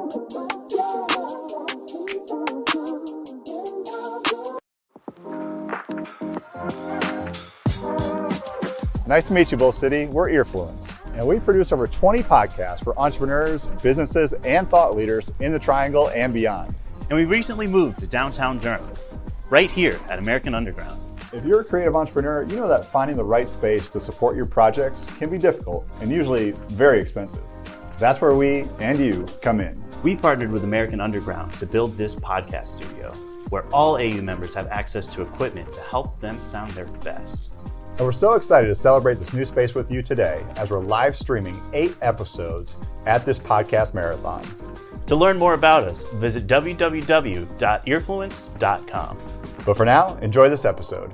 Nice to meet you, Bull City. We're Earfluence, and we produce over 20 podcasts for entrepreneurs, businesses, and thought leaders in the Triangle and beyond. And we recently moved to downtown Durham, right here at American Underground. If you're a creative entrepreneur, you know that finding the right space to support your projects can be difficult and usually very expensive. That's where we and you come in. We partnered with American Underground to build this podcast studio, where all AU members have access to equipment to help them sound their best. And we're so excited to celebrate this new space with you today as we're live streaming 8 episodes at this podcast marathon. To learn more about us, visit www.earfluence.com. But for now, enjoy this episode.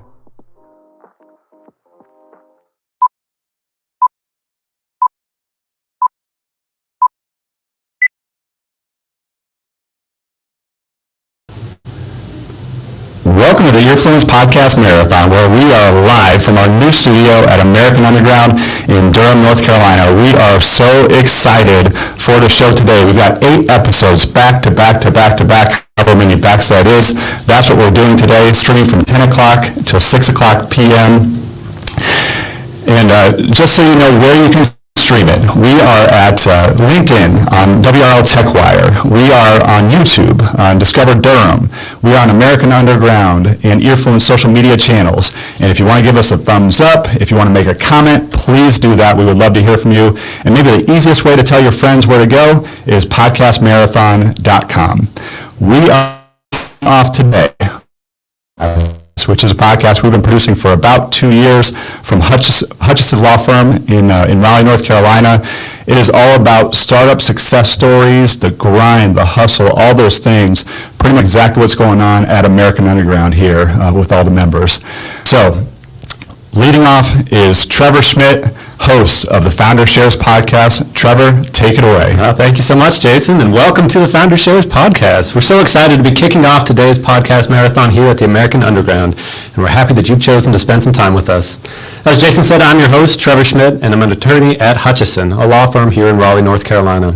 Welcome to the Earfluence Podcast Marathon, where we are live from our new studio at American Underground in Durham, North Carolina. We are so excited for the show today. We've got 8 episodes back to back to back to back. However many backs that is. That's what we're doing today, streaming from 10 o'clock till 6 o'clock p.m. And just so you know where you can stream it, we are at LinkedIn, on WRL TechWire. We are on YouTube, on Discover Durham. We are on American Underground and Earfluence social media channels. And if you want to give us a thumbs up, if you want to make a comment, please do that. We would love to hear from you. And maybe the easiest way to tell your friends where to go is podcastmarathon.com. We are off today, which is a podcast we've been producing for about 2 years from Hutchison Law Firm in Raleigh, North Carolina. It is all about startup success stories, the grind, the hustle, all those things, pretty much exactly what's going on at American Underground here with all the members. So, leading off is Trevor Schmidt, host of the Founder Shares podcast. Trevor, take it away. Thank you so much, Jason, and welcome to the Founder Shares podcast. We're so excited to be kicking off today's podcast marathon here at the American Underground, and we're happy that you've chosen to spend some time with us. As Jason said, I'm your host, Trevor Schmidt, and I'm an attorney at Hutchison, a law firm here in Raleigh, North Carolina.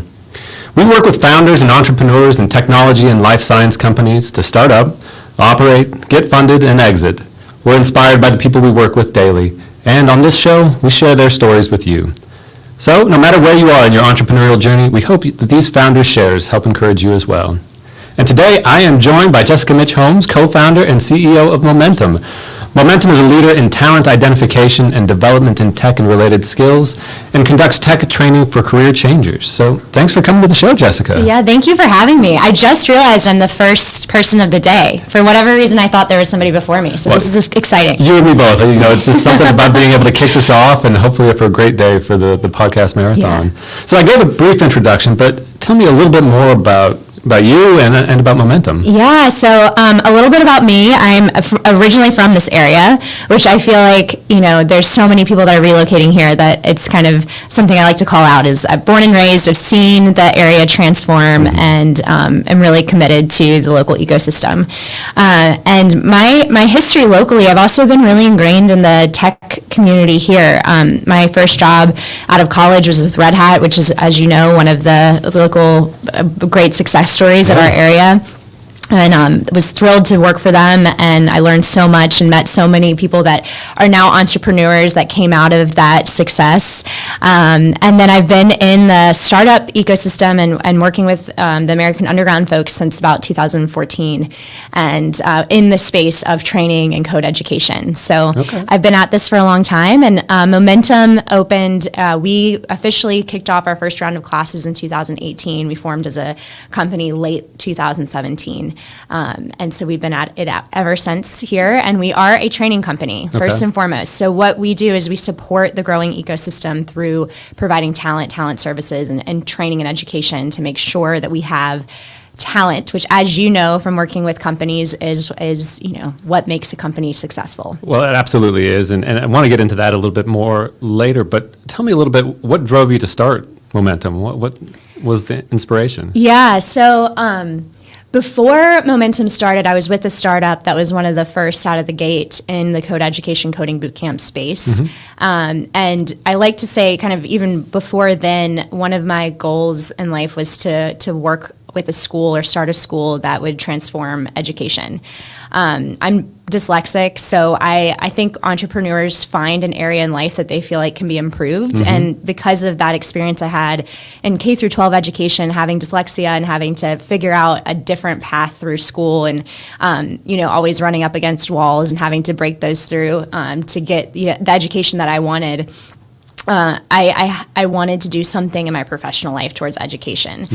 We work with founders and entrepreneurs in technology and life science companies to start up, operate, get funded, and exit. We're inspired by the people we work with daily. And on this show, we share their stories with you. So, no matter where you are in your entrepreneurial journey, we hope that these Founder Shares help encourage you as well. And today, I am joined by Jessica Mitsch Holmes, co-founder and CEO of Momentum. Momentum is a leader in talent identification and development in tech and related skills, and conducts tech training for career changers. So thanks for coming to the show, Jessica. Yeah, thank you for having me. I just realized I'm the first person of the day. For whatever reason, I thought there was somebody before me, so this is exciting. You and me both. You know, it's just something about being able to kick this off, and hopefully for a great day for the podcast marathon. Yeah. So I gave a brief introduction, but tell me a little bit more about you and about Momentum. Yeah, so a little bit about me. I'm originally from this area, which I feel like, you know, there's so many people that are relocating here that it's kind of something I like to call out is I'm born and raised, I've seen the area transform, and I'm really committed to the local ecosystem. And my history locally, I've also been really ingrained in the tech community here. My first job out of college was with Red Hat, which is, as you know, one of the local great success stories of our area. And was thrilled to work for them, and I learned so much and met so many people that are now entrepreneurs that came out of that success. And then I've been in the startup ecosystem and working with the American Underground folks since about 2014, and in the space of training and code education. So I've been at this for a long time, and Momentum opened, we officially kicked off our first round of classes in 2018. We formed as a company late 2017. And so we've been at it ever since here, and we are a training company, first and foremost. So what we do is we support the growing ecosystem through providing talent services, and training and education to make sure that we have talent, which, as you know from working with companies, is you know what makes a company successful. Well, it absolutely is, and I want to get into that a little bit more later, but tell me a little bit, what drove you to start Momentum? What was the inspiration? Yeah, so Before Momentum started, I was with a startup that was one of the first out of the gate in the code education coding bootcamp space. And I like to say, kind of even before then, one of my goals in life was to work with a school or start a school that would transform education. I'm dyslexic, so I think entrepreneurs find an area in life that they feel like can be improved. And because of that experience I had in K through 12 education, having dyslexia and having to figure out a different path through school and, always running up against walls and having to break those through to get the education that I wanted. I wanted to do something in my professional life towards education.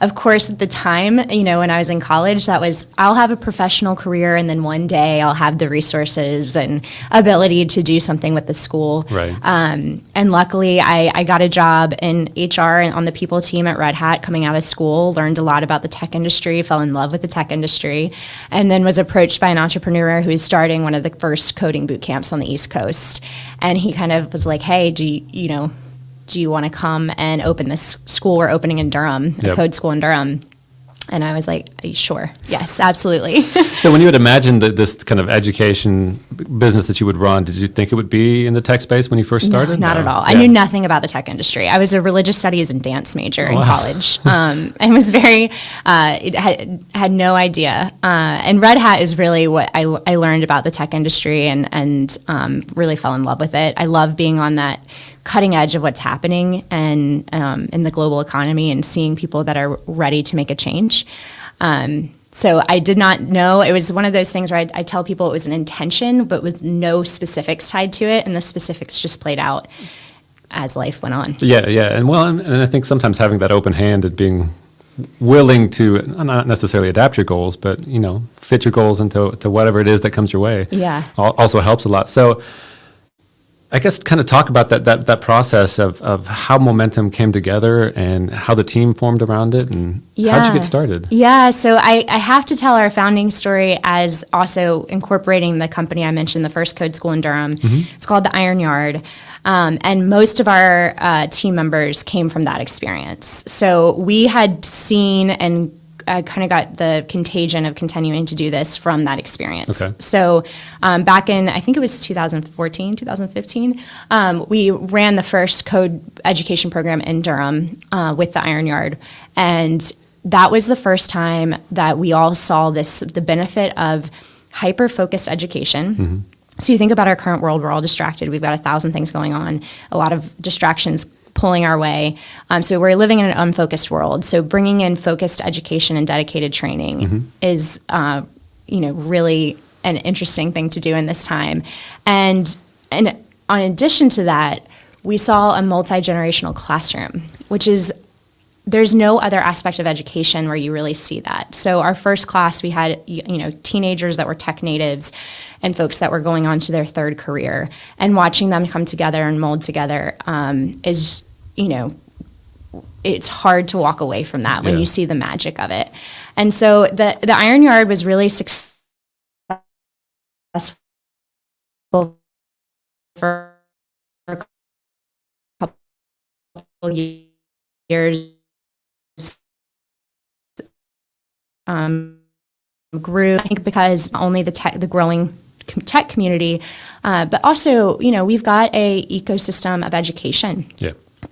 Of course, at the time, when I was in college, that was, I'll have a professional career and then one day I'll have the resources and ability to do something with the school. Right. And luckily, I got a job in HR and on the people team at Red Hat coming out of school, learned a lot about the tech industry, fell in love with the tech industry, and then was approached by an entrepreneur who was starting one of the first coding boot camps on the East Coast. And he kind of was like, hey, do you want to come and open this school we're opening in Durham, a code school in Durham? And I was like, sure, yes, absolutely. So when you had imagined this kind of education business that you would run, did you think it would be in the tech space when you first started? No, not at all. I knew nothing about the tech industry. I was a religious studies and dance major in college. And was very, had no idea. And Red Hat is really what I learned about the tech industry and really fell in love with it. I love being on that cutting edge of what's happening and in the global economy and seeing people that are ready to make a change. So I did not know. It was one of those things where I tell people it was an intention, but with no specifics tied to it, and the specifics just played out as life went on. Yeah. And I think sometimes having that open hand and being willing to not necessarily adapt your goals, but fit your goals into whatever it is that comes your way. Yeah. Also helps a lot. So I guess kind of talk about that process of how Momentum came together and how the team formed around it and how'd you get started? Yeah, so I have to tell our founding story as also incorporating the company I mentioned, the first code school in Durham. It's called the Iron Yard. And most of our team members came from that experience. So we had seen and kind of got the contagion of continuing to do this from that experience. Okay. So back in, I think it was 2014, 2015, we ran the first code education program in Durham with the Iron Yard. And that was the first time that we all saw the benefit of hyper-focused education. So you think about our current world, we're all distracted. We've got 1,000 things going on, a lot of distractions pulling our way. So we're living in an unfocused world. So bringing in focused education and dedicated training is, really an interesting thing to do in this time. And in addition to that, we saw a multi-generational classroom, which is, there's no other aspect of education where you really see that. So our first class, we had, teenagers that were tech natives and folks that were going on to their third career, and watching them come together and mold together is, it's hard to walk away from that when you see the magic of it. And so the Iron Yard was really successful for a couple years. Grew, I think, because not only the growing tech community, but also, we've got a ecosystem of education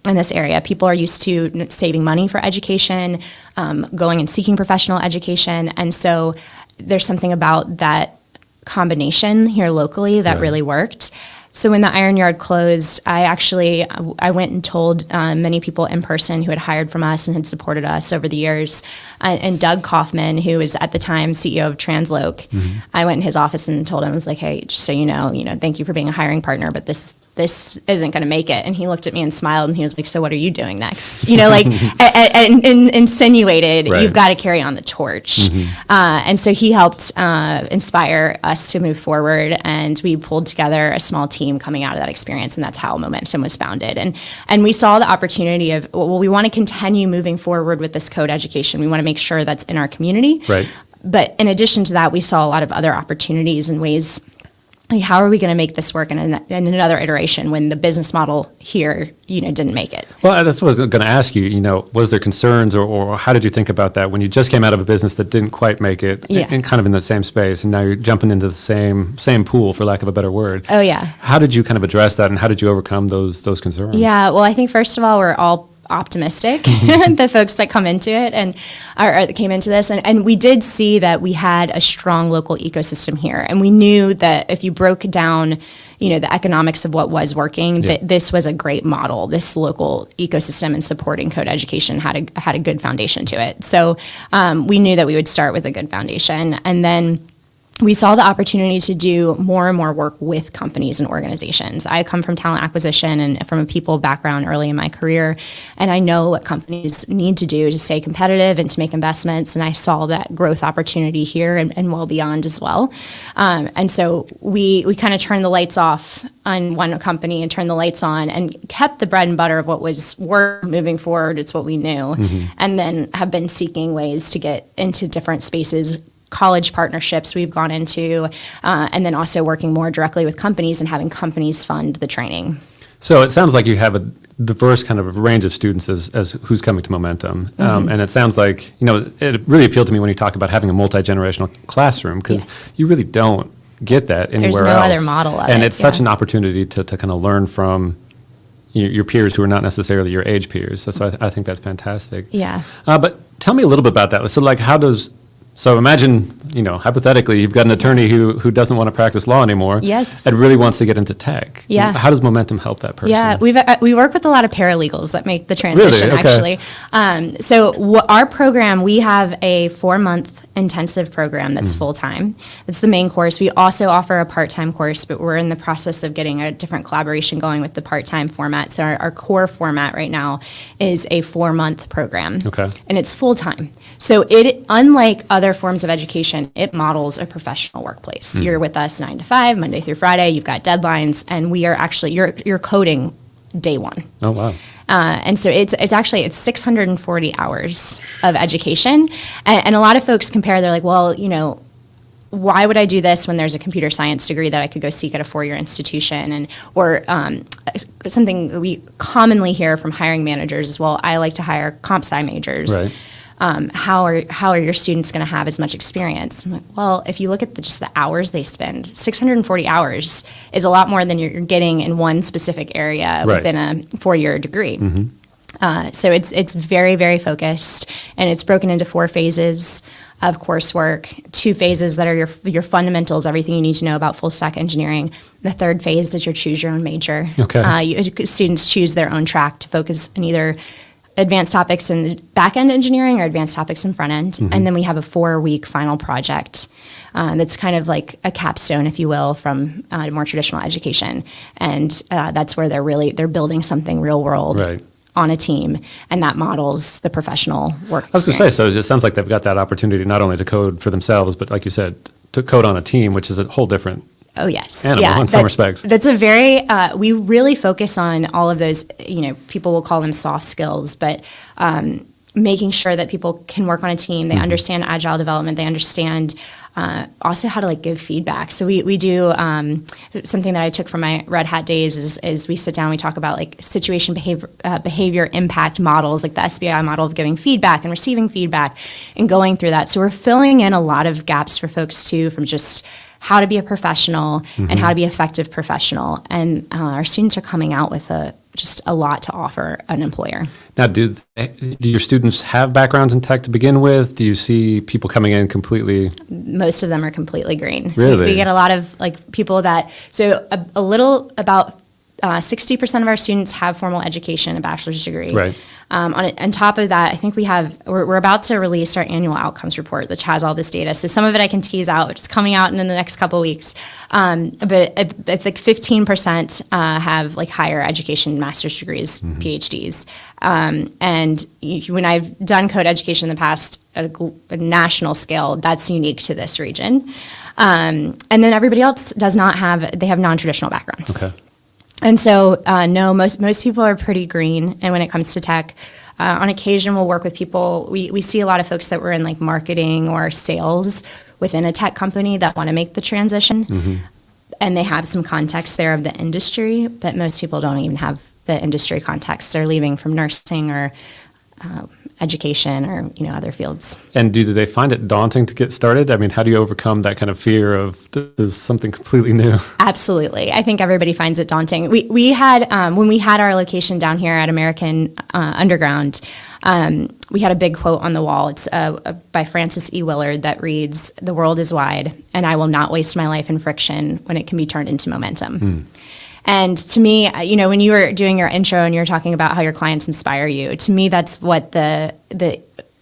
in this area. People are used to saving money for education, going and seeking professional education, and so there's something about that combination here locally that really worked. So when the Iron Yard closed, I went and told many people in person who had hired from us and had supported us over the years, and Doug Kaufman, who was at the time CEO of Transloc, I went in his office and told him, I was like, hey, just so you know, thank you for being a hiring partner, but this isn't going to make it. And he looked at me and smiled, and he was like, so what are you doing next? And insinuated, you've got to carry on the torch. And so he helped inspire us to move forward, and we pulled together a small team coming out of that experience, and that's how Momentum was founded. And we saw the opportunity of, we want to continue moving forward with this code education. We want to make sure that's in our community. Right. But in addition to that, we saw a lot of other opportunities and ways like, how are we going to make this work in another iteration when the business model here, didn't make it? Well, that's what I was going to ask you. Was there concerns, or how did you think about that when you just came out of a business that didn't quite make it, and kind of in the same space, and now you're jumping into the same pool, for lack of a better word? Oh yeah. How did you kind of address that, and how did you overcome those concerns? Yeah. Well, I think first of all, we're all optimistic, the folks that come into it and came into this. And we did see that we had a strong local ecosystem here. And we knew that if you broke down, the economics of what was working, that this was a great model. This local ecosystem and supporting code education had a good foundation to it. So we knew that we would start with a good foundation. And then we saw the opportunity to do more and more work with companies and organizations. I come from talent acquisition and from a people background early in my career, and I know what companies need to do to stay competitive and to make investments, and I saw that growth opportunity here and well beyond as well. And so we kind of turned the lights off on one company and turned the lights on and kept the bread and butter of what was work moving forward. It's what we knew, and then have been seeking ways to get into different spaces, college partnerships we've gone into, and then also working more directly with companies and having companies fund the training. So it sounds like you have a diverse kind of range of students as who's coming to Momentum. And it sounds like, it really appealed to me when you talk about having a multi-generational classroom, because you really don't get that anywhere else. There's no other model of it. And it's such an opportunity to kind of learn from your peers who are not necessarily your age peers. So I think that's fantastic. Yeah. But tell me a little bit about that. So like, So imagine, hypothetically, you've got an attorney who doesn't want to practice law anymore. Yes. And really wants to get into tech. Yeah. How does Momentum help that person? Yeah, we work with a lot of paralegals that make the transition, Really? Okay. actually. So our program, we have a 4-month intensive program that's full-time. It's the main course. We also offer a part-time course, but we're in the process of getting a different collaboration going with the part-time format. So our core format right now is a 4-month program. Okay. And it's full-time. So unlike other forms of education, it models a professional workplace. You're with us 9 to 5, Monday through Friday. You've got deadlines, and we are actually, you're coding day one. Oh, wow. And so it's 640 hours of education. And a lot of folks compare, they're like, well, why would I do this when there's a computer science degree that I could go seek at a 4-year institution? Or something that we commonly hear from hiring managers is, well, I like to hire comp sci majors. Right. How are your students going to have as much experience? I'm like, well, if you look at just the hours they spend, 640 hours is a lot more than you're getting in one specific area within a 4-year degree. So it's very, very focused, and it's broken into 4 phases of coursework, 2 phases that are your fundamentals, everything you need to know about full stack engineering. The 3rd phase is your choose your own major. Okay. Students choose their own track to focus in either advanced topics in back-end engineering or advanced topics in front-end. And then we have a 4-week final project that's kind of like a capstone, if you will, from more traditional education. And that's where they're building something real world on a team, and that models the professional work experience. I was going to say, so it sounds like they've got that opportunity not only to code for themselves, but like you said, to code on a team, which is a whole different Oh, yes. animal in some respects. That's a very, we really focus on all of those, people will call them soft skills, but making sure that people can work on a team, they understand agile development, they understand also how to give feedback. So we do something that I took from my Red Hat days is we sit down, we talk about situation behavior impact models, like the SBI model of giving feedback and receiving feedback and going through that. So we're filling in a lot of gaps for folks too, from just how to be a professional and how to be an effective professional. And our students are coming out with just a lot to offer an employer. Now, do your students have backgrounds in tech to begin with? Do you see people coming in completely? Most of them are completely green. Really? We get a lot of people that, so a little about 60% of our students have formal education, a bachelor's degree. Right. On top of that, I think we're about to release our annual outcomes report, which has all this data. So some of it I can tease out, which is coming out in the next couple of weeks. But it's 15% have higher education, master's degrees, PhDs. And when I've done code education in the past at a national scale, that's unique to this region. And then everybody else does not have, they have non-traditional backgrounds. Okay. And so, no, most people are pretty green. And when it comes to tech, on occasion we'll work with people. We see a lot of folks that were in marketing or sales within a tech company that want to make the transition. and they have some context there of the industry, but most people don't even have the industry context. They're leaving from nursing or education or, other fields. And do they find it daunting to get started? I mean, how do you overcome that kind of fear of this is something completely new? Absolutely. I think everybody finds it daunting. We had, when we had our location down here at American Underground, we had a big quote on the wall. It's by Francis E. Willard that reads, "The world is wide, and I will not waste my life in friction when it can be turned into momentum." And to me, when you were doing your intro and you were talking about how your clients inspire you, to me, that's what the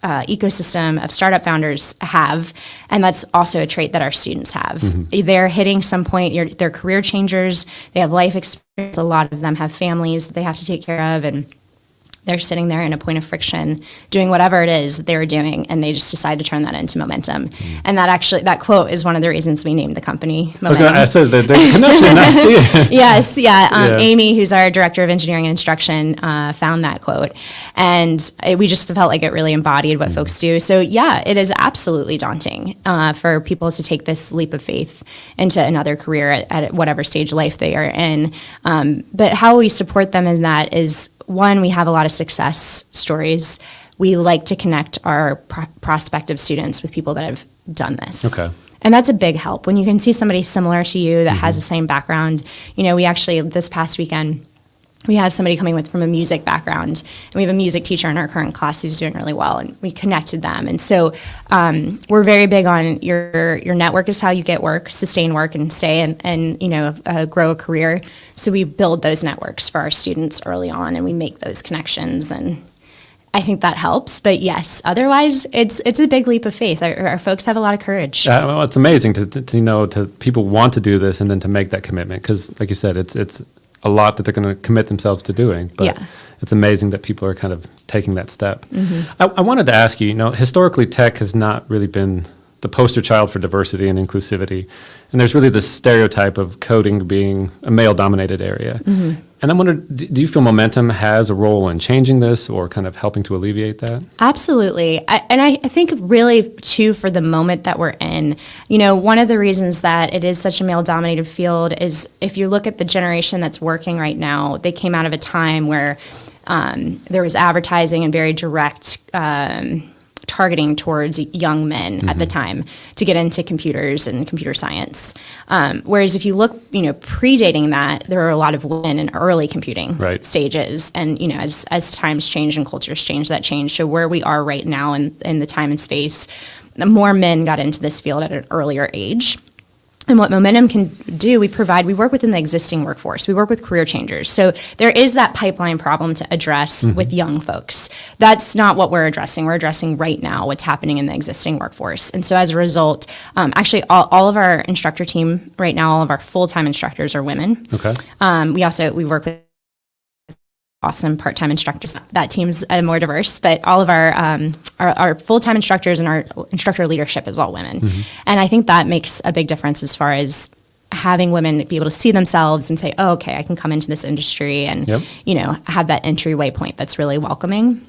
ecosystem of startup founders have, and that's also a trait that our students have. They're hitting some point, they're career changers, they have life experience, a lot of them have families that they have to take care of, and they're sitting there in a point of friction doing whatever it is that they were doing, and they just decide to turn that into momentum. And that quote is one of the reasons we named the company Momentum. I said that there's a connection. I see it. Yes, yeah. Amy, who's our director of engineering and instruction, found that quote, and we just felt like it really embodied what folks do. So yeah, it is absolutely daunting for people to take this leap of faith into another career at whatever stage of life they are in. But how we support them in that is, one, we have a lot of success stories. We like to connect our prospective students with people that have done this. Okay. And that's a big help. When you can see somebody similar to you that has the same background. We actually, this past weekend, we have somebody coming from a music background, and we have a music teacher in our current class who's doing really well, and we connected them. And so we're very big on your network is how you get work, sustain work, and stay and grow a career. So we build those networks for our students early on, and we make those connections, and I think that helps. But yes, otherwise, it's a big leap of faith. Our folks have a lot of courage. Well, it's amazing to people want to do this and then to make that commitment, because, like you said, it's a lot that they're going to commit themselves to doing. But it's amazing that people are kind of taking that step. I wanted to ask you, historically, tech has not really been the poster child for diversity and inclusivity. And there's really this stereotype of coding being a male-dominated area. And I'm wondering, do you feel Momentum has a role in changing this or kind of helping to alleviate that? Absolutely. I think really, too, for the moment that we're in, one of the reasons that it is such a male-dominated field is if you look at the generation that's working right now, they came out of a time where there was advertising and very direct targeting towards young men at the time to get into computers and computer science. Whereas if you look, predating that, there were a lot of women in early computing stages. And, as times change and cultures change, that change. So where we are right now in the time and space, more men got into this field at an earlier age. And what Momentum can do, we work within the existing workforce. We work with career changers. So there is that pipeline problem to address with young folks. That's not what we're addressing. We're addressing right now what's happening in the existing workforce. And so as a result, actually all of our instructor team right now, all of our full-time instructors are women. Okay. We work with awesome part-time instructors. That team's more diverse, but all of our full-time instructors and our instructor leadership is all women. And I think that makes a big difference as far as having women be able to see themselves and say, oh, okay, I can come into this industry and, have that entryway point that's really welcoming.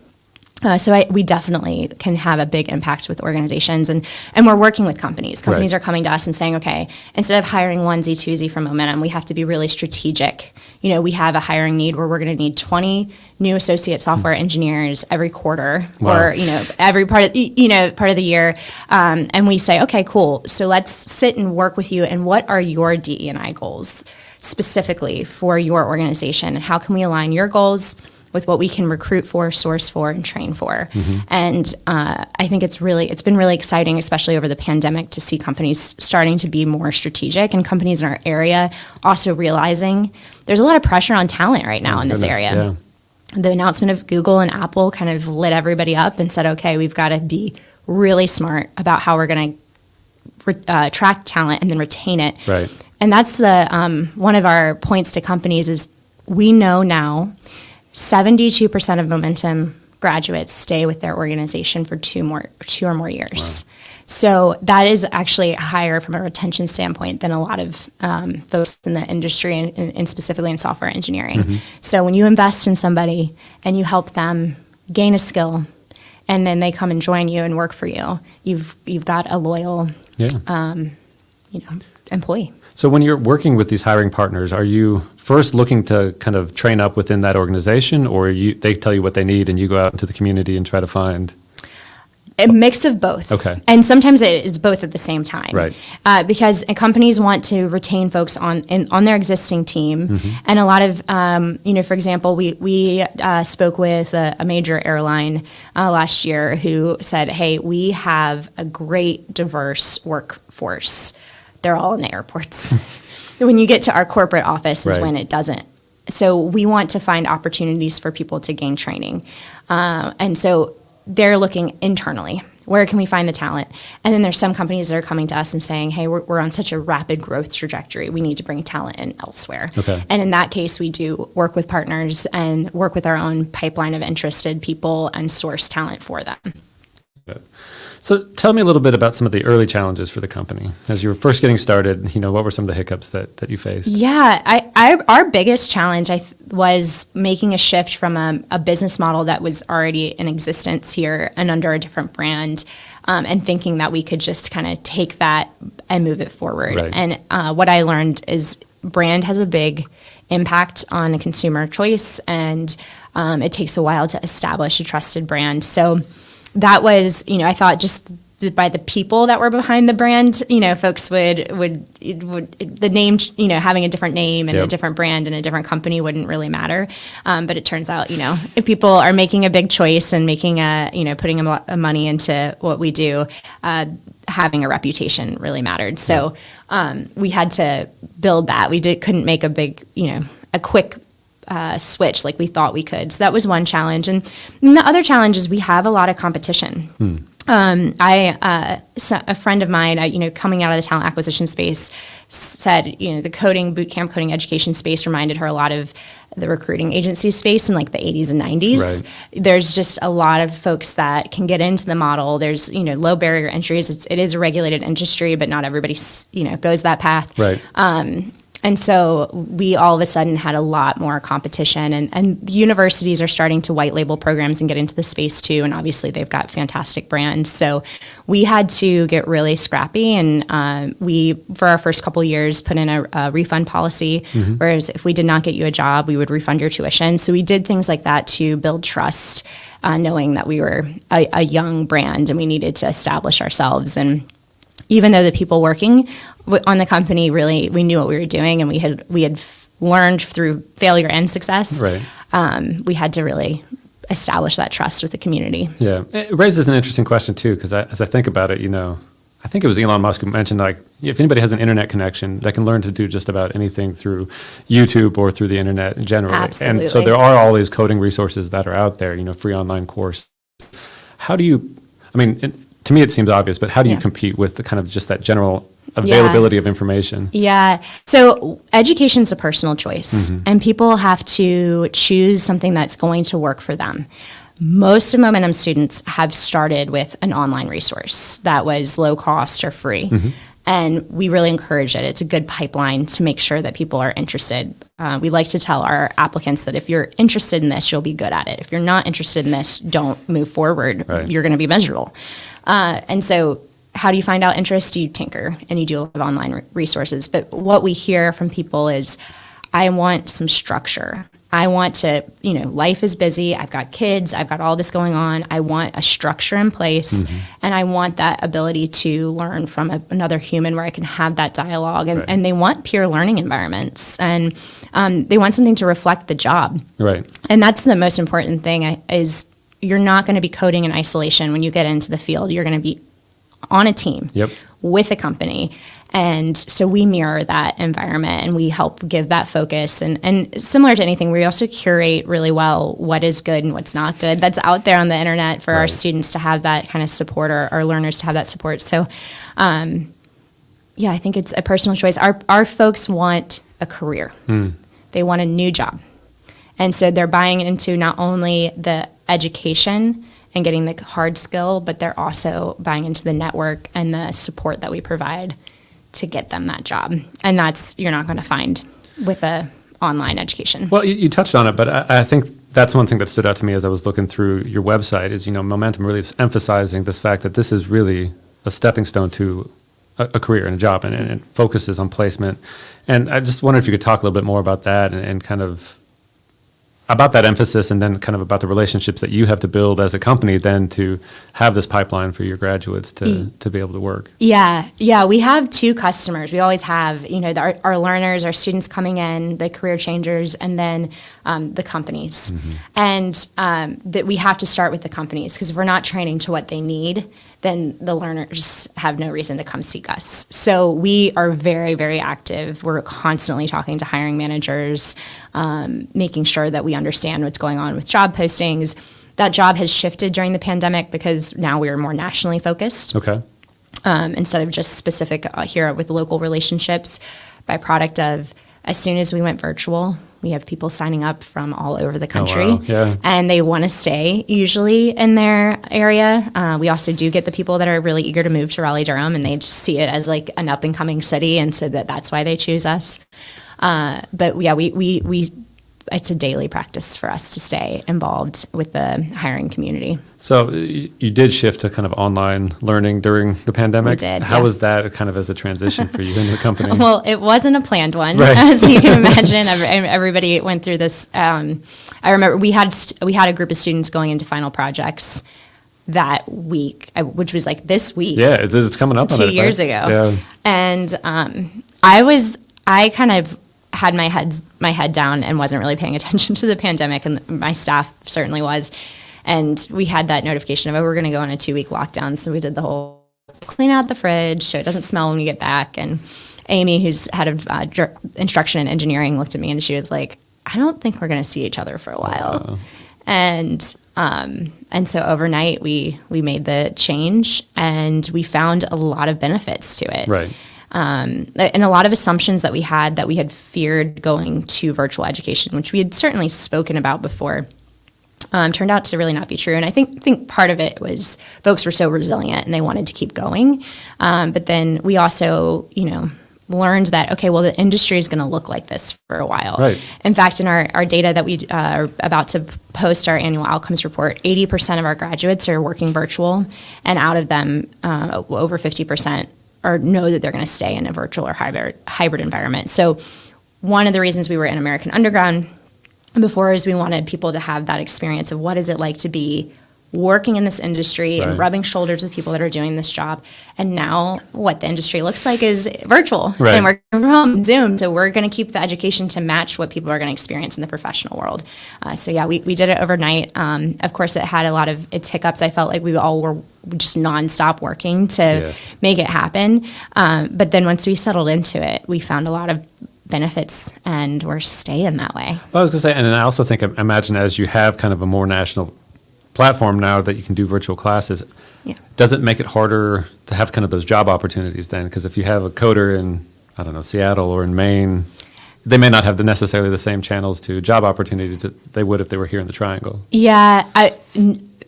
So we definitely can have a big impact with organizations, and we're working with companies. Companies are coming to us and saying, okay, instead of hiring onesie, twosie from Momentum, we have to be really strategic. We have a hiring need where we're going to need 20 new associate software engineers every quarter, or every part of the year. And we say, okay, cool. So let's sit and work with you. And what are your DE&I goals specifically for your organization, and how can we align your goals with what we can recruit for, source for, and train for. And I think it's been really exciting, especially over the pandemic, to see companies starting to be more strategic, and companies in our area also realizing there's a lot of pressure on talent right now in this area. Yeah. The announcement of Google and Apple kind of lit everybody up and said, okay, we've got to be really smart about how we're going to attract talent and then retain it. Right. And that's the one of our points to companies is we know now 72% of Momentum graduates stay with their organization for two or more years. Wow. So that is actually higher from a retention standpoint than a lot of folks in the industry, and specifically in software engineering. So when you invest in somebody and you help them gain a skill, and then they come and join you and work for you, you've got a loyal, employee. So when you're working with these hiring partners, are you first looking to kind of train up within that organization, or they tell you what they need and you go out into the community and try to find? A mix of both. Okay. And sometimes it is both at the same time. Right. Because companies want to retain folks on their existing team. Mm-hmm. And a lot of, for example, we spoke with a major airline last year who said, hey, we have a great diverse workforce. They're all in the airports. When you get to our corporate office is Right. when it doesn't. So we want to find opportunities for people to gain training. And so they're looking internally. Where can we find the talent? And then there's some companies that are coming to us and saying, hey, we're on such a rapid growth trajectory. We need to bring talent in elsewhere. Okay. And in that case, we do work with partners and work with our own pipeline of interested people and source talent for them. So tell me a little bit about some of the early challenges for the company. As you were first getting started, what were some of the hiccups that you faced? Yeah, our biggest challenge was making a shift from a business model that was already in existence here and under a different brand, and thinking that we could just kind of take that and move it forward. Right. And what I learned is brand has a big impact on consumer choice, and it takes a while to establish a trusted brand. So that was, I thought just by the people that were behind the brand, folks would the name, having a different name and Yep. a different brand and a different company wouldn't really matter. But it turns out, if people are making a big choice and making putting a lot of money into what we do, having a reputation really mattered. So we had to build that. We couldn't make a big, a quick switch like we thought we could. So that was one challenge. And the other challenge is we have a lot of competition. A friend of mine, coming out of the talent acquisition space, said, the bootcamp coding education space reminded her a lot of the recruiting agency space in like the 80s and 90s. Right. There's just a lot of folks that can get into the model. There's, low barrier entries. It is a regulated industry, but not everybody, goes that path. Right. And so we all of a sudden had a lot more competition, and the universities are starting to white label programs and get into the space too. And obviously they've got fantastic brands. So we had to get really scrappy, and we, for our first couple of years, put in a refund policy, whereas if we did not get you a job, we would refund your tuition. So we did things like that to build trust, knowing that we were a young brand and we needed to establish ourselves. And even though the people working on the company really, we knew what we were doing, and we had learned through failure and success. Right. We had to really establish that trust with the community. Yeah, it raises an interesting question too, because as I think about it, I think it was Elon Musk who mentioned, like, if anybody has an internet connection, they can learn to do just about anything through YouTube or through the internet in general. Absolutely. And so there are all these coding resources that are out there, free online course. How do you, to me it seems obvious, but how do you compete with the kind of just that general availability of information? Yeah. So education's a personal choice, and people have to choose something that's going to work for them. Most of Momentum students have started with an online resource that was low cost or free. And we really encourage it. It's a good pipeline to make sure that people are interested. We like to tell our applicants that if you're interested in this, you'll be good at it. If you're not interested in this, don't move forward. Right. You're going to be miserable. And so how do you find out interest? You tinker, and you do a lot of online resources. But what we hear from people is, I want some structure. I want to, life is busy. I've got kids. I've got all this going on. I want a structure in place, and I want that ability to learn from another human where I can have that dialogue. And, Right. and they want peer learning environments, and they want something to reflect the job. Right. And that's the most important thing is you're not going to be coding in isolation when you get into the field. You're going to be on a team with a company. And so we mirror that environment, and we help give that focus. And similar to anything, we also curate really well what is good and what's not good. That's out there on the internet for our students to have that kind of support, or our learners to have that support. So, I think it's a personal choice. Our folks want a career. They want a new job. And so they're buying into not only the education and getting the hard skill, but they're also buying into the network and the support that we provide to get them that job. And that's, you're not going to find with a online education. Well, you touched on it, but I think that's one thing that stood out to me as I was looking through your website is, Momentum really is emphasizing this fact that this is really a stepping stone to a career and a job, and it focuses on placement. And I just wondered if you could talk a little bit more about that and kind of about that emphasis, and then kind of about the relationships that you have to build as a company then to have this pipeline for your graduates to be able to work. Yeah. We have two customers. We always have, our learners, our students coming in, the career changers, and then the companies. And that we have to start with the companies, because if we're not training to what they need, then the learners have no reason to come seek us. So we are very, very active. We're constantly talking to hiring managers, making sure that we understand what's going on with job postings. That job has shifted during the pandemic because now we are more nationally focused. Okay. Instead of just specific here with local relationships. By product of, as soon as we went virtual, we have people signing up from all over the country. Oh, wow. Yeah. And they want to stay usually in their area. We also do get the people that are really eager to move to Raleigh-Durham, and they just see it as like an up and coming city, and so that's why they choose us. But yeah, we it's a daily practice for us to stay involved with the hiring community. So you did shift to kind of online learning during the pandemic. We did. How was that kind of as a transition for you in the company? Well, it wasn't a planned one, Right. as you can imagine. Everybody went through this. I remember we had a group of students going into final projects that week, which was like this week. Yeah, it's coming up on 2 it, years right? ago. Yeah. And I kind of had my head down and wasn't really paying attention to the pandemic, and my staff certainly was. And we had that notification of, we're going to go on a 2-week lockdown. So we did the whole clean out the fridge so it doesn't smell when we get back. And Amy, who's head of instruction and engineering, looked at me and she was like, I don't think we're going to see each other for a while. Wow. And so overnight we made the change, and we found a lot of benefits to it. Right. And a lot of assumptions that we had feared going to virtual education, which we had certainly spoken about before, turned out to really not be true. And I think part of it was folks were so resilient and they wanted to keep going. But then we also, learned that, okay, well, the industry is going to look like this for a while. Right. In fact, in our data that we are about to post, our annual outcomes report, 80% of our graduates are working virtual, and out of them, over 50% or know that they're going to stay in a virtual or hybrid environment. So one of the reasons we were in American Underground before is we wanted people to have that experience of what is it like to be working in this industry and rubbing shoulders with people that are doing this job. And now what the industry looks like is virtual and working from home, Zoom. So we're going to keep the education to match what people are going to experience in the professional world. So yeah, we did it overnight. Of course, it had a lot of its hiccups. I felt like we all were just nonstop working to make it happen. But then once we settled into it, we found a lot of benefits, and we're staying that way. Well, I was going to say, and I also think, imagine as you have kind of a more national platform now that you can do virtual classes, does it make it harder to have kind of those job opportunities then? Because if you have a coder in, I don't know, Seattle or in Maine, they may not have necessarily the same channels to job opportunities that they would if they were here in the Triangle. Yeah,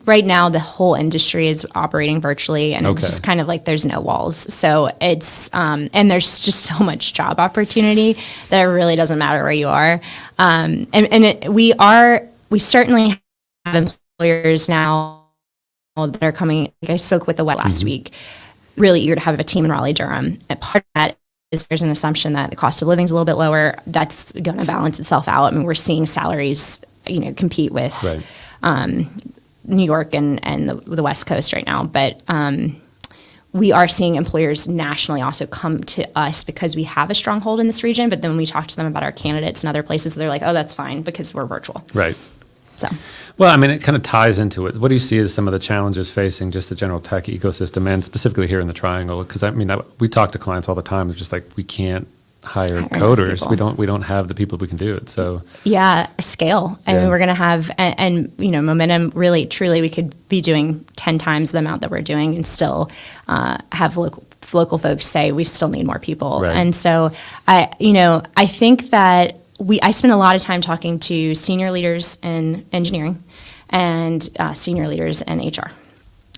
right now the whole industry is operating virtually, and it's just kind of like there's no walls. So it's and there's just so much job opportunity that it really doesn't matter where you are. We certainly have employers now that are coming. Like I spoke with the West last week, really eager to have a team in Raleigh-Durham. And part of that is there's an assumption that the cost of living is a little bit lower. That's going to balance itself out. I mean, we're seeing salaries, compete with New York and the West Coast right now. But we are seeing employers nationally also come to us because we have a stronghold in this region. But then when we talk to them about our candidates in other places, they're like, oh, that's fine because we're virtual. Right. So. Well, I mean, it kind of ties into it. What do you see as some of the challenges facing just the general tech ecosystem, and specifically here in the Triangle? Because we talk to clients all the time. They're just like, we can't hire coders. We don't have the people who can do it. So scale. I mean, we're going to have and momentum. Really, truly, we could be doing 10 times the amount that we're doing and still have local folks say we still need more people. Right. And so I think that. I spend a lot of time talking to senior leaders in engineering and senior leaders in HR.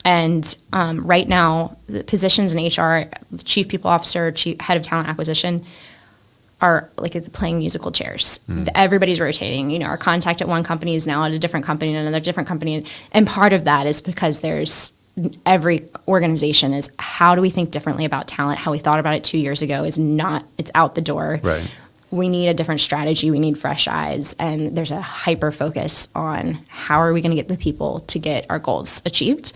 And right now, the positions in HR, chief people officer, head of talent acquisition, are like playing musical chairs. Everybody's rotating. Our contact at one company is now at a different company and another different company. And part of that is because there's every organization is, how do we think differently about talent? How we thought about it 2 years ago is not, it's out the door. Right. We need a different strategy. We need fresh eyes. And there's a hyper focus on how are we going to get the people to get our goals achieved.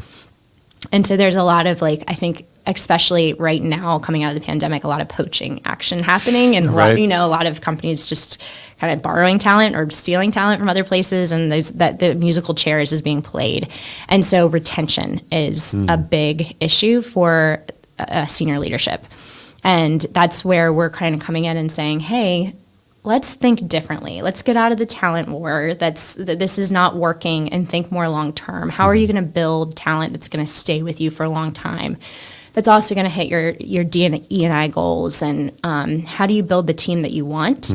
And so there's a lot of I think, especially right now coming out of the pandemic, a lot of poaching action happening, and right. a lot of companies just kind of borrowing talent or stealing talent from other places, and that the musical chairs is being played. And so retention is a big issue for senior leadership. And that's where we're kind of coming in and saying, hey, let's think differently. Let's get out of the talent war. This is not working, and think more long term. How are you going to build talent that's going to stay with you for a long time? That's also going to hit your D&I goals, and how do you build the team that you want,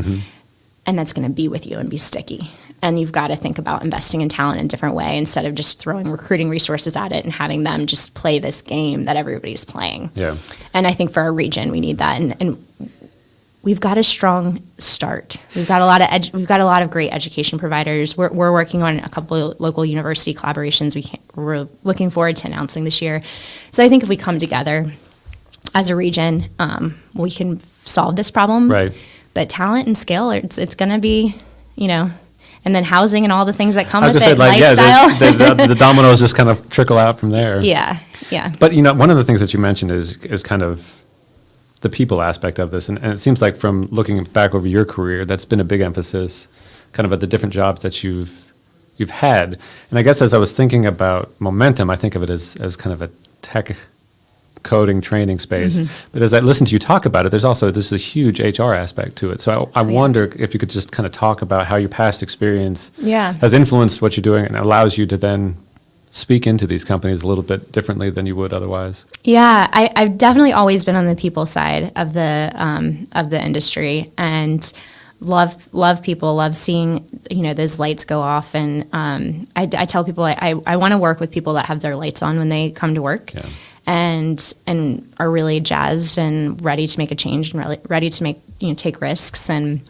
and that's going to be with you and be sticky. And you've got to think about investing in talent in a different way, instead of just throwing recruiting resources at it and having them just play this game that everybody's playing. Yeah. And I think for our region, we need that. And we've got a strong start. We've got a lot of great education providers. We're working on a couple of local university collaborations we're looking forward to announcing this year. So I think if we come together as a region, we can solve this problem. Right. But talent and scale, it's going to be, and then housing and all the things that come with I was it, going to say, lifestyle. the dominoes just kind of trickle out from there. Yeah. But, one of the things that you mentioned is kind of the people aspect of this. And it seems like from looking back over your career, that's been a big emphasis kind of at the different jobs that you've had. And I guess as I was thinking about momentum, I think of it as kind of a tech coding training space. But as I listen to you talk about it, there's a huge HR aspect to it. So I wonder if you could just kind of talk about how your past experience has influenced what you're doing and allows you to then speak into these companies a little bit differently than you would otherwise. Yeah, I've definitely always been on the people side of the industry, and love people, love seeing those lights go off. And I tell people I want to work with people that have their lights on when they come to work, and are really jazzed and ready to make a change, and ready to make take risks, and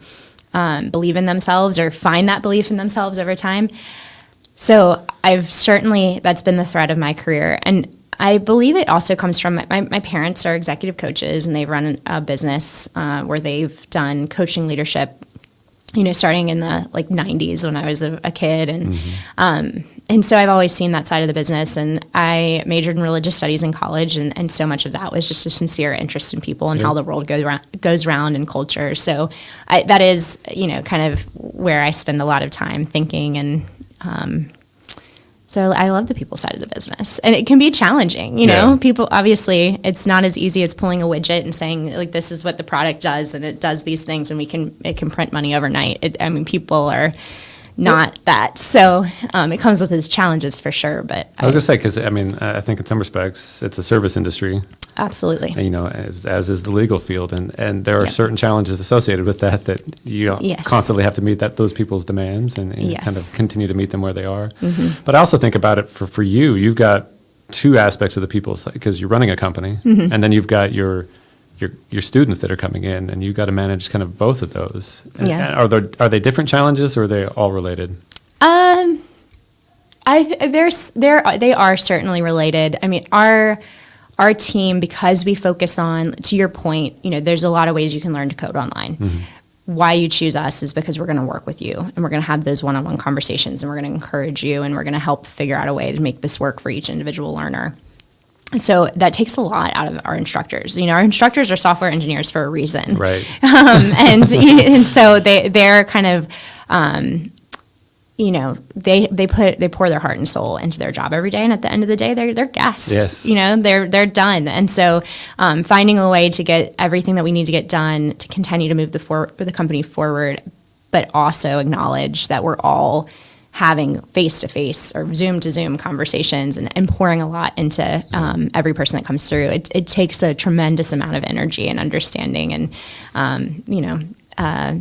believe in themselves, or find that belief in themselves over time. So that's been the thread of my career. And I believe it also comes from my parents are executive coaches, and they've run a business where they've done coaching leadership, starting in the 90s when I was a kid. And so I've always seen that side of the business. And I majored in religious studies in college. And so much of that was just a sincere interest in people and how the world goes around and culture. So that is, kind of where I spend a lot of time thinking. And so I love the people side of the business, and it can be challenging, people, obviously it's not as easy as pulling a widget and saying this is what the product does, and it does these things, and it can print money overnight. People are not that. So it comes with its challenges for sure. But I was going to say, because I think in some respects it's a service industry. Absolutely. And, as is the legal field, and there are certain challenges associated with that you constantly have to meet those people's demands and kind of continue to meet them where they are. But I also think about it for you. You've got two aspects of the people, because you're running a company, and then you've got your students that are coming in, and you've got to manage kind of both of those. And are they different challenges, or are they all related? They are certainly related. Our team, because we focus on, to your point, there's a lot of ways you can learn to code online. Why you choose us is because we're going to work with you, and we're going to have those one-on-one conversations, and we're going to encourage you, and we're going to help figure out a way to make this work for each individual learner. So that takes a lot out of our instructors. Our instructors are software engineers for a reason. Right. And so they're kind of, they pour their heart and soul into their job every day. And at the end of the day, they're guests. Yes. They're done. And so finding a way to get everything that we need to get done to continue to move the company forward, but also acknowledge that we're all having face-to-face or Zoom-to-Zoom conversations and pouring a lot into every person that comes through. It takes a tremendous amount of energy and understanding. And,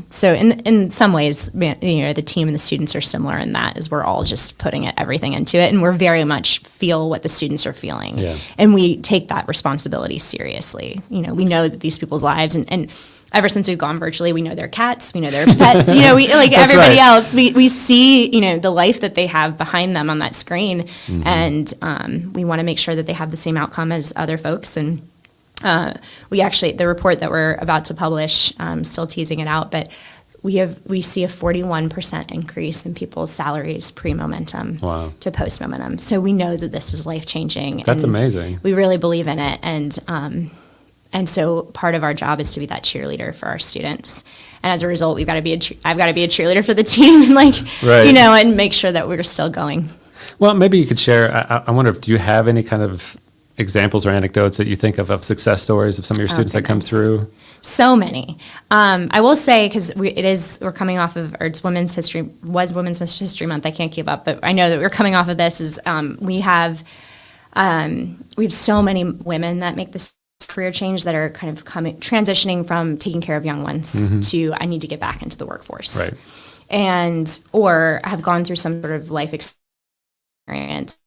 So in some ways, the team and the students are similar in that, is we're all just putting everything into it, and we're very much feel what the students are feeling. Yeah. And we take that responsibility seriously. We know that these people's lives, and ever since we've gone virtually, we know their cats, we know their pets, we like That's everybody right. else, we see, the life that they have behind them on that screen. And we want to make sure that they have the same outcome as other folks. And the report that we're about to publish, still teasing it out, but we see a 41% increase in people's salaries pre-momentum Wow. to post-momentum. So we know that this is life-changing. That's and amazing. We really believe in it. And so part of our job is to be that cheerleader for our students. And as a result, I've got to be a cheerleader for the team, and Right. and make sure that we're still going. Well, maybe you could share, I wonder, do you have any kind of examples or anecdotes that you think of success stories of some of your students that come goodness. through? So many. I will say, because we're coming off of, or it's Women's History Month. I can't keep up, but I know that we're coming off of this. We have so many women that make this career change, that are kind of transitioning from taking care of young ones to, I need to get back into the workforce, Right. or have gone through some sort of life experience.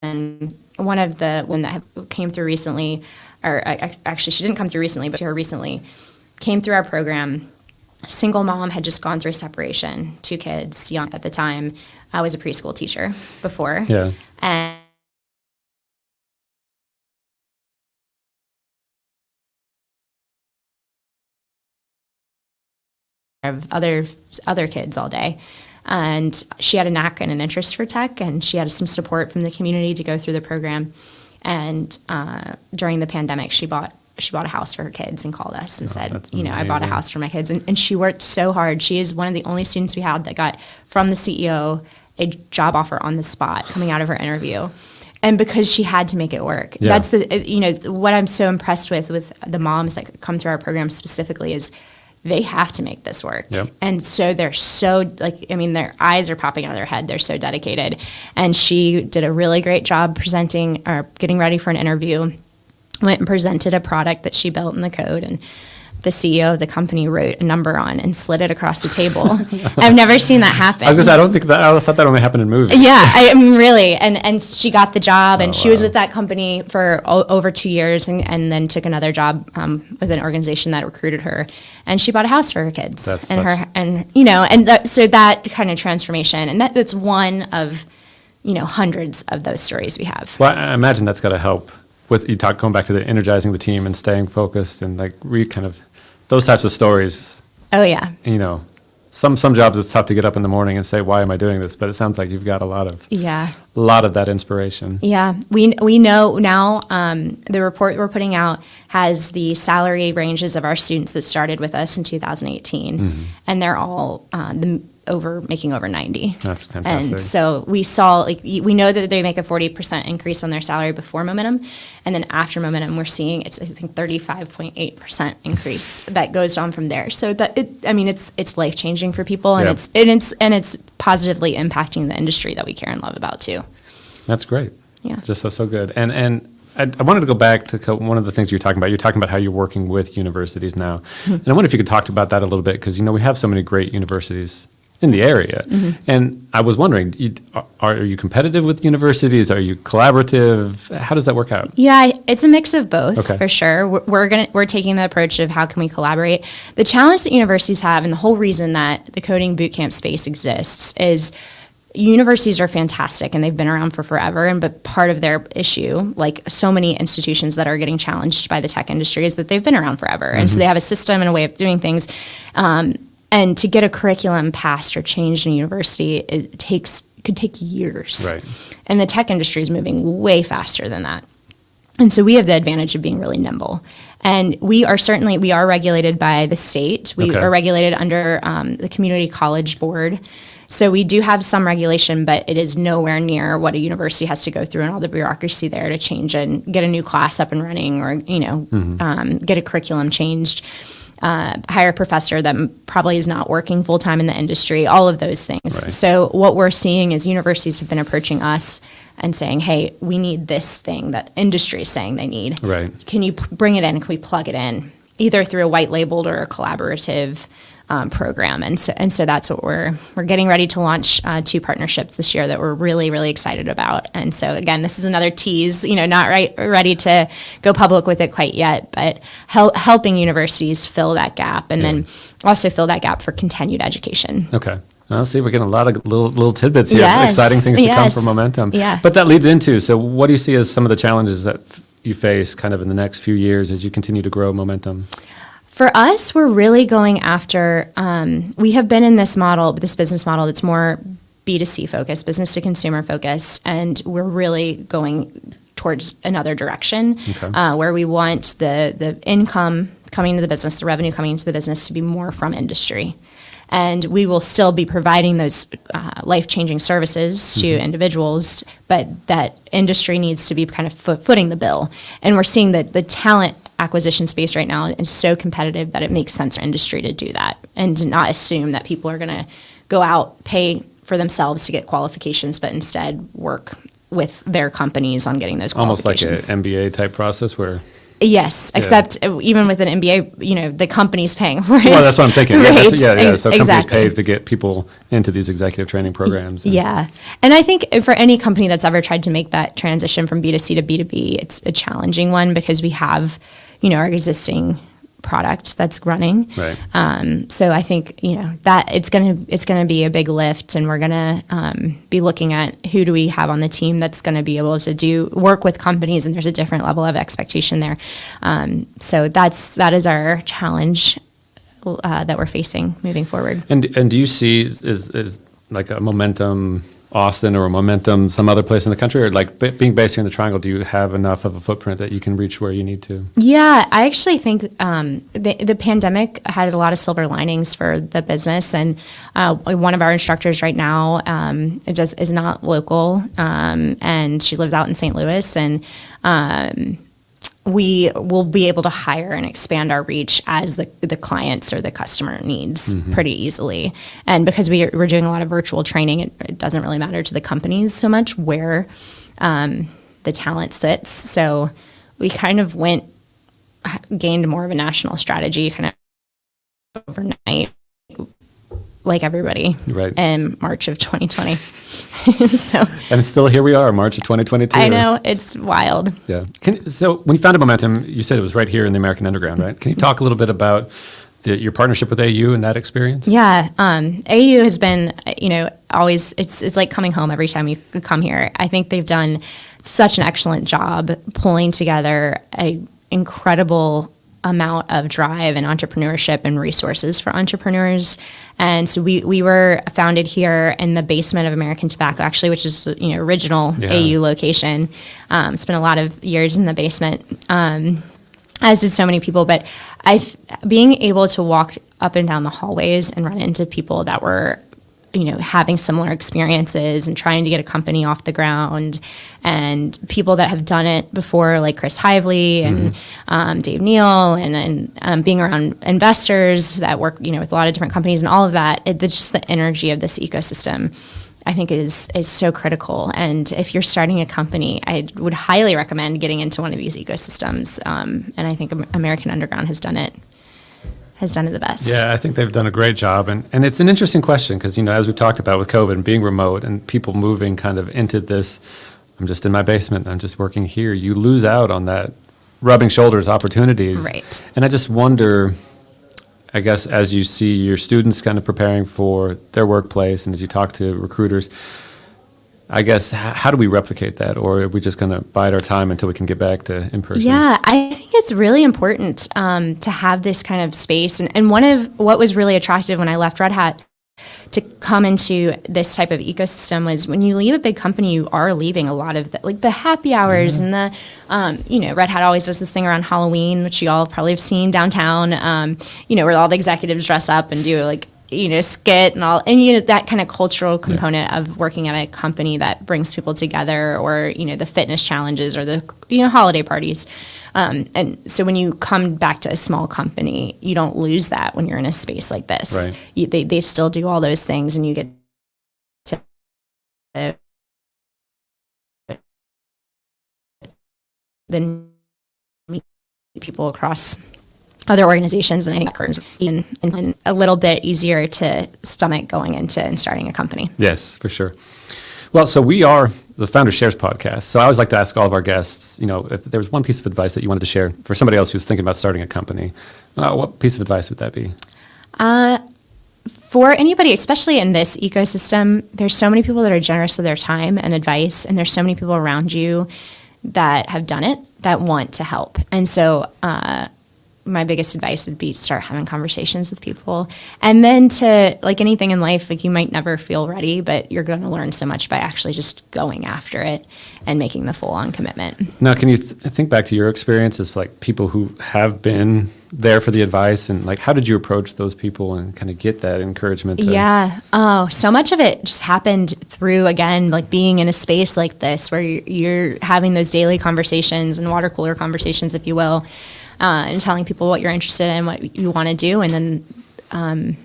And one of the women that came through recently, actually she didn't come through recently, but her recently came through our program. Single mom, had just gone through a separation, 2 kids, young at the time. I was a preschool teacher before. Yeah. And of other kids all day. And she had a knack and an interest for tech, and she had some support from the community to go through the program. And during the pandemic, she bought a house for her kids and called us and said, that's I bought a amazing. house for my kids. And she worked so hard. She is one of the only students we had that got from the CEO a job offer on the spot coming out of her interview. And because she had to make it work. Yeah. That's what I'm so impressed with the moms that come through our program specifically, is they have to make this work. Yep. And so they're so, their eyes are popping out of their head. They're so dedicated. And she did a really great job presenting, or getting ready for an interview, went and presented a product that she built in the code, and the CEO of the company wrote a number on and slid it across the table. I've never seen that happen. I was going to say, I thought that only happened in movies. Yeah, I mean, really. And she got the job, and Oh, she was wow. with that company for over 2 years, and then took another job with an organization that recruited her, and she bought a house for her kids. That's and such- her, and so that kind of transformation, and that's one of, hundreds of those stories we have. Well, I imagine that's got to help with, going back to the energizing the team and staying focused, and kind of those types of stories. Oh yeah. Some jobs it's tough to get up in the morning and say, why am I doing this? But it sounds like you've got a lot of that inspiration. Yeah, we know now. The report we're putting out has the salary ranges of our students that started with us in 2018, and they're all making over 90. That's fantastic. And so we saw, we know that they make a 40% increase on their salary before momentum, and then after momentum, we're seeing I think 35.8% increase that goes on from there. So it's life changing for people, and it's positively impacting the industry that we care and love about too. That's great. Yeah. Just so good. And I wanted to go back to one of the things you're talking about. You're talking about how you're working with universities now. And I wonder if you could talk about that a little bit, because, we have so many great universities in the area. And I was wondering, are you competitive with universities? Are you collaborative? How does that work out? Yeah, it's a mix of both, Okay. for sure. We're taking the approach of how can we collaborate. The challenge that universities have, and the whole reason that the coding bootcamp space exists, is universities are fantastic and they've been around for forever. But part of their issue, like so many institutions that are getting challenged by the tech industry, is that they've been around forever, and so they have a system and a way of doing things. And to get a curriculum passed or changed in a university, could take years. Right. And the tech industry is moving way faster than that. And so we have the advantage of being really nimble. And we are regulated by the state. We Okay. are regulated under the Community College Board. So we do have some regulation, but it is nowhere near what a university has to go through and all the bureaucracy there to change and get a new class up and running, or, get a curriculum changed. Hire a professor that probably is not working full-time in the industry, all of those things. Right. So what we're seeing is universities have been approaching us and saying, hey, we need this thing that industry is saying they need. Right. Can you bring it in? Can we plug it in? either through a white labeled or a collaborative program. And so that's what we're getting ready to launch 2 partnerships this year that we're really, really excited about. And so again, this is another tease, not ready to go public with it quite yet, but helping universities fill that gap and then also fill that gap for continued education. Okay. Well, see, we're getting a lot of little tidbits here, Yes, exciting things to come from Momentum. Yeah. But that leads into, so what do you see as some of the challenges that you face kind of in the next few years as you continue to grow Momentum? For us, we're really going after, we have been in this business model that's more B2C focused, business to consumer focused, and we're really going towards another direction where we want the income coming to the business, the revenue coming into the business to be more from industry. And we will still be providing those life-changing services to individuals, but that industry needs to be kind of footing the bill. And we're seeing that the talent acquisition space right now is so competitive that it makes sense for industry to do that and to not assume that people are going to go out, pay for themselves to get qualifications, but instead work with their companies on getting those qualifications. Almost like an MBA type process where... Yes, except even with an MBA, the company's paying for it. Well, that's what I'm thinking. So companies exactly. pay to get people into these executive training programs. Yeah. And I think for any company that's ever tried to make that transition from B2C to B2B, it's a challenging one because we have, our existing product that's running. Right. So I think, that it's going to be a big lift, and we're going to be looking at who do we have on the team that's going to be able to work with companies, and there's a different level of expectation there. So that is our challenge that we're facing moving forward. And do you see is like a Momentum Austin or a Momentum some other place in the country, or like being based here in the Triangle, do you have enough of a footprint that you can reach where you need to? Yeah, I actually think the pandemic had a lot of silver linings for the business, and one of our instructors right now is not local, and she lives out in St. Louis, and we will be able to hire and expand our reach as the clients or the customer needs pretty easily. And because we're doing a lot of virtual training, it doesn't really matter to the companies so much where the talent sits. So we kind of gained more of a national strategy kind of overnight, like everybody, right, in March of 2020. And still here we are, March of 2022. I know, it's wild. Yeah. So when you founded Momentum, you said it was right here in the American Underground, right? Can you talk a little bit about your partnership with AU and that experience? Yeah. AU has been, always, it's like coming home every time you come here. I think they've done such an excellent job pulling together a incredible amount of drive and entrepreneurship and resources for entrepreneurs. And so we were founded here in the basement of American Tobacco, actually, which is original AU location. Spent a lot of years in the basement, as did so many people. But being able to walk up and down the hallways and run into people that were having similar experiences and trying to get a company off the ground, and people that have done it before, like Chris Hively and Dave Neal, and being around investors that work, with a lot of different companies and all of that. Just the energy of this ecosystem, I think, is so critical. And if you're starting a company, I would highly recommend getting into one of these ecosystems. And I think American Underground has done it the best. Yeah, I think they've done a great job. And it's an interesting question because, as we talked about with COVID and being remote and people moving kind of into this, I'm just in my basement, I'm just working here, you lose out on that rubbing shoulders opportunities. Right. And I just wonder, I guess, as you see your students kind of preparing for their workplace and as you talk to recruiters, I guess, how do we replicate that? Or are we just going to bide our time until we can get back to in-person? Yeah, I think it's really important to have this kind of space. And one of what was really attractive when I left Red Hat to come into this type of ecosystem was when you leave a big company, you are leaving a lot of the happy hours and the, Red Hat always does this thing around Halloween, which you all probably have seen downtown, where all the executives dress up and do skit and all, and that kind of cultural component of working at a company that brings people together, or the fitness challenges or the holiday parties, and so when you come back to a small company, you don't lose that when you're in a space like this. Right. They still do all those things, and you get to then meet people across other organizations, and I think it's even a little bit easier to stomach going into and starting a company. Yes, for sure. Well, so we are the Founder Shares podcast. So I always like to ask all of our guests, if there was one piece of advice that you wanted to share for somebody else who's thinking about starting a company, what piece of advice would that be? For anybody, especially in this ecosystem, there's so many people that are generous of their time and advice, and there's so many people around you that have done it that want to help. And so my biggest advice would be to start having conversations with people. And then to, like anything in life, like you might never feel ready, but you're going to learn so much by actually just going after it and making the full-on commitment. Now, can you think back to your experiences, like people who have been there for the advice, and like how did you approach those people and kind of get that encouragement? Yeah. Oh, so much of it just happened through, again, like being in a space like this where you're having those daily conversations and water cooler conversations, if you will, and telling people what you're interested in, what you want to do. And then,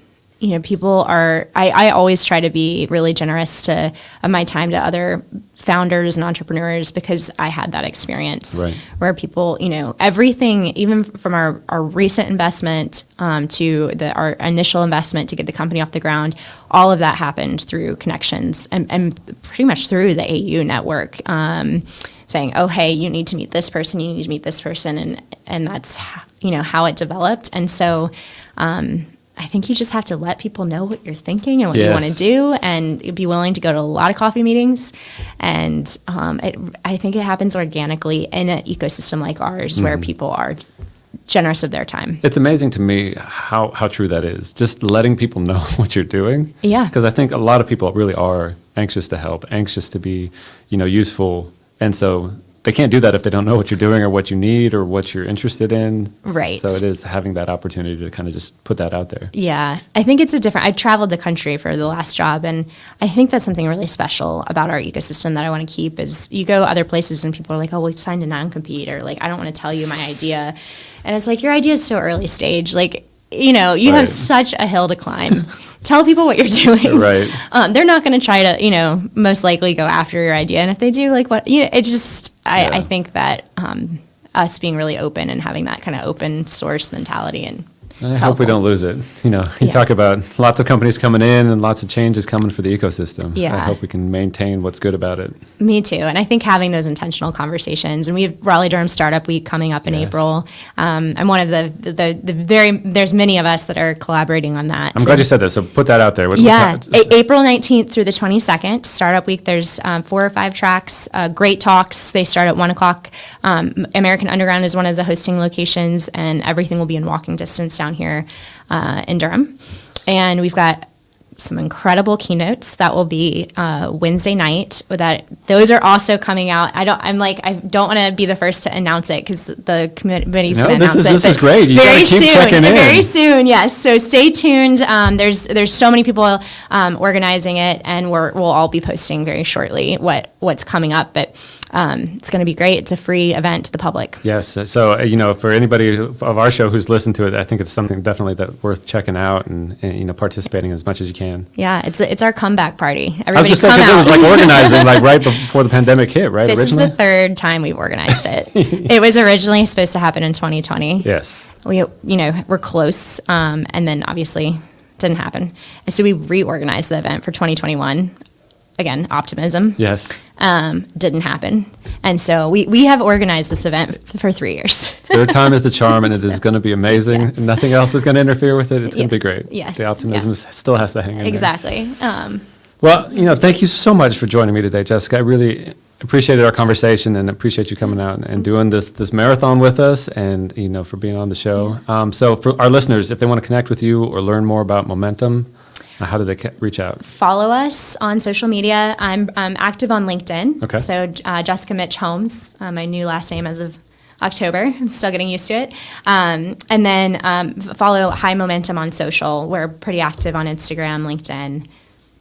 people are, I always try to be really generous of my time to other founders and entrepreneurs, because I had that experience where people, everything, even from our recent investment to our initial investment to get the company off the ground, all of that happened through connections and pretty much through the AU network. Saying, oh, hey, you need to meet this person, you need to meet this person, and that's how it developed. And so I think you just have to let people know what you're thinking and what you want to do, and be willing to go to a lot of coffee meetings. And I think it happens organically in an ecosystem like ours where people are generous of their time. It's amazing to me how true that is. Just letting people know what you're doing. Yeah. Because I think a lot of people really are anxious to help, anxious to be, useful. And so they can't do that if they don't know what you're doing or what you need or what you're interested in. Right. So it is having that opportunity to kind of just put that out there. Yeah. I think I traveled the country for the last job, and I think that's something really special about our ecosystem that I want to keep. Is you go other places and people are like, oh, we signed a non-compete, or like, I don't want to tell you my idea. And it's like, your idea is so early stage. Like, you have such a hill to climb. Tell people what you're doing. Right. They're not going to try to, most likely go after your idea. And if they do, like what, it just, I think that us being really open and having that kind of open source mentality and I hope we don't lose it. You talk about lots of companies coming in and lots of changes coming for the ecosystem. Yeah. I hope we can maintain what's good about it. Me too. And I think having those intentional conversations, and we have Raleigh Durham Startup Week coming up in April. I'm one of there's many of us that are collaborating on that. I'm glad you said that. So put that out there. April 19th through the 22nd, Startup Week. There's 4 or 5 tracks, great talks. They start at 1 o'clock. American Underground is one of the hosting locations, and everything will be in walking distance down here in Durham. And we've got some incredible keynotes that will be Wednesday night. Those are also coming out. I don't want to be the first to announce it because the committee's going to announce it. This is great. You got to keep checking in. Very soon, yes. So stay tuned. There's so many people organizing it, and we'll all be posting very shortly what's coming up. But it's going to be great. It's a free event to the public. Yes. So, for anybody of our show who's listened to it, I think it's something definitely that's worth checking out and participating as much as you can. Yeah, it's our comeback party. Everybody come out. It was like organizing right before the pandemic hit, right? This originally? is the 3rd time we've organized it. It was originally supposed to happen in 2020. Yes. We're close, and then obviously didn't happen. And so we reorganized the event for 2021. Again, optimism. Yes. Didn't happen. And so we have organized this event for 3 years. Third time is the charm, and it is going to be amazing. Yes. Nothing else is going to interfere with it. It's going to be great. Yes. The optimism still has to hang in there. Exactly. Well, thank you so much for joining me today, Jessica. I really appreciated our conversation and appreciate you coming out and doing this marathon with us, and for being on the show. So for our listeners, if they want to connect with you or learn more about Momentum, how do they reach out? Follow us on social media. I'm active on LinkedIn. Okay. So Jessica Mitsch Holmes, my new last name as of October. I'm still getting used to it. And then follow High Momentum on social. We're pretty active on Instagram, LinkedIn,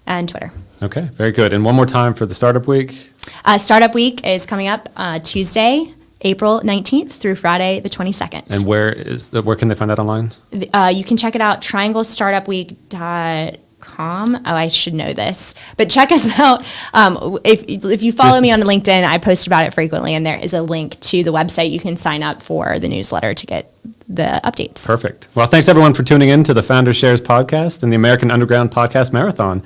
and Twitter. Okay, very good. And one more time for the Startup Week. Startup Week is coming up Tuesday, April 19th through Friday the 22nd. And where can they find that online? You can check it out, trianglestartupweek.com. Oh, I should know this. But check us out. If you follow me on LinkedIn, I post about it frequently, and there is a link to the website. You can sign up for the newsletter to get the updates. Perfect. Well, thanks everyone for tuning in to the Founder Shares podcast and the American Underground Podcast Marathon.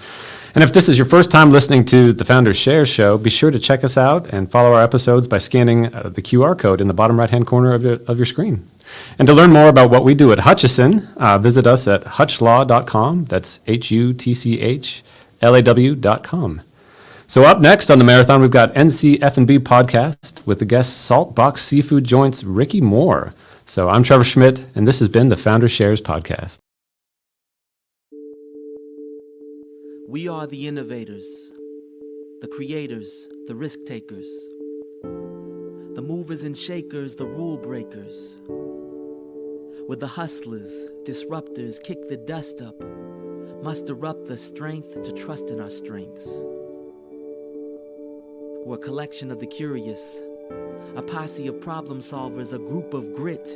And if this is your first time listening to the Founder Shares show, be sure to check us out and follow our episodes by scanning the QR code in the bottom right-hand corner of your screen. And to learn more about what we do at Hutchison, visit us at hutchlaw.com. That's HUTCHLAW.com. So up next on the marathon, we've got NCF&B podcast with the guest Saltbox Seafood Joints Rickey Moore. So I'm Trevor Schmidt, and this has been the Founder Shares podcast. We are the innovators, the creators, the risk takers, the movers and shakers, the rule breakers. We're the hustlers, disruptors, kick the dust up, muster up the strength to trust in our strengths. We're a collection of the curious, a posse of problem solvers, a group of grit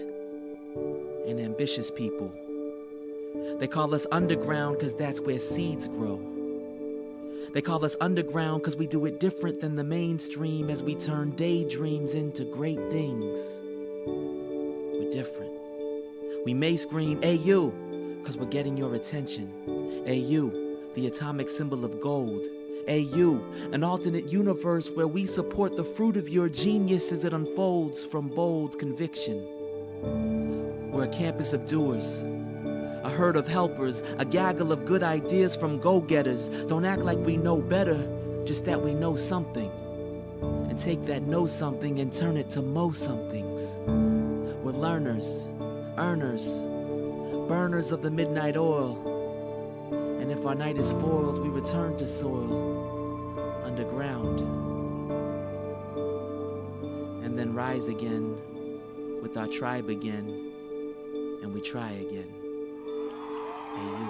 and ambitious people. They call us underground because that's where seeds grow. They call us underground because we do it different than the mainstream as we turn daydreams into great things. We're different. We may scream, "Hey you," because we're getting your attention. Hey you, the atomic symbol of gold. Hey you, an alternate universe where we support the fruit of your genius as it unfolds from bold conviction. We're a campus of doers, a herd of helpers, a gaggle of good ideas from go-getters. Don't act like we know better, just that we know something. And take that know something and turn it to mo somethings. We're learners, earners, burners of the midnight oil. And if our night is foiled, we return to soil, underground. And then rise again with our tribe again, and we try again. Hey you.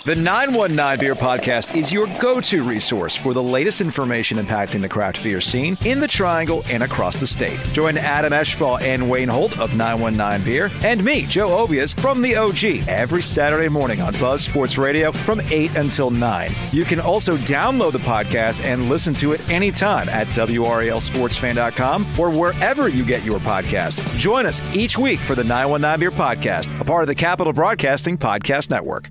The 919 Beer Podcast is your go-to resource for the latest information impacting the craft beer scene in the Triangle and across the state. Join Adam Eschball and Wayne Holt of 919 Beer and me, Joe Obias, from the OG every Saturday morning on Buzz Sports Radio from 8 until 9. You can also download the podcast and listen to it anytime at WRALSportsFan.com or wherever you get your podcasts. Join us each week for the 919 Beer Podcast, a part of the Capital Broadcasting Podcast Network.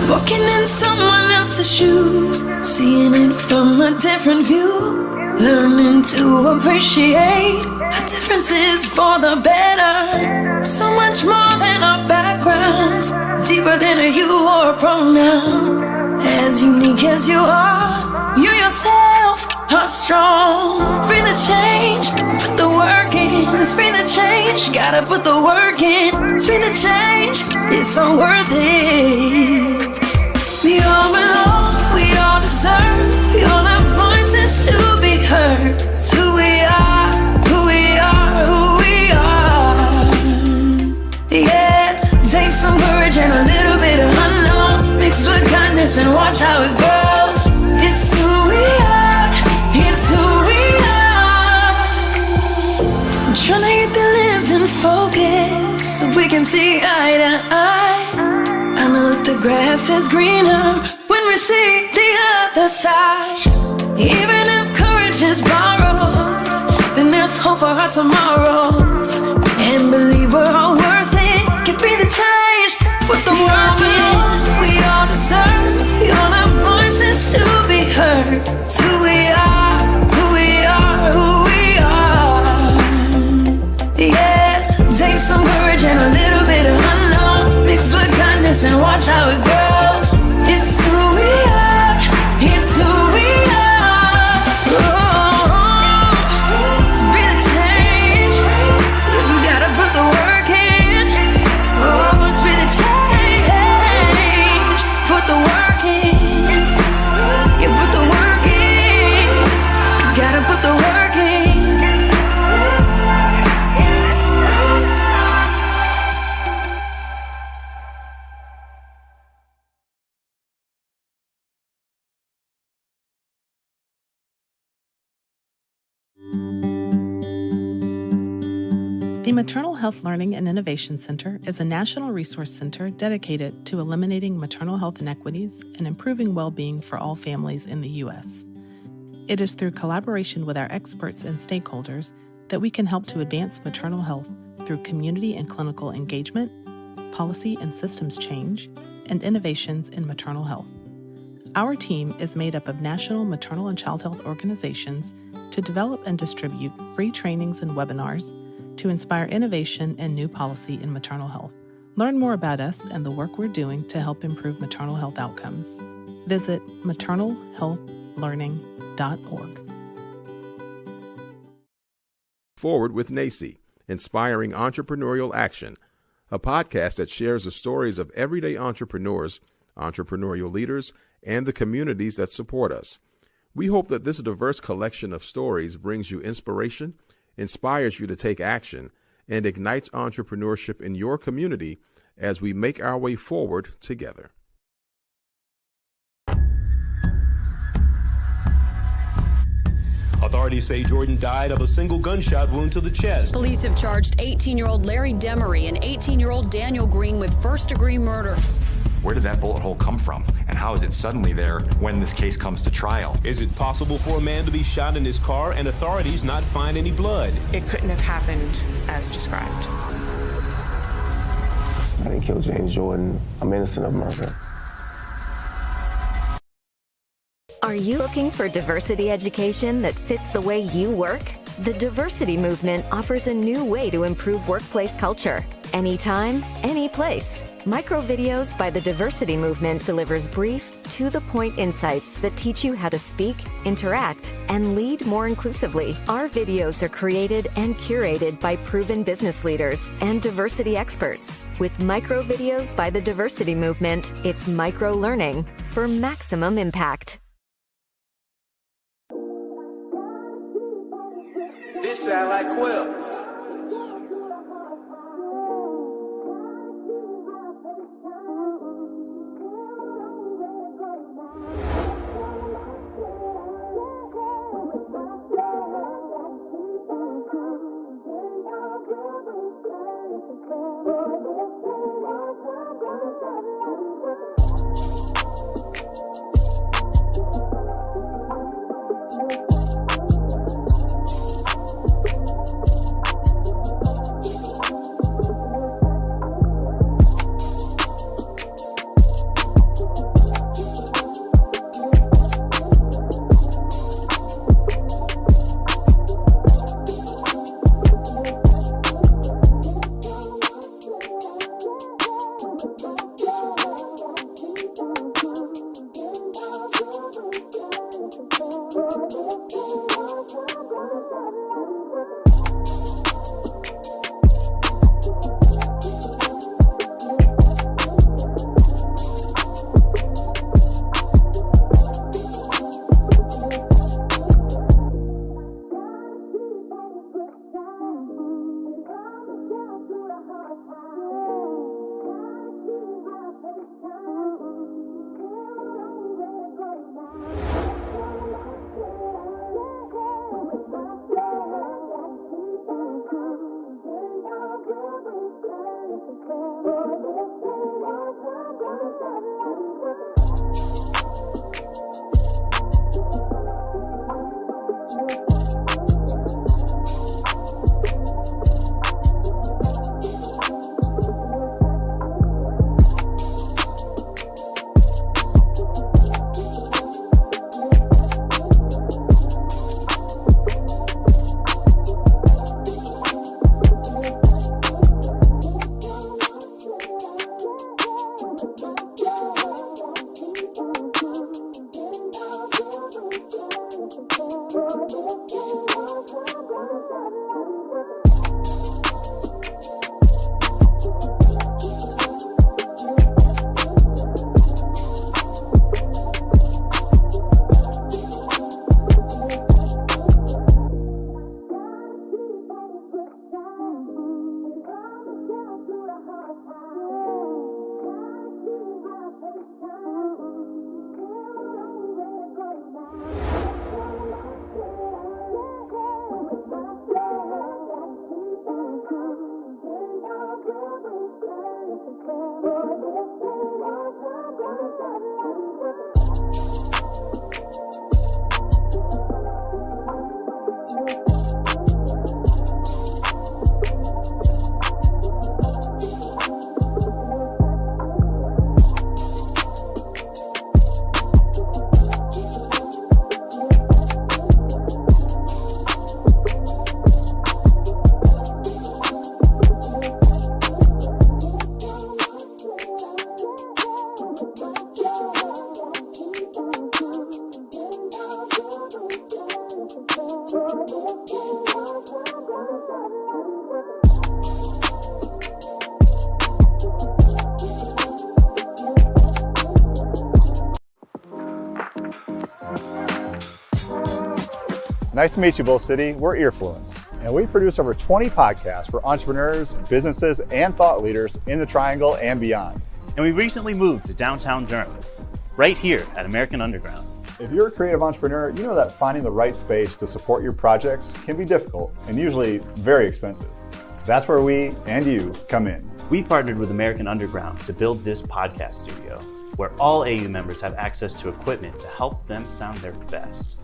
Walking in someone else's shoes, seeing it from a different view, learning to appreciate how differences for the better. So much more than our backgrounds, deeper than a hue or a pronoun. As unique as you are, you yourself are strong. It's free the change, put the work in. It's free the change, gotta put the work in. It's free the change, it's all worth it. We all belong, we all deserve, we all have voices to be heard. It's who we are, who we are, who we are. Yeah, take some courage and a little bit of unknown, mixed with kindness and watch how it grows. It's who we are, it's who we are. I'm trying to get the lens in focus so we can see eye to eye. I know that the grass is greener when we see the other side. Even if courage is borrowed, then there's hope for our tomorrows. And believe we're all worth it, can be the change, put the work in. We all deserve, we all have voices to be heard. It's who we are, who we are, who we are. Yeah, take some courage and a little bit of unknown, mixed with kindness and watch how it grows. It's who we are, it's who we are. Oh, it's be the change, we gotta put the work in. Oh, it's be the change, put the work in. You put the work in. Maternal Health Learning and Innovation Center is a national resource center dedicated to eliminating maternal health inequities and improving well-being for all families in the U.S. It is through collaboration with our experts and stakeholders that we can help to advance maternal health through community and clinical engagement, policy and systems change, and innovations in maternal health. Our team is made up of national maternal and child health organizations to develop and distribute free trainings and webinars to inspire innovation and new policy in maternal health. Learn more about us and the work we're doing to help improve maternal health outcomes. Visit maternalhealthlearning.org. Forward with NACY, Inspiring Entrepreneurial Action, a podcast that shares the stories of everyday entrepreneurs, entrepreneurial leaders, and the communities that support us. We hope that this diverse collection of stories brings you inspiration, inspires you to take action, and ignites entrepreneurship in your community as we make our way forward together. Authorities say Jordan died of a single gunshot wound to the chest. Police have charged 18-year-old Larry Demery and 18-year-old Daniel Green with first-degree murder. Where did that bullet hole come from? And how is it suddenly there when this case comes to trial? Is it possible for a man to be shot in his car and authorities not find any blood? It couldn't have happened as described. I didn't kill James Jordan. I'm innocent of murder. Are you looking for diversity education that fits the way you work? The Diversity Movement offers a new way to improve workplace culture. Anytime, any place. Microvideos by the Diversity Movement delivers brief, to-the-point insights that teach you how to speak, interact, and lead more inclusively. Our videos are created and curated by proven business leaders and diversity experts. With Microvideos by the Diversity Movement, it's micro-learning for maximum impact. This sound like Quill. Nice to meet you, Bull City. We're Earfluence, and we produce over 20 podcasts for entrepreneurs, businesses, and thought leaders in the Triangle and beyond. And we recently moved to downtown Durham, right here at American Underground. If you're a creative entrepreneur, you know that finding the right space to support your projects can be difficult and usually very expensive. That's where we and you come in. We partnered with American Underground to build this podcast studio, where all AU members have access to equipment to help them sound their best.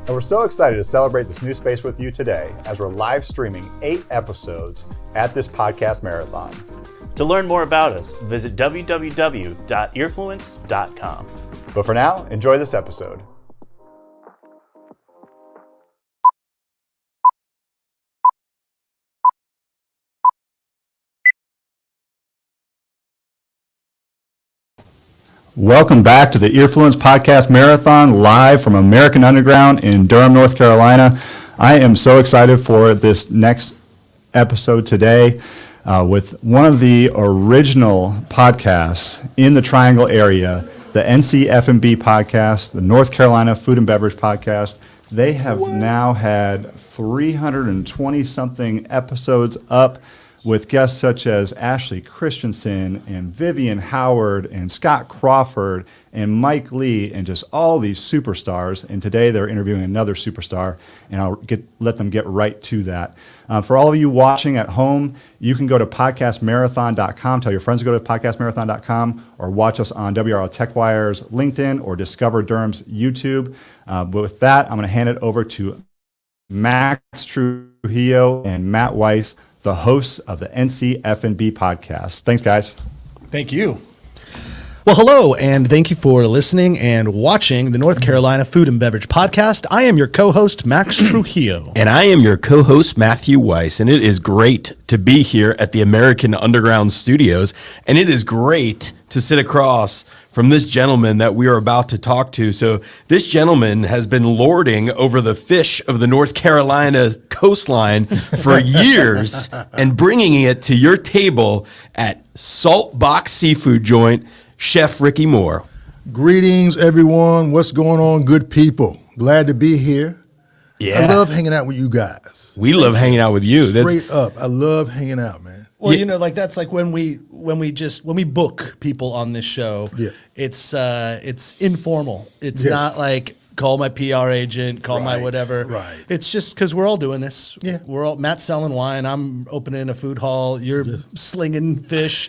And we're so excited to celebrate this new space with you today as we're live streaming 8 episodes at this podcast marathon. To learn more about us, visit www.earfluence.com. But for now, enjoy this episode. Welcome back to the Earfluence Podcast Marathon, live from American Underground in Durham, North Carolina. I am so excited for this next episode today with one of the original podcasts in the Triangle area, the NCF&B podcast, the North Carolina Food and Beverage podcast. They have now had 320-something episodes up, with guests such as Ashley Christensen and Vivian Howard and Scott Crawford and Mike Lee and just all these superstars. And today they're interviewing another superstar, and I'll let them get right to that. For all of you watching at home, you can go to podcastmarathon.com. Tell your friends to go to podcastmarathon.com or watch us on WRL TechWire's LinkedIn or Discover Durham's YouTube. But with that, I'm going to hand it over to Max Trujillo and Matt Weiss, the hosts of the NCF&B podcast. Thanks, guys. Thank you. Well, hello, and thank you for listening and watching the North Carolina Food and Beverage podcast. I am your co-host, Max Trujillo. And I am your co-host, Matthew Weiss, and it is great to be here at the American Underground Studios, and it is great to sit across from this gentleman that we are about to talk to. So this gentleman has been lording over the fish of the North Carolina coastline for years and bringing it to your table at Saltbox Seafood Joint, Chef Rickey Moore. Greetings, everyone. What's going on, good people? Glad to be here. Yeah. I love hanging out with you guys. We love hanging out with you. Straight up. I love hanging out, man. Well, you know, like that's like when we book people on this show, it's informal. It's not like call my PR agent, call my whatever. Right. It's just because we're all doing this. Yeah. We're all Matt's selling wine. I'm opening a food hall. You're slinging fish.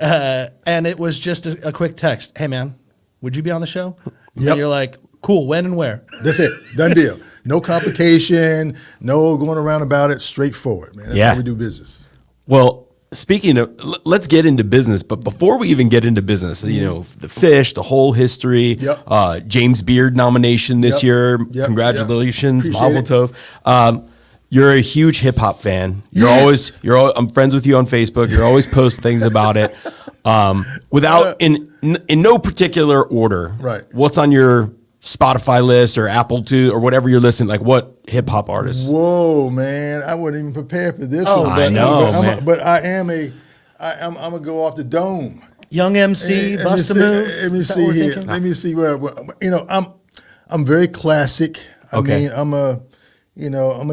And it was just a quick text. Hey, man, would you be on the show? Yep. And you're like, cool. When and where? That's it. Done deal. No complication. No going around about it. Straightforward, man. That's how we do business. Well, speaking of, let's get into business. But before we even get into business, you know, the fish, the whole history, James Beard nomination this year. Congratulations, Mazel Tov. You're a huge hip hop fan. I'm friends with you on Facebook. You're always post things about it. Without in no particular order. Right. What's on your Spotify list or Apple II or whatever you're listening, like what hip hop artists? Whoa, man. I wasn't even prepared for this one. I know, man. But I'm going to go off the dome. Young MC, bust a move. Let me see here. Let me see where, you know, I'm very classic. I mean, I'm a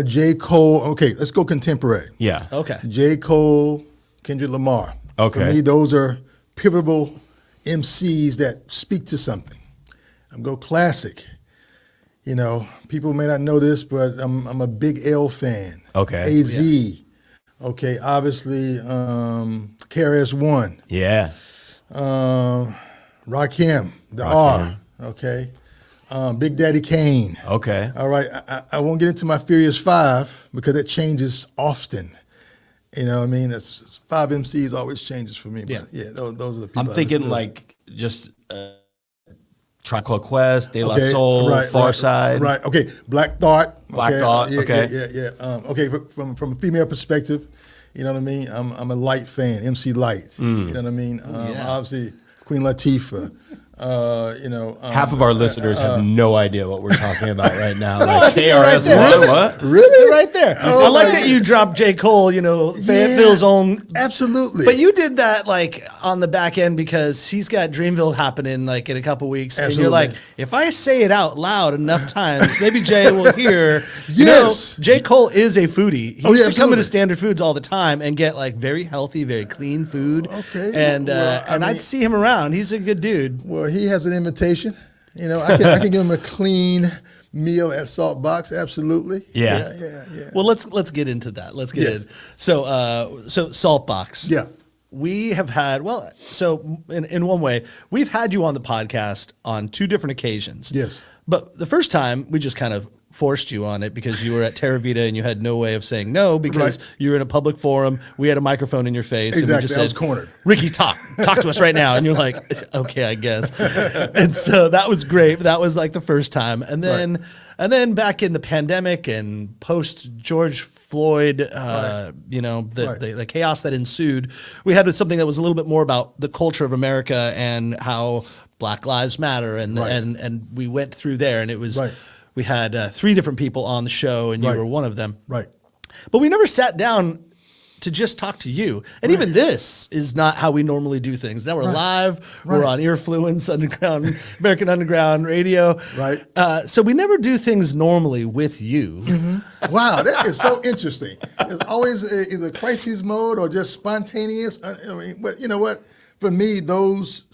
J. Cole. Okay, let's go contemporary. Yeah. Okay. J. Cole, Kendrick Lamar. Okay. For me, those are pivotal MCs that speak to something. I'm go classic. You know, people may not know this, but I'm a big L fan. Okay. AZ. Okay, obviously, KRS-One. Yeah. Rakim, the R. Okay. Big Daddy Kane. Okay. All right. I won't get into my Furious Five because it changes often. You know what I mean? It's 5 MCs always changes for me. But those are the people. I'm thinking like just Tribe Called Quest, De La Soul, Farside. Right. Okay. Black Thought. Black Thought. Okay. Yeah. Okay. From a female perspective, you know what I mean? I'm a Light fan. MC Light. You know what I mean? Obviously, Queen Latifah. Half of our listeners have no idea what we're talking about right now. I Like think they're right there. what? Really? They're right there. Oh, I like my that you dropped J. Cole, Fayetteville's own. Absolutely. But you did that like on the back end because he's got Dreamville happening like in a couple weeks. Absolutely. And you're like, if I say it out loud enough times, maybe Jay will hear. Yes. J. Cole is a foodie. He used to come absolutely. into Standard Foods all the time and get like very healthy, very clean food. Okay. And I'd see him around. He's a good dude. Well, he has an invitation. I can give him a clean meal at Saltbox. Absolutely. Yeah. Well, let's get into that. Let's get in. So Saltbox. Yeah. We have had, in one way, we've had you on the podcast on 2 different occasions. Yes. But the first time, we just kind of forced you on it because you were at Terra Vita and you had no way of saying no because you were in a public forum. We had a microphone in your face. Exactly. And we just I was said, cornered. Rickey, talk to us right now. And you're like, okay, I guess. And so that was great. That was like the first time. And then back in the pandemic and post George Floyd, the chaos that ensued, we had something that was a little bit more about the culture of America and how Black Lives Matter. And we went through there and it was, we had 3 different people on the show and you were one of them. Right. But we never sat down to just talk to you. And even this is not how we normally do things. Now we're live, we're on Earfluence, American Underground Radio. Right. So we never do things normally with you. Mm-hmm. Wow, that is so interesting. It's always either crisis mode or just spontaneous. But you know what? For me, those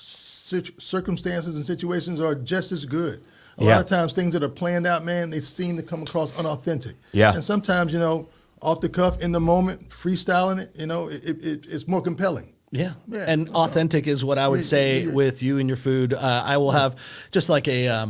circumstances and situations are just as good. A lot of times things that are planned out, man, they seem to come across unauthentic. Yeah. And sometimes, off the cuff, in the moment, freestyling it, it's more compelling. Yeah. And authentic is what I would say with you and your food. I will have just like a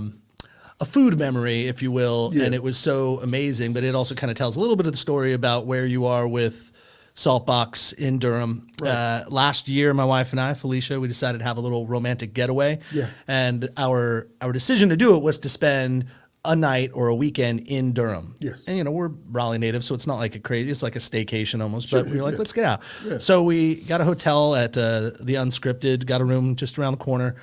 food memory, if you will, and it was so amazing, but it also kind of tells a little bit of the story about where you are with Saltbox in Durham. Last year, my wife and I, Felicia, we decided to have a little romantic getaway. Yeah. And our decision to do it was to spend a night or a weekend in Durham. Yes. And, we're Raleigh natives, so it's not like it's like a staycation almost, but we were like, let's get out. Yeah. So we got a hotel at the Unscripted, got a room just around the corner,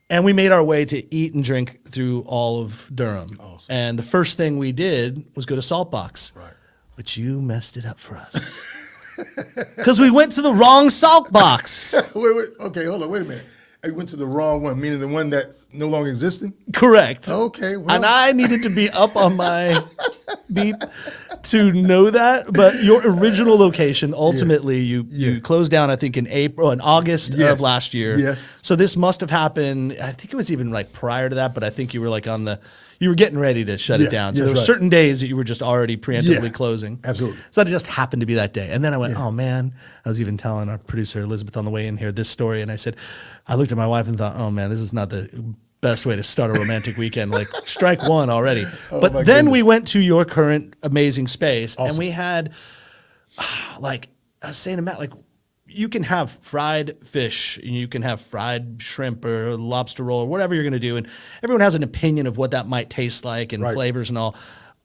and we made our way to eat and drink through all of Durham. Awesome. And the first thing we did was go to Saltbox. Right. But you messed it up for us. Because we went to the wrong Saltbox. Wait, okay, hold on, wait a minute. I went to the wrong one, meaning the one that's no longer existing? Correct. Okay. Well. And I needed to be up on my beat to know that. But your original location, ultimately, you closed down, I think, in August of last year. Yes. So this must have happened, I think it was even like prior to that, but I think you were like you were getting ready to shut it down. So there were certain days that you were just already preemptively closing. Absolutely. So that just happened to be that day. And then I went, oh man, I was even telling our producer Elizabeth on the way in here this story. And I looked at my wife and thought, oh man, this is not the best way to start a romantic weekend. Like strike one already. But then goodness. we went to your current amazing space Awesome. and we had I was saying to Matt, you can have fried fish, and you can have fried shrimp or lobster roll or whatever you're going to do. And everyone has an opinion of what that might taste like and flavors and all.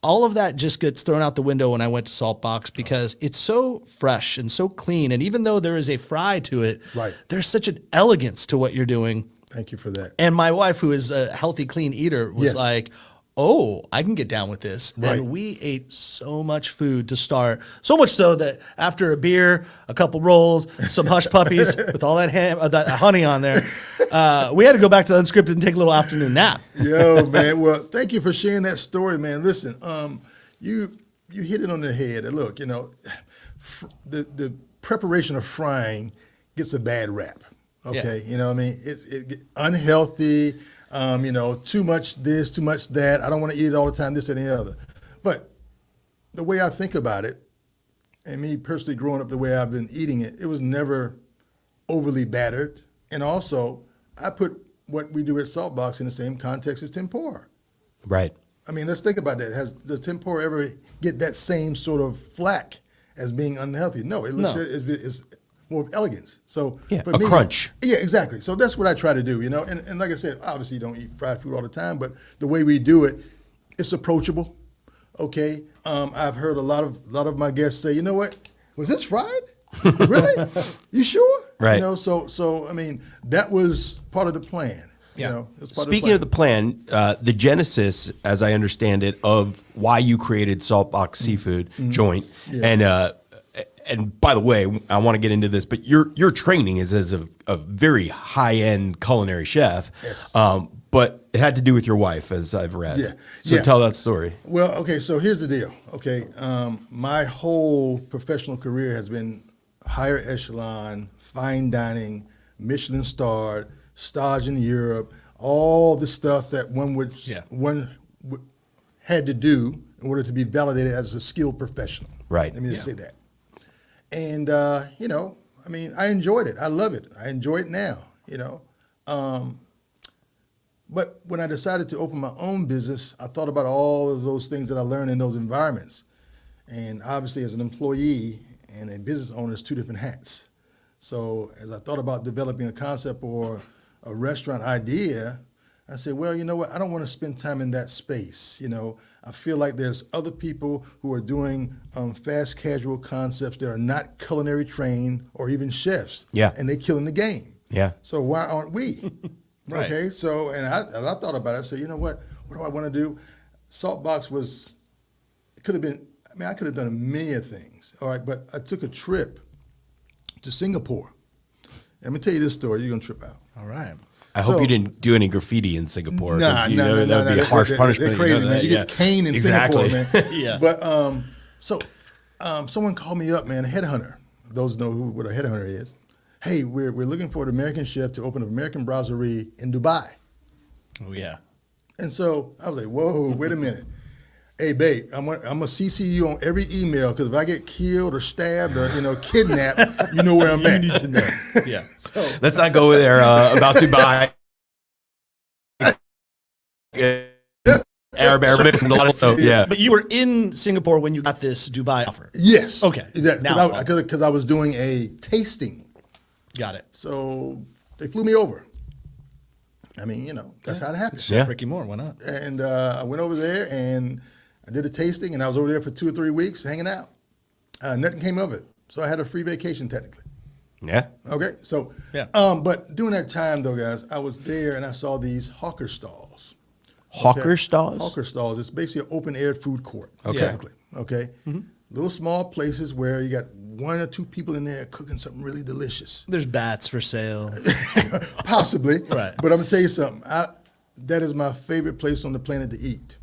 All of that just gets thrown out the window when I went to Saltbox because it's so fresh and so clean. And even though there is a fry to it, there's such an elegance to what you're doing. Thank you for that. And my wife, who is a healthy, clean eater, was like, oh, I can get down with this. Right. And we ate so much food to start. So much so that after a beer, a couple rolls, some hush puppies with all that that honey on there, we had to go back to Unscripted and take a little afternoon nap. Yo, man. Well, thank you for sharing that story, man. Listen, you hit it on the head. And look, the preparation of frying gets a bad rap. Okay, you know what I mean? It's unhealthy. Too much this, too much that. I don't want to eat it all the time, this and the other. But the way I think about it, and me personally growing up the way I've been eating it, it was never overly battered. And also, I put what we do at Saltbox in the same context as tempura. Right. I mean, let's think about that. Does tempura ever get that same sort of flack as being unhealthy? No, it looks it's more of elegance. So for me, crunch. Yeah, exactly. So that's what I try to do, And like I said, obviously you don't eat fried food all the time, but the way we do it, it's approachable. Okay. I've heard a lot of my guests say, you know what? Was this fried? Really? You sure? Right. So I mean, that was part of the plan. You know, it's part Speaking of the plan, the genesis, as I understand it, of why you created Saltbox Seafood Joint, and by the way, I want to get into this, but your training is as a very high end culinary chef. Yes. But it had to do with your wife, as I've read. Yeah. So tell that story. Well, okay, so here's the deal. Okay, my whole professional career has been higher echelon, fine dining, Michelin starred, stage in Europe, all the stuff that one had to do in order to be validated as a skilled professional. Right. Let me just say that. And you know, I mean, I enjoyed it. I love it. I enjoy it now. You know. But when I decided to open my own business, I thought about all of those things that I learned in those environments. And obviously, as an employee and a business owner, it's two different hats. So as I thought about developing a concept or a restaurant idea, I said, well, you know what? I don't want to spend time in that space. You know, I feel like there's other people who are doing fast casual concepts that are not culinary trained or even chefs. Yeah. And they're killing the game. Yeah. So why aren't we? Right. Okay, so, and as I thought about it, I said, you know what do I want to do? Saltbox it could have been, I mean, I could have done a million things, all right, but I took a trip to Singapore. Let me tell you this story, you're going to trip out. All right. I hope you didn't do any graffiti in Singapore. Nah, that would be a harsh punishment. They're crazy, man. You get caned in Singapore, man. Yeah. But, someone called me up, man, a headhunter. Those know what a headhunter is. Hey, we're looking for an American chef to open an American brasserie in Dubai. Oh, yeah. And so I was like, whoa, wait a minute. Hey, babe, I'm gonna CC you on every email because if I get killed or stabbed or, kidnapped, you know where I'm at. You need to know. Yeah. So let's not go there about Dubai. Yeah. But you were in Singapore when you got this Dubai offer. Yes. Okay. Because I was doing a tasting. Got it. So they flew me over. I mean, that's how it happens. Chef Rickey Moore, why not? And I went over there and I did a tasting and I was over there for 2 or 3 weeks hanging out. Nothing came of it. So I had a free vacation technically. Yeah. Okay. So, yeah. But during that time though, guys, I was there and I saw these hawker stalls. Hawker stalls? Hawker stalls. It's basically an open air food court. Okay. Technically. Okay. Mm-hmm. Little small places where you got 1 or 2 people in there cooking something really delicious. There's bats for sale. Possibly. Right. But I'm going to tell you something. That is my favorite place on the planet to eat.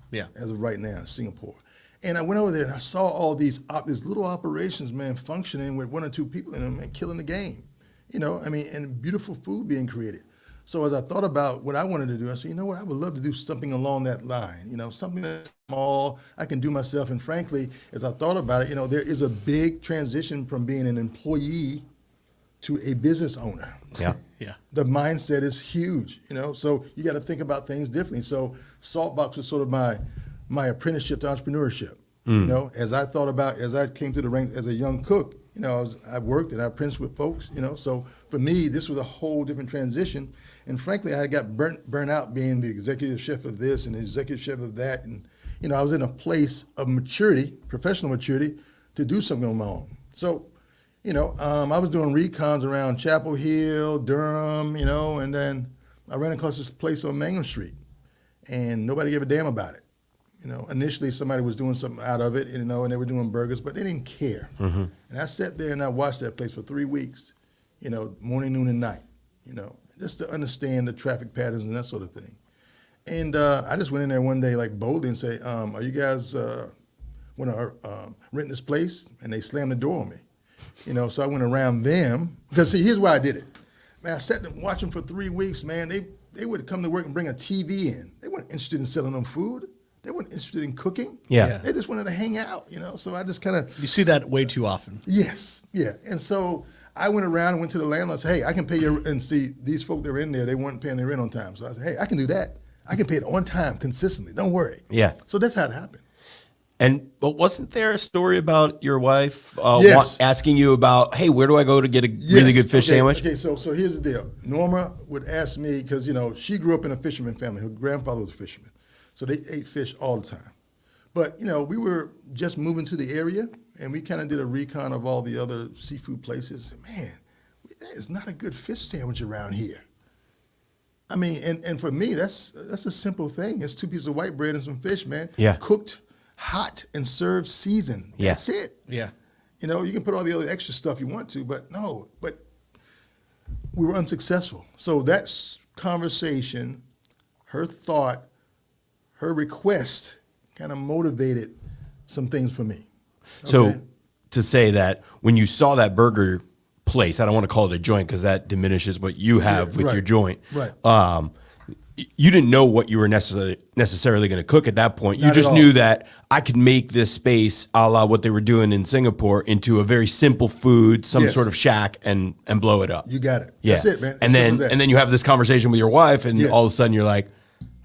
Yeah. As of right now, Singapore. And I went over there and I saw all these little operations, man, functioning with 1 or 2 people in them and killing the game. And beautiful food being created. So as I thought about what I wanted to do, I said, you know what, I would love to do something along that line, something that's small, I can do myself. And frankly, as I thought about it, there is a big transition from being an employee to a business owner. Yeah. Yeah. The mindset is huge, so you got to think about things differently. So Saltbox was sort of my apprenticeship to entrepreneurship. As I came to the ranks as a young cook, I worked and I apprenticed with folks, so for me, this was a whole different transition. And frankly, I got burnt out being the executive chef of this and the executive chef of that. And, I was in a place of maturity, professional maturity, to do something on my own. So, I was doing recons around Chapel Hill, Durham, and then I ran across this place on Mangum Street and nobody gave a damn about it. Initially somebody was doing something out of it, and they were doing burgers, but they didn't care. Mm-hmm. And I sat there and I watched that place for 3 weeks, morning, noon, and night, just to understand the traffic patterns and that sort of thing. And I just went in there one day like boldly and say, are you guys want to rent this place? And they slammed the door on me. So I went around them, because see, here's why I did it. Man, I sat there watching for 3 weeks, man. They would come to work and bring a TV in. They weren't interested in selling them food. They weren't interested in cooking. Yeah. They just wanted to hang out, So I just kind of... You see that way too often. Yes. Yeah. And so I went around and went to the landlord and said, hey, I can pay your... And see, these folk that were in there, they weren't paying their rent on time. So I said, hey, I can do that. I can pay it on time consistently. Don't worry. Yeah. So that's how it happened. But wasn't there a story about your wife Yes. asking you about, hey, where do I go to get a really good fish sandwich? Okay, so here's the deal. Norma would ask me, because, she grew up in a fisherman family. Her grandfather was a fisherman. So they ate fish all the time. But, we were just moving to the area, and we kind of did a recon of all the other seafood places. Man, there's not a good fish sandwich around here. I mean, and for me, that's a simple thing. It's 2 pieces of white bread and some fish, man. Yeah. Cooked, hot, and served seasoned. Yeah. That's it. Yeah. You know, you can put all the other extra stuff you want to, but we were unsuccessful. So that conversation, her thought, her request kind of motivated some things for me. So to say that when you saw that burger place, I don't want to call it a joint because that diminishes what you have with your joint. Right. You didn't know what you were necessarily going to cook at that point. Not You just at all. knew that I could make this space a la what they were doing in Singapore into a very simple food, some Yes. sort of shack, and blow it up. You got it. Yeah. That's it, man. And then you have this conversation with your wife, and Yes. all of a sudden you're like,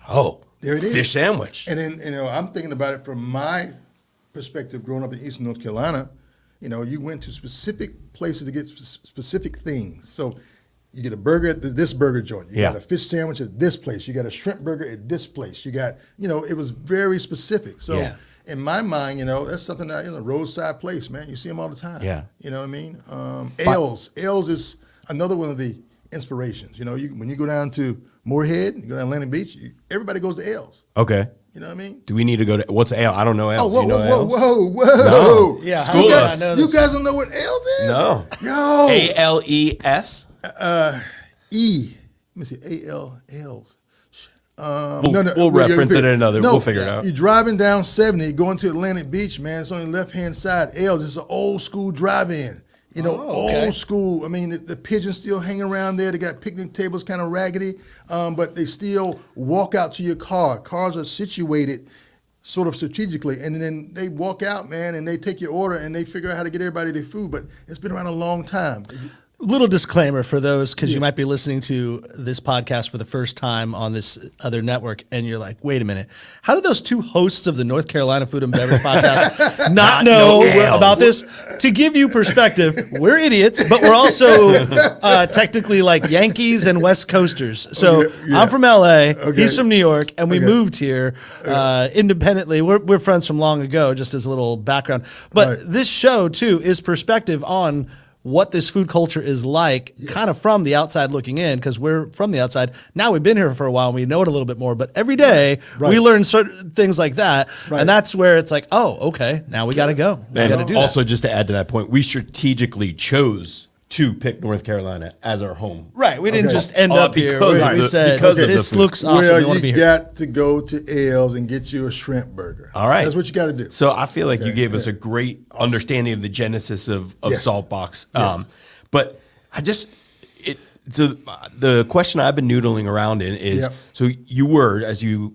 oh, There it is. fish sandwich. And then, you know, I'm thinking about it from my perspective growing up in Eastern North Carolina. You know, you went to specific places to get specific things. So you get a burger at this burger joint. You got a fish sandwich at this place. You got a shrimp burger at this place. You got, you know, it was very specific. So in my mind, you know, that's something that, you know, roadside place, man. You see them all the time. Yeah. You know what I mean? Ales is another one of the inspirations. You know, when you go down to Moorhead, you go down Atlantic Beach, everybody goes to Ales. Okay. You know what I mean? Do we need to go to, what's ale? I don't know ale. Oh, whoa, Do you know whoa. No. Yeah, School us. You guys don't know what ales is? No. Yo. ALES? E. Let me see. ales. We'll reference it in another. We'll figure it out. You're driving down 70, going to Atlantic Beach, man. It's on the left-hand side. Ales. It's an old school drive-in. You know, old school. I mean, the pigeons still hang around there. They got picnic tables, kind of raggedy, but they still walk out to your car. Cars are situated sort of strategically, and then they walk out, man, and they take your order, and they figure out how to get everybody their food. But it's been around a long time. Little disclaimer for those, because you might be listening to this podcast for the first time on this other network, and you're like, wait a minute, how did those 2 hosts of the North Carolina Food and Beverage Podcast not know about this? To give you perspective, we're idiots, but we're also technically like Yankees and West Coasters. So I'm from LA, he's from New York, and we moved here independently. We're friends from long ago, just as a little background. But this show, too, is perspective on what this food culture is like, kind of from the outside looking in, because we're from the outside. Now we've been here for a while and we know it a little bit more, but every day we learn certain things like that. And that's where it's like, oh, okay, now we got to go. We got to do also, just to add to that point, we strategically chose to pick North Carolina as our home. Right. We didn't just end up here. We said, this looks awesome. Well, we want to be you here. got to go to Ales and get you a shrimp burger. All right. That's what you got to do. So I feel like you gave us a great understanding of the genesis of Saltbox. But I just, so the question I've been noodling around in is, so you were, as you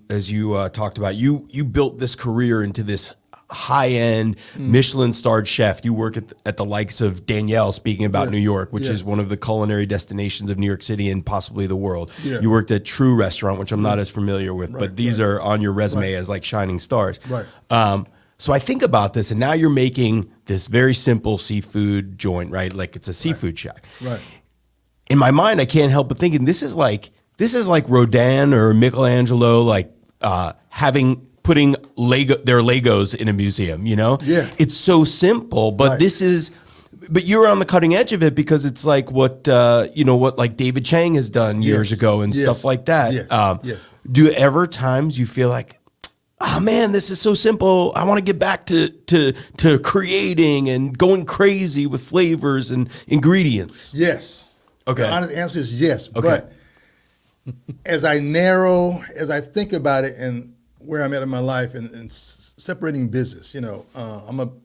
talked about, you built this career into this high-end Michelin-starred chef. You work at the likes of Danielle, speaking about New York, which is one of the culinary destinations of New York City and possibly the world. You worked at True Restaurant, which I'm not as familiar with, but these are on your resume as like shining stars. So I think about this, and now you're making this very simple seafood joint, right? Like it's a seafood shack. In my mind, I can't help but thinking this is like Rodin or Michelangelo, like putting their Legos in a museum, you know? It's so simple, but but you're on the cutting edge of it because it's like what like David Chang has done years ago and stuff like that. Do ever times you feel like, oh man, this is so simple. I want to get back to creating and going crazy with flavors and ingredients? Yes. Okay. The honest answer is yes. Okay. But as I think about it and where I'm at in my life and separating business, I'm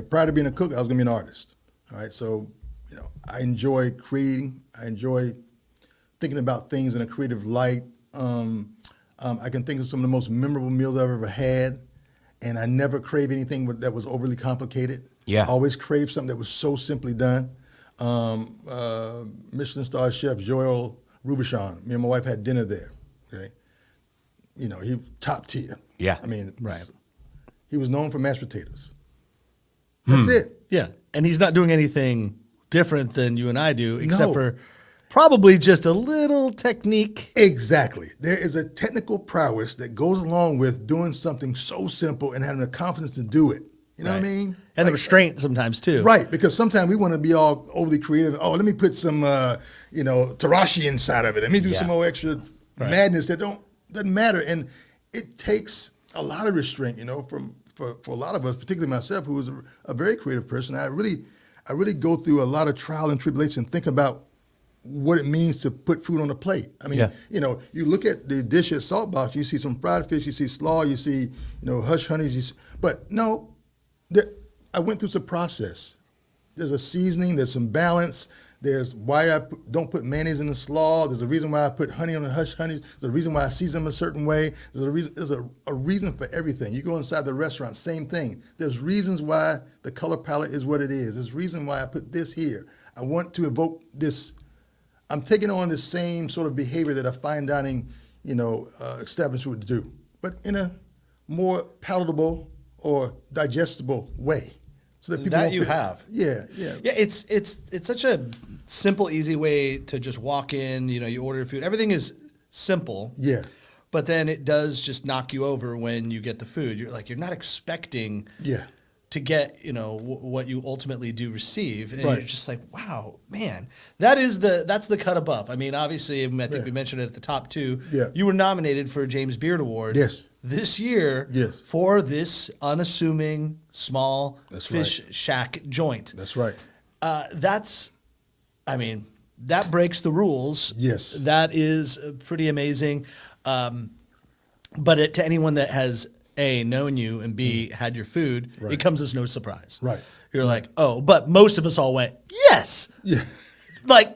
prior to being a cook, I was going to be an artist. All right. So, I enjoy creating. I enjoy thinking about things in a creative light. I can think of some of the most memorable meals I've ever had, and I never crave anything that was overly complicated. I always crave something that was so simply done. Michelin star chef Joel Robuchon, me and my wife had dinner there. Okay, he top tier. I mean, he was known for mashed potatoes. That's it. Yeah, and he's not doing anything different than you and I do, except for probably just a little technique. Exactly. There is a technical prowess that goes along with doing something so simple and having the confidence to do it. You know what I mean? And the restraint sometimes too. Right, because sometimes we want to be all overly creative. Oh, let me put some, tarashi inside of it. Let me do some more extra madness that doesn't matter. And it takes a lot of restraint, for a lot of us, particularly myself, who is a very creative person. I really go through a lot of trial and tribulation and think about what it means to put food on a plate. I mean, you look at the dish at Saltbox, you see some fried fish, you see slaw, you see, hush honeys, but no, I went through some process. There's a seasoning, there's some balance, there's why I don't put mayonnaise in the slaw, there's a reason why I put honey on the hush honeys, there's a reason why I season them a certain way, there's a reason for everything. You go inside the restaurant, same thing. There's reasons why the color palette is what it is. There's a reason why I put this here. I want to evoke this. I'm taking on this same sort of behavior that a fine dining, establishment would do, but in a more palatable or digestible way. So that people have. Yeah. It's such a simple, easy way to just walk in. You order food. Everything is simple. Yeah. But then it does just knock you over when you get the food. You're not expecting. To get what you ultimately do receive, and you're just like, wow, man, that's the cut above. I mean, obviously, I think we mentioned it at the top too. Yeah. You were nominated for a James Beard Award. Yes. This year. Yes. For this unassuming small fish shack joint. That's right. That breaks the rules. Yes. That is pretty amazing. But to anyone that has A, known you, and B, had your food, it comes as no surprise. Right. You're like, oh, but most of us all went, yes. Yeah.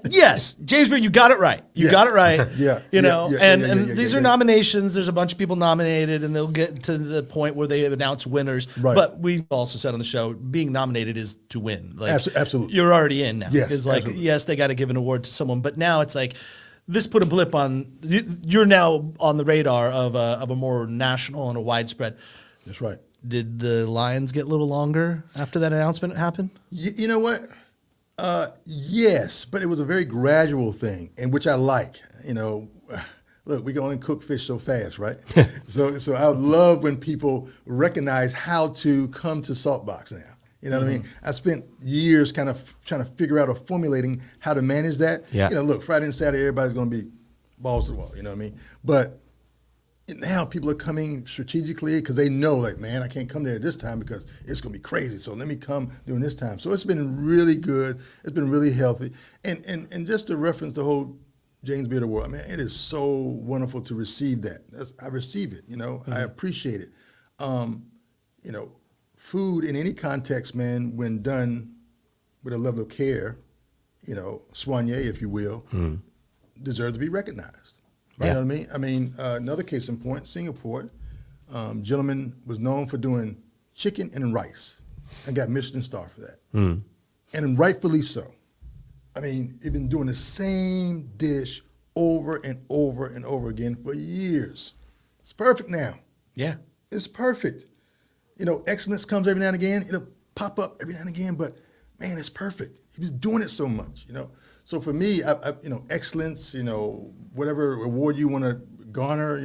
Yes, James Beard, you got it right. You got it right. And these are nominations. There's a bunch of people nominated, and they'll get to the point where they announce winners. Right. But we've also said on the show, being nominated is to win. Absolutely. You're already in now. Yes, Because yes, they got to give an award to someone, but now it's like, this put a blip on. You're now on the radar of a more national and a widespread. That's right. Did the lines get a little longer after that announcement happened? You know what? Yes, but it was a very gradual thing, and which I like. Look, we can only cook fish so fast, right? so I love when people recognize how to come to Saltbox now. You know what I mean? I spent years kind of trying to figure out or formulating how to manage that. Yeah. Look, Friday and Saturday, everybody's going to be balls to the wall. You know what I mean? But now people are coming strategically because they know, like, man, I can't come there this time because it's going to be crazy. So let me come during this time. So it's been really good. It's been really healthy. And just to reference the whole James Beard Award, I mean, it is so wonderful to receive that. I receive it. I appreciate it. Food in any context, man, when done with a level of care, soigné, if you will, deserves to be recognized. You know what I mean? I mean, another case in point, Singapore, gentleman was known for doing chicken and rice and got Michelin star for that. And rightfully so. I mean, he's been doing the same dish over and over and over again for years. It's perfect now. Yeah. It's perfect. Excellence comes every now and again. It'll pop up every now and again, but man, it's perfect. He was doing it so much, So for me, excellence, whatever award you want to garner,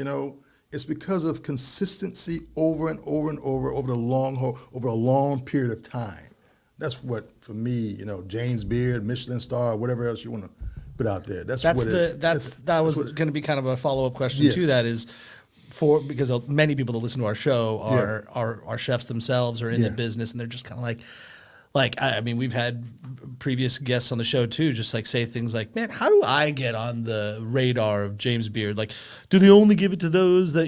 it's because of consistency over and over and over the long haul, over a long period of time. That's what, for me, James Beard, Michelin star, whatever else you want to put out there. That was going to be kind of a follow-up question to that is, because many people that listen to our show are chefs themselves or in the business, and they're just kind of like I mean, we've had previous guests on the show too, just like say things like, man, how do I get on the radar of James Beard? Like, do they only give it to those that,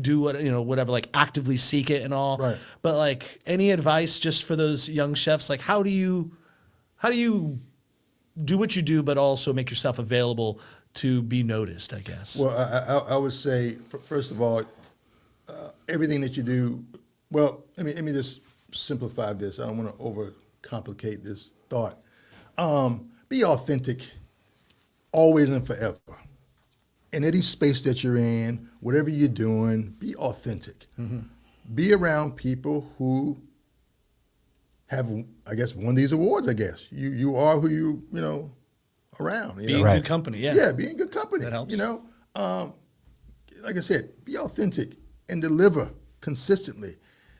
do what, whatever, like actively seek it and all? Right. But like, any advice just for those young chefs? Like, how do you do what you do, but also make yourself available to be noticed, I guess? Well, I would say, first of all, everything that you do, well, let me just simplify this. I don't want to overcomplicate this thought. Be authentic, always and forever. In any space that you're in, whatever you're doing, be authentic. Be around people who have, I guess, won these awards, I guess. You are who you around. Be in good company, yeah. Yeah, be in good company. That helps. Like I said, be authentic and deliver consistently.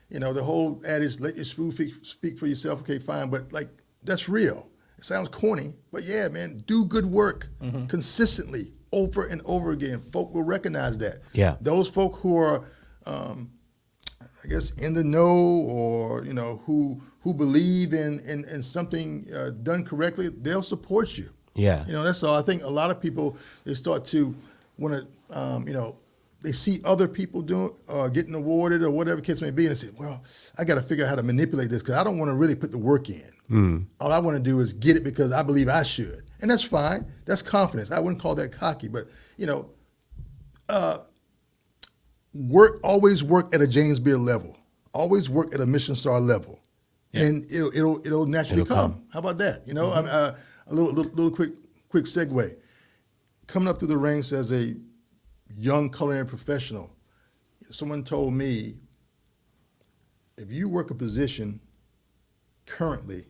You know, the whole adage, let your spoon speak for yourself. Okay, fine, but like that's real. It sounds corny, but yeah, man, do good work consistently over and over again. Folk will recognize that. Yeah. Those folk who are, I guess, in the know, or you know, who believe in something done correctly, they'll support you. Yeah. You know, that's all. I think a lot of people, they start to want to, you know, they see other people doing, getting awarded or whatever the case may be, and they say, well, I got to figure out how to manipulate this because I don't want to really put the work in. All I want to do is get it because I believe I should. And that's fine. That's confidence. I wouldn't call that cocky, but, you know, always work at a James Beard level. Always work at a Michelin star level. Yeah. And it'll naturally come. How about that? You know, a little quick segue. Coming up through the ranks as a young culinary professional, someone told me, if you work a position currently,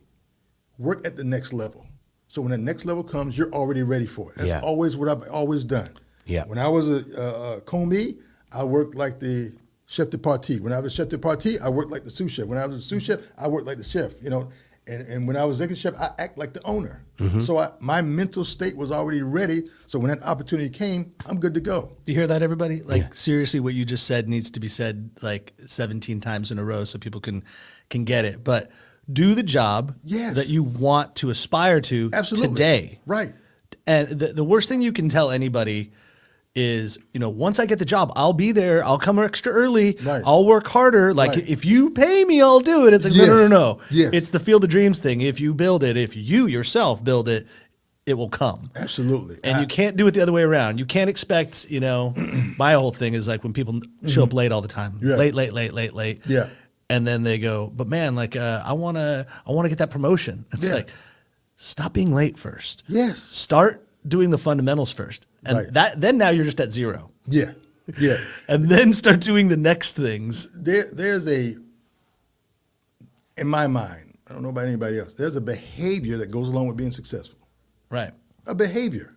work at the next level. So when that next level comes, you're already ready for it. That's always what I've always done. Yeah. When I was a commis, I worked like the chef de partie. When I was chef de partie, I worked like the sous chef. When I was a sous chef, I worked like the chef. You know, and when I was executive chef, I act like the owner. So my mental state was already ready. So when that opportunity came, I'm good to go. You hear that, everybody? Like seriously, what you just said needs to be said like 17 times in a row so people can get it. But do the job that you want to aspire to today. Right. And the worst thing you can tell anybody is, you know, once I get the job, I'll be there. I'll come extra early. Right. I'll work harder. Like if you pay me, I'll do it. It's like, no. Yes. It's the Field of Dreams thing. If you build it, if you yourself build it, it will come. Absolutely. And you can't do it the other way around. You can't expect, you know, my whole thing is like when people show up late all the time, late. Yeah. And then they go, but man, like I wanna get that promotion. It's like, stop being late first. Yes. Start doing the fundamentals first. And then now you're just at zero. Yeah. Yeah. And then start doing the next things. There's in my mind, I don't know about anybody else, there's a behavior that goes along with being successful. Right. A behavior.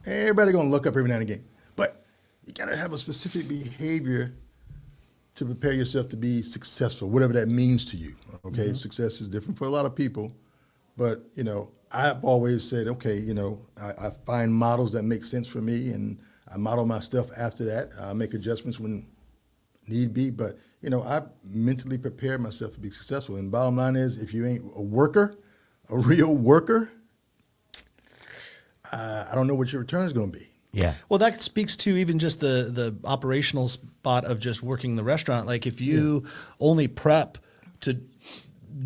Everybody gonna look up every now and again. But you gotta have a specific behavior to prepare yourself to be successful, whatever that means to you. Okay, success is different for a lot of people, but you know, I've always said, okay, you know, I find models that make sense for me, and I model my stuff after that. I make adjustments when need be, but you know, I mentally prepare myself to be successful. And bottom line is, if you ain't a worker, a real worker, I don't know what your return is going to be. Yeah. Well, that speaks to even just the operational spot of just working the restaurant. Like if you only prep to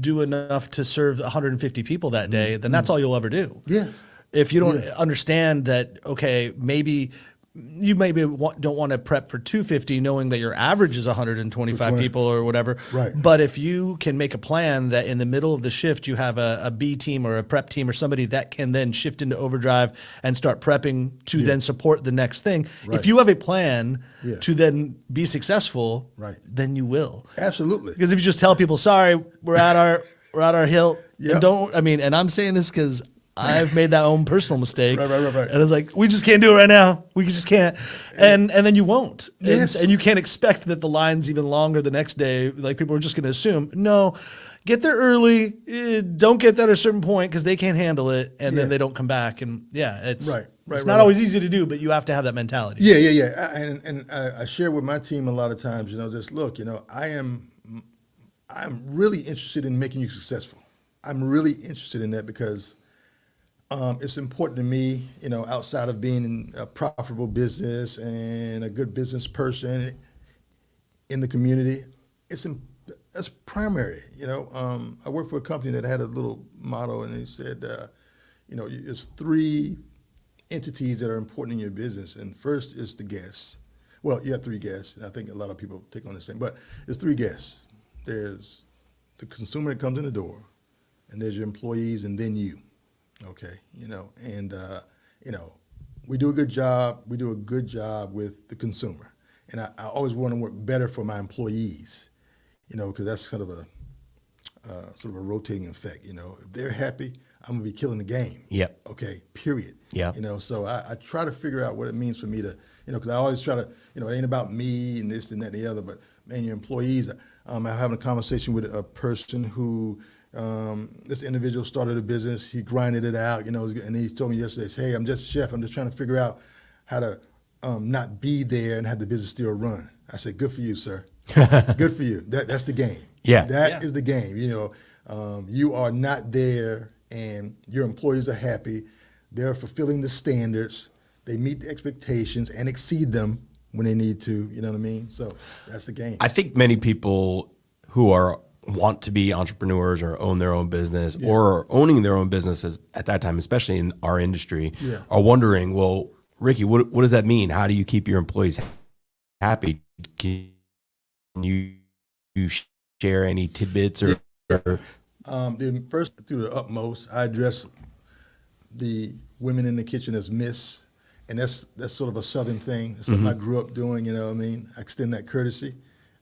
do enough to serve 150 people that day, then that's all you'll ever do. Yeah. If you don't understand that, okay, maybe you don't want to prep for 250 knowing that your average is 125 people or whatever. Right. But if you can make a plan that in the middle of the shift you have a B team or a prep team or somebody that can then shift into overdrive and start prepping to then support the next thing. Right. If you have a plan to then be successful, then you will. Absolutely. Because if you just tell people, sorry, we're at our hill, and I'm saying this because I've made that own personal mistake. Right. And it's like, we just can't do it right now. We just can't. And then you won't. Yes. And you can't expect that the line's even longer the next day. Like people are just going to assume, no, get there early. Don't get there at a certain point because they can't handle it. And then they don't come back. And it's not always easy to do, but you have to have that mentality. Yeah. And I share with my team a lot of times, you know, just look, you know, I'm really interested in making you successful. I'm really interested in that because it's important to me, you know, outside of being in a profitable business and a good business person in the community, that's primary. You know, I worked for a company that had a little motto, and they said, you know, there's 3 entities that are important in your business, and first is the guests. Well, you have 3 guests, and I think a lot of people take on this thing, but there's 3 guests. There's the consumer that comes in the door, and there's your employees, and then you. Okay, you know, and you know, we do a good job. We do a good job with the consumer, and I always want to work better for my employees, you know, because that's kind of a sort of a rotating effect. You know, if they're happy, I'm gonna be killing the game. Yep. Okay. Period. Yeah. So I try to figure out what it means for me to, because I always try to, it ain't about me and this and that and the other, but man, your employees. I'm having a conversation with a person who, this individual started a business. He grinded it out, and he told me yesterday, "Hey, I'm just chef. I'm just trying to figure out how to not be there and have the business still run." I said, "Good for you, sir. Good for you. That's the game. Yeah. That is the game. You are not there, and your employees are happy. They're fulfilling the standards. They meet the expectations and exceed them when they need to. You know what I mean? So that's the game." I think many people who want to be entrepreneurs or own their own business or are owning their own businesses at that time, especially in our industry, are wondering, well, Rickey, what does that mean? How do you keep your employees happy? Can you share any tidbits or? First, through the utmost, I address the women in the kitchen as Miss, and that's sort of a Southern thing. It's something I grew up doing. You know what I mean? I extend that courtesy.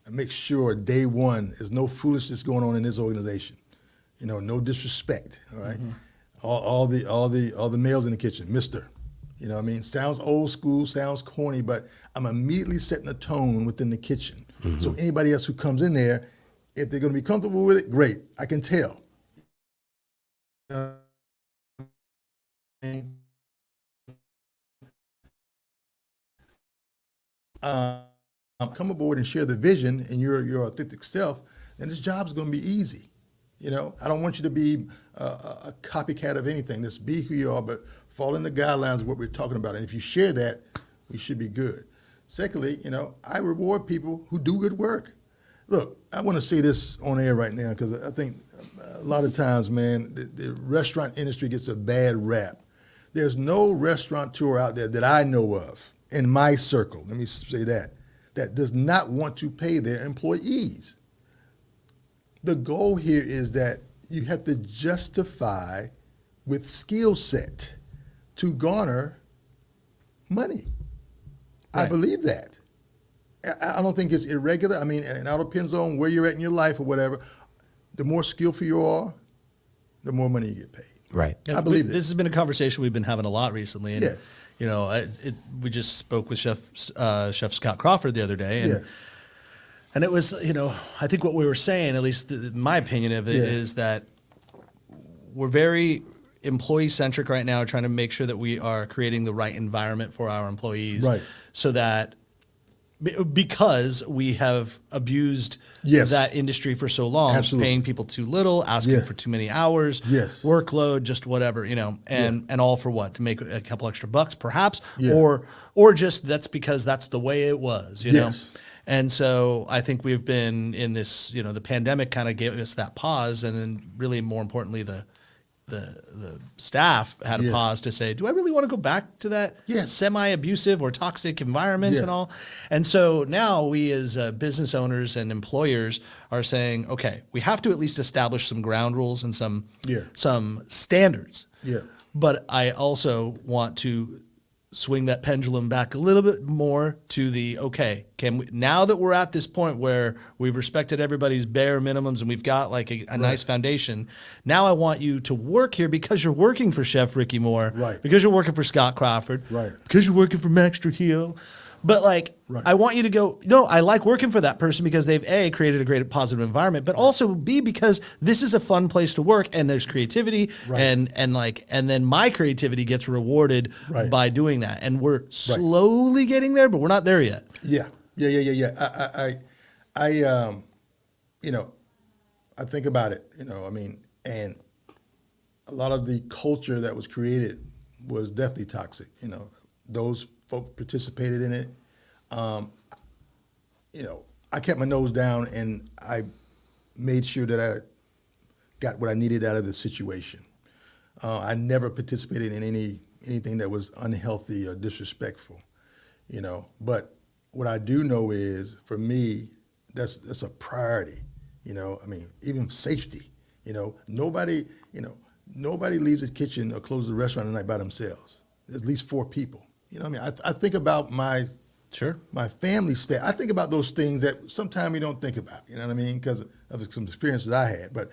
I make sure day one there's no foolishness going on in this organization. No disrespect. All right. All the males in the kitchen, Mister. You know what I mean? Sounds old school, sounds corny, but I'm immediately setting a tone within the kitchen. So anybody else who comes in there, if they're going to be comfortable with it, great. I can tell. Come aboard and share the vision and your authentic self, then this job's going to be easy. I don't want you to be a copycat of anything. Just be who you are, but fall in the guidelines of what we're talking about. And if you share that, we should be good. Secondly, I reward people who do good work. Look, I want to say this on air right now because I think a lot of times, man, the restaurant industry gets a bad rap. There's no restaurateur out there that I know of in my circle, let me say that does not want to pay their employees. The goal here is that you have to justify with skill set to garner money. Right. I believe that. I don't think it's irregular. I mean, and it all depends on where you're at in your life or whatever. The more skillful you are, the more money you get paid. Right. Yeah, I believe this has been a conversation we've been having a lot recently. And, we just spoke with Chef Scott Crawford the other day. And it was, I think what we were saying, at least my opinion of it, is that we're very employee-centric right now, trying to make sure that we are creating the right environment for our employees. Right. So that because we have abused that industry for so long, Absolutely. paying people too little, asking for too many hours, workload, just whatever, and all for what? To make a couple extra bucks, perhaps, or just that's because that's the way it was, you know. And so I think we've been in this, the pandemic kind of gave us that pause, and then really more importantly, the staff had a pause to say, do I really want to go back to that semi-abusive or toxic environment and all? And so now we as business owners and employers are saying, okay, we have to at least establish some ground rules and some standards. But I also want to swing that pendulum back a little bit more to the, okay, can we, now that we're at this point where we've respected everybody's bare minimums and we've got like a nice foundation, now I want you to work here because you're working for Chef Rickey Moore, because you're working for Scott Crawford, because you're working for Max Trujillo. But I want you to go, no, I like working for that person because they've A, created a great positive environment, but also B, because this is a fun place to work and there's creativity and then my creativity gets rewarded by doing that. And we're slowly getting there, but we're not there yet. I think about it, and a lot of the culture that was created was definitely toxic. Those folk participated in it. I kept my nose down and I made sure that I got what I needed out of the situation. I never participated in anything that was unhealthy or disrespectful, But what I do know is, for me, that's a priority. Even safety. Nobody leaves the kitchen or closes the restaurant at night by themselves. There's at least 4 people. I think about my family staff. I think about those things that sometimes you don't think about, because of some experiences I had. But,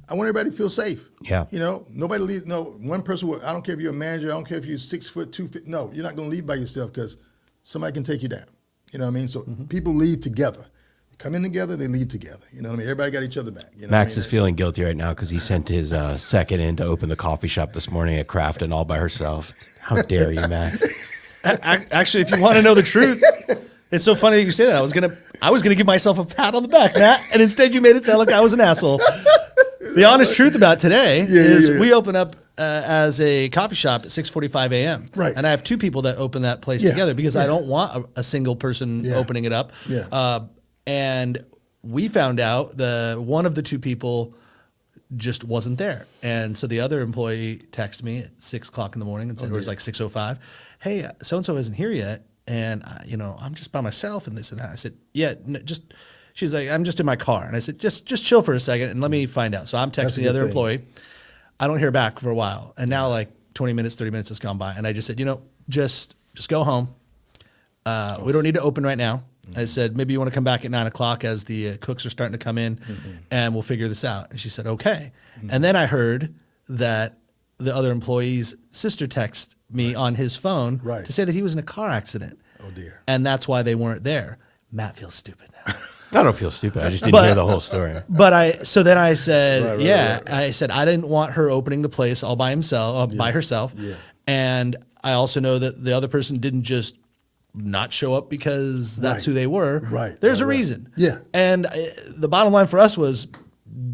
I want everybody to feel safe. Yeah. You know, nobody leaves. No, one person. I don't care if you're a manager. I don't care if you're 6 foot, 2 feet. No, you're not going to leave by yourself because somebody can take you down. You know what I mean? So people leave together. They come in together. They leave together. You know what I mean? Everybody got each other back. You know Max what I mean? is feeling guilty right now because he sent his second in to open the coffee shop this morning at Crafton all by herself. How dare you, Max? Actually, if you want to know the truth, it's so funny that you say that. I was gonna give myself a pat on the back, Matt, and instead you made it sound like I was an asshole. The honest truth about today is we open up as a coffee shop at 6:45 a.m. Right. And I have two people that open that place together because I don't want a single person opening it up. Yeah. And we found out one of the two people just wasn't there. And so the other employee texted me at 6 o'clock in the morning and said, it was like 6:05. Hey, so-and-so isn't here yet. And, I'm just by myself and this and that. I said, she's like, I'm just in my car. And I said, just chill for a second and let me find out. So I'm texting the other employee. I don't hear back for a while. And now like 20 minutes, 30 minutes has gone by. And I just said, just go home. We don't need to open right now. I said, maybe you want to come back at 9 o'clock as the cooks are starting to come in and we'll figure this out. And she said, okay. And then I heard that the other employee's sister texted me on his phone to say that he was in a car accident. Oh, dear. And that's why they weren't there. Matt feels stupid now. I don't feel stupid. I just didn't hear the whole story. So then I said, I said, I didn't want her opening the place all by herself. Yeah. And I also know that the other person didn't just not show up because that's who they were. Right. There's a reason. Yeah. And the bottom line for us was,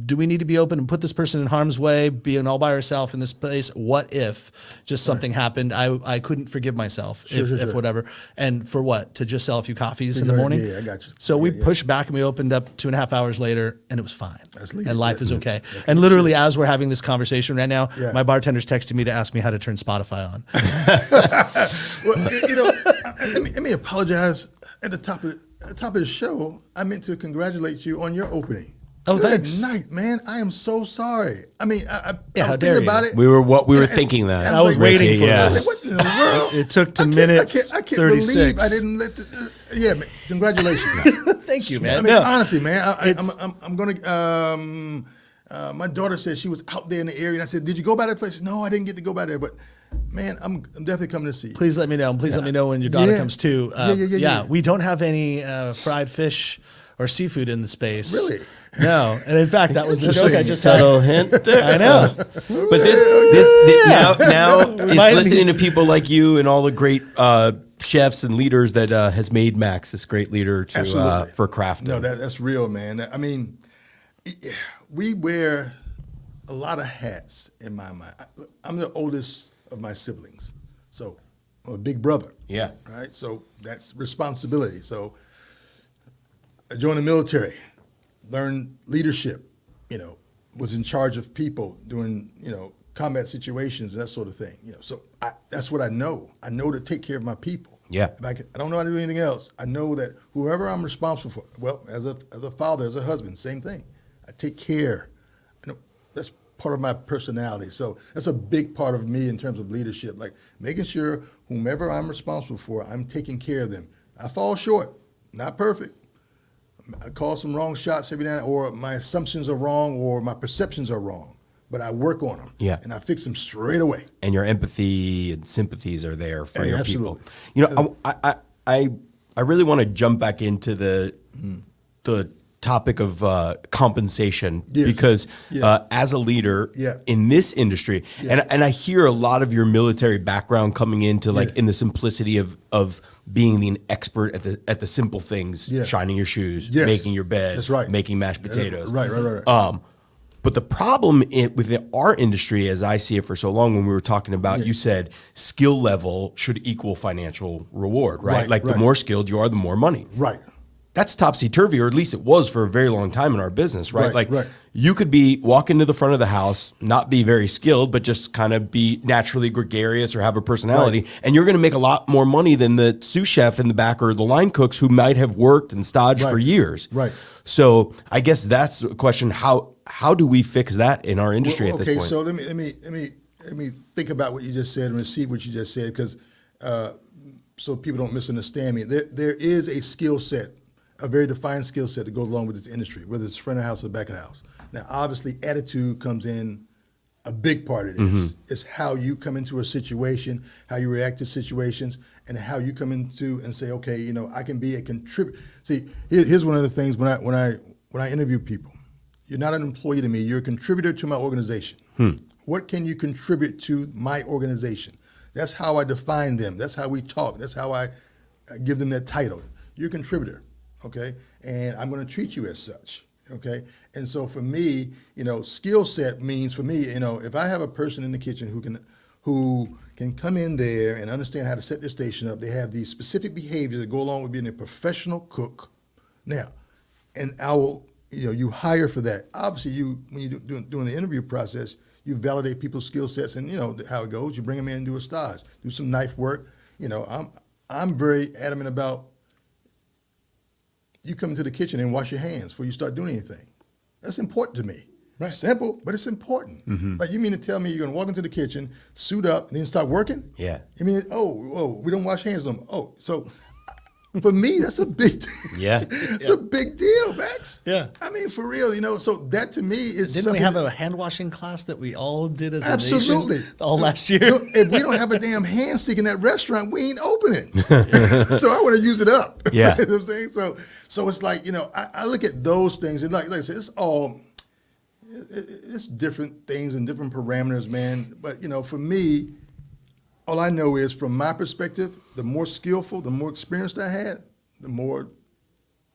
do we need to be open and put this person in harm's way, being all by herself in this place? What if just something happened? I couldn't forgive myself if whatever. And for what? To just sell a few coffees in the morning? Yeah, I got you. So we pushed back and we opened up 2.5 hours later and it was fine. And life is okay. And literally as we're having this conversation right now, my bartender's texting me to ask me how to turn Spotify on. Well, let me apologize. At the top of the show, I meant to congratulate you on your opening. Oh, thanks. Good night, man. I am so sorry. I mean, I was dare thinking you? about it. We were thinking that. I was waiting for yes. this. What in the world? It took to minute I can't 36. believe I didn't let the. Man, congratulations. Thank you, man. I mean, honestly, man, I'm going to. My daughter said she was out there in the area, and I said, "Did you go by that place?" No, I didn't get to go by there, but. Man, I'm definitely coming to see you. Please let me know. Please let me know when your daughter comes too. We don't have any fried fish or seafood in the space. Really? No. And in fact, that was the joke I just subtle had. hint there. I know. But now it's listening to people like you and all the great chefs and leaders that has made Max this great leader for crafting. No, that's real, man. I mean, we wear a lot of hats in my mind. I'm the oldest of my siblings, so I'm a big brother. Yeah. Right. So that's responsibility. So I joined the military, learned leadership. Was in charge of people doing combat situations and that sort of thing. So that's what I know. I know to take care of my people. Yeah. I don't know how to do anything else. I know that whoever I'm responsible for. Well, as a father, as a husband, same thing. I take care. That's part of my personality. So that's a big part of me in terms of leadership, like making sure whomever I'm responsible for, I'm taking care of them. I fall short, not perfect. I call some wrong shots every now and then, or my assumptions are wrong, or my perceptions are wrong, but I work on them. Yeah. And I fix them straight away. And your empathy and sympathies are there for your absolutely. people. I really want to jump back into the topic of compensation because as a leader in this industry, and I hear a lot of your military background coming into in the simplicity of being the expert at the simple things, shining your shoes, making your bed, that's right, making mashed potatoes. Right. But the problem within our industry, as I see it for so long, when we were talking about, you said skill level should equal financial reward, right? The more skilled you are, the more money. Right. That's topsy-turvy, or at least it was for a very long time in our business, right? Right. You could walk into the front of the house, not be very skilled, but just kind of be naturally gregarious or have a personality, and you're going to make a lot more money than the sous chef in the back or the line cooks who might have worked and staged for years. Right. So I guess that's a question: how do we fix that in our industry at this point? Okay, so let me think about what you just said and receive what you just said, because so people don't misunderstand me. There is a skill set, a very defined skill set that goes along with this industry, whether it's front of the house or back of the house. Now, obviously, attitude comes in a big part of this. It's how you come into a situation, how you react to situations, and how you come into and say, okay, you know, I can be a contributor. See, here's one of the things when I interview people. You're not an employee to me. You're a contributor to my organization. What can you contribute to my organization? That's how I define them. That's how we talk. That's how I give them that title. You're a contributor, okay? And I'm going to treat you as such, okay? And so for me, you know, skill set means for me, you know, if I have a person in the kitchen who can come in there and understand how to set their station up, they have these specific behaviors that go along with being a professional cook. Now, and I will, you know, you hire for that. Obviously, when you're doing the interview process, you validate people's skill sets and, you know, how it goes. You bring them in and do a stage, do some knife work. You know, I'm very adamant about you come into the kitchen and wash your hands before you start doing anything. That's important to me. Right. Simple, but it's important. Like, you mean to tell me you're going to walk into the kitchen, suit up, and then start working? Yeah. I mean, we don't wash hands no more. Oh, so for me, that's a big deal. Yeah. It's a big deal, Max. Yeah. I mean, for real, you know, so that to me is Didn't we have a hand washing class that we all did as a nation all last year? Look, if we don't have a damn hand stick in that restaurant, we ain't opening. So I want to use it up. Yeah. You know what I'm saying? So it's like, you know, I look at those things and like I said, it's different things and different parameters, man. But, you know, for me, all I know is from my perspective, the more skillful, the more experienced I had, the more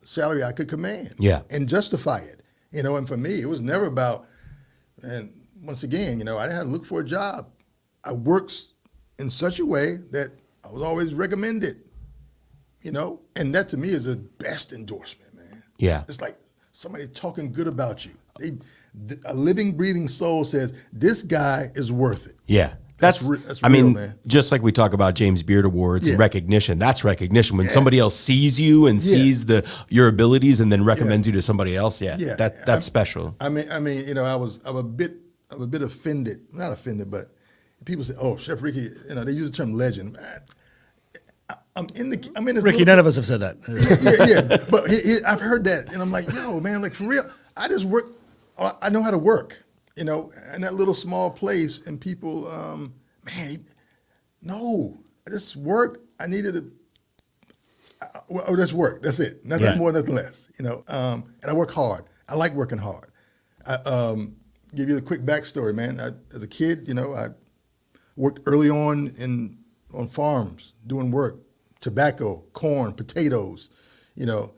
salary I could command. Yeah. And justify it. You know, and for me, it was never about, and once again, you know, I didn't have to look for a job. I worked in such a way that I was always recommended, you know, and that to me is the best endorsement, man. Yeah. It's like somebody talking good about you. A living, breathing soul says, this guy is worth it. Yeah. That's real, I mean, man. Just like we talk about James Beard Awards and recognition, that's recognition. When somebody else sees you and sees your abilities and then recommends you to somebody else, that's special. I mean, you know, I'm a bit offended, not offended, but people say, "Oh, Chef Rickey," you know, they use the term legend. I'm in this Rickey, none of us have said that. Yeah. But I've heard that, and I'm like, yo, man, like for real, I just work. I know how to work. You know, in that little small place, and people, this work. I needed to. That's work. That's it. Nothing more, nothing less. You know, and I work hard. I like working hard. I give you the quick backstory, man. As a kid, you know, I worked early on farms doing work, tobacco, corn, potatoes. You know,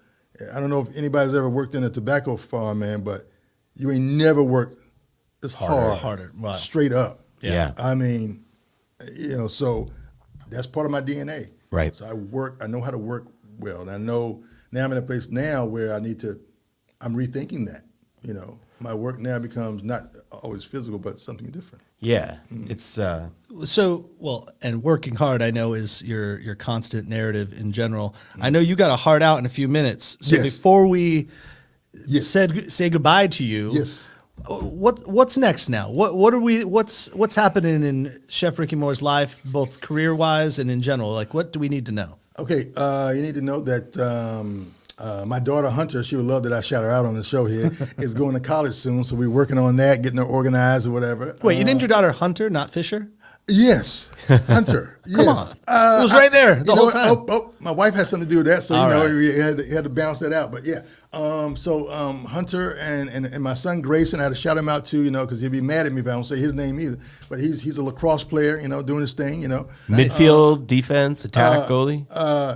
I don't know if anybody's ever worked in a tobacco farm, man, but you ain't never worked. It's harder, right. Straight up. Yeah. I mean, you know, so that's part of my DNA. Right. So I know how to work well. And I know now I'm in a place now where I'm rethinking that. You know, my work now becomes not always physical, but something different. Yeah. It's and working hard, I know, is your constant narrative in general. I know you got a heart out in a few minutes. So before we say goodbye to you, what's next now? What's happening in Chef Rickey Moore's life, both career wise and in general? Like, what do we need to know? Okay, you need to know that my daughter Hunter, she would love that I shout her out on the show here, is going to college soon. So we're working on that, getting her organized or whatever. Wait, you named your daughter Hunter, not Fisher? Yes, Hunter. Come on, it was right there the whole time. My wife had something to do with that, so you had to balance that out. But yeah, so Hunter and my son Grayson, I had to shout him out too, you know, because he'd be mad at me if I don't say his name either. But he's a lacrosse player, you know, doing his thing, you know. Midfield, defense, attack, goalie.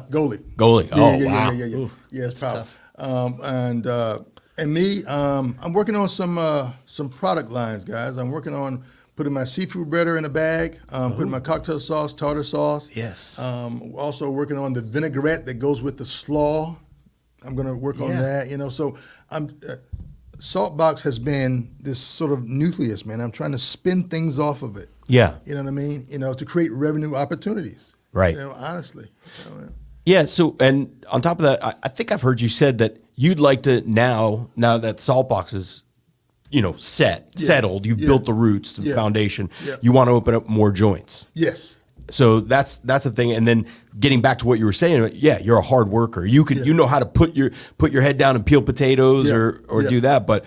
Goalie. Wow. Yeah, it's powerful. And me, I'm working on some product lines, guys. I'm working on putting my seafood breader in a bag, putting my cocktail sauce, tartar sauce. Yes. Also working on the vinaigrette that goes with the slaw. I'm going to work on that, you know. So Saltbox has been this sort of nucleus, man. I'm trying to spin things off of it. Yeah. You know what I mean? You know, to create revenue opportunities. Right. You know, honestly. Yeah. So, and on top of that, I think I've heard you said that you'd like to now that Saltbox is, you know, settled, you've built the roots, the foundation, you want to open up more joints. Yes. So that's the thing. And then getting back to what you were saying, you're a hard worker. You know how to put your head down and peel potatoes or do that. But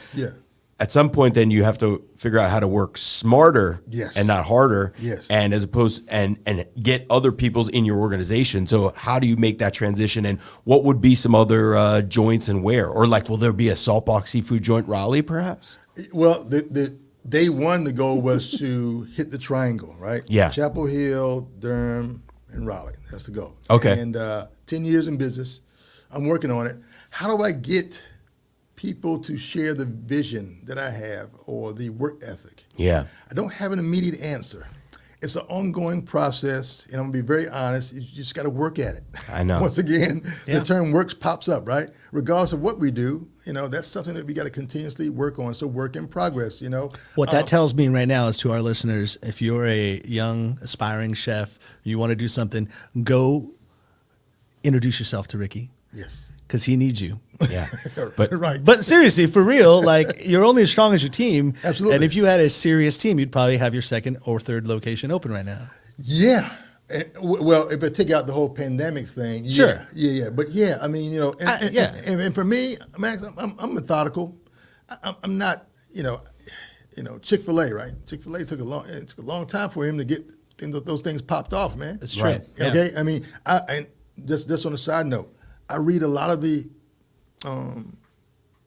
at some point, then you have to figure out how to work smarter Yes. and not harder. Yes. And as opposed and get other people's in your organization. So how do you make that transition? And what would be some other joints and where? Or like, will there be a Saltbox seafood joint Raleigh, perhaps? Well, the day one, the goal was to hit the triangle, right? Yeah. Chapel Hill, Durham, and Raleigh. That's the goal. Okay. And 10 years in business. I'm working on it. How do I get people to share the vision that I have or the work ethic? Yeah. I don't have an immediate answer. It's an ongoing process, and I'm gonna be very honest. You just got to work at it. I know. Once again, the term "works" pops up, right? Regardless of what we do, that's something that we got to continuously work on. So, work in progress. What that tells me right now is to our listeners: if you're a young aspiring chef, you want to do something, go introduce yourself to Rickey. Yes. Because he needs you. Yeah. But seriously, for real, like you're only as strong as your team. Absolutely. And if you had a serious team, you'd probably have your second or third location open right now. Yeah. Well, if I take out the whole pandemic thing, Sure. Yeah. But I mean, and for me, Max, I'm methodical. I'm not, Chick-fil-A, right? Chick-fil-A took a long time for him to get those things popped off, man. That's true. Right. Okay. I mean, and just on a side note, I read a lot of the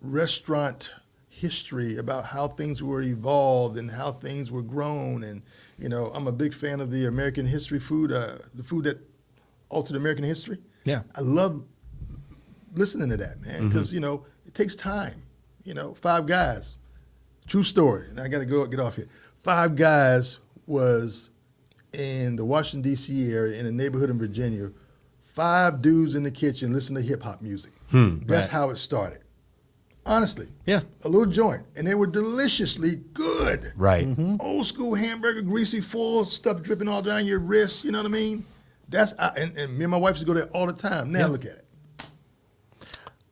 restaurant history about how things were evolved and how things were grown. And, I'm a big fan of the American history food, the food that altered American history. Yeah. I love listening to that, man, because, it takes time. Five Guys, true story. And I got to get off here. Five Guys was in the Washington, D.C. area in a neighborhood in Virginia. 5 dudes in the kitchen listening to hip hop music. That's how it started. Honestly. Yeah. A little joint. And they were deliciously good. Right. Old school hamburger, greasy, full, stuff dripping all down your wrist. You know what I mean? And me and my wife used to go there all the time. Now look at it.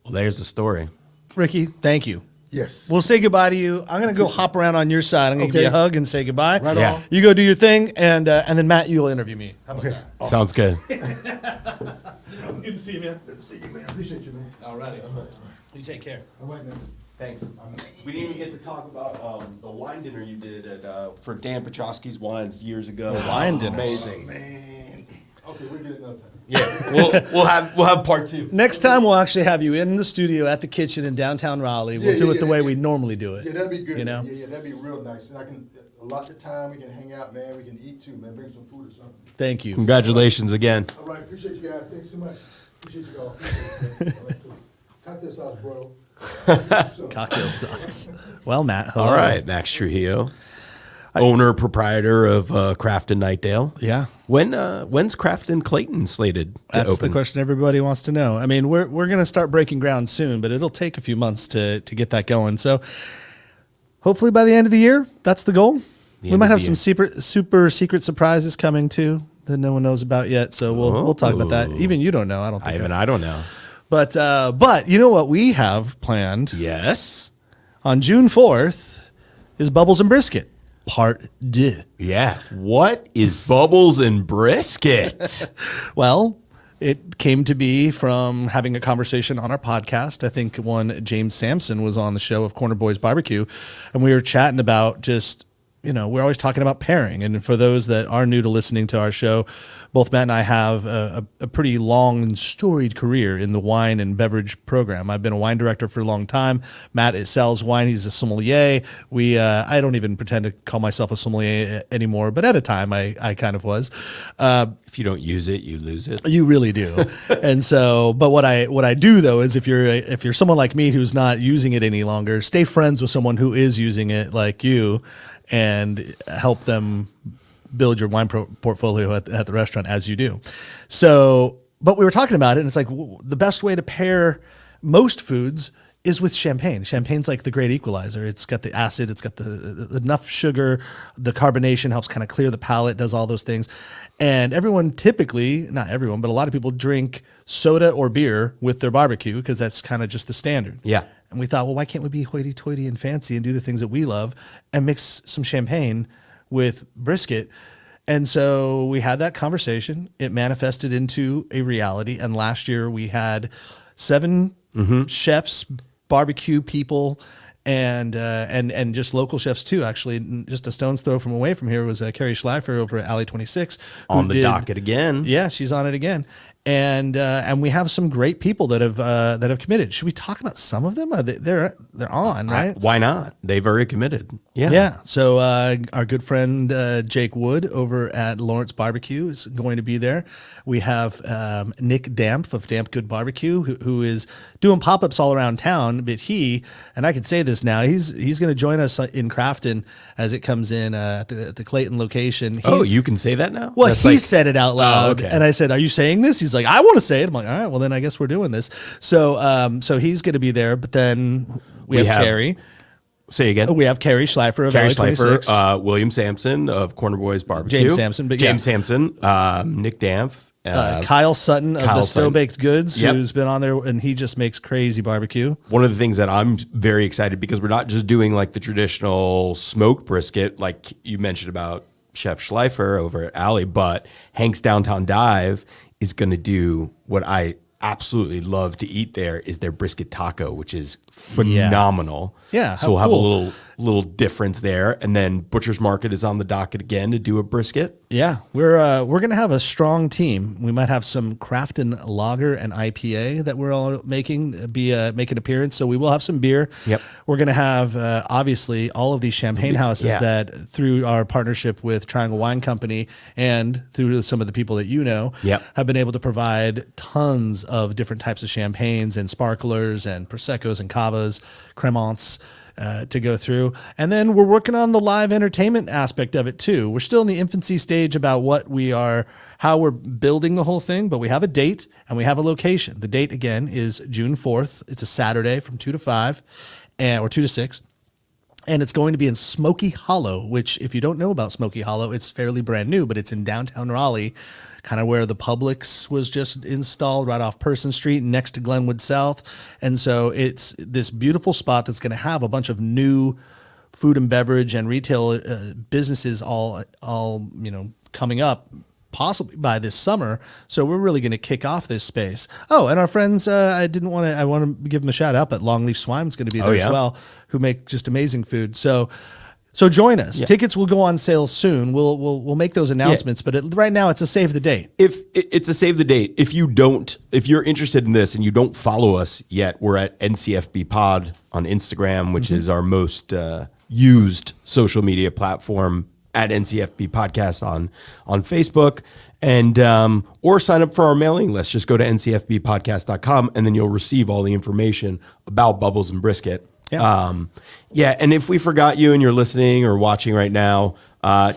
Well, there's the story. Rickey, thank you. Yes. We'll say goodbye to you. I'm going to go hop around on your side. I'm going to give you a hug and say goodbye. Right on. You go do your thing, and then Matt, you'll interview me. How about that? Awesome. Sounds good. Good to see you, man. Good to see you, man. Appreciate you, man. All righty. You take care. All right, man. Thanks. We didn't even get to talk about the wine dinner you did for Dan Petrosky's Wines years ago. Wine dinner. Amazing. Man. Okay, we'll get it another time. Yeah, we'll have part 2. Next time we'll actually have you in the studio at the kitchen in downtown Raleigh. We'll do it the way we normally do it. Yeah, that'd be good. You know? Yeah, that'd be real nice. And I can allot the time. We can hang out, man. We can eat too, man. Bring some food or something. Thank you. Congratulations again. All right, appreciate you guys. Thanks so much. Appreciate you all. Cocktail sauce, bro. Cocktail sauce. Well, Matt. Hello. All right, Max Trujillo, owner, proprietor of Craft in Nightdale. Yeah. When's Craft in Clayton slated to That's open? the question everybody wants to know. I mean, we're going to start breaking ground soon, but it'll take a few months to get that going. So hopefully by the end of the year, that's the goal. We might have some super secret surprises coming too that no one knows about yet. So we'll talk about that. Even you don't know. I don't think. I don't know. But you know what we have planned? Yes. On June 4th is Bubbles and Brisket, Part 2. Yeah. What is Bubbles and Brisket? Well, it came to be from having a conversation on our podcast. I think one James Sampson was on the show of Corner Boys Barbecue, and we were chatting about just, we're always talking about pairing. And for those that are new to listening to our show, both Matt and I have a pretty long and storied career in the wine and beverage program. I've been a wine director for a long time. Matt sells wine. He's a sommelier. I don't even pretend to call myself a sommelier anymore, but at a time I kind of was. If you don't use it, you lose it. You really do. And so, but what I do though is if you're someone like me who's not using it any longer, stay friends with someone who is using it like you and help them build your wine portfolio at the restaurant as you do. So, but we were talking about it, and it's like the best way to pair most foods is with champagne. Champagne's like the great equalizer. It's got the acid, it's got the enough sugar, the carbonation helps kind of clear the palate, does all those things. And everyone typically, not everyone, but a lot of people drink soda or beer with their barbecue because that's kind of just the standard. Yeah. And we thought, well, why can't we be hoity-toity and fancy and do the things that we love and mix some champagne with brisket? And so we had that conversation. It manifested into a reality. And last year we had 7 chefs, barbecue people, and just local chefs too. Actually, just a stone's throw from away from here was Carrie Schleifer over at Alley 26 on the docket again. Yeah, she's on it again. And we have some great people that have committed. Should we talk about some of them? They're on, right? Why not? They've already committed. Yeah. Yeah. So our good friend Jake Wood over at Lawrence Barbecue is going to be there. We have Nick Dampf of Damp Good Barbecue, who is doing pop-ups all around town. But and I can say this now, he's going to join us in Crafton as it comes in at the Clayton location. You can say that now? Well, he said it out loud, okay. And I said, "Are you saying this?" He's like, "I want to say it." I'm like, "All right, well then I guess we're doing this." So he's going to be there. But then we have Carrie. Say again. We have Carrie Schleifer of Alley 26. William Sampson of Corner Boys Barbecue. James Sampson, Nick Dampf. Kyle Sutton of the Stowe Baked Goods, Yep. who's been on there, and he just makes crazy barbecue. One of the things that I'm very excited because we're not just doing like the traditional smoked brisket, like you mentioned about Chef Schleifer over at Alley, but Hank's Downtown Dive is going to do what I absolutely love to eat there is their brisket taco, which is phenomenal. Yeah, so we'll have a little difference there, and then Butcher's Market is on the docket again to do a brisket. Yeah, we're gonna have a strong team. We might have some Crafton Lager and IPA that we're all make an appearance. So we will have some beer. Yep. We're gonna have obviously all of these champagne houses that through our partnership with Triangle Wine Company and through some of the people that have been able to provide tons of different types of champagnes and sparklers and Proseccos and Cavas, Cremants. To go through. And then we're working on the live entertainment aspect of it too. We're still in the infancy stage about how we're building the whole thing, but we have a date and we have a location. The date again is June 4th. It's a Saturday from 2 to 5 or 2 to 6. And it's going to be in Smoky Hollow, which if you don't know about Smoky Hollow, it's fairly brand new, but it's in downtown Raleigh, kind of where the Publix was just installed right off Person Street next to Glenwood South. And so it's this beautiful spot that's going to have a bunch of new food and beverage and retail businesses all coming up possibly by this summer. So we're really going to kick off this space. Oh, and our friends, I want to give them a shout out, but Longleaf Swine's going to be there as well, who make just amazing food. So join us. Yeah. Tickets will go on sale soon. We'll make those announcements, but right now it's a save the date. It's a save the date. If you're interested in this and you don't follow us yet, we're at NCFB Pod on Instagram, which is our most used social media platform, at NCFB Podcast on Facebook, and or sign up for our mailing list. Just go to ncfbpodcast.com and then you'll receive all the information about Bubbles and Brisket. Yeah. And if we forgot you and you're listening or watching right now,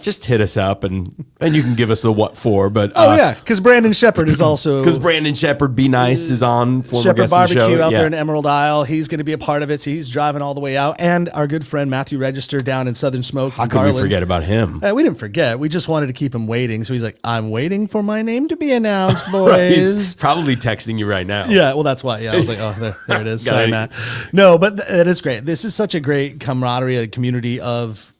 just hit us up and you can give us the what for. But because Brandon Shepard is also Be Nice is on Shepard Barbecue out there in Emerald Isle. He's going to be a part of it. So he's driving all the way out, and our good friend Matthew Register down in Southern Smoke. How could we forget about him? We didn't forget. We just wanted to keep him waiting. So he's like, "I'm waiting for my name to be announced, boys." Right, he's probably texting you right now. Yeah, well, that's why. Yeah, I was like, "Oh, there it is." Sorry, Matt. No, but it is great. This is such a great camaraderie, a community of,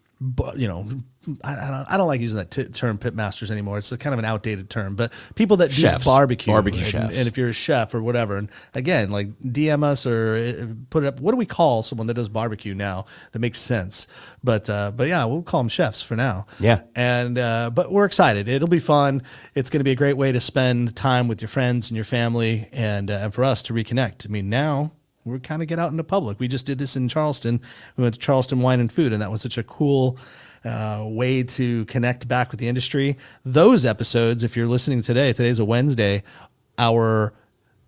I don't like using that term pit masters anymore. It's kind of an outdated term, but people that do barbecue chefs. And if you're a chef or whatever, and again, like DM us or put it up. What do we call someone that does barbecue now that makes sense? But yeah, we'll call them chefs for now. Yeah. And but we're excited. It'll be fun. It's going to be a great way to spend time with your friends and your family, and for us to reconnect. I mean, now we're kind of get out into public. We just did this in Charleston. We went to Charleston Wine and Food, and that was such a cool way to connect back with the industry. Those episodes, if you're listening today's a Wednesday, our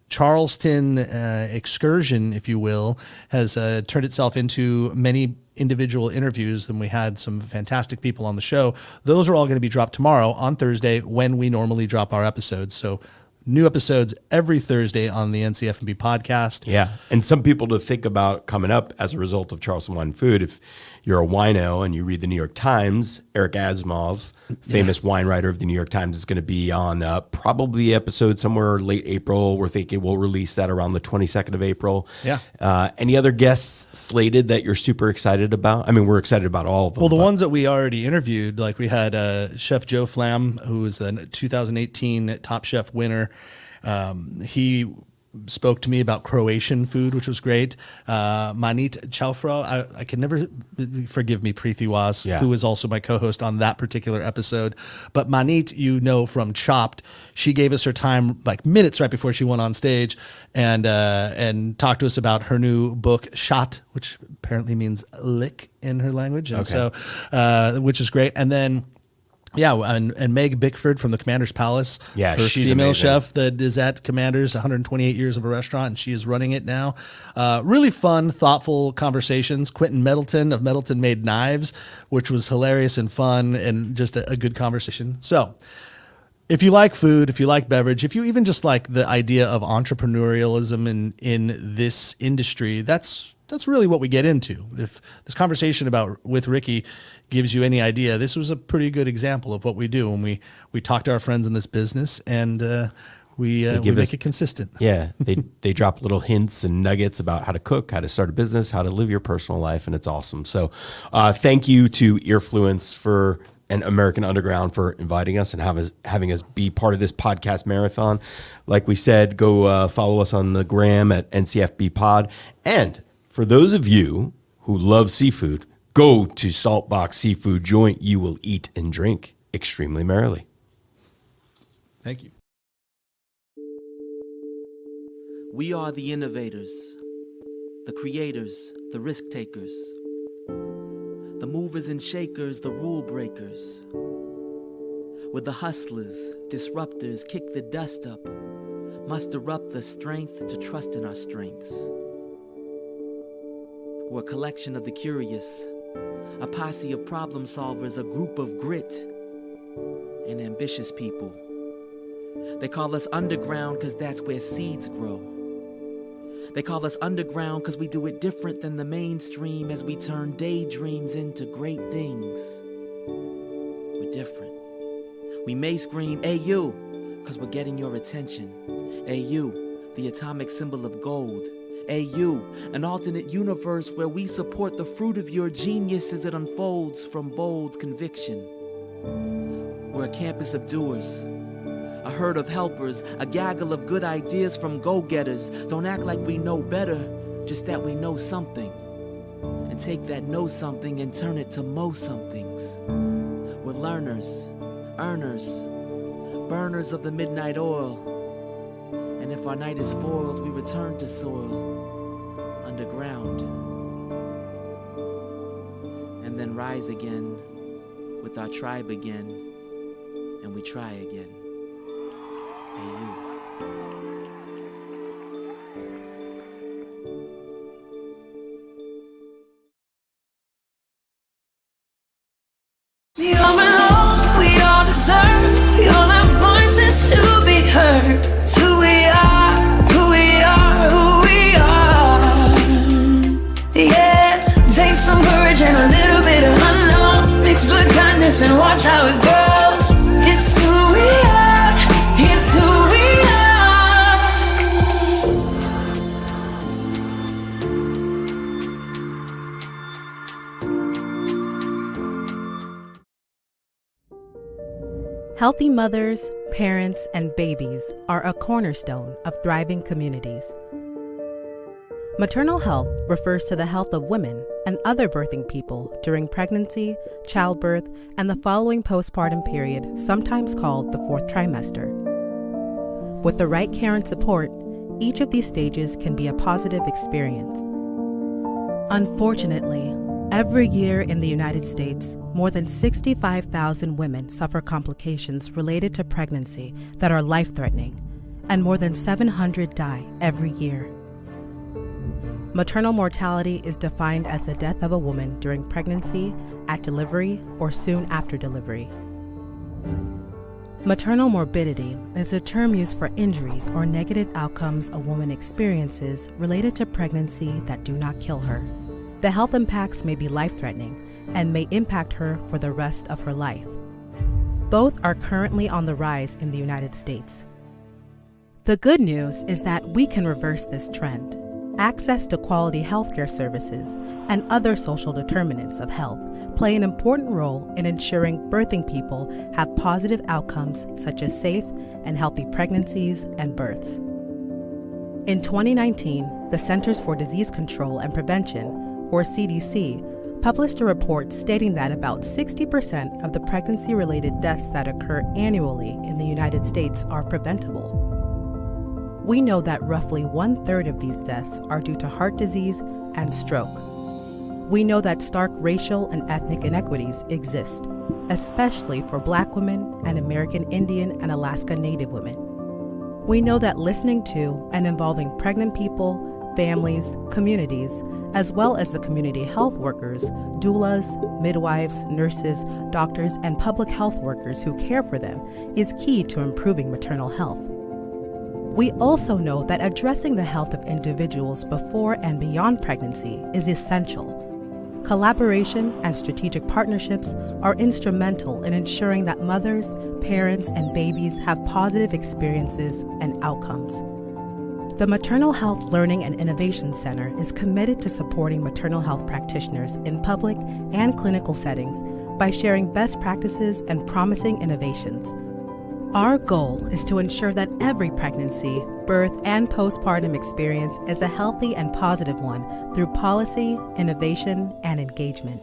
Charleston excursion, if you will, has turned itself into many individual interviews. Then we had some fantastic people on the show. Those are all going to be dropped tomorrow on Thursday when we normally drop our episodes. So new episodes every Thursday on the NCFB podcast. Yeah. And some people to think about coming up as a result of Charleston Wine and Food. If you're a wino and you read the New York Times, Eric Asimov, famous wine writer of the New York Times, is going to be on probably episode somewhere late April. We're thinking we'll release that around the 22nd of April. Yeah. Any other guests slated that you're super excited about? I mean, we're excited about all of them. Well, the ones that we already interviewed, like we had Chef Joe Flam, who was the 2018 Top Chef winner. He spoke to me about Croatian food, which was great. Manit Chaufra, I can never, forgive me, Preeti Was, who was also my co-host on that particular episode. But Manit, you know from Chopped, she gave us her time like minutes right before she went on stage and talked to us about her new book, Shot, which apparently means lick in her language. And so, which is great. And then, and Meg Bickford from the Commander's Palace, first she's female amazing. chef that is at Commander's, 128 years of a restaurant, and she is running it now. Really fun, thoughtful conversations. Quentin Middleton of Middleton Made Knives, which was hilarious and fun and just a good conversation. So if you like food, if you like beverage, if you even just like the idea of entrepreneurialism in this industry, that's really what we get into. If this conversation with Rickey gives you any idea, this was a pretty good example of what we do when we talk to our friends in this business and we make it consistent. Yeah, they drop little hints and nuggets about how to cook, how to start a business, how to live your personal life, and it's awesome. So thank you to Earfluence and American Underground for inviting us and having us be part of this podcast marathon. Like we said, go follow us on the gram at NCFB Pod. And for those of you who love seafood, go to Saltbox Seafood Joint. You will eat and drink extremely merrily. Thank you. We are the innovators, the creators, the risk takers, the movers and shakers, the rule breakers. We're the hustlers, disruptors, kick the dust up, muster up the strength to trust in our strengths. We're a collection of the curious, a posse of problem solvers, a group of grit and ambitious people. They call us underground because that's where seeds grow. They call us underground because we do it different than the mainstream as we turn daydreams into great things. We're different. We may scream, "Hey you," because we're getting your attention. Hey you, the atomic symbol of gold. Hey you, an alternate universe where we support the fruit of your genius as it unfolds from bold conviction. We're a campus of doers, a herd of helpers, a gaggle of good ideas from go-getters. Don't act like we know better, just that we know something. And take that know something and turn it to mo somethings. We're learners, earners, burners of the midnight oil. And if our night is foiled, we return to soil, underground. And then rise again with our tribe again, and we try again. Hey you. We all belong, we all deserve, we all have voices to be heard. It's who we are, who we are, who we are. Yeah, take some courage and a little bit of unknown, mixed with kindness and watch how it grows. It's who we are, it's who we Healthy mothers, parents, and babies are a cornerstone of thriving communities. Maternal health refers to the health of women and other birthing people during pregnancy, childbirth, and the following postpartum period, sometimes called the fourth trimester. With the right care and support, each of these stages can be a positive experience. Unfortunately, every year in the United States, more than 65,000 women suffer complications related to pregnancy that are life-threatening, and more than 700 die every year. Maternal mortality is defined as the death of a woman during pregnancy, at delivery, or soon after delivery. Maternal morbidity is a term used for injuries or negative outcomes a woman experiences related to pregnancy that do not kill her. The health impacts may be life-threatening and may impact her for the rest of her life. Both are currently on the rise in the United States. The good news is that we can reverse this trend. Access to quality healthcare services and other social determinants of health play an important role in ensuring birthing people have positive outcomes such as safe and healthy pregnancies and births. In 2019, the Centers for Disease Control and Prevention, or CDC, published a report stating that about 60% of the pregnancy-related deaths that occur annually in the United States are preventable. We know that roughly 1/3 of these deaths are due to heart disease and stroke. We know that stark racial and ethnic inequities exist, especially for Black women and American Indian and Alaska Native women. We know that listening to and involving pregnant people, families, communities, as well as the community health workers, doulas, midwives, nurses, doctors, and public health workers who care for them is key to improving maternal health. We also know that addressing the health of individuals before and beyond pregnancy is essential. Collaboration and strategic partnerships are instrumental in ensuring that mothers, parents, and babies have positive experiences and outcomes. The Maternal Health Learning and Innovation Center is committed to supporting maternal health practitioners in public and clinical settings by sharing best practices and promising innovations. Our goal is to ensure that every pregnancy, birth, and postpartum experience is a healthy and positive one through policy, innovation, and engagement.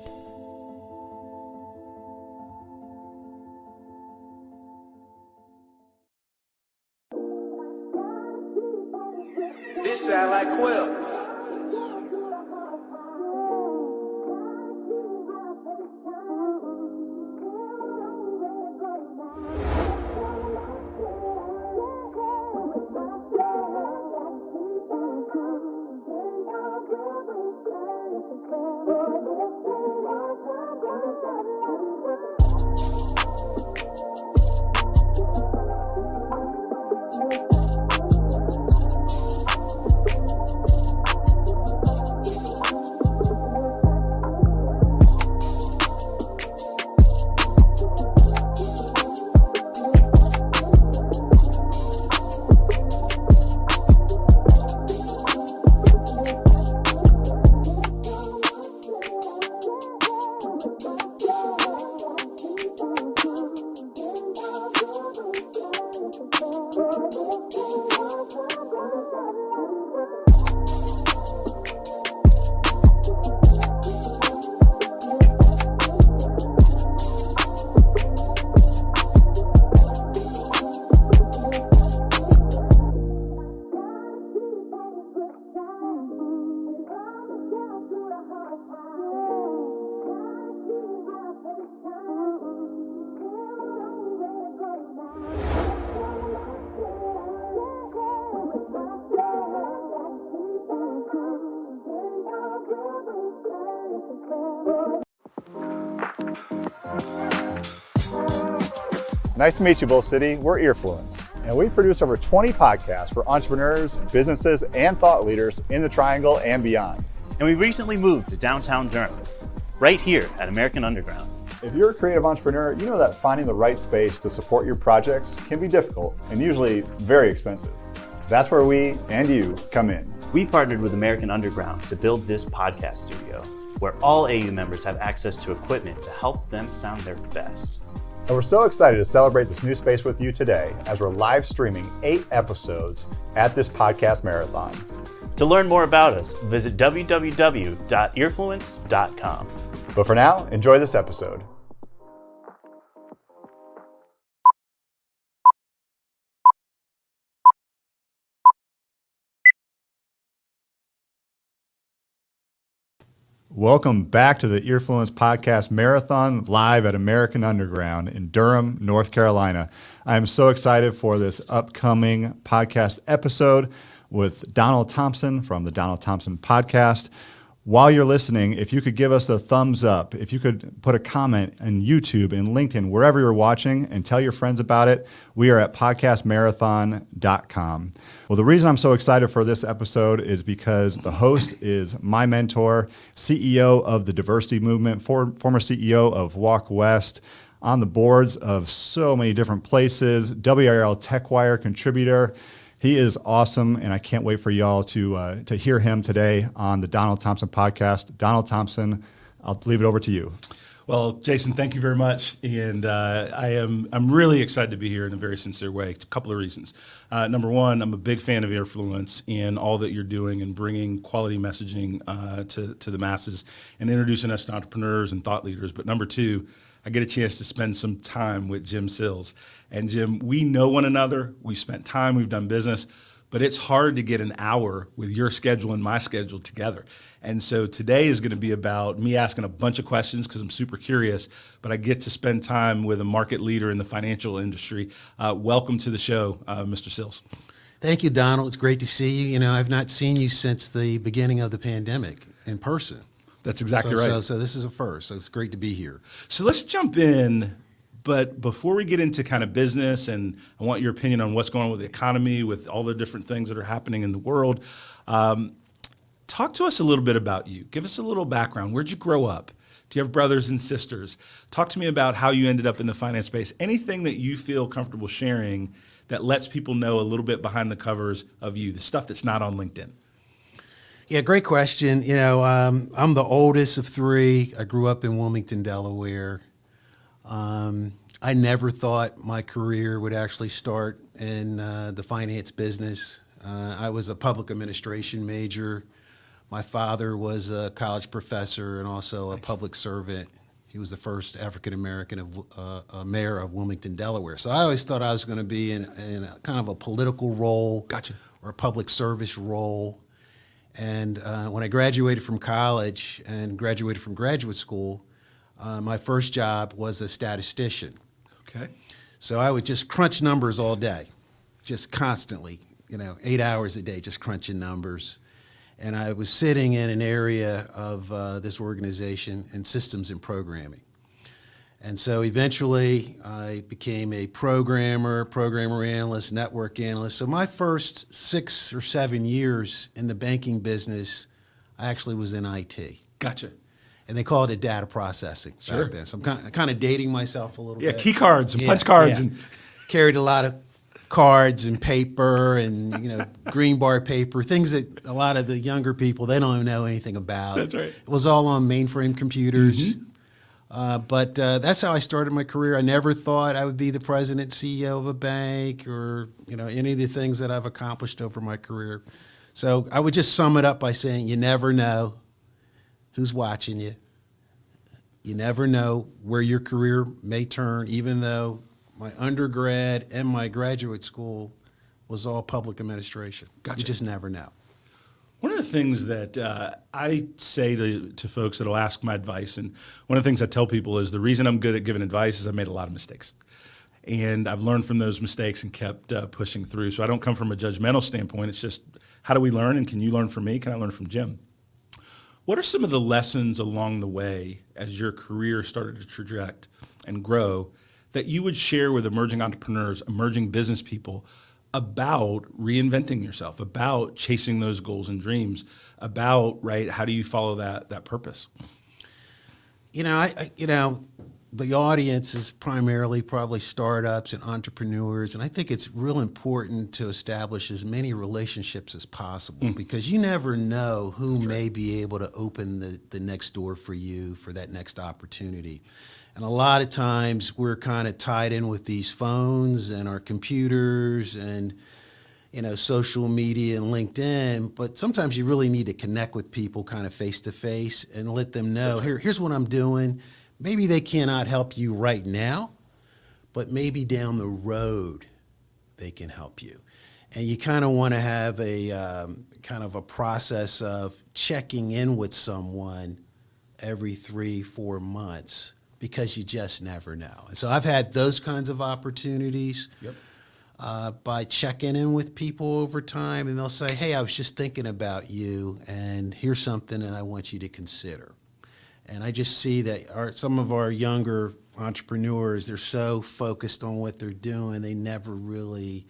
This sound like Quill. Nice to meet you, Bull City. We're Earfluence, and we produce over 20 podcasts for entrepreneurs, businesses, and thought leaders in the Triangle and beyond. And we recently moved to downtown Durham, right here at American Underground. If you're a creative entrepreneur, you know that finding the right space to support your projects can be difficult and usually very expensive. That's where we and you come in. We partnered with American Underground to build this podcast studio, where all AU members have access to equipment to help them sound their best. And we're so excited to celebrate this new space with you today as we're live streaming 8 episodes at this podcast marathon. To learn more about us, visit www.earfluence.com. But for now, enjoy this episode. Welcome back to the Earfluence Podcast Marathon live at American Underground in Durham, North Carolina. I am so excited for this upcoming podcast episode with Donald Thompson from the Donald Thompson Podcast. While you're listening, if you could give us a thumbs up, if you could put a comment on YouTube and LinkedIn, wherever you're watching, and tell your friends about it, we are at podcastmarathon.com. Well, the reason I'm so excited for this episode is because the host is my mentor, CEO of the diversity movement, former CEO of Walk West, on the boards of so many different places, WRL TechWire contributor. He is awesome, and I can't wait for y'all to hear him today on the Donald Thompson Podcast. Donald Thompson, I'll leave it over to you. Well, Jason, thank you very much, and I'm really excited to be here in a very sincere way. A couple of reasons. Number one, I'm a big fan of Earfluence and all that you're doing and bringing quality messaging to the masses and introducing us to entrepreneurs and thought leaders. But number two, I get a chance to spend some time with Jim Sills. And Jim, we know one another. We've spent time. We've done business. But it's hard to get an hour with your schedule and my schedule together. And so today is going to be about me asking a bunch of questions because I'm super curious, but I get to spend time with a market leader in the financial industry. Welcome to the show, Mr. Sills. Thank you, Donald. It's great to see you. You know, I've not seen you since the beginning of the pandemic in person. That's exactly right. So this is a first, so it's great to be here. So let's jump in. But before we get into kind of business, and I want your opinion on what's going on with the economy, with all the different things that are happening in the world, talk to us a little bit about you. Give us a little background. Where'd you grow up? Do you have brothers and sisters? Talk to me about how you ended up in the finance space. Anything that you feel comfortable sharing that lets people know a little bit behind the covers of you, the stuff that's not on LinkedIn. Yeah, great question. You know, I'm the oldest of three. I grew up in Wilmington, Delaware. I never thought my career would actually start in the finance business. I was a public administration major. My father was a college professor and also a public servant. He was the first African-American mayor of Wilmington, Delaware. So I always thought I was going to be in a kind of a political role or a public service role. And when I graduated from college and graduated from graduate school, my first job was a statistician. Okay. So I would just crunch numbers all day, just constantly, 8 hours a day, just crunching numbers. And I was sitting in an area of this organization in systems and programming. And so eventually I became a programmer analyst, network analyst. So my first 6 or 7 years in the banking business, I actually was in IT. Gotcha. And they called it data processing back then. So I'm kind of dating myself a little bit. Yeah, key cards and punch cards. Yeah. And carried a lot of cards and paper and green bar paper, things that a lot of the younger people, they don't even know anything about. That's right. It was all on mainframe computers. But that's how I started my career. I never thought I would be the president, CEO of a bank or any of the things that I've accomplished over my career. So I would just sum it up by saying you never know who's watching you. You never know where your career may turn, even though my undergrad and my graduate school was all public administration. Gotcha. You just never know. One of the things that I say to folks that will ask my advice, and one of the things I tell people is the reason I'm good at giving advice is I made a lot of mistakes. And I've learned from those mistakes and kept pushing through. So I don't come from a judgmental standpoint. It's just, how do we learn? And can you learn from me? Can I learn from Jim? What are some of the lessons along the way as your career started to traject and grow that you would share with emerging entrepreneurs, emerging business people about reinventing yourself, about chasing those goals and dreams, about, how do you follow that purpose? The audience is primarily probably startups and entrepreneurs, and I think it's real important to establish as many relationships as possible because you never know who may be able to open the next door for you for that next opportunity. And a lot of times we're kind of tied in with these phones and our computers and social media and LinkedIn, but sometimes you really need to connect with people kind of face to face and let them know, here's what I'm doing. Maybe they cannot help you right now, but maybe down the road they can help you. And you kind of want to have a kind of a process of checking in with someone every 3-4 months because you just never know. And so I've had those kinds of opportunities by checking in with people over time, and they'll say, hey, I was just thinking about you, and here's something that I want you to consider. And I just see that some of our younger entrepreneurs, they're so focused on what they're doing, they never really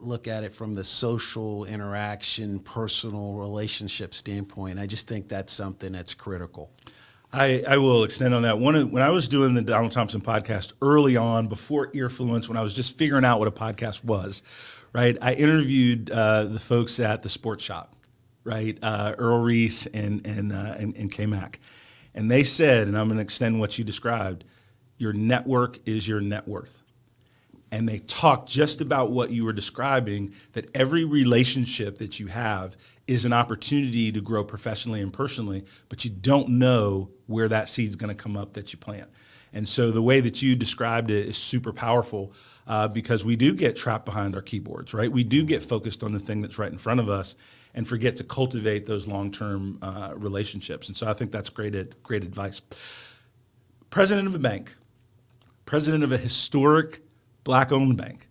look at it from the social interaction, personal relationship standpoint. I just think that's something that's critical. I will extend on that. When I was doing the Donald Thompson podcast early on, before Earfluence, when I was just figuring out what a podcast was, I interviewed the folks at the Sports Shop, Earl Reese and K-Mac. And they said, and I'm going to extend what you described, your network is your net worth. And they talked just about what you were describing, that every relationship that you have is an opportunity to grow professionally and personally, but you don't know where that seed's going to come up that you plant. And so the way that you described it is super powerful because we do get trapped behind our keyboards, right? We do get focused on the thing that's right in front of us and forget to cultivate those long-term relationships. And so I think that's great advice. President of a bank, president of a historic Black-owned bank,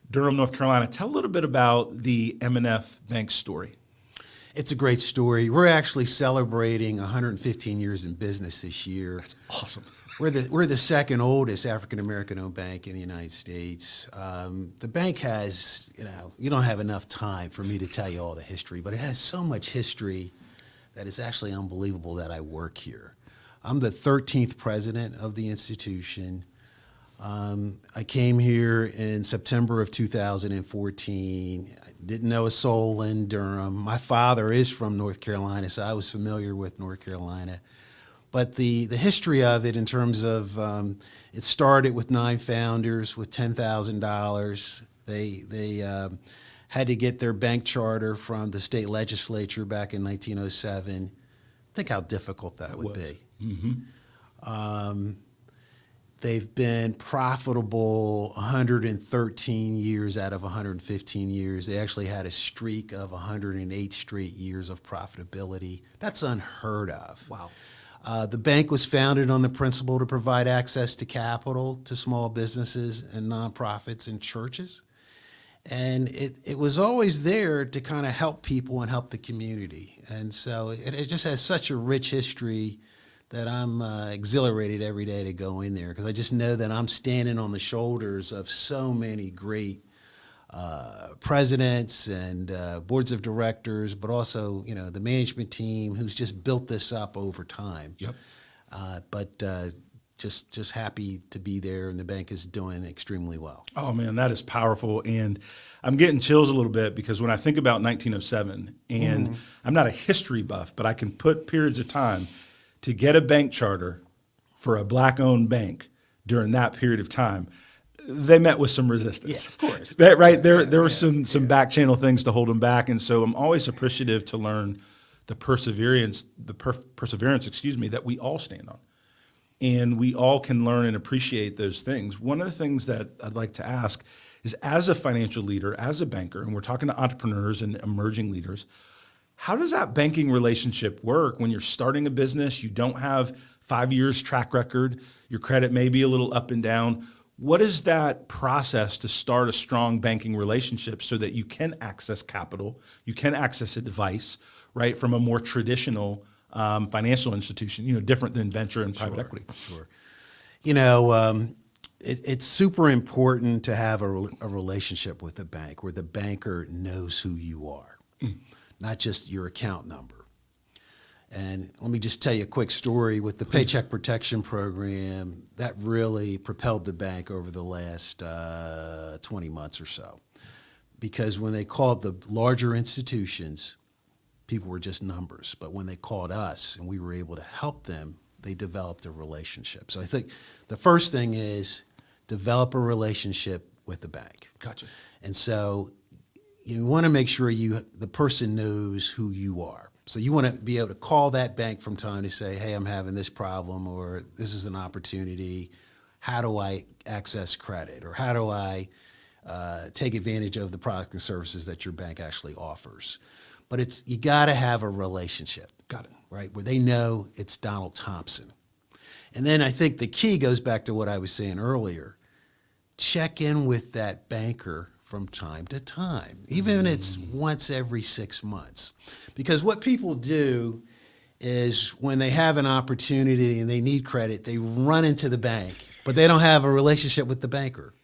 Durham, North Carolina. Tell a little bit about the M&F Bank story. It's a great story. We're actually celebrating 115 years in business this year. That's awesome. We're the second oldest African American owned bank in the United States. The bank has, you don't have enough time for me to tell you all the history, but it has so much history that it's actually unbelievable that I work here. I'm the 13th president of the institution. I came here in September of 2014. I didn't know a soul in Durham. My father is from North Carolina, so I was familiar with North Carolina. But the history of it in terms of, it started with 9 founders with $10,000. They had to get their bank charter from the state legislature back in 1907. Think how difficult that would be. Mm-hmm. They've been profitable 113 years out of 115 years. They actually had a streak of 108 straight years of profitability. That's unheard of. Wow. The bank was founded on the principle to provide access to capital to small businesses and nonprofits and churches. And it was always there to kind of help people and help the community. And so it just has such a rich history that I'm exhilarated every day to go in there because I just know that I'm standing on the shoulders of so many great presidents and boards of directors, but also the management team who's just built this up over time. Yep. But just happy to be there, and the bank is doing extremely well. Oh man, that is powerful, and I'm getting chills a little bit because when I think about 1907, and I'm not a history buff, but I can put periods of time to get a bank charter for a Black-owned bank during that period of time. They met with some resistance. Yeah, of course. There were some back channel things to hold them back, and so I'm always appreciative to learn the perseverance, that we all stand on, and we all can learn and appreciate those things. One of the things that I'd like to ask is, as a financial leader, as a banker, and we're talking to entrepreneurs and emerging leaders, how does that banking relationship work when you're starting a business? You don't have 5 years track record. Your credit may be a little up and down. What is that process to start a strong banking relationship so that you can access capital, you can access advice, right, from a more traditional financial institution, different than venture and private equity? Sure. It's super important to have a relationship with a bank where the banker knows who you are. Not just your account number. And let me just tell you a quick story with the Paycheck Protection Program. That really propelled the bank over the last 20 months or so. Because when they called the larger institutions, people were just numbers. But when they called us and we were able to help them, they developed a relationship. So I think the first thing is develop a relationship with the bank. Gotcha. And so you want to make sure the person knows who you are. So you want to be able to call that bank from time to say, hey, I'm having this problem, or this is an opportunity. How do I access credit? Or how do I take advantage of the products and services that your bank actually offers? But you got to have a relationship. Got it. Right? Where they know it's Donald Thompson. And then I think the key goes back to what I was saying earlier. Check in with that banker from time to time, even if it's once every 6 months. Because what people do is when they have an opportunity and they need credit, they run into the bank, but they don't have a relationship with the banker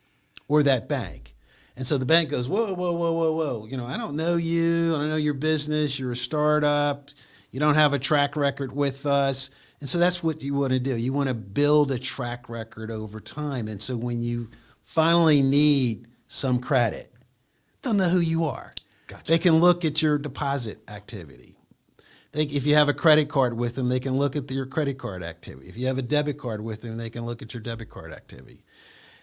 or that bank. And so the bank goes, whoa. I don't know you. I don't know your business. You're a startup. You don't have a track record with us. And so that's what you want to do. You want to build a track record over time. And so when you finally need some credit, they'll know who you are. Gotcha. They can look at your deposit activity. if you have a credit card with them, they can look at your credit card activity. If you have a debit card with them, they can look at your debit card activity.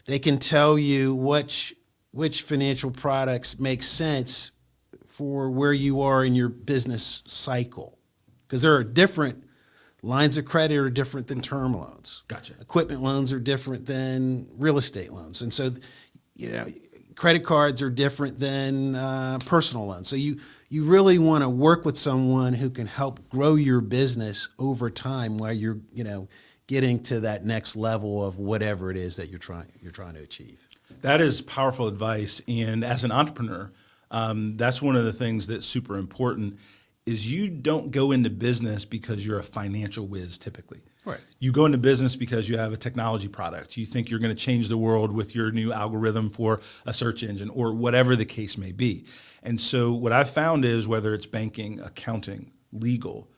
They can tell you which financial products make sense for where you are in your business cycle. Because there are different lines of credit are different than term loans. Gotcha. Equipment loans are different than real estate loans. And so, credit cards are different than personal loans. So you really want to work with someone who can help grow your business over time while you're, getting to that next level of whatever it is that you're trying to achieve. That is powerful advice. And as an entrepreneur, that's one of the things that's super important is you don't go into business because you're a financial whiz typically. Right. You go into business because you have a technology product. You think you're going to change the world with your new algorithm for a search engine or whatever the case may be. And so what I've found is whether it's banking, accounting, legal,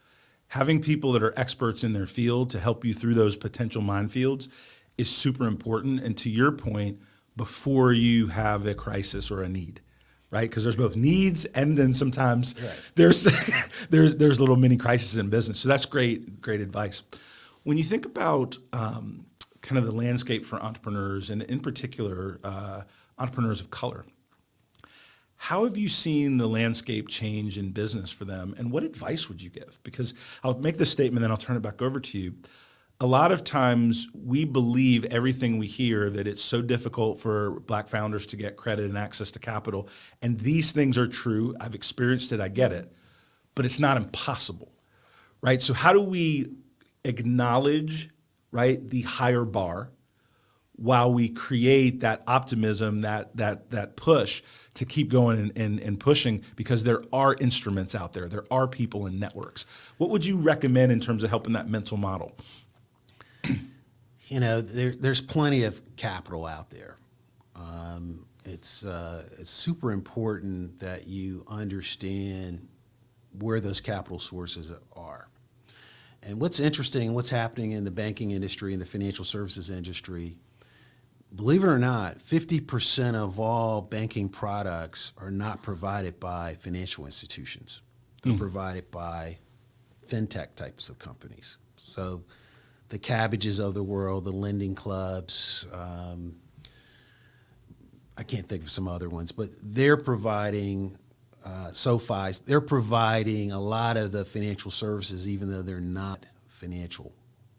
having people that are experts in their field to help you through those potential minefields is super important. And to your point, before you have a crisis or a need, right? Because there's both needs and then sometimes there's little mini crises in business. So that's great advice. When you think about kind of the landscape for entrepreneurs and in particular entrepreneurs of color, how have you seen the landscape change in business for them, and what advice would you give? Because I'll make this statement, then I'll turn it back over to you. A lot of times we believe everything we hear, that it's so difficult for Black founders to get credit and access to capital, and these things are true. I've experienced it, I get it, but it's not impossible, right? So how do we acknowledge, right, the higher bar while we create that optimism, that push to keep going and pushing, because there are instruments out there. There are people and networks. What would you recommend in terms of helping that mental model? There's plenty of capital out there. It's super important that you understand where those capital sources are. And what's interesting, what's happening in the banking industry and the financial services industry, believe it or not, 50% of all banking products are not provided by financial institutions. They're provided by fintech types of companies. So the Cabbages of the world, the lending clubs, I can't think of some other ones, but they're providing SoFi's, they're providing a lot of the financial services, even though they're not financial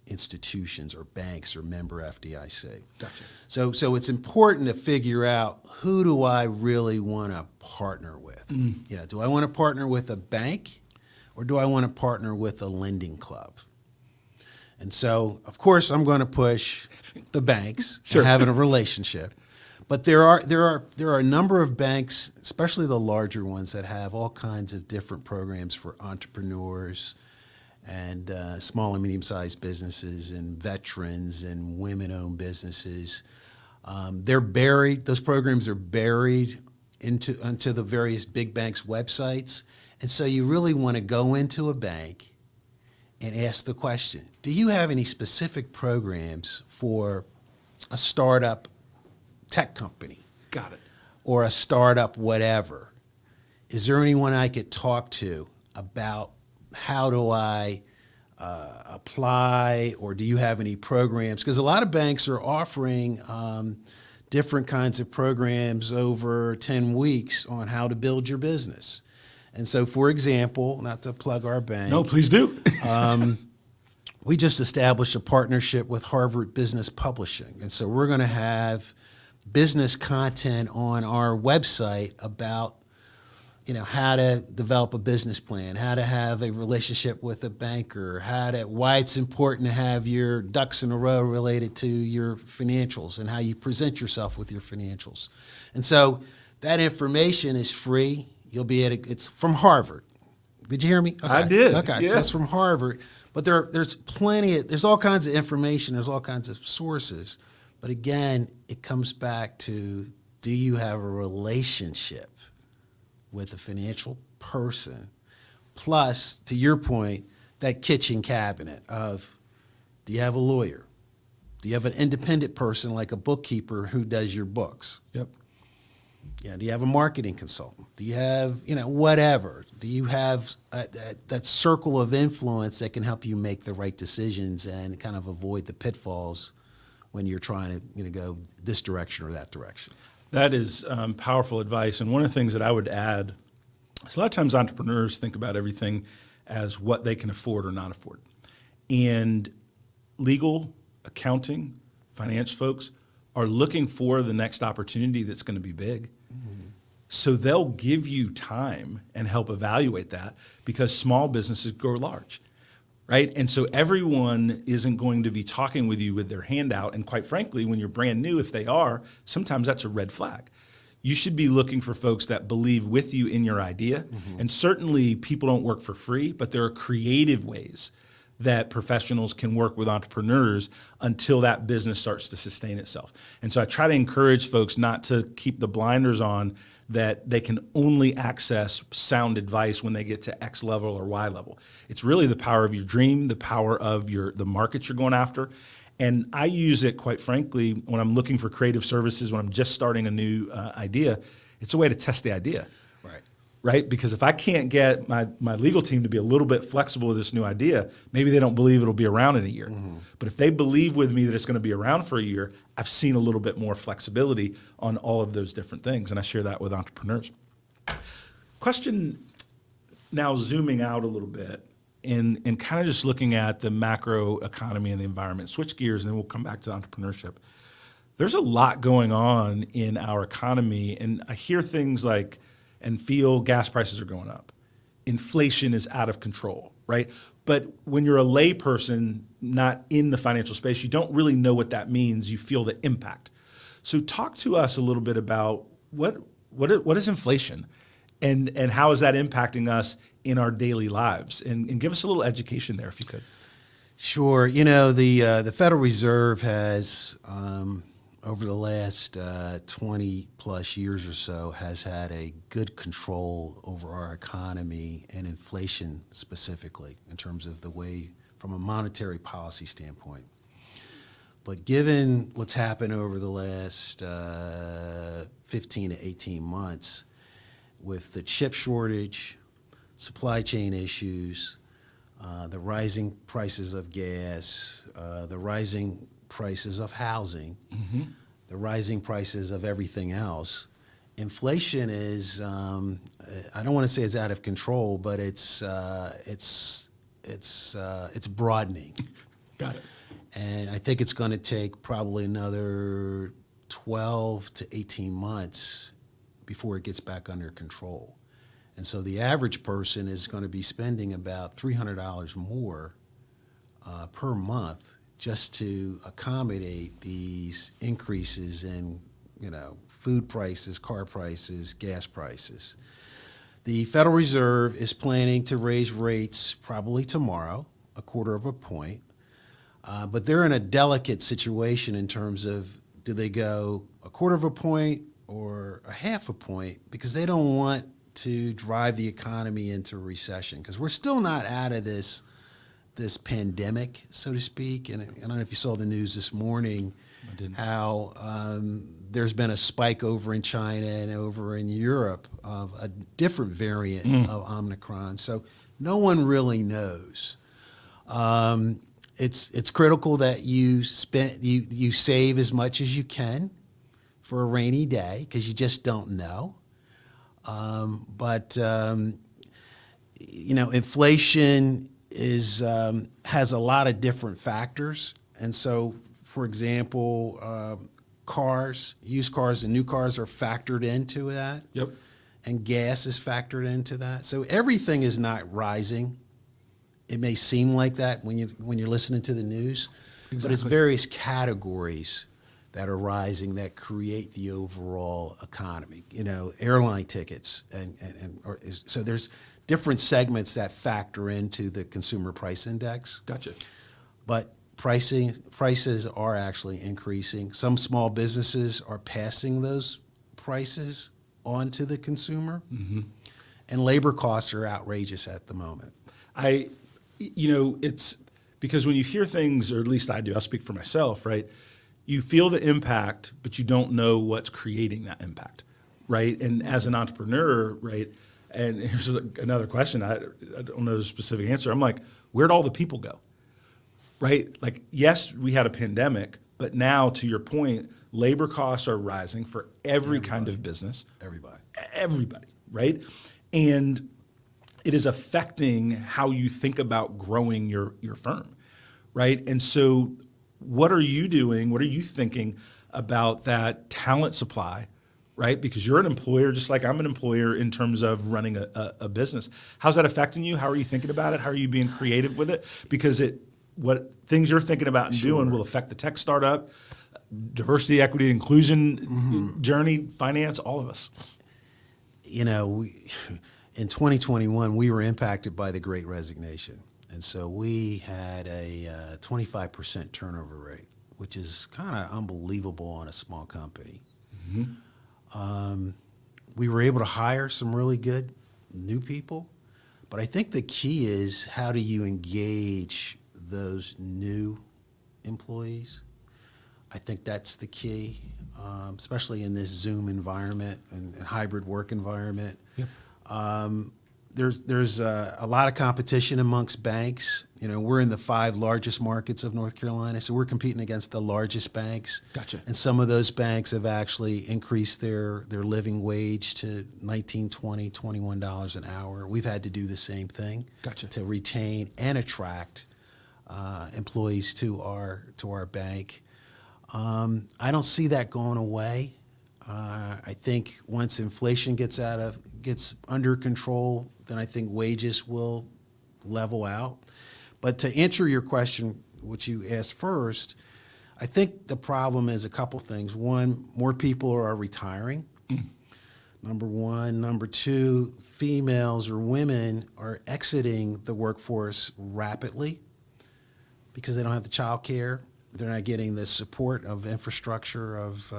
institutions or banks or member FDIC. Gotcha. So it's important to figure out, who do I really want to partner with? Do I want to partner with a bank, or do I want to partner with a lending club? And so, of course, I'm going to push the banks and having a relationship. But there are a number of banks, especially the larger ones, that have all kinds of different programs for entrepreneurs and small and medium-sized businesses and veterans and women-owned businesses. They're buried; those programs are buried into the various big banks' websites. And so you really want to go into a bank and ask the question, do you have any specific programs for a startup tech company? Got it. Or a startup whatever? Is there anyone I could talk to about how do I apply, or do you have any programs? Because a lot of banks are offering different kinds of programs over 10 weeks on how to build your business. And so, for example, not to plug our bank. No, please do. We just established a partnership with Harvard Business Publishing. And so we're going to have business content on our website about, how to develop a business plan, how to have a relationship with a banker, why it's important to have your ducks in a row related to your financials and how you present yourself with your financials. And so that information is free. You'll be it's from Harvard. Did you hear me? Okay. I did. Okay, Yeah. So it's from Harvard. But there's all kinds of information, there's all kinds of sources. But again, it comes back to, do you have a relationship with a financial person? Plus, to your point, that kitchen cabinet of, do you have a lawyer? Do you have an independent person like a bookkeeper who does your books? Yep. Do you have a marketing consultant? Do you have, whatever? Do you have that circle of influence that can help you make the right decisions and kind of avoid the pitfalls when you're trying to, go this direction or that direction? That is powerful advice. And one of the things that I would add is a lot of times entrepreneurs think about everything as what they can afford or not afford. And legal, accounting, finance folks are looking for the next opportunity that's going to be big. So they'll give you time and help evaluate that because small businesses grow large, right? And so everyone isn't going to be talking with you with their hand out. And quite frankly, when you're brand new, if they are, sometimes that's a red flag. You should be looking for folks that believe with you in your idea. And certainly people don't work for free, but there are creative ways that professionals can work with entrepreneurs until that business starts to sustain itself. And so I try to encourage folks not to keep the blinders on that they can only access sound advice when they get to X level or Y level. It's really the power of your dream, the power of the market you're going after. And I use it, quite frankly, when I'm looking for creative services, when I'm just starting a new idea. It's a way to test the idea. Right? Because if I can't get my legal team to be a little bit flexible with this new idea, maybe they don't believe it'll be around in a year. But if they believe with me that it's going to be around for a year, I've seen a little bit more flexibility on all of those different things. And I share that with entrepreneurs. Question now, zooming out a little bit and kind of just looking at the macro economy and the environment. Switch gears and then we'll come back to entrepreneurship. There's a lot going on in our economy. And I hear things like, and feel gas prices are going up. Inflation is out of control, right? But when you're a layperson, not in the financial space, you don't really know what that means. You feel the impact. So talk to us a little bit about what is inflation and how is that impacting us in our daily lives? And give us a little education there if you could. Sure. The Federal Reserve has, over the last 20 plus years or so, has had a good control over our economy and inflation specifically in terms of the way, from a monetary policy standpoint. But given what's happened over the last 15 to 18 months with the chip shortage, supply chain issues, the rising prices of gas, the rising prices of housing, the rising prices of everything else, inflation is, I don't want to say it's out of control, but it's broadening. Got it. And I think it's going to take probably another 12 to 18 months before it gets back under control. And so the average person is going to be spending about $300 more per month just to accommodate these increases in, food prices, car prices, gas prices. The Federal Reserve is planning to raise rates probably tomorrow, 1/4 point. But they're in a delicate situation in terms of, do they go 1/4 point or 1/2 point? Because they don't want to drive the economy into a recession, because we're still not out of this pandemic, so to speak. And I don't know if you saw the news this morning, how there's been a spike over in China and over in Europe of a different variant of Omicron. So no one really knows. It's critical that you save as much as you can for a rainy day, because you just don't know. Inflation has a lot of different factors. And so, for example, used cars and new cars are factored into that. Yep. And gas is factored into that. So everything is not rising. It may seem like that when you're listening to the news, but it's various categories that are rising that create the overall economy. Airline tickets, so there's different segments that factor into the consumer price index. Gotcha. But prices are actually increasing. Some small businesses are passing those prices on to the consumer, and labor costs are outrageous at the moment. It's because when you hear things, or at least I do, I'll speak for myself, right? You feel the impact, but you don't know what's creating that impact. right? And as an entrepreneur, right? And here's another question. I don't know the specific answer. I'm like, where'd all the people go? Right? Like, yes, we had a pandemic, but now, to your point, labor costs are rising for every kind of business. Everybody, right? And it is affecting how you think about growing your firm, right? And so what are you doing? What are you thinking about that talent supply, right? Because you're an employer, just like I'm an employer in terms of running a business. How's that affecting you? How are you thinking about it? How are you being creative with it? Because what things you're thinking about and doing will affect the tech startup, diversity, equity, inclusion journey, finance, all of us. You know, in 2021, we were impacted by the Great Resignation. And so we had a 25% turnover rate, which is kind of unbelievable on a small company. We were able to hire some really good new people, but I think the key is, how do you engage those new employees? I think that's the key, especially in this Zoom environment and hybrid work environment. Yep. There's a lot of competition amongst banks. You know, we're in the 5 largest markets of North Carolina, so we're competing against the largest banks. Gotcha. And some of those banks have actually increased their living wage to $19, $20, $21 an hour. We've had to do the same thing. Gotcha. To retain and attract employees to our bank. I don't see that going away. I think once inflation gets under control, then I think wages will level out. But to answer your question, which you asked first, I think the problem is a couple things. One, more people are retiring. Number one. Number two, females or women are exiting the workforce rapidly because they don't have the child care. They're not getting the support of infrastructure of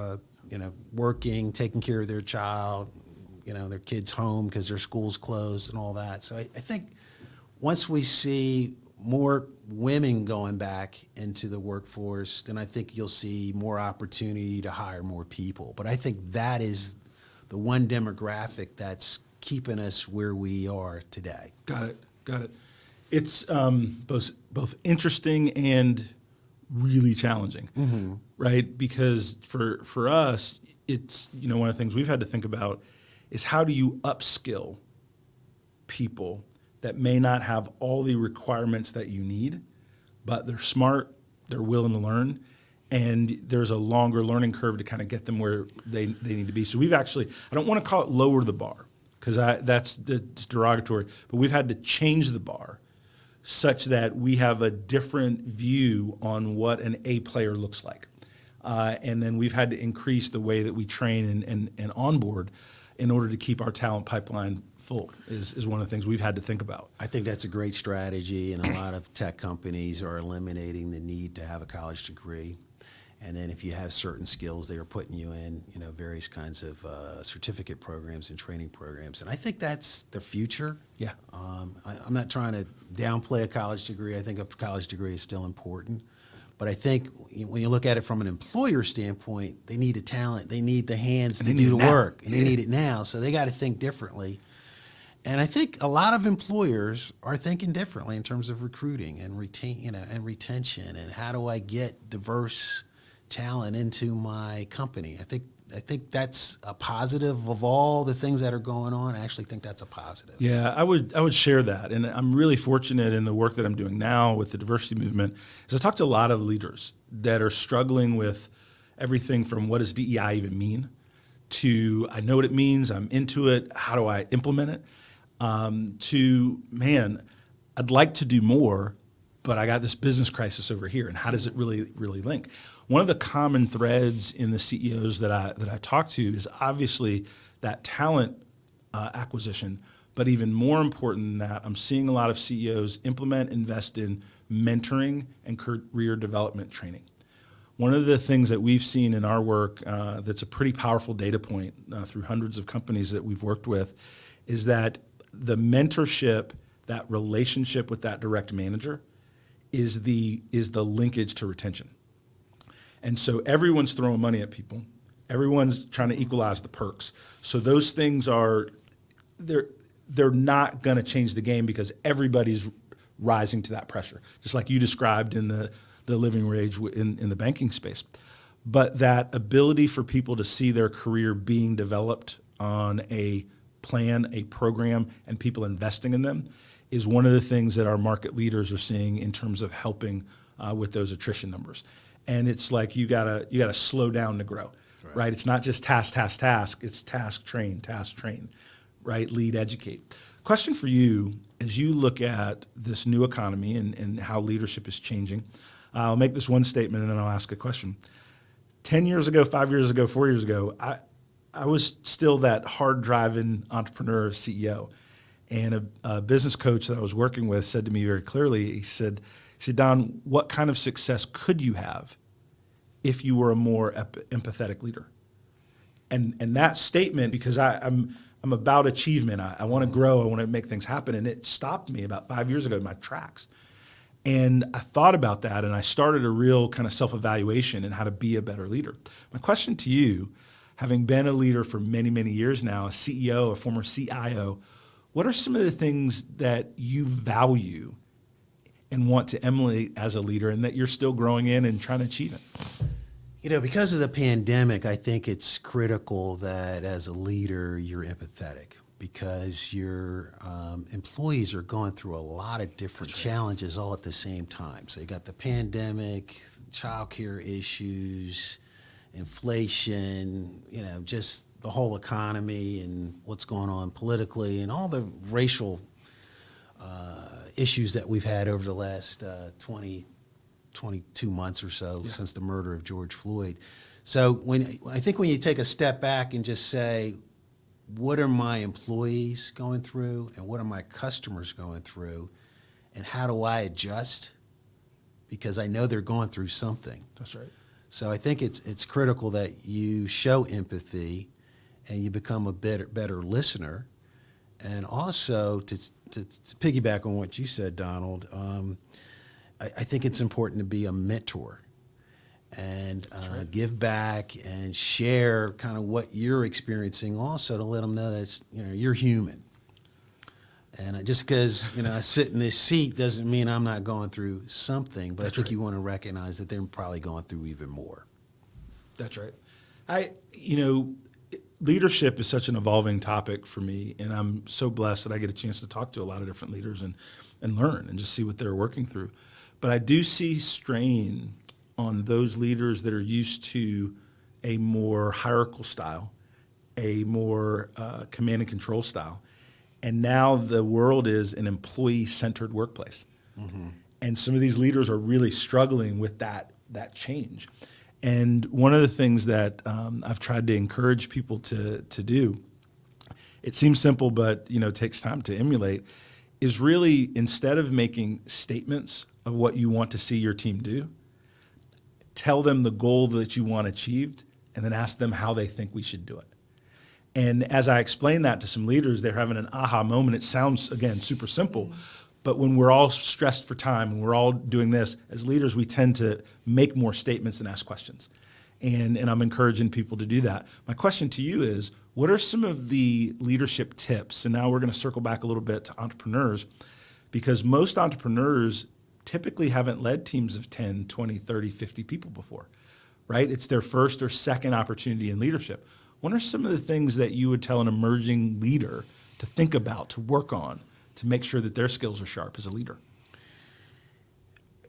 working, taking care of their child, their kids home because their school's closed and all that. So I think once we see more women going back into the workforce, then I think you'll see more opportunity to hire more people. But I think that is the one demographic that's keeping us where we are today. Got it. It's both interesting and really challenging, right? Because for us, it's, one of the things we've had to think about is, how do you upskill people that may not have all the requirements that you need, but they're smart, they're willing to learn, and there's a longer learning curve to kind of get them where they need to be. So we've actually, I don't want to call it lower the bar, because that's derogatory, but we've had to change the bar such that we have a different view on what an A player looks like. And then we've had to increase the way that we train and onboard in order to keep our talent pipeline full is one of the things we've had to think about. I think that's a great strategy, and a lot of tech companies are eliminating the need to have a college degree. And then if you have certain skills, they are putting you in, various kinds of certificate programs and training programs. And I think that's the future. Yeah. I'm not trying to downplay a college degree. I think a college degree is still important. But I think when you look at it from an employer standpoint, they need the talent, they need the hands to do the work, and they need it now. So they got to think differently. And I think a lot of employers are thinking differently in terms of recruiting and retention, and how do I get diverse talent into my company. I think that's a positive of all the things that are going on. I actually think that's a positive. Yeah, I would share that. And I'm really fortunate in the work that I'm doing now with the diversity movement, is I talk to a lot of leaders that are struggling with everything from, what does DEI even mean, to, I know what it means, I'm into it, how do I implement it, to, man, I'd like to do more, but I got this business crisis over here, and how does it really link? One of the common threads in the CEOs that I talk to is obviously that talent acquisition, but even more important than that, I'm seeing a lot of CEOs invest in mentoring and career development training. One of the things that we've seen in our work that's a pretty powerful data point through hundreds of companies that we've worked with is that the mentorship, that relationship with that direct manager is the linkage to retention. And so everyone's throwing money at people. Everyone's trying to equalize the perks. So those things are, they're not going to change the game because everybody's rising to that pressure, just like you described in the living wage in the banking space. But that ability for people to see their career being developed on a plan, a program, and people investing in them is one of the things that our market leaders are seeing in terms of helping with those attrition numbers. And it's like you gotta slow down to grow, right? It's not just task. It's task, train, right? Lead, educate. Question for you, as you look at this new economy and how leadership is changing, I'll make this one statement and then I'll ask a question. 10 years ago, 5 years ago, 4 years ago, I was still that hard-driving entrepreneur CEO. And a business coach that I was working with said to me very clearly, he said, Don, what kind of success could you have if you were a more empathetic leader? And that statement, because I'm about achievement, I want to grow, I want to make things happen, and it stopped me about 5 years ago in my tracks. And I thought about that, and I started a real kind of self-evaluation in how to be a better leader. My question to you, having been a leader for many, many years now, a CEO, a former CIO, what are some of the things that you value and want to emulate as a leader and that you're still growing in and trying to achieve it? You know, because of the pandemic, I think it's critical that as a leader, you're empathetic because your employees are going through a lot of different challenges all at the same time. So you got the pandemic, childcare issues, inflation, you know, just the whole economy and what's going on politically and all the racial issues that we've had over the last 22 months or so since the murder of George Floyd. So I think when you take a step back and just say, what are my employees going through and what are my customers going through and how do I adjust? Because I know they're going through something. That's right. So I think it's critical that you show empathy and you become a better listener. And also to piggyback on what you said, Donald, I think it's important to be a mentor and give back and share kind of what you're experiencing also to let them know that you're human. And just because I sit in this seat doesn't mean I'm not going through something, but I think you want to recognize that they're probably going through even more. That's right. Leadership is such an evolving topic for me, and I'm so blessed that I get a chance to talk to a lot of different leaders and learn and just see what they're working through. But I do see strain on those leaders that are used to a more hierarchical style, a more command and control style. And now the world is an employee-centered workplace. Mm-hmm. And some of these leaders are really struggling with that change. And one of the things that I've tried to encourage people to do, it seems simple, but takes time to emulate, is really instead of making statements of what you want to see your team do, tell them the goal that you want achieved, and then ask them how they think we should do it. And as I explain that to some leaders, they're having an aha moment. It sounds, again, super simple, but when we're all stressed for time and we're all doing this, as leaders, we tend to make more statements and ask questions. And I'm encouraging people to do that. My question to you is, what are some of the leadership tips? And now we're going to circle back a little bit to entrepreneurs, because most entrepreneurs typically haven't led teams of 10, 20, 30, 50 people before, right? It's their first or second opportunity in leadership. What are some of the things that you would tell an emerging leader to think about, to work on, to make sure that their skills are sharp as a leader?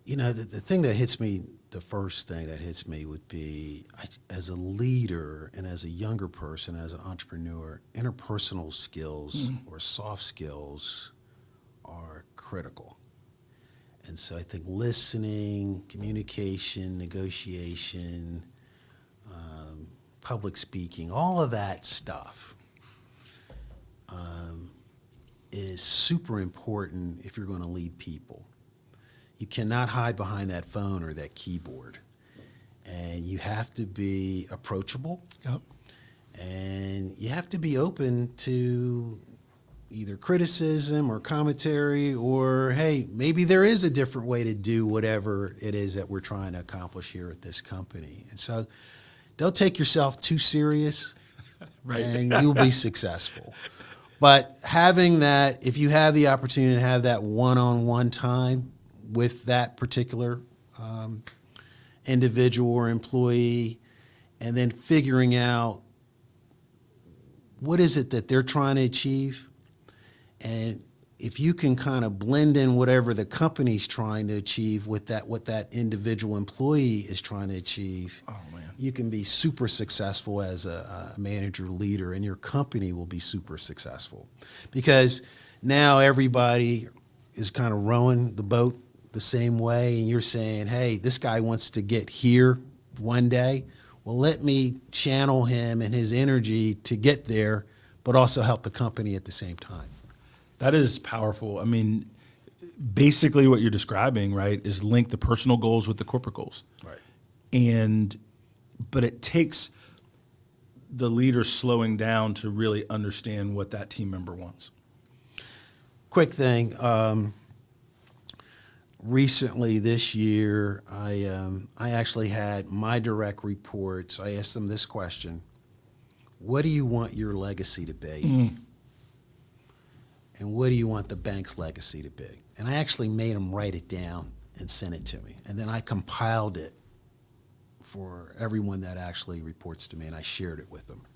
The thing that hits me, the first thing that hits me would be, as a leader and as a younger person, as an entrepreneur, interpersonal skills or soft skills are critical. And so I think listening, communication, negotiation, public speaking, all of that stuff is super important if you're going to lead people. You cannot hide behind that phone or that keyboard. And you have to be approachable. Yep. And you have to be open to either criticism or commentary or, hey, maybe there is a different way to do whatever it is that we're trying to accomplish here at this company. And so Don't take yourself too serious, Right. and you'll be successful. But having that, if you have the opportunity to have that one-on-one time with that particular individual or employee, and then figuring out what is it that they're trying to achieve, and if you can kind of blend in whatever the company's trying to achieve with that, what that individual employee is trying to achieve, you can be super successful as a manager, leader, and your company will be super successful. Because now everybody is kind of rowing the boat the same way, and you're saying, hey, this guy wants to get here one day. Well, let me channel him and his energy to get there, but also help the company at the same time. That is powerful. I mean, basically what you're describing, right, is link the personal goals with the corporate goals. Right. But it takes the leader slowing down to really understand what that team member wants. Quick thing. Recently this year, I actually had my direct reports. I asked them this question: what do you want your legacy to be? And what do you want the bank's legacy to be? And I actually made them write it down and send it to me. And then I compiled it for everyone that actually reports to me, and I shared it with them.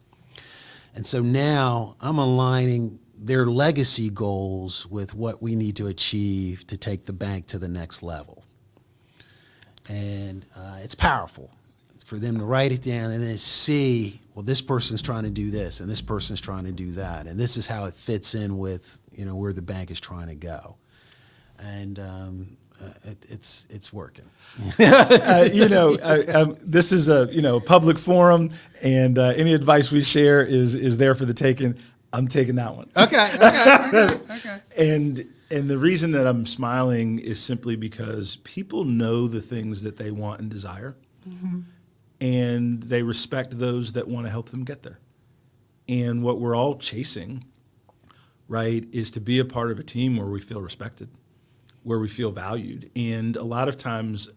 And so now I'm aligning their legacy goals with what we need to achieve to take the bank to the next level. And it's powerful for them to write it down and then see, well, this person's trying to do this, and this person's trying to do that, and this is how it fits in with, you know, where the bank is trying to go. And it's working. This is a public forum, and any advice we share is there for the taking. I'm taking that one. Okay. And the reason that I'm smiling is simply because people know the things that they want and desire, and they respect those that want to help them get there. And what we're all chasing, right, is to be a part of a team where we feel respected, where we feel valued. And a lot of times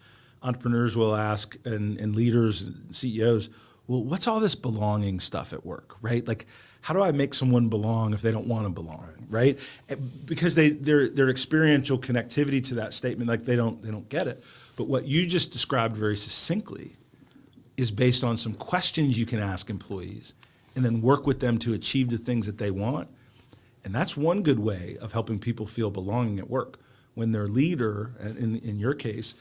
entrepreneurs will ask, and leaders and CEOs, well, what's all this belonging stuff at work, right? Like, how do I make someone belong if they don't want to belong, right? Because their experiential connectivity to that statement, like they don't get it. But what you just described very succinctly is based on some questions you can ask employees and then work with them to achieve the things that they want. And that's one good way of helping people feel belonging at work, when their leader, in your case,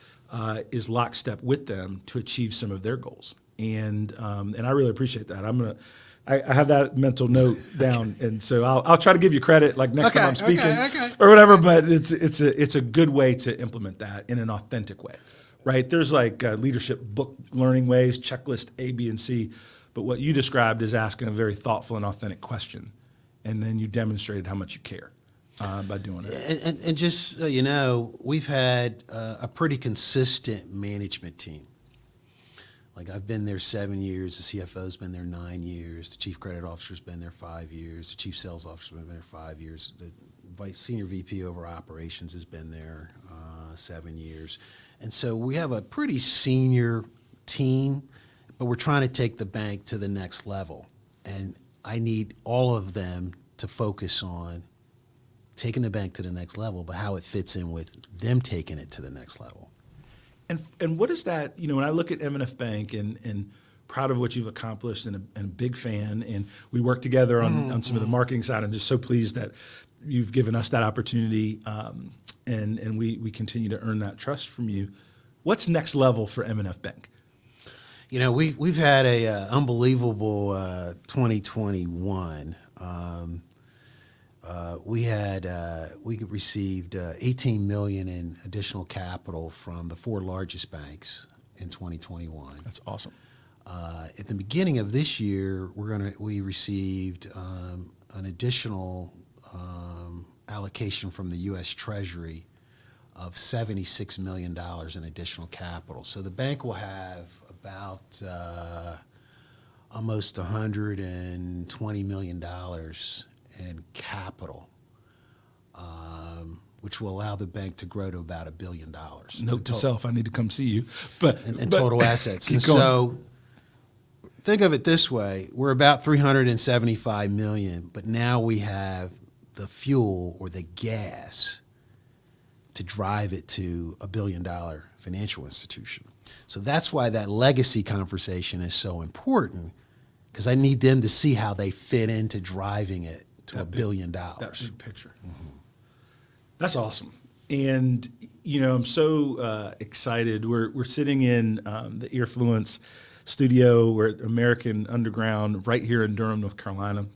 is lockstep with them to achieve some of their goals. And I really appreciate that. I have that mental note down, and so I'll try to give you credit like next time I'm speaking or whatever. But it's a good way to implement that in an authentic way, right? There's like leadership book learning ways, checklist A, B, and C. But what you described is asking a very thoughtful and authentic question, and then you demonstrated how much you care by doing it. And just so you know, we've had a pretty consistent management team. Like, I've been there 7 years, the CFO's been there 9 years, the chief credit officer's been there 5 years, the chief sales officer's been there 5 years, the senior VP over operations has been there 7 years. And so we have a pretty senior team, but we're trying to take the bank to the next level. And I need all of them to focus on taking the bank to the next level, but how it fits in with them taking it to the next level. And what is that, when I look at M&F Bank and proud of what you've accomplished and a big fan, and we work together on some of the marketing side, I'm just so pleased that you've given us that opportunity, and we continue to earn that trust from you. What's next level for M&F Bank? We've had a unbelievable 2021. We received $18 million in additional capital from the 4 largest banks in 2021. That's awesome. At the beginning of this year, we received an additional allocation from the U.S. Treasury of $76 million in additional capital. So the bank will have about almost $120 million in capital, which will allow the bank to grow to about $1 billion. Note to self: I need to come see you. But in total assets. Keep and going. So think of it this way. We're about 375 million, but now we have the fuel or the gas to drive it to $1 billion financial institution. So that's why that legacy conversation is so important, because I need them to see how they fit into driving it to $1 billion. That big picture. Mm-hmm. That's awesome. And, I'm so excited. We're sitting in the Earfluence studio. We're at American Underground right here in Durham, North Carolina.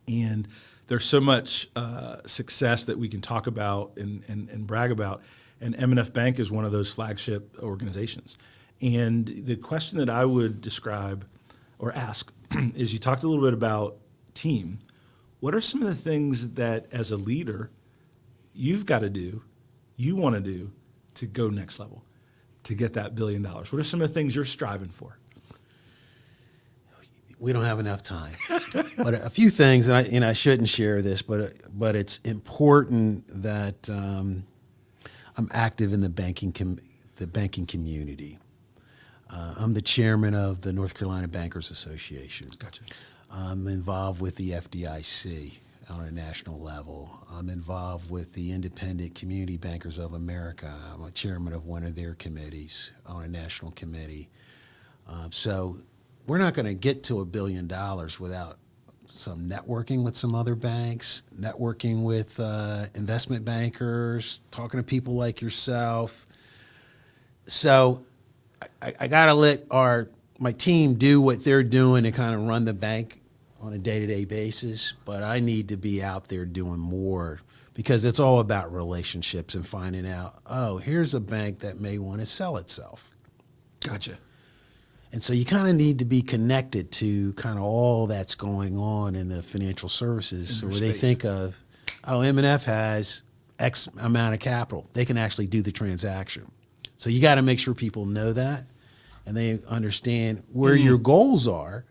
And there's so much success that we can talk about and brag about. And M&F Bank is one of those flagship organizations. And the question that I would describe or ask is, you talked a little bit about team. What are some of the things that as a leader you've got to do, you want to do to go next level, to get that $1 billion? What are some of the things you're striving for? We don't have enough time, but a few things, and I shouldn't share this, but it's important that I'm active in the banking community. I'm the chairman of the North Carolina Bankers Association. Gotcha. I'm involved with the FDIC on a national level. I'm involved with the Independent Community Bankers of America. I'm a chairman of one of their committees on a national committee. So we're not going to get to $1 billion without some networking with some other banks, networking with investment bankers, talking to people like yourself. So I got to let my team do what they're doing and kind of run the bank on a day-to-day basis, but I need to be out there doing more, because it's all about relationships and finding out, here's a bank that may want to sell itself. Gotcha. And so you kind of need to be connected to kind of all that's going on in the financial services, so where they think of, M&F has X amount of capital. They can actually do the transaction. So you got to make sure people know that and they understand where your goals are.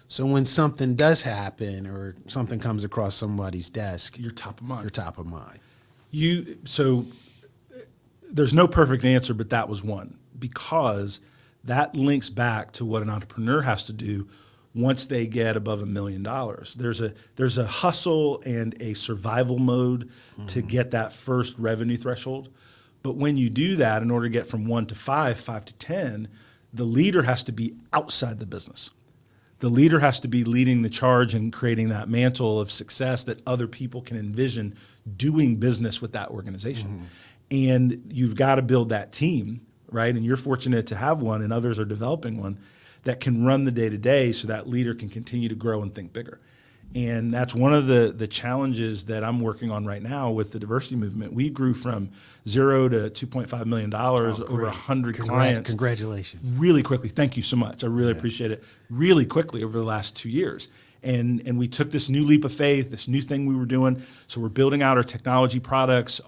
So when something does happen or something comes across somebody's desk, you're top of mind. You're top of mind. So there's no perfect answer, but that was one, because that links back to what an entrepreneur has to do once they get above $1 million. There's a hustle and a survival mode to get that first revenue threshold. But when you do that, in order to get from 1 to 5, 5 to 10, the leader has to be outside the business. The leader has to be leading the charge and creating that mantle of success that other people can envision doing business with that organization. And you've got to build that team, right? And you're fortunate to have one, and others are developing one that can run the day-to-day so that leader can continue to grow and think bigger. And that's one of the challenges that I'm working on right now with the diversity movement. We grew from 0 to $2.5 million, over 100 clients. Congratulations. Really quickly. Thank you so much. I really appreciate it. Really quickly over the last 2 years. And we took this new leap of faith, this new thing we were doing. So we're building out our technology products.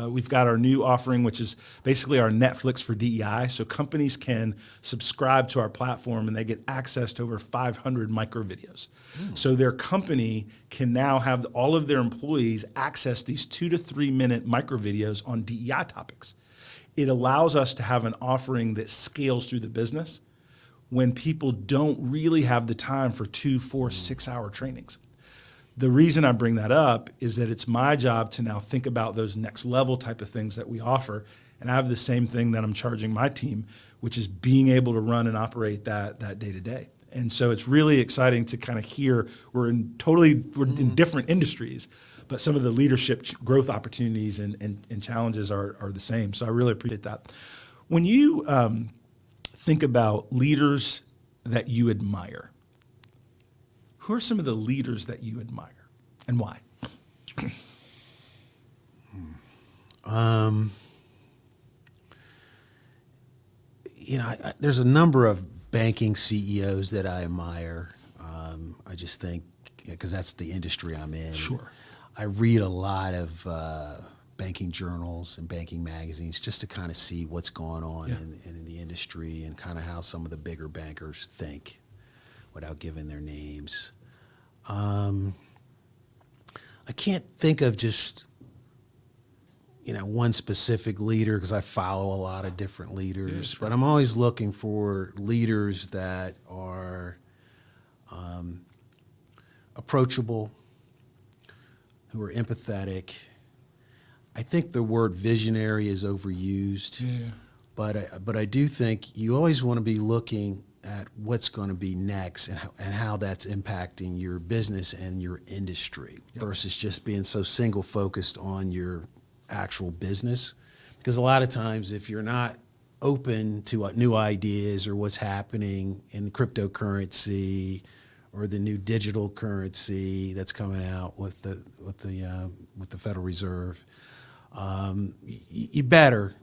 We've got our new offering, which is basically our Netflix for DEI. So companies can subscribe to our platform and they get access to over 500 micro videos. So their company can now have all of their employees access these 2 to 3 minute micro videos on DEI topics. It allows us to have an offering that scales through the business when people don't really have the time for 2, 4, 6 hour trainings. The reason I bring that up is that it's my job to now think about those next level type of things that we offer. And I have the same thing that I'm charging my team, which is being able to run and operate that day to day. And so it's really exciting to kind of hear we're in different industries, but some of the leadership growth opportunities and challenges are the same. So I really appreciate that. When you think about leaders that you admire, who are some of the leaders that you admire and why? There's a number of banking CEOs that I admire. I just think, because that's the industry I'm in. Sure. I read a lot of banking journals and banking magazines just to kind of see what's going on in the industry and kind of how some of the bigger bankers think without giving their names. I can't think of just one specific leader, because I follow a lot of different leaders, but I'm always looking for leaders that are approachable, who are empathetic. I think the word visionary is overused, but I do think you always want to be looking at what's going to be next and how that's impacting your business and your industry versus just being so single focused on your actual business. Because a lot of times if you're not open to new ideas or what's happening in cryptocurrency or the new digital currency that's coming out with the Federal Reserve, you better,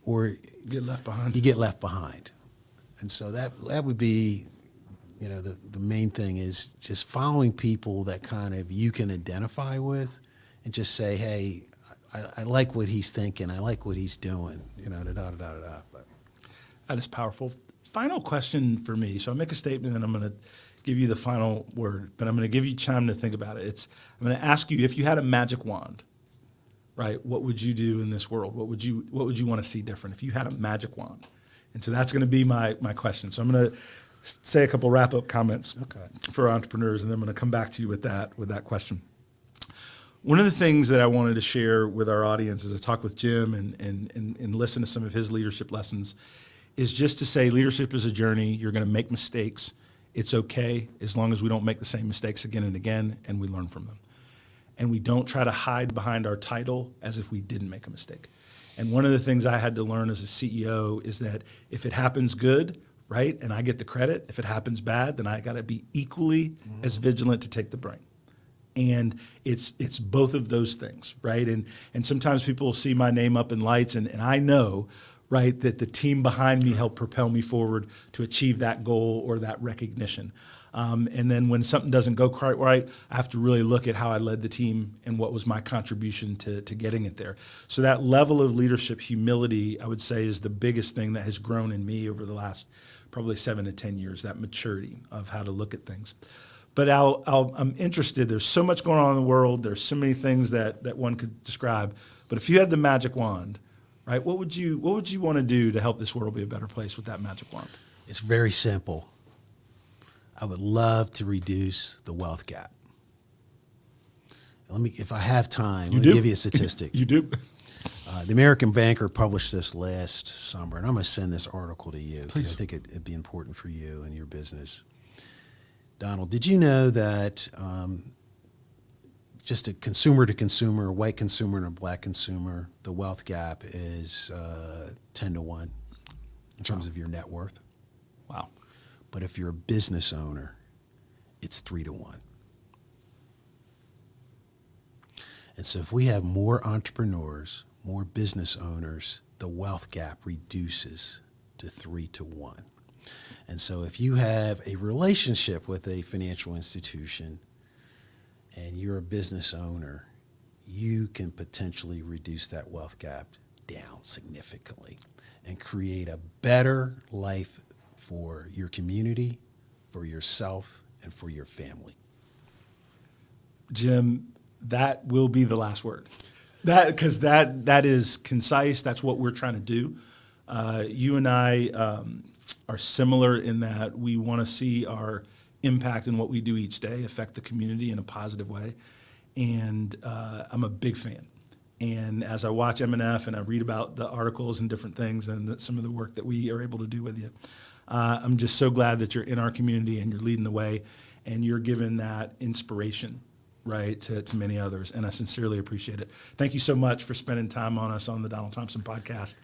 or You get left behind. You get left behind. And so that would be, the main thing is just following people that kind of you can identify with and just say, hey, I like what he's thinking. I like what he's doing, da-da-da-da-da. But That is powerful. Final question for me. So I'll make a statement and I'm going to give you the final word, but I'm going to give you time to think about it. I'm going to ask you, if you had a magic wand, right, what would you do in this world? What would you want to see different if you had a magic wand? And so that's going to be my question. So I'm going to say a couple wrap-up comments for entrepreneurs, and then I'm going to come back to you with that question. One of the things that I wanted to share with our audience as I talk with Jim and listen to some of his leadership lessons is just to say leadership is a journey. You're going to make mistakes. It's okay as long as we don't make the same mistakes again and again and we learn from them. And we don't try to hide behind our title as if we didn't make a mistake. And one of the things I had to learn as a CEO is that if it happens good, right, and I get the credit, if it happens bad, then I got to be equally as vigilant to take the blame. And it's both of those things, right? And sometimes people see my name up in lights, and I know, right, that the team behind me helped propel me forward to achieve that goal or that recognition. And then when something doesn't go quite right, I have to really look at how I led the team and what was my contribution to getting it there. So that level of leadership, humility, I would say, is the biggest thing that has grown in me over the last probably 7 to 10 years, that maturity of how to look at things. But I'm interested. There's so much going on in the world. There's so many things that one could describe. But if you had the magic wand, right, what would you want to do to help this world be a better place with that magic wand? it's very simple. I would love to reduce the wealth gap. If I have time, let me give you a statistic. You do. The American Banker published this last summer, and I'm going to send this article to you because I think it'd be important for you and your business. Donald, did you know that just a consumer to consumer, a white consumer and a black consumer, the wealth gap is 10 to 1 in terms of your net worth? Wow. But if you're a business owner, it's 3 to 1. And so if we have more entrepreneurs, more business owners, the wealth gap reduces to 3 to 1. And so if you have a relationship with a financial institution and you're a business owner, you can potentially reduce that wealth gap down significantly and create a better life for your community, for yourself, and for your family. Jim, that will be the last word. Because that is concise. That's what we're trying to do. You and I are similar in that we want to see our impact in what we do each day affect the community in a positive way. And I'm a big fan. And as I watch M&F and I read about the articles and different things and some of the work that we are able to do with you, I'm just so glad that you're in our community and you're leading the way and you're giving that inspiration, right, to many others, and I sincerely appreciate it. Thank you so much for spending time on us on the Donald Thompson Podcast.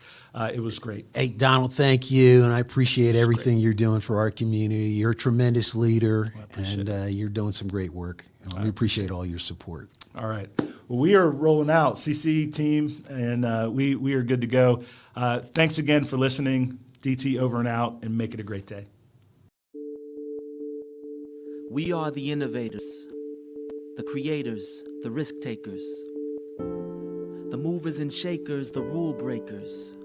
It was great. Hey, Donald, thank you, and I appreciate everything you're doing for our community. You're a tremendous leader, and you're doing some great work. And we appreciate all your support. All right. Well, we are rolling out, CC team, and we are good to go. Thanks again for listening. DT over and out, and make it a great day. We are the innovators, the creators, the risk takers, the movers and shakers, the rule breakers.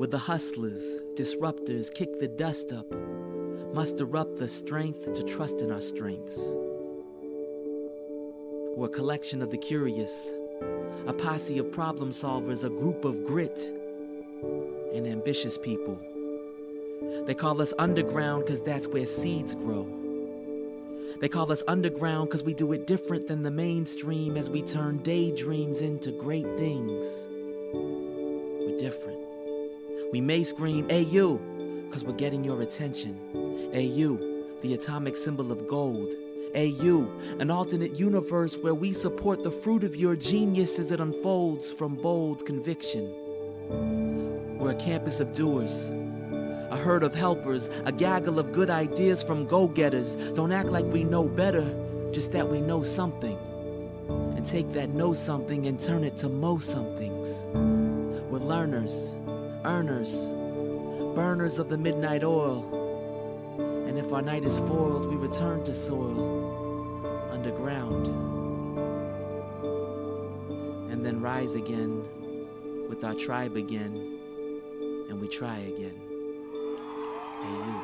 We're the hustlers, disruptors, kick the dust up, muster up the strength to trust in our strengths. We're a collection of the curious, a posse of problem solvers, a group of grit and ambitious people. They call us underground because that's where seeds grow. They call us underground because we do it different than the mainstream as we turn daydreams into great things. We're different. We may scream, "Hey you," because we're getting your attention. Hey you, the atomic symbol of gold. Hey you, an alternate universe where we support the fruit of your genius as it unfolds from bold conviction. We're a campus of doers, a herd of helpers, a gaggle of good ideas from go-getters. Don't act like we know better, just that we know something. And take that know something and turn it to mo somethings. We're learners, earners, burners of the midnight oil. And if our night is foiled, we return to soil, underground. And then rise again with our tribe again, and we try again. Hey you.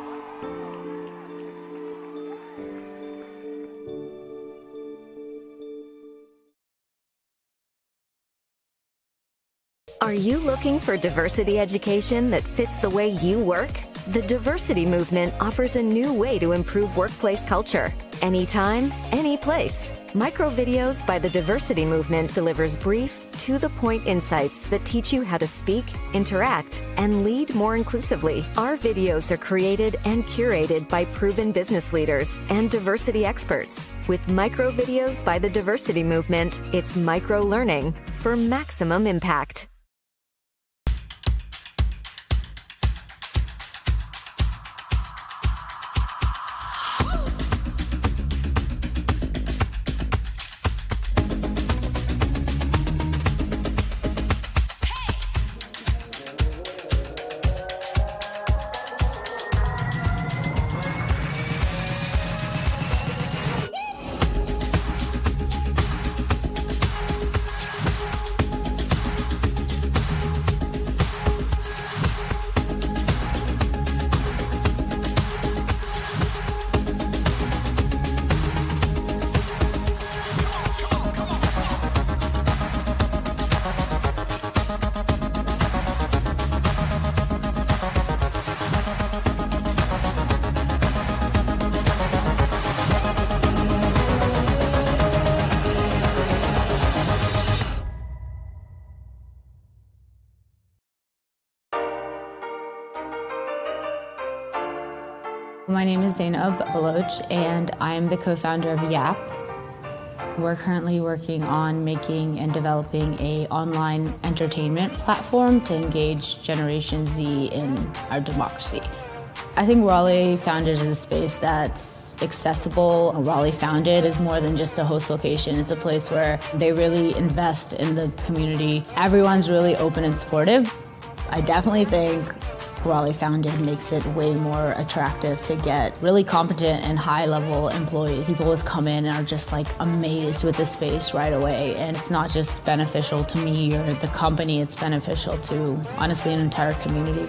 Are you looking for diversity education that fits the way you work? The diversity movement offers a new way to improve workplace culture. Anytime, any place. Micro Videos by the Diversity Movement delivers brief, to-the-point insights that teach you how to speak, interact, and lead more inclusively. Our videos are created and curated by proven business leaders and diversity experts. With Micro Videos by the Diversity Movement, it's micro learning for maximum impact. My name is Zainab Baloch, and I'm the co-founder of YAP. We're currently working on making and developing an online entertainment platform to engage Generation Z in our democracy. I think Raleigh Founded is a space that's accessible. Raleigh Founded is more than just a host location. It's a place where they really invest in the community. Everyone's really open and supportive. I definitely think Raleigh Founded makes it way more attractive to get really competent and high-level employees. People just come in and are just like amazed with the space right away. And it's not just beneficial to me or the company, it's beneficial to, honestly, an entire community.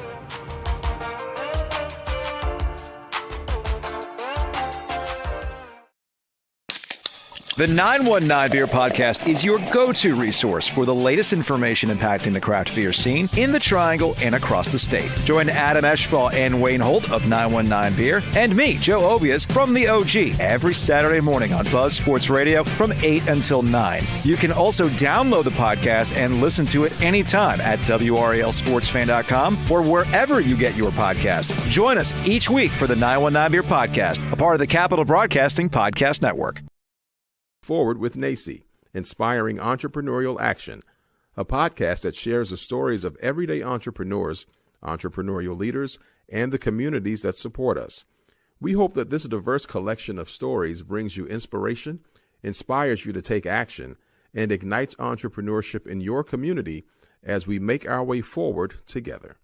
The 919 Beer Podcast is your go-to resource for the latest information impacting the craft beer scene in the Triangle and across the state. Join Adam Eschball and Wayne Holt of 919 Beer and me, Joe Obias, from the OG every Saturday morning on Buzz Sports Radio from 8 until 9. You can also download the podcast and listen to it anytime at WRALSportsFan.com or wherever you get your podcasts. Join us each week for the 919 Beer Podcast, a part of the Capital Broadcasting Podcast Network. Forward with NACY, Inspiring Entrepreneurial Action, a podcast that shares the stories of everyday entrepreneurs, entrepreneurial leaders, and the communities that support us. We hope that this diverse collection of stories brings you inspiration, inspires you to take action, and ignites entrepreneurship in your community as we make our way forward together.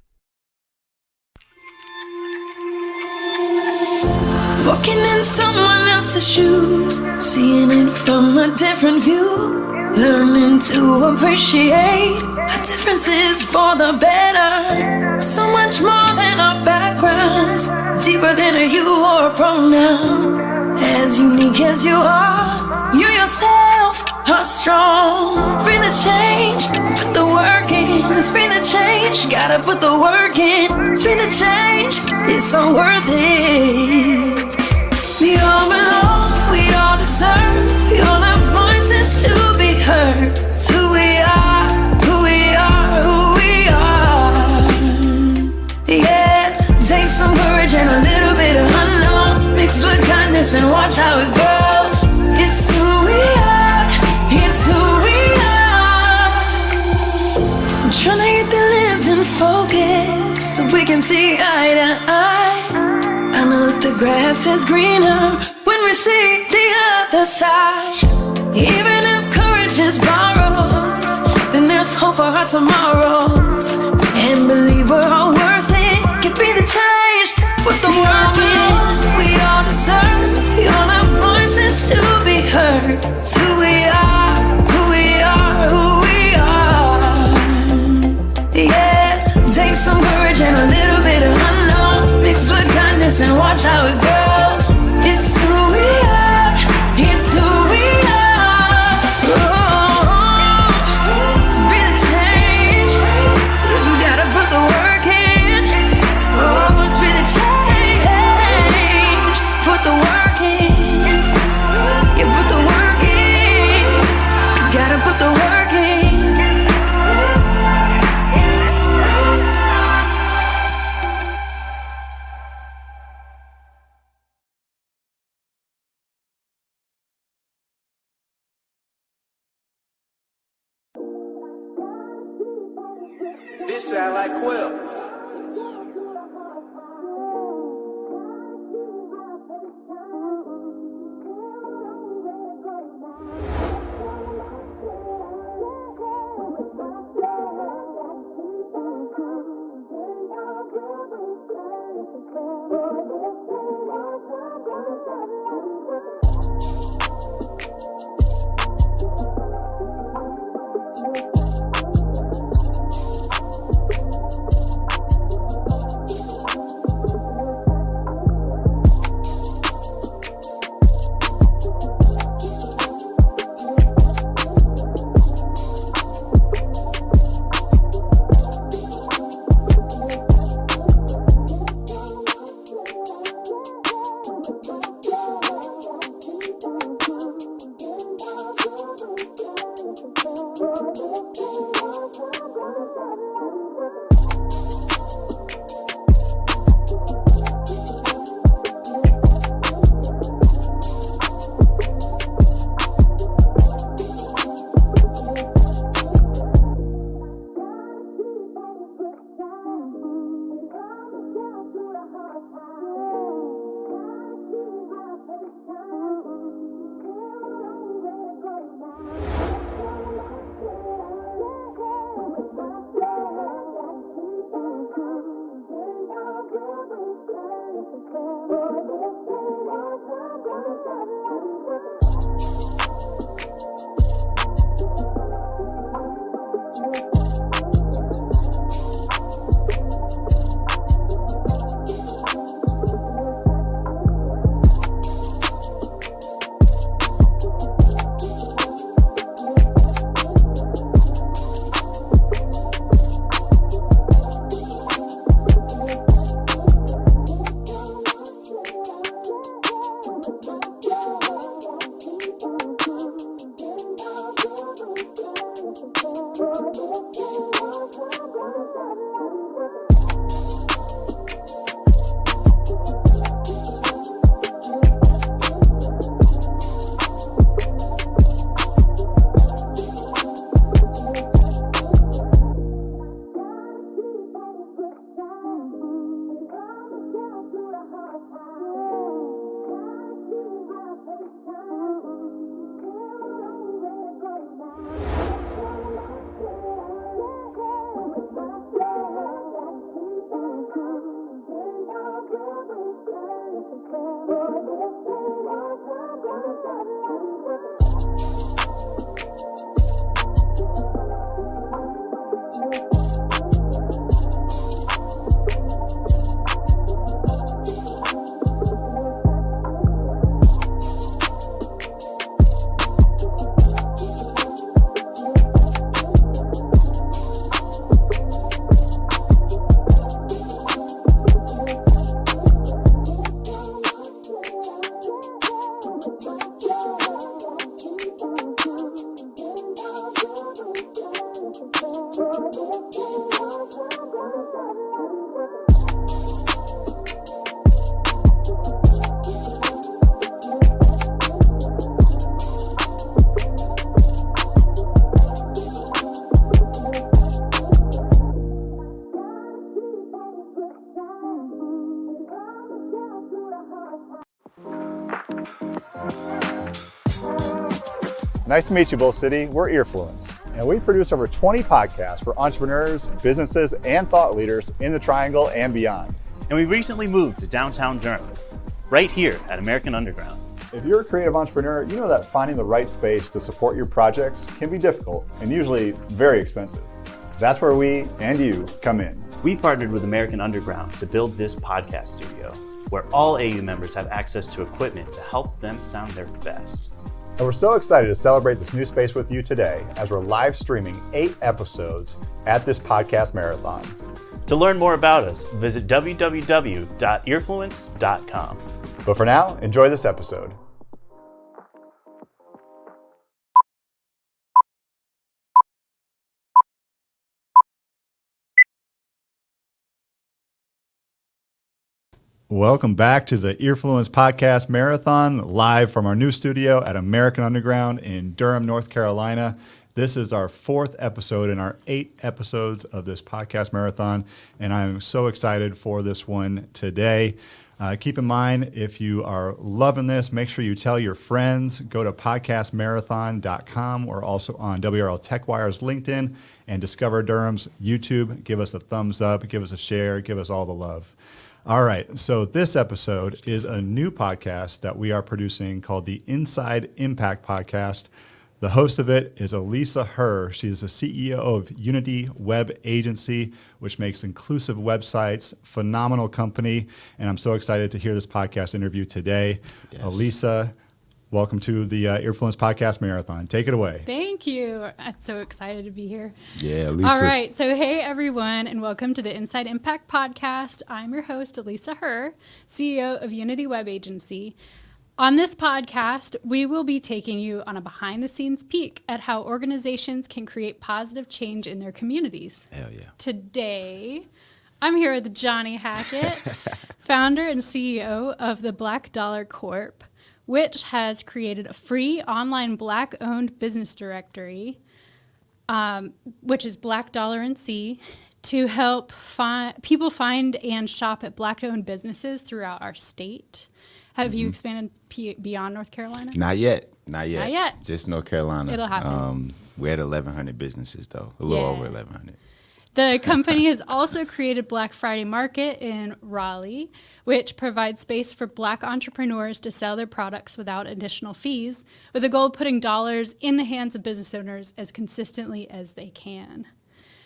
Walking in someone else's shoes, seeing it from a different view, learning to appreciate our differences for the better. So much more than our backgrounds, deeper than a you or a pronoun. As unique as you are, you yourself are strong. Bring the change, put the work in. Let's bring the change, gotta put the work in. Let's bring the change, it's all worth it. We all belong, we deserve all our voices to be heard. It's who we are, who we are, who we are. Yeah, take some courage and a little bit of unknown, mixed with kindness and watch how it grows. It's who we are, it's who we are. I'm trying to get the lens in focus so we can see eye to eye. I know that the grass is greener when we see the other side. Even if courage is borrowed, then there's hope for our tomorrows. And believe we're all worth it, can be the change, put the work in. We all deserve all our voices to be heard. It's who we are, who we are, who we are. Yeah, take some courage and a little bit of unknown, mixed with kindness and watch how it grows. It's who we are, it's who we are. Oh, to be the change, we gotta put the work in. Oh, let's be the change, put the work in. You put the work in, you gotta put the work in. This sound like Quill. Nice to meet you, Bull City. We're Earfluence, and we produce over 20 podcasts for entrepreneurs, businesses, and thought leaders in the Triangle and beyond. And we recently moved to downtown Durham, right here at American Underground. If you're a creative entrepreneur, you know that finding the right space to support your projects can be difficult and usually very expensive. That's where we and you come in. We partnered with American Underground to build this podcast studio, where all AU members have access to equipment to help them sound their best. And we're so excited to celebrate this new space with you today as we're live streaming 8 episodes at this podcast marathon. To learn more about us, visit www.earfluence.com. But for now, enjoy this episode. Welcome back to the Earfluence Podcast Marathon, live from our new studio at American Underground in Durham, North Carolina. This is our 4th episode in our 8 episodes of this podcast marathon, and I'm so excited for this one today. Keep in mind, if you are loving this, make sure you tell your friends. Go to podcastmarathon.com. We're also on WRL TechWire's LinkedIn and Discover Durham's YouTube. Give us a thumbs up, give us a share, give us all the love. All right, so this episode is a new podcast that we are producing called the Inside Impact Podcast. The host of it is Elisa Herr. She is the CEO of Unity Web Agency, which makes inclusive websites, phenomenal company, and I'm so excited to hear this podcast interview today. Yes. Elisa, welcome to the Earfluence Podcast Marathon. Take it away. Thank you. I'm so excited to be here. Yeah, Elisa. All right. So, hey, everyone, and welcome to the Inside Impact Podcast. I'm your host, Elisa Herr, CEO of Unity Web Agency. On this podcast, we will be taking you on a behind-the-scenes peek at how organizations can create positive change in their communities. Hell yeah. Today, I'm here with Johnny Hackett, founder and CEO of the Black Dollar Corp, which has created a free online Black-owned business directory, which is Black Dollar and C, to help people find and shop at Black-owned businesses throughout our state. Have you expanded beyond North Carolina? Not yet. Not yet. Just North Carolina. It'll happen. We had 1,100 businesses, though. A little over 1,100. The company has also created Black Friday Market in Raleigh, which provides space for Black entrepreneurs to sell their products without additional fees, with the goal of putting dollars in the hands of business owners as consistently as they can.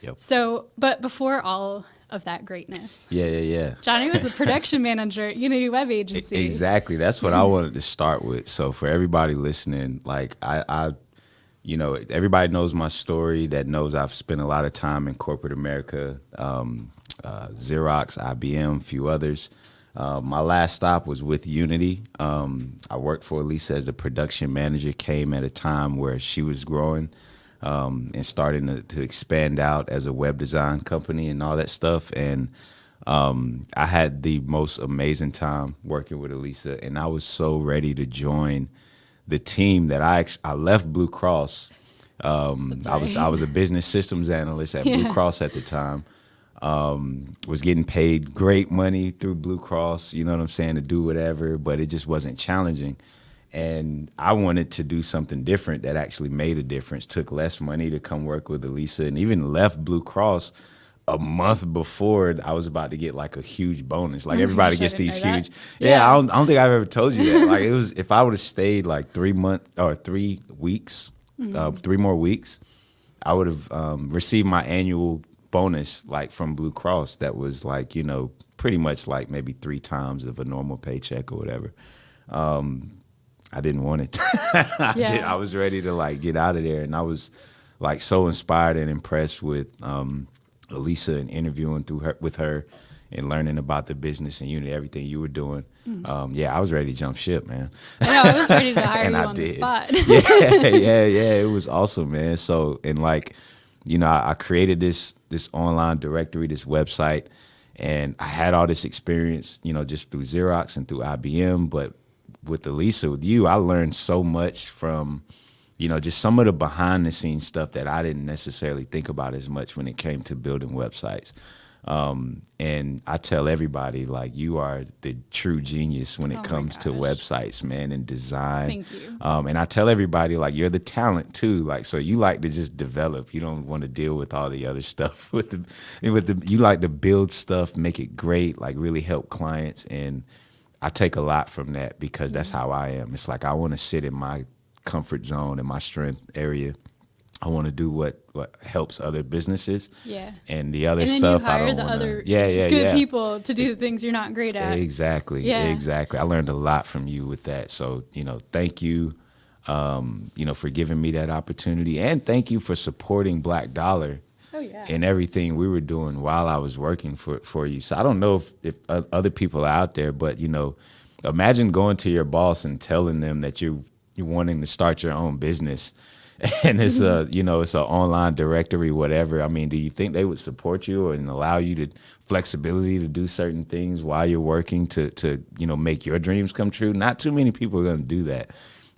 Yep. So, but before all of that greatness. Yeah. Johnny was a production manager at Unity Web Agency. Exactly. That's what I wanted to start with. So for everybody listening, like I everybody knows my story, that knows I've spent a lot of time in corporate America, Xerox, IBM, a few others. My last stop was with Unity. I worked for Elisa as a production manager, came at a time where she was growing and starting to expand out as a web design company and all that stuff. And I had the most amazing time working with Elisa, and I was so ready to join the team that I left Blue Cross. I was a business systems analyst at Blue Cross at the time. Was getting paid great money through Blue Cross, you know what I'm saying, to do whatever, but it just wasn't challenging. And I wanted to do something different that actually made a difference, took less money to come work with Elisa, and even left Blue Cross a month before I was about to get like a huge bonus. Like everybody gets these huge. Yeah, I don't think I've ever told you that. Like it was, if I would have stayed like 3 weeks, 3 more weeks, I would have received my annual bonus like from Blue Cross. That was like, pretty much like maybe 3 times of a normal paycheck or whatever. I didn't want it. I was ready to like get out of there, and I was like so inspired and impressed with Elisa and interviewing with her and learning about the business and Unity, everything you were doing. I was ready to jump ship, man. I was ready to hire you on the spot. It was awesome, man. So, and like, I created this online directory, this website, and I had all this experience, just through Xerox and through IBM, but with Elisa, with you, I learned so much from, just some of the behind the scenes stuff that I didn't necessarily think about as much when it came to building websites. And I tell everybody, like, you are the true genius when it comes to websites, man, and design. Thank you. And I tell everybody, like, you're the talent too. Like, so you like to just develop. You don't want to deal with all the other stuff. You like to build stuff, make it great, like really help clients. And I take a lot from that because that's how I am. It's like I want to sit in my comfort zone and my strength area. I want to do what helps other businesses. Yeah. And the other and then stuff you hire I don't the want other to. good people to do the things you're not great at. Exactly. Yeah. Exactly. I learned a lot from you with that. So, thank you, for giving me that opportunity, and thank you for supporting Black Dollar. Oh, yeah. And everything we were doing while I was working for you. So I don't know if other people are out there, but imagine going to your boss and telling them that you're wanting to start your own business. And it's it's an online directory, whatever. I mean, do you think they would support you and allow you the flexibility to do certain things while you're working to make your dreams come true? Not too many people are going to do that.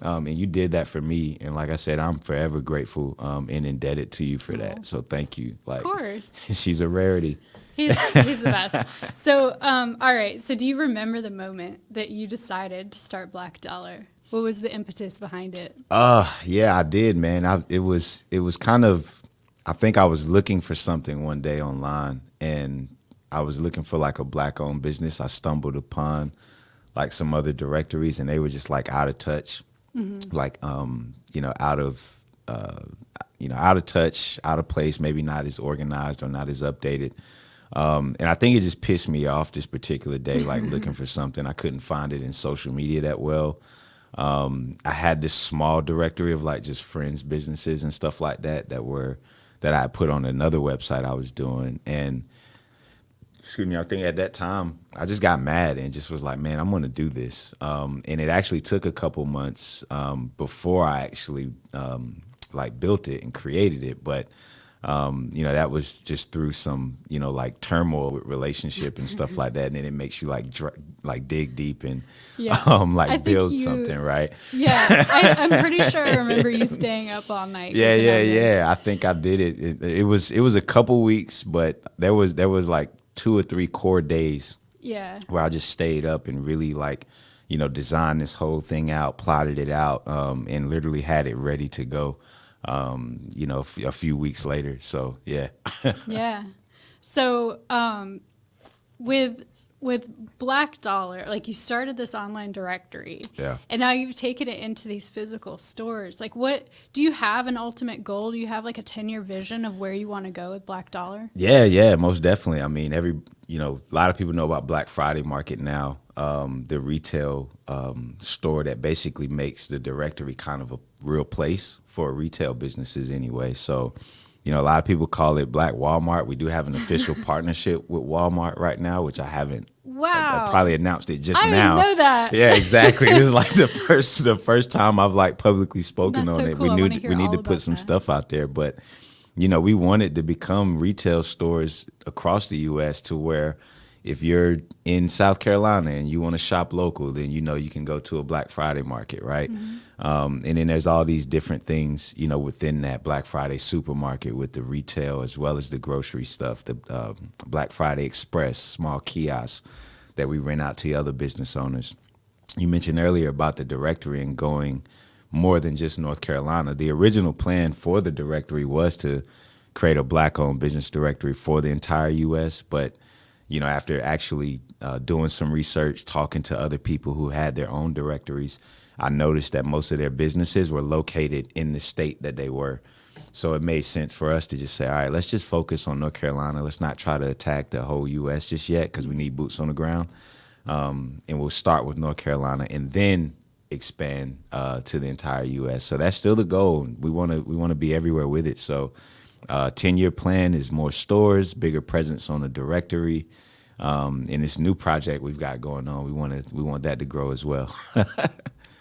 And you did that for me. And like I said, I'm forever grateful and indebted to you for that. So thank you. Like, of course. She's a rarity. He's the best. So, all right. So do you remember the moment that you decided to start Black Dollar? What was the impetus behind it? Yeah, I did, man. It was kind of, I think I was looking for something one day online, and I was looking for like a Black-owned business. I stumbled upon like some other directories, and they were just like out of touch, like out of touch, out of place, maybe not as organized or not as updated. And I think it just pissed me off this particular day, like looking for something. I couldn't find it in social media that well. I had this small directory of like just friends' businesses and stuff like that that I put on another website I was doing. And excuse me, I think at that time I just got mad and just was like, man, I'm going to do this. And it actually took a couple months before I actually built it and created it. But that was just through some, like turmoil with relationship and stuff like that. And then it makes you like dig deep and build something, right? Yeah, I'm pretty sure I remember you staying up all night. Yeah. I think I did it. It was a couple weeks, but there was like 2 or 3 core days. Yeah. Where I just stayed up and really designed this whole thing out, plotted it out, and literally had it ready to go. A few weeks later. So yeah. Yeah. So with Black Dollar, like you started this online directory. Yeah. And now you've taken it into these physical stores. Like what do you have an ultimate goal? Do you have like a 10-year vision of where you want to go with Black Dollar? Yeah, most definitely. I mean, a lot of people know about Black Friday Market now. The retail store that basically makes the directory kind of a real place for retail businesses anyway. So, a lot of people call it Black Walmart. We do have an official partnership with Walmart right now, which I haven't. Wow. I probably announced it just now. I didn't know that. Yeah, exactly. It was like the first time I've like publicly spoken That's on so it. cool. We need to put some stuff out there, but we wanted to become retail stores across the U.S. to where if you're in South Carolina and you want to shop local, then you can go to a Black Friday market, right? Mm-hmm. And then there's all these different things, within that Black Friday supermarket with the retail as well as the grocery stuff, the Black Friday Express, small kiosks that we rent out to other business owners. You mentioned earlier about the directory and going more than just North Carolina. The original plan for the directory was to create a Black-owned business directory for the entire U.S., but after actually doing some research, talking to other people who had their own directories, I noticed that most of their businesses were located in the state that they were. So it made sense for us to just say, all right, let's just focus on North Carolina. Let's not try to attack the whole U.S. just yet because we need boots on the ground. And we'll start with North Carolina and then expand to the entire U.S. So that's still the goal. We want to be everywhere with it. So 10-year plan is more stores, bigger presence on the directory. In this new project we've got going on, we want that to grow as well.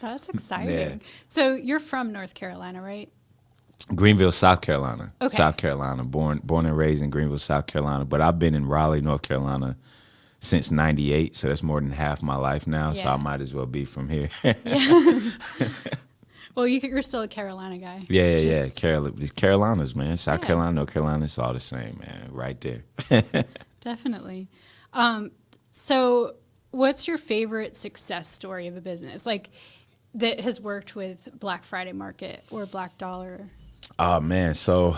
That's exciting. Yeah. So you're from North Carolina, right? Greenville, South Carolina. Okay. South Carolina, born and raised in Greenville, South Carolina. But I've been in Raleigh, North Carolina since '98, so that's more than half my life now. Yeah. So I might as well be from here. Yeah. Well, you're still a Carolina guy. Yeah. Carolinas, man. South Carolina, North Carolina, it's all the same, man. Right there. Definitely. So what's your favorite success story of a business, like that has worked with Black Friday Market or Black Dollar? Oh man, so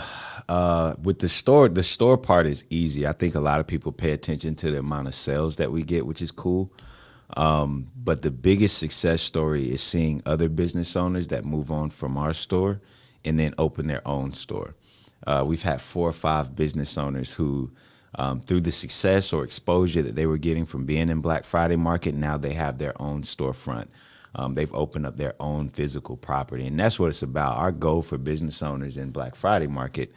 with the store part is easy. I think a lot of people pay attention to the amount of sales that we get, which is cool. But the biggest success story is seeing other business owners that move on from our store and then open their own store. We've had 4 or 5 business owners who, through the success or exposure that they were getting from being in Black Friday Market, now they have their own storefront. They've opened up their own physical property, and that's what it's about. Our goal for business owners in Black Friday Market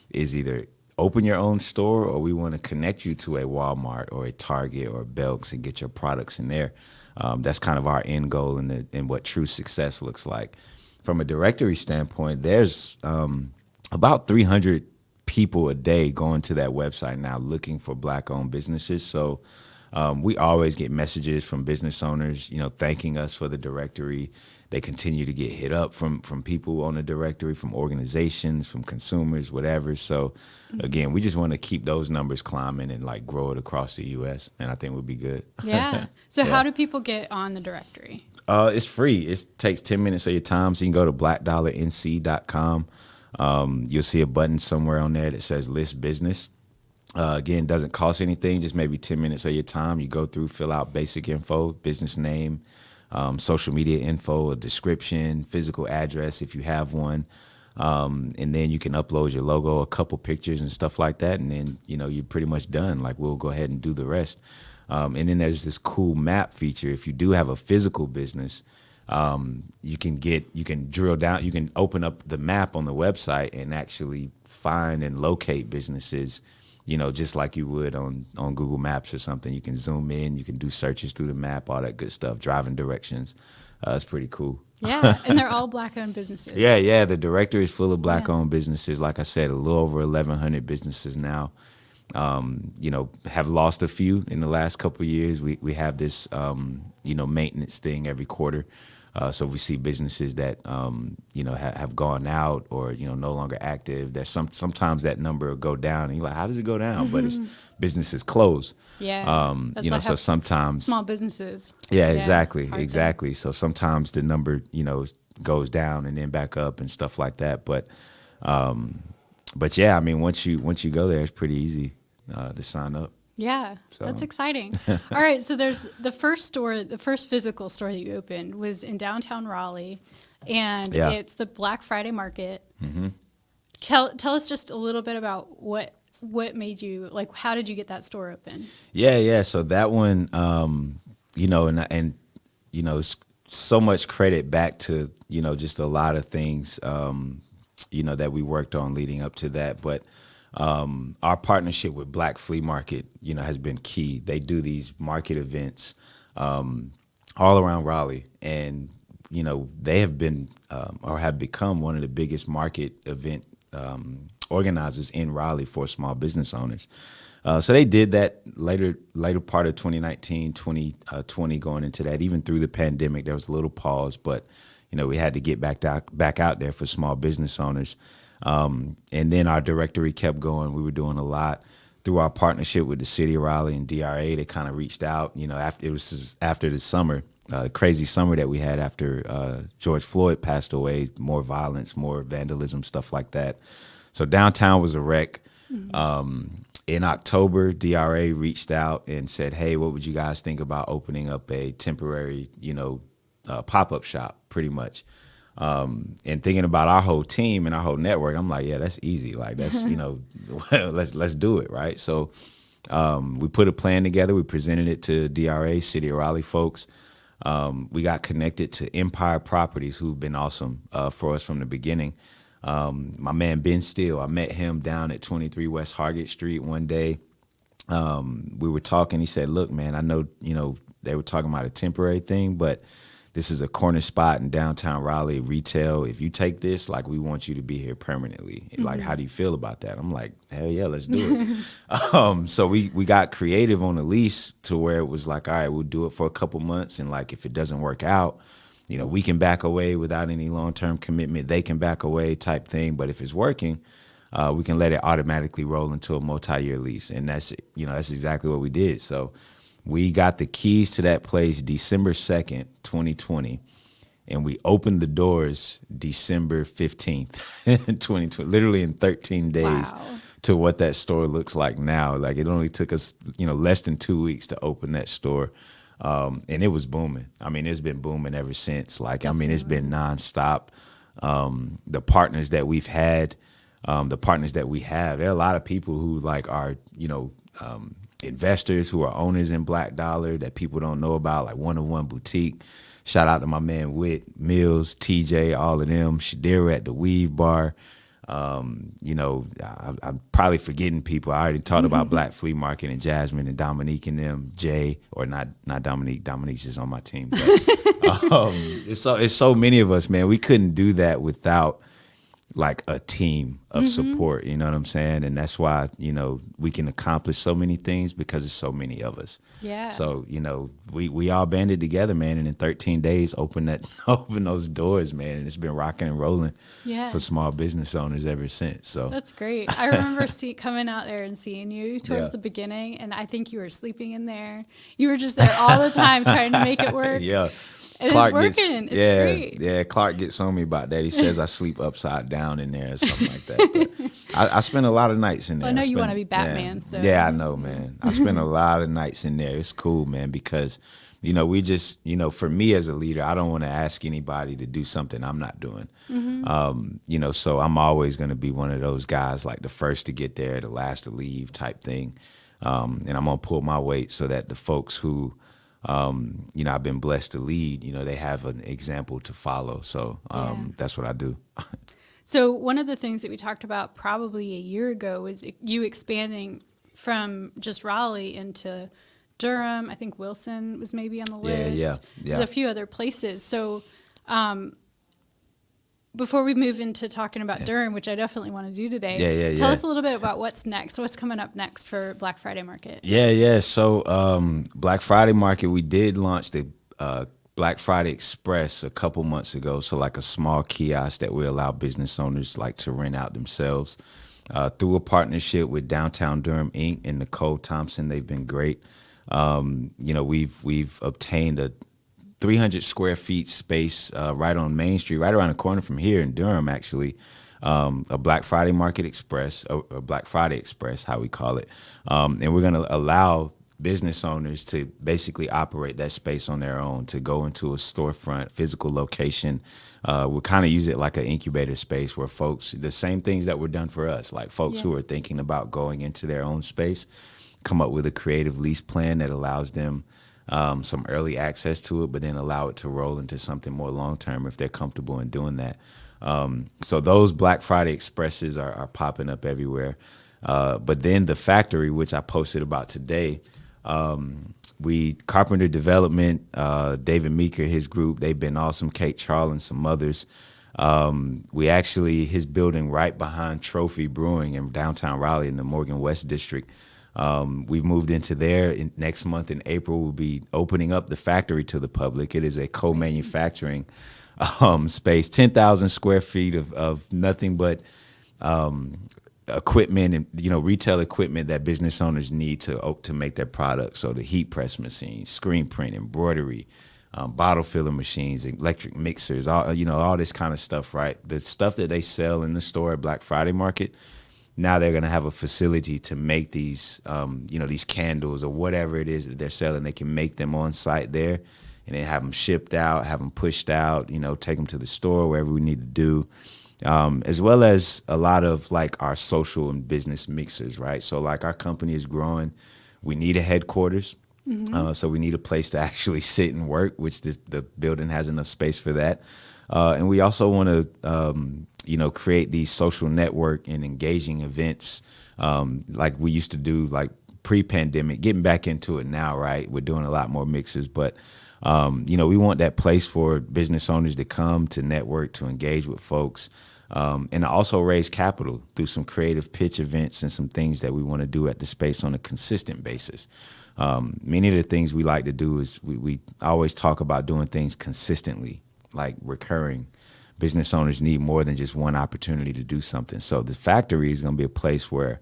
is either open your own store, or we want to connect you to a Walmart or a Target or a Belk's and get your products in there. That's kind of our end goal and what true success looks like. From a directory standpoint, there's about 300 people a day going to that website now looking for Black-owned businesses. So we always get messages from business owners, thanking us for the directory. They continue to get hit up from people on the directory, from organizations, from consumers, whatever. So again, we just want to keep those numbers climbing and like grow it across the U.S. and I think we'll be good. Yeah. So how do people get on the directory? It's free. It takes 10 minutes of your time. So you can go to blackdollarnc.com. You'll see a button somewhere on there that says list business. Again, doesn't cost anything, just maybe 10 minutes of your time. You go through, fill out basic info, business name, social media info, a description, physical address if you have one. And then you can upload your logo, a couple pictures and stuff like that. And then, you're pretty much done. Like, we'll go ahead and do the rest. And then there's this cool map feature. If you do have a physical business, you can drill down, you can open up the map on the website and actually find and locate businesses, just like you would on Google Maps or something. You can zoom in, you can do searches through the map, all that good stuff, driving directions. It's pretty cool. Yeah, and they're all Black-owned businesses. Yeah, the directory is full of Black-owned businesses. Like I said, a little over 1,100 businesses now. Have lost a few in the last couple of years. We have this, maintenance thing every quarter. So if we see businesses that, have gone out or, no longer active, there's sometimes that number will go down. And you're like, how does it go down? But it's businesses close. Yeah. So sometimes. Small businesses. Yeah, exactly. So sometimes the number, goes down and then back up and stuff like that. But yeah, I mean, once you go there, it's pretty easy to sign up. Yeah, that's exciting. All right, so there's the first physical store that you opened was in downtown Raleigh, and it's the Black Friday Market. Mm-hmm. Tell us just a little bit about what made you, like, how did you get that store open? Yeah. So that one, it's so much credit back to, just a lot of things, that we worked on leading up to that. But our partnership with Black Flea Market, has been key. They do these market events all around Raleigh, and they have been or have become one of the biggest market event organizers in Raleigh for small business owners. So they did that later part of 2019, 2020, going into that. Even through the pandemic, there was a little pause, but we had to get back out there for small business owners. And then our directory kept going. We were doing a lot through our partnership with the city of Raleigh and DRA. They kind of reached out, after the summer, crazy summer that we had after George Floyd passed away, more violence, more vandalism, stuff like that. So downtown was a wreck. Mm-hmm. In October, DRA reached out and said, hey, what would you guys think about opening up a temporary, pop-up shop, pretty much. And thinking about our whole team and our whole network, I'm like, yeah, that's easy. Like, that's, let's do it, right? So we put a plan together. We presented it to DRA, City of Raleigh folks. We got connected to Empire Properties, who've been awesome for us from the beginning. My man, Ben Steele, I met him down at 23 West Hackett Street one day. We were talking. He said, look, man, I know, they were talking about a temporary thing, but this is a corner spot in downtown Raleigh, retail. If you take this, like, we want you to be here permanently. Mm-hmm. Like, how do you feel about that? I'm like, hell yeah, let's do it. So we got creative on the lease to where it was like, all right, we'll do it for a couple months. And like, if it doesn't work out, we can back away without any long-term commitment. They can back away type thing. But if it's working, we can let it automatically roll into a multi-year lease. And that's exactly what we did. So we got the keys to that place December 2nd, 2020. And we opened the doors December 15th, 2020, literally in 13 days to what that store looks like now. Like, it only took us, less than 2 weeks to open that store. And it was booming. I mean, it's been booming ever since. Like, I mean, it's been nonstop. The partners that we've had, the partners that we have, there are a lot of people who like are, investors who are owners in Black Dollar that people don't know about, like One of One Boutique. Shout out to my man Whit, Mills, TJ, all of them. Shadira at the Weave Bar. I'm probably forgetting people. I already talked about Black Flea Market and Jasmine and Dominique and them. Jay, or not Dominique. Dominique's just on my team. But, it's so many of us, man. We couldn't do that without like a team of support, you know what I'm saying? And that's why, we can accomplish so many things because there's so many of us. Yeah. So, we all banded together, man, and in 13 days open those doors, man. And it's been rocking and rolling for small business owners ever since. So that's great. I remember coming out there and seeing you towards the beginning, and I think you were sleeping in there. You were just there all the time trying to make it work. Yeah. And Clark it's working. It's great. Yeah, Clark gets on me about that. He says I sleep upside down in there or something like that. But I spend a lot of nights in there. I know you want to be Batman. So. Yeah, I know, man. I spend a lot of nights in there. It's cool, man, because, we just, for me as a leader, I don't want to ask anybody to do something I'm not doing. So I'm always going to be one of those guys, like the first to get there, the last to leave type thing. And I'm going to pull my weight so that the folks who, I've been blessed to lead, they have an example to follow. So that's what I do. So one of the things that we talked about probably a year ago was you expanding from just Raleigh into Durham. I think Wilson was maybe on the list. Yeah. There's a few other places. So before we move into talking about Durham, which I definitely want to do today, tell us a little bit about what's next. What's coming up next for Black Friday Market? Yeah. So Black Friday Market, we did launch the Black Friday Express a couple months ago. So like a small kiosk that we allow business owners like to rent out themselves through a partnership with Downtown Durham Inc. and Nicole Thompson. They've been great. We've obtained a 300 square feet space right on Main Street, right around the corner from here in Durham, actually. A Black Friday Market Express, or Black Friday Express, how we call it. And we're going to allow business owners to basically operate that space on their own, to go into a storefront, physical location. We'll kind of use it like an incubator space where folks, the same things that were done for us, like folks who are thinking about going into their own space, come up with a creative lease plan that allows them some early access to it, but then allow it to roll into something more long-term if they're comfortable in doing that. So those Black Friday Expresses are popping up everywhere. But then the factory, which I posted about today, Carpenter Development, David Meeker, his group, they've been awesome. Kate Charles and some others. His building right behind Trophy Brewing in downtown Raleigh in the Morgan West District. We've moved into there. Next month in April, we'll be opening up the factory to the public. It is a co-manufacturing space, 10,000 square feet of nothing but equipment and retail equipment that business owners need to make their products. So the heat press machines, screen print, embroidery, bottle filler machines, electric mixers, all this kind of stuff. Right, the stuff that they sell in the store at Black Friday Market. Now they're going to have a facility to make these, these candles or whatever it is that they're selling. They can make them on site there, and then have them shipped out, have them pushed out, take them to the store, wherever we need to do, as well as a lot of like our social and business mixers, right? So like our company is growing. We need a headquarters. So we need a place to actually sit and work, which the building has enough space for that. And we also want to, create these social network and engaging events like we used to do like pre-pandemic, getting back into it now, right? We're doing a lot more mixes, but, we want that place for business owners to come, to network, to engage with folks, and to also raise capital through some creative pitch events and some things that we want to do at the space on a consistent basis. Many of the things we like to do is we always talk about doing things consistently, like recurring business owners need more than just one opportunity to do something. So the factory is going to be a place where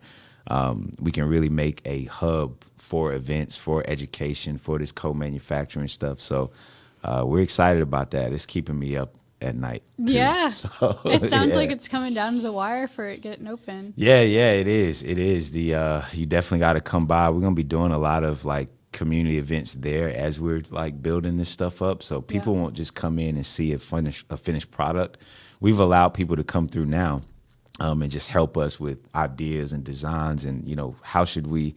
we can really make a hub for events, for education, for this co-manufacturing stuff. So we're excited about that. It's keeping me up at night too. Yeah. So, it sounds yeah. like it's coming down to the wire for it getting open. Yeah, it is. It is. You definitely got to come by. We're going to be doing a lot of like community events there as we're like building this stuff up. So people won't just come in and see a finished product. We've allowed people to come through now and just help us with ideas and designs and, how should we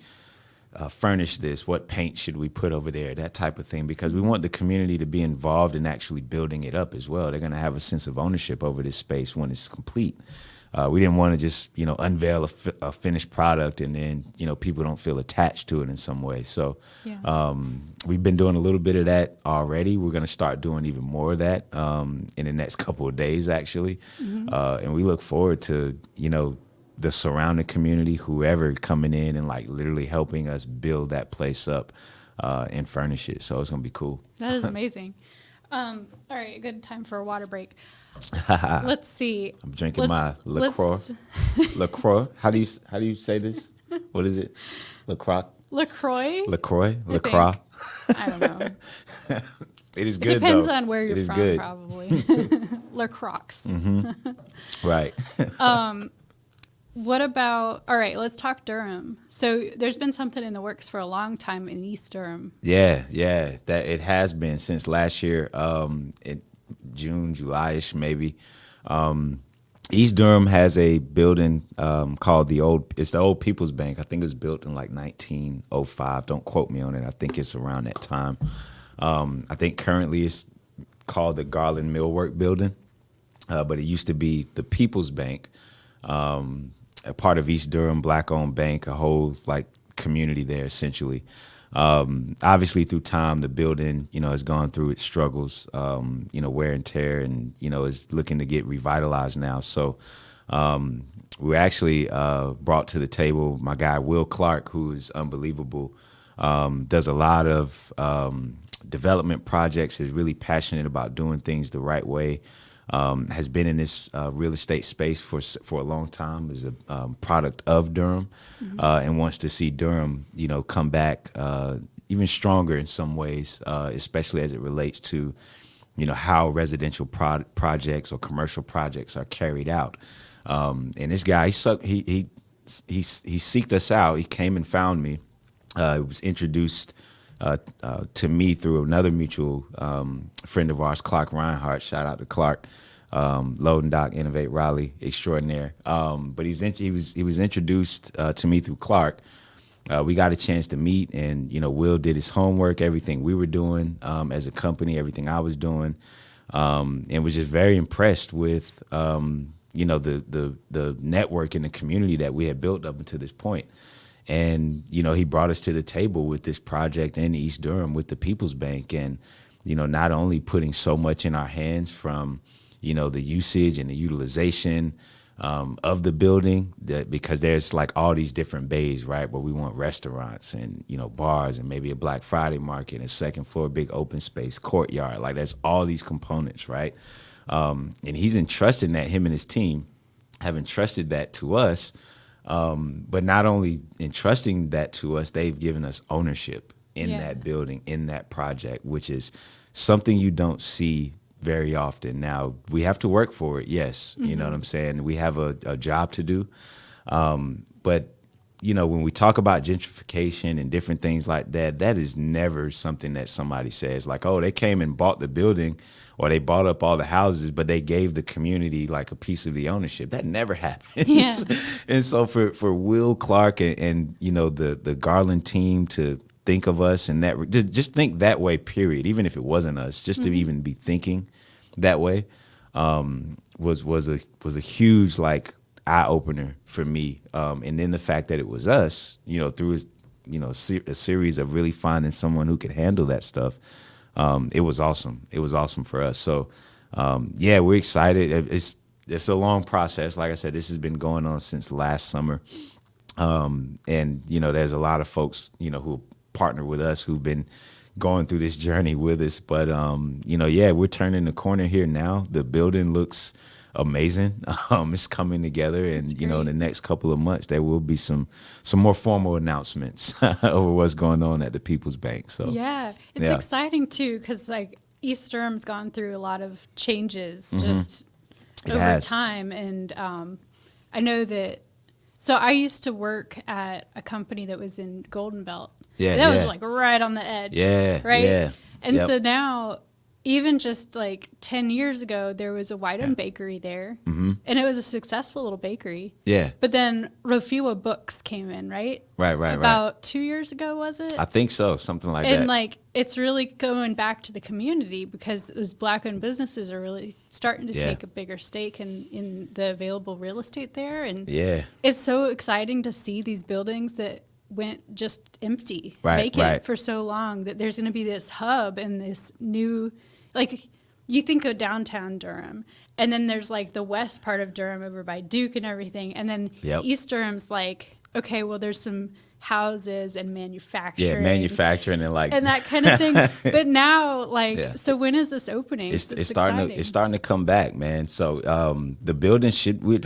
furnish this? What paint should we put over there? That type of thing, because we want the community to be involved in actually building it up as well. They're going to have a sense of ownership over this space when it's complete. We didn't want to just, unveil a finished product and then, people don't feel attached to it in some way. So we've been doing a little bit of that already. We're going to start doing even more of that in the next couple of days, actually. And we look forward to, the surrounding community, whoever coming in and like literally helping us build that place up and furnish it. So it's going to be cool. That is amazing. All right, good time for a water break. Let's see. I'm drinking my LaCroix. LaCroix. How do you say this? What is it? LaCroix. LaCroix. LaCroix. LaCroix. I don't know. It is good. It depends though. on where you're it is from, good. probably. LaCroix. Right. What about? All right, let's talk Durham. So there's been something in the works for a long time in East Durham. Yeah, that it has been since last year. June, July-ish maybe. East Durham has a building called the Old People's Bank. I think it was built in like 1905. Don't quote me on it. I think it's around that time. I think currently it's called the Garland Millwork Building, but it used to be the People's Bank, a part of East Durham, Black-owned bank, a whole like community there essentially. Obviously through time, the building, has gone through its struggles, wear and tear, and, is looking to get revitalized now. So we're actually brought to the table my guy, Will Clark, who is unbelievable, does a lot of development projects, is really passionate about doing things the right way, has been in this real estate space for a long time, is a product of Durham, and wants to see Durham, come back even stronger in some ways, especially as it relates to, how residential projects or commercial projects are carried out. And this guy, he seeked us out. He came and found me. It was introduced to me through another mutual friend of ours, Clark Reinhardt. Shout out to Clark, Load and Dock, Innovate Raleigh extraordinaire. But he was introduced to me through Clark. We got a chance to meet, and Will did his homework, everything we were doing as a company, everything I was doing, and was just very impressed with the network and the community that we had built up until this point. And, he brought us to the table with this project in East Durham with the People's Bank, and, not only putting so much in our hands from, the usage and the utilization of the building, because there's like all these different bays, right, where we want restaurants and, bars and maybe a Black Friday market, a second floor, big open space, courtyard. Like there's all these components, right? And he's entrusted that, him and his team have entrusted that to us. But not only entrusting that to us, they've given us ownership in that building, in that project, which is something you don't see very often. Now, we have to work for it, yes. You know what I'm saying? We have a job to do. But, when we talk about gentrification and different things like that, that is never something that somebody says like, oh, they came and bought the building or they bought up all the houses, but they gave the community like a piece of the ownership. That never happens. Yeah. And so for Will Clark and the Garland team to think of us and that, just think that way, period. Even if it wasn't us, just to even be thinking that way was a huge like eye opener for me. And then the fact that it was us, through a series of really finding someone who could handle that stuff. It was awesome. It was awesome for us. So, we're excited. It's a long process. Like I said, this has been going on since last summer. And, there's a lot of folks, who partner with us who've been going through this journey with us. But yeah, we're turning the corner here now. The building looks amazing. It's coming together, and in the next couple of months there will be some more formal announcements over what's going on at the People's Bank. So yeah, it's exciting too, because like East Durham's gone through a lot of changes just over time, and I know that. So I used to work at a company that was in Golden Belt. Yeah, that was like right on the edge. Yeah, right. Yeah, and so now, even just like 10 years ago, there was a white-owned bakery there, and it was a successful little bakery. Yeah. But then Refiwa Books came in, right? Right. About 2 years ago, was it? I think so, something like that. And like, it's really going back to the community, because those Black-owned businesses are really starting to take a bigger stake in the available real estate there. And it's so exciting to see these buildings that went just empty, vacant for so long, that there's going to be this hub and this new, like, you think of downtown Durham, and then there's like the west part of Durham over by Duke and everything, and then East Durham's like, okay, well, there's some houses and manufacturing. Yeah, manufacturing and like and that kind of thing. But now, like, so when is this opening? It's starting to come back, man. So the building we're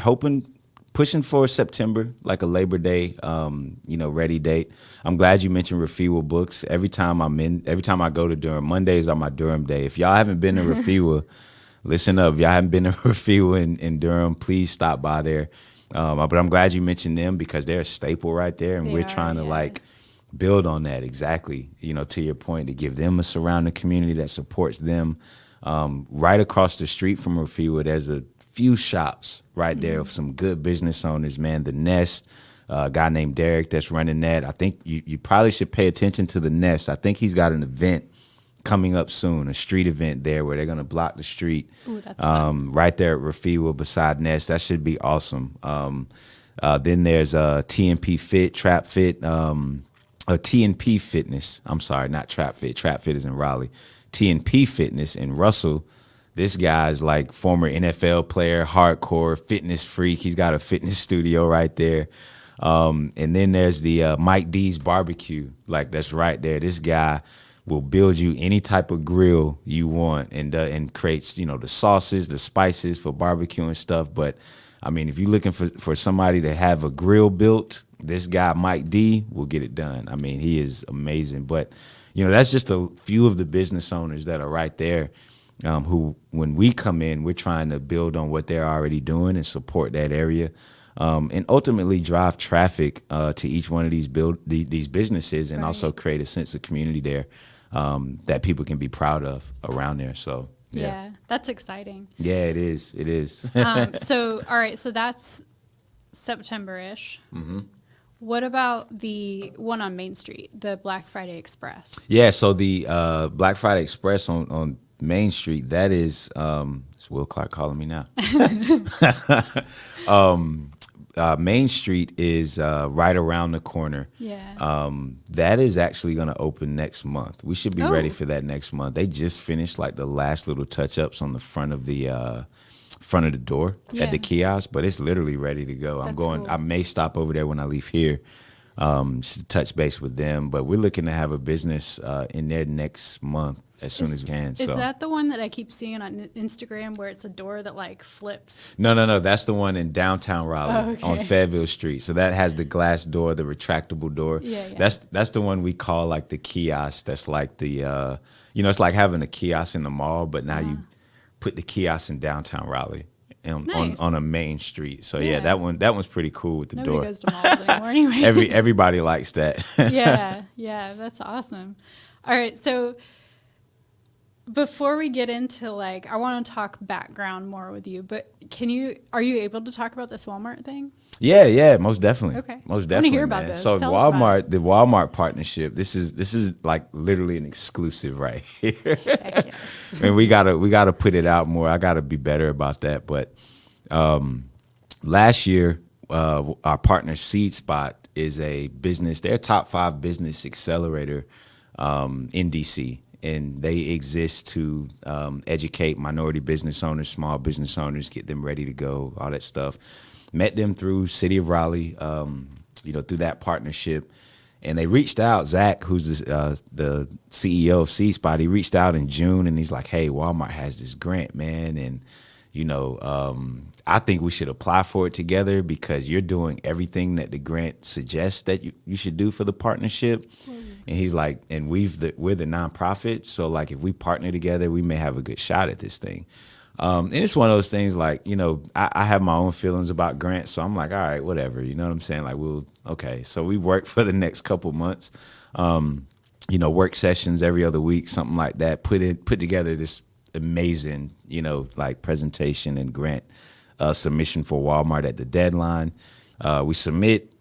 pushing for September, like a Labor Day, ready date. I'm glad you mentioned Refiwa Books. Every time I go to Durham, Mondays are my Durham day. If y'all haven't been to Refiwa, listen up. If y'all haven't been to Refiwa in Durham, please stop by there. But I'm glad you mentioned them, because they're a staple right there, and we're trying to like build on that exactly. To your point, to give them a surrounding community that supports them. Right across the street from Refiwa, there's a few shops right there of some good business owners, man. The Nest, a guy named Derek that's running that. I think you probably should pay attention to the Nest. I think he's got an event coming up soon, a street event there where they're going to block the street. Ooh, that's fun. Right there at Refiwa beside Nest. That should be awesome. Then there's TNP Fit, Trap Fit, TNP Fitness. I'm sorry, not Trap Fit. Trap Fit is in Raleigh. TNP Fitness in Russell. This guy's like former NFL player, hardcore fitness freak. He's got a fitness studio right there. And then there's the Mike D's Barbecue. Like, that's right there. This guy will build you any type of grill you want, and creates, the sauces, the spices for barbecue and stuff. But I mean, if you're looking for somebody to have a grill built, this guy, Mike D, will get it done. I mean, he is amazing. But, that's just a few of the business owners that are right there. Who, when we come in, we're trying to build on what they're already doing and support that area, and ultimately drive traffic to each one of these businesses, and also create a sense of community there that people can be proud of around there. So yeah, that's exciting. Yeah, it is. It is. So all right, so that's September-ish. Mm-hmm. What about the one on Main Street, the Black Friday Express? Yeah, so the Black Friday Express on Main Street, that is, it's Will Clark calling me now. Main Street is right around the corner. Yeah. That is actually going to open next month. We should be ready for that next month. They just finished like the last little touch-ups on the front of the door at the kiosk, but it's literally ready to go. That's cool. I may stop over there when I leave here, just to touch base with them. But we're looking to have a business in there next month as soon as we can. Is that the one that I keep seeing on Instagram where it's a door that like flips? No. That's the one in downtown Raleigh on Fayetteville Street. So that has the glass door, the retractable door. Yeah. That's the one we call like the kiosk. That's like the, it's like having a kiosk in the mall, but now you put the kiosk in downtown Raleigh on a main street. So yeah, that one's pretty cool with the Nobody door. Goes to malls anymore anyway. Everybody likes that. yeah, that's awesome. All right, so before we get into like, I want to talk background more with you, but are you able to talk about this Walmart thing? Yeah, most definitely. Okay. Most definitely. I want to hear about this. So Tell us about it. the Walmart partnership, this is like literally an exclusive right here. And we gotta put it out more. I gotta be better about that. But last year, our partner Seed Spot is a business. They're a top 5 business accelerator in DC. And they exist to educate minority business owners, small business owners, get them ready to go, all that stuff. Met them through City of Raleigh, through that partnership. And they reached out, Zach, who's the CEO of C Spot, he reached out in June and he's like, hey, Walmart has this grant, man. And, I think we should apply for it together because you're doing everything that the grant suggests that you should do for the partnership. And he's like, and we're the nonprofit. So like, if we partner together, we may have a good shot at this thing. And it's one of those things like, I have my own feelings about grants. So I'm like, all right, whatever. You know what I'm saying? Like, okay. So we worked for the next couple months, work sessions every other week, something like that, put together this amazing, like presentation and grant submission for Walmart at the deadline. We submit,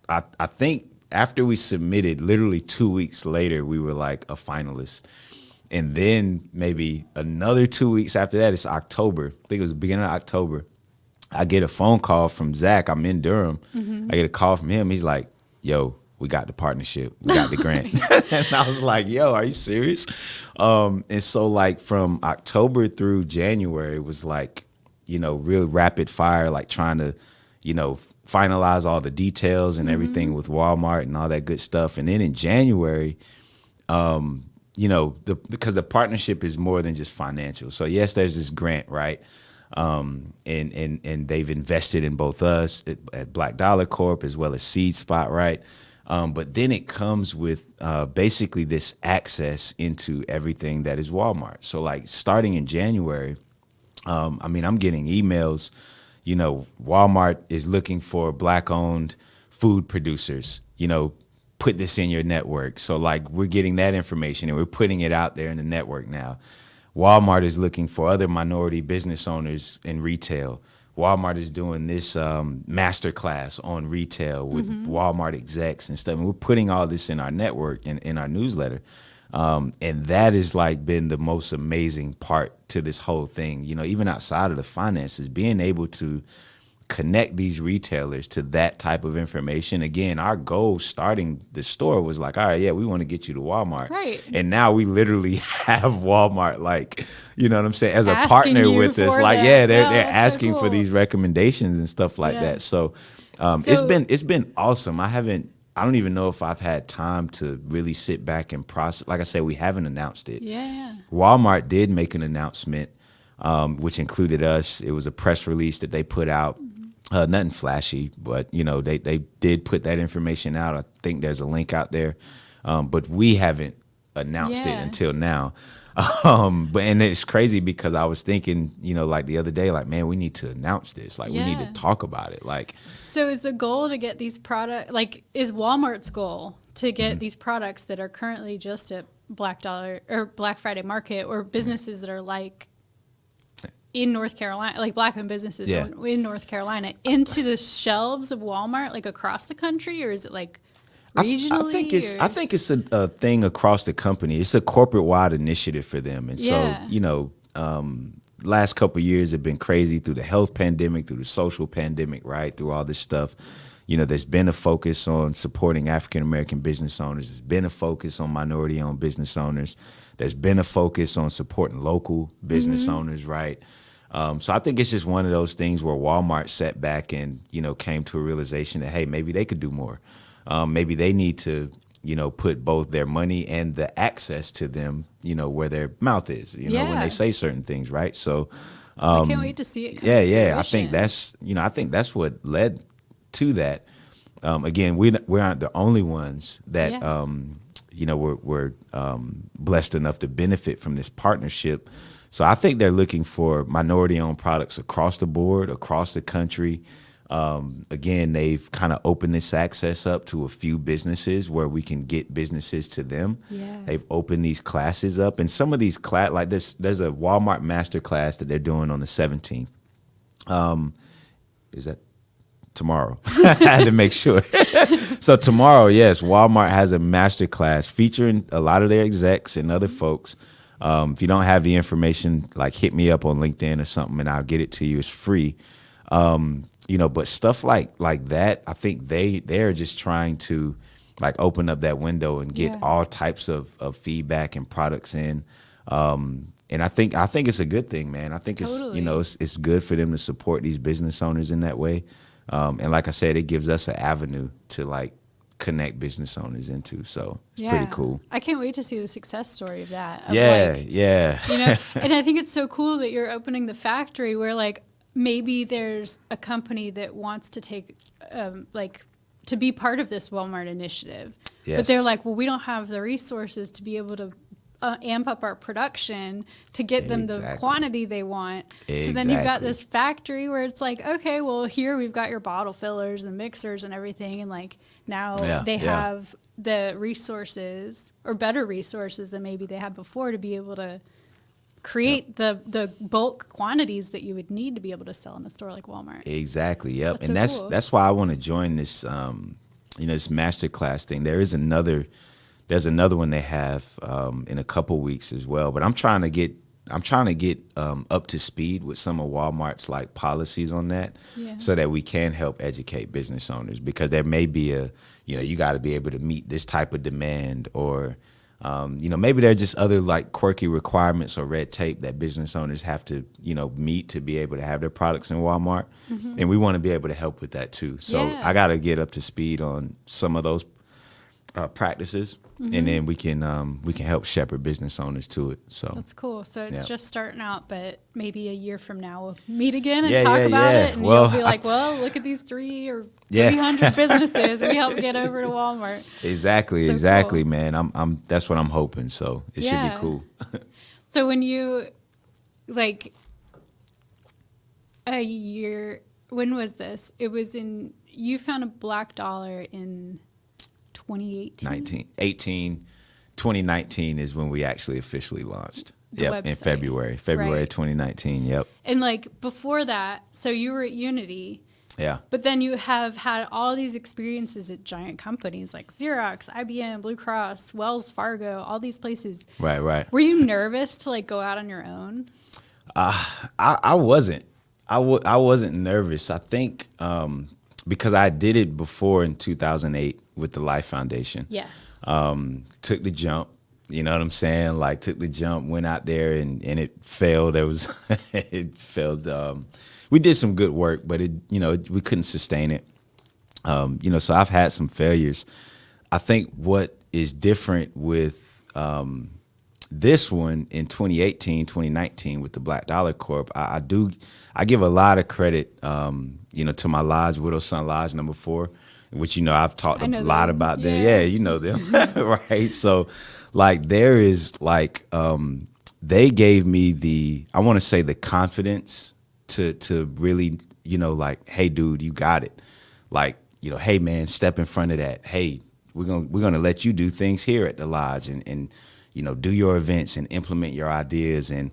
I think after we submitted, literally 2 weeks later, we were like a finalist. And then maybe another 2 weeks after that, it's October. I think it was the beginning of October. I get a phone call from Zach. I'm in Durham. I get a call from him. He's like, yo, we got the partnership. We got the grant. And I was like, yo, are you serious? And so like from October through January was like, real rapid fire, like trying to, finalize all the details and everything with Walmart and all that good stuff. And then in January, because the partnership is more than just financial. So yes, there's this grant, right? And they've invested in both us at Black Dollar Corp as well as Seed Spot, right? But then it comes with basically this access into everything that is Walmart. So like starting in January, I'm getting emails, Walmart is looking for Black-owned food producers, put this in your network. So like we're getting that information and we're putting it out there in the network now. Walmart is looking for other minority business owners in retail. Walmart is doing this master class on retail with Walmart execs and stuff. And we're putting all this in our network and in our newsletter. And that has like been the most amazing part to this whole thing. Even outside of the finances, being able to connect these retailers to that type of information. Again, our goal starting the store was like, all right, yeah, we want to get you to Walmart. Right. And now we literally have Walmart, like, you know what I'm saying, as a Asking partner you with us. for Like, that. yeah, they're Oh, that's asking so for cool. these recommendations and stuff like Yeah. that. So, So- it's been awesome. I don't even know if I've had time to really sit back and process. Like I said, we haven't announced it. Yeah. Walmart did make an announcement, which included us. It was a press release that they put out. Nothing flashy, but they did put that information out. I think there's a link out there, but we haven't announced it until now. And it's crazy because I was thinking, like the other day, like, man, we need to announce this. Like, we need to talk about it. Like, So is the goal to get these products, like, is Walmart's goal to get these products that are currently just at Black Dollar or Black Friday Market or businesses that are like in North Carolina, like Black-owned businesses in North Carolina, into the shelves of Walmart, like across the country, or is it like regionally? I think it's a thing across the company. It's a corporate-wide initiative for them. And so, last couple of years have been crazy through the health pandemic, through the social pandemic, right? Through all this stuff. There's been a focus on supporting African-American business owners. There's been a focus on minority-owned business owners. There's been a focus on supporting local business owners, right? So I think it's just one of those things where Walmart sat back and, came to a realization that, hey, maybe they could do more. Maybe they need to, put both their money and the access to them, where their mouth is, when they say certain things, right? So I can't wait to see it. Yeah. I think that's what led to that. Again, we aren't the only ones that, we're blessed enough to benefit from this partnership. So I think they're looking for minority-owned products across the board, across the country. Again, they've kind of opened this access up to a few businesses where we can get businesses to them. Yeah. They've opened these classes up, and some of these like there's a Walmart master class that they're doing on the 17th. Is that tomorrow? I had to make sure. So tomorrow, yes, Walmart has a master class featuring a lot of their execs and other folks. If you don't have the information, like hit me up on LinkedIn or something and I'll get it to you. It's free. But stuff like that, I think they're just trying to like open up that window and get all types of feedback and products in. And I think it's a good thing, man. I think it's good for them to support these business owners in that way. And like I said, it gives us an avenue to like connect business owners into. So it's Yeah. pretty cool. I can't wait to see the success story of that. Of Yeah, like, yeah. You know, and I think it's so cool that you're opening the factory where like maybe there's a company that wants to take like to be part of this Walmart initiative. Yes. But they're like, well, we don't have the resources to be able to amp up our production to get them the quantity they want. So then you've got this factory where it's like, okay, well, here we've got your bottle fillers and mixers and everything. And like now they have the resources or better resources than maybe they had before to be able to create the bulk quantities that you would need to be able to sell in a store like Walmart. Exactly. Yep. That's And so cool. that's why I want to join this, this masterclass thing. There's another one they have in a couple weeks as well. But I'm trying to get up to speed with some of Walmart's like policies on that, so that we can help educate business owners, because there may be you got to be able to meet this type of demand, or maybe there are just other like quirky requirements or red tape that business owners have to meet to be able to have their products in Walmart, and we want to be able to help with that too. So I got to get up to speed on some of those practices. And then we can help shepherd business owners to it. So that's cool. So it's just starting out, but maybe a year from now we'll meet again and talk about yeah. it. And Well, you'll be like, well, look at these 300 or 300 businesses we helped get over to Walmart. Exactly, So cool. man. I'm that's what I'm hoping. So it should be cool. So when you like a year, when was this? It was you found a black dollar in 2018? 2019 is when we actually officially launched. The In website. February Right. 2019. Yep. And like before that, so you were at Unity. Yeah. But then you have had all these experiences at giant companies like Xerox, IBM, Blue Cross, Wells Fargo, all these places. Right. Were you nervous to like go out on your own? I wasn't. I wasn't nervous. I think because I did it before in 2008 with the Life Foundation. Yes. Took the jump. You know what I'm saying? Like took the jump, went out there and it failed. It failed. We did some good work, but we couldn't sustain it. So I've had some failures. I think what is different with this one in 2018, 2019 with the Black Dollar Corp, I give a lot of credit, to my lodge, Widow Son Lodge number 4, which, I've talked a lot about them. Yeah, you know them, right? So like there is like, they gave me the confidence to really, like, hey dude, you got it. Like, hey man, step in front of that. Hey, we're going to let you do things here at the lodge and do your events and implement your ideas. And,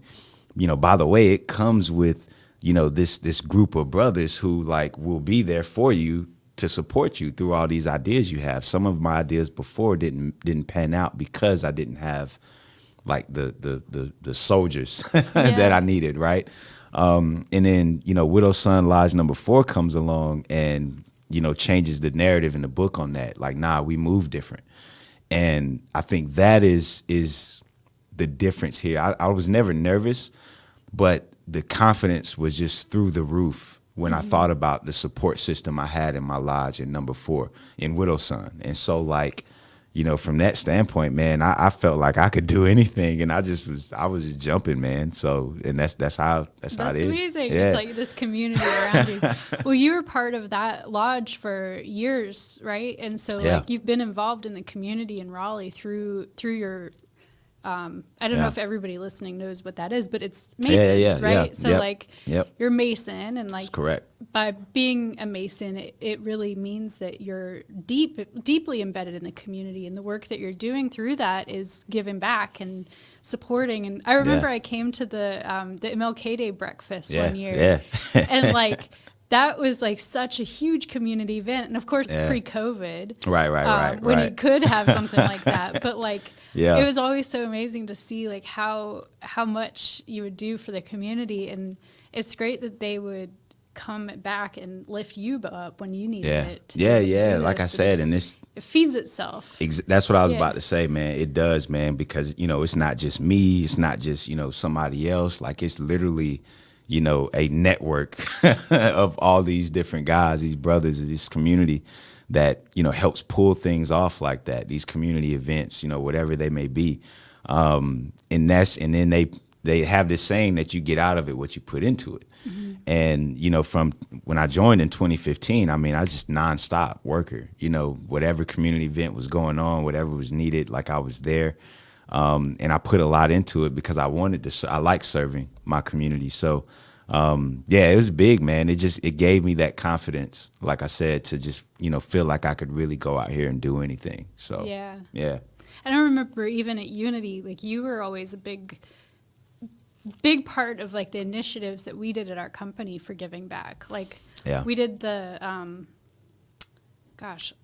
by the way, it comes with, this group of brothers who like will be there for you to support you through all these ideas you have. Some of my ideas before didn't pan out because I didn't have like the soldiers that I needed. Right. And then, Widow Son Lodge number 4 comes along and, changes the narrative in the book on that. Like, nah, we move different. And I think that is the difference here. I was never nervous, but the confidence was just through the roof when I thought about the support system I had in my lodge in number 4 in Widow Son. And so like, from that standpoint, man, I felt like I could do anything, and I was just jumping, man. So, and that's how it is. That's amazing. Yeah. It's like this community around you. Well, you were part of that lodge for years, right? And so like you've been involved in the community in Raleigh through your I don't know if everybody listening knows what that is, but it's Masons, right? So like you're Mason, and like that's correct. By being a Mason, it really means that you're deeply embedded in the community, and the work that you're doing through that is giving back and supporting. And I remember I came to the MLK Day breakfast one year, and like that was like such a huge community event, and of course pre-COVID, right, when you could have something like that, but like. Yeah. It was always so amazing to see like how much you would do for the community, and it's great that they would come back and lift you up when you needed it. Yeah. Like I said, and it feeds itself. That's what I was about to say, man. It does, man, because it's not just me, it's not just somebody else. Like it's literally a network of all these different guys, these brothers, this community that, you know, helps pull things off like that, these community events, you know, whatever they may be. And then they have this saying that you get out of it what you put into it. Mm-hmm. And, you know, from when I joined in 2015, I mean, I just nonstop worker, you know, whatever community event was going on, whatever was needed, like I was there. And I put a lot into it because I like serving my community. So, yeah, it was big, man. It gave me that confidence, like I said, to just, you know, feel like I could really go out here and do anything. So, yeah. And I remember even at Unity, like you were always a big part of like the initiatives that we did at our company for giving back. Like we did the,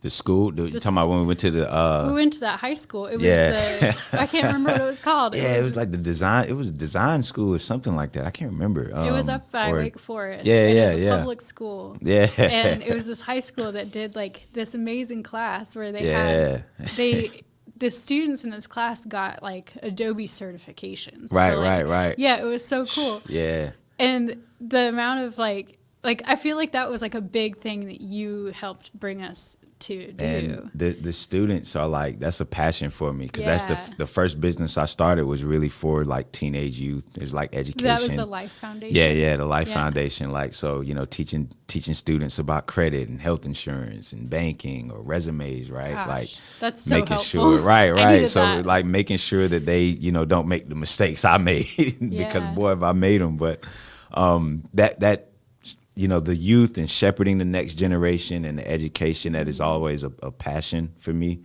the school, you're talking about when we went to the... we went to that high school. It was I can't remember what it was called. It was like it was a design school or something like that. I can't remember. It was up by Wake Forest. It was a public school. Yeah. And it was this high school that did like this amazing class where they had, the students in this class got like Adobe certifications. Right. Yeah, it was so cool. Yeah. And the amount of like I feel like that was like a big thing that you helped bring us to do. And the students are like, that's a passion for me because that's the first business I started was really for like teenage youth. It's like education. That was the Life Foundation. Yeah, the Life Foundation. Like, so, you know, teaching students about credit and health insurance and banking or resumes, right? Gosh, like that's so making helpful. sure, right. So that. like making sure that they, you know, don't make the mistakes I made because boy, have I made them. But that you know, the youth and shepherding the next generation and the education, that is always a passion for me.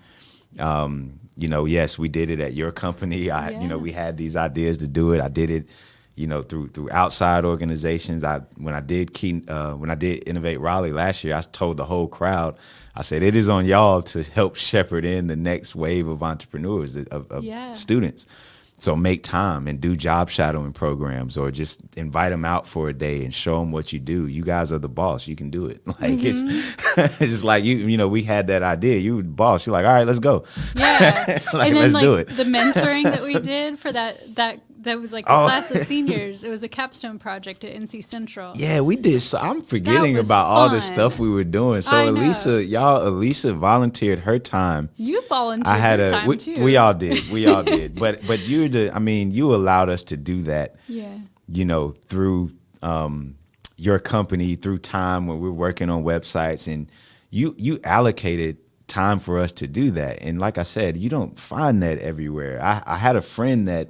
You know, yes, we did it at your company. You know, we had these ideas to do it. I did it, you know, through outside organizations. When I did Innovate Raleigh last year, I told the whole crowd, I said, it is on y'all to help shepherd in the next wave of entrepreneurs, of students. So make time and do job shadowing programs or just invite them out for a day and show them what you do. You guys are the boss. You can do it. Like it's just like, you know, we had that idea. You were the boss. You're like, all right, let's go. Yeah. Like, and then let's do it. the mentoring that we did for that was like the class of seniors. It was a capstone project at NC Central. Yeah, we did. So I'm forgetting about all the stuff we were doing. So Elisa volunteered her time. You volunteered your time too. We all did. But you allowed us to do that. Yeah. You know, through your company, through time when we're working on websites, and you allocated time for us to do that. And like I said, you don't find that everywhere. I had a friend that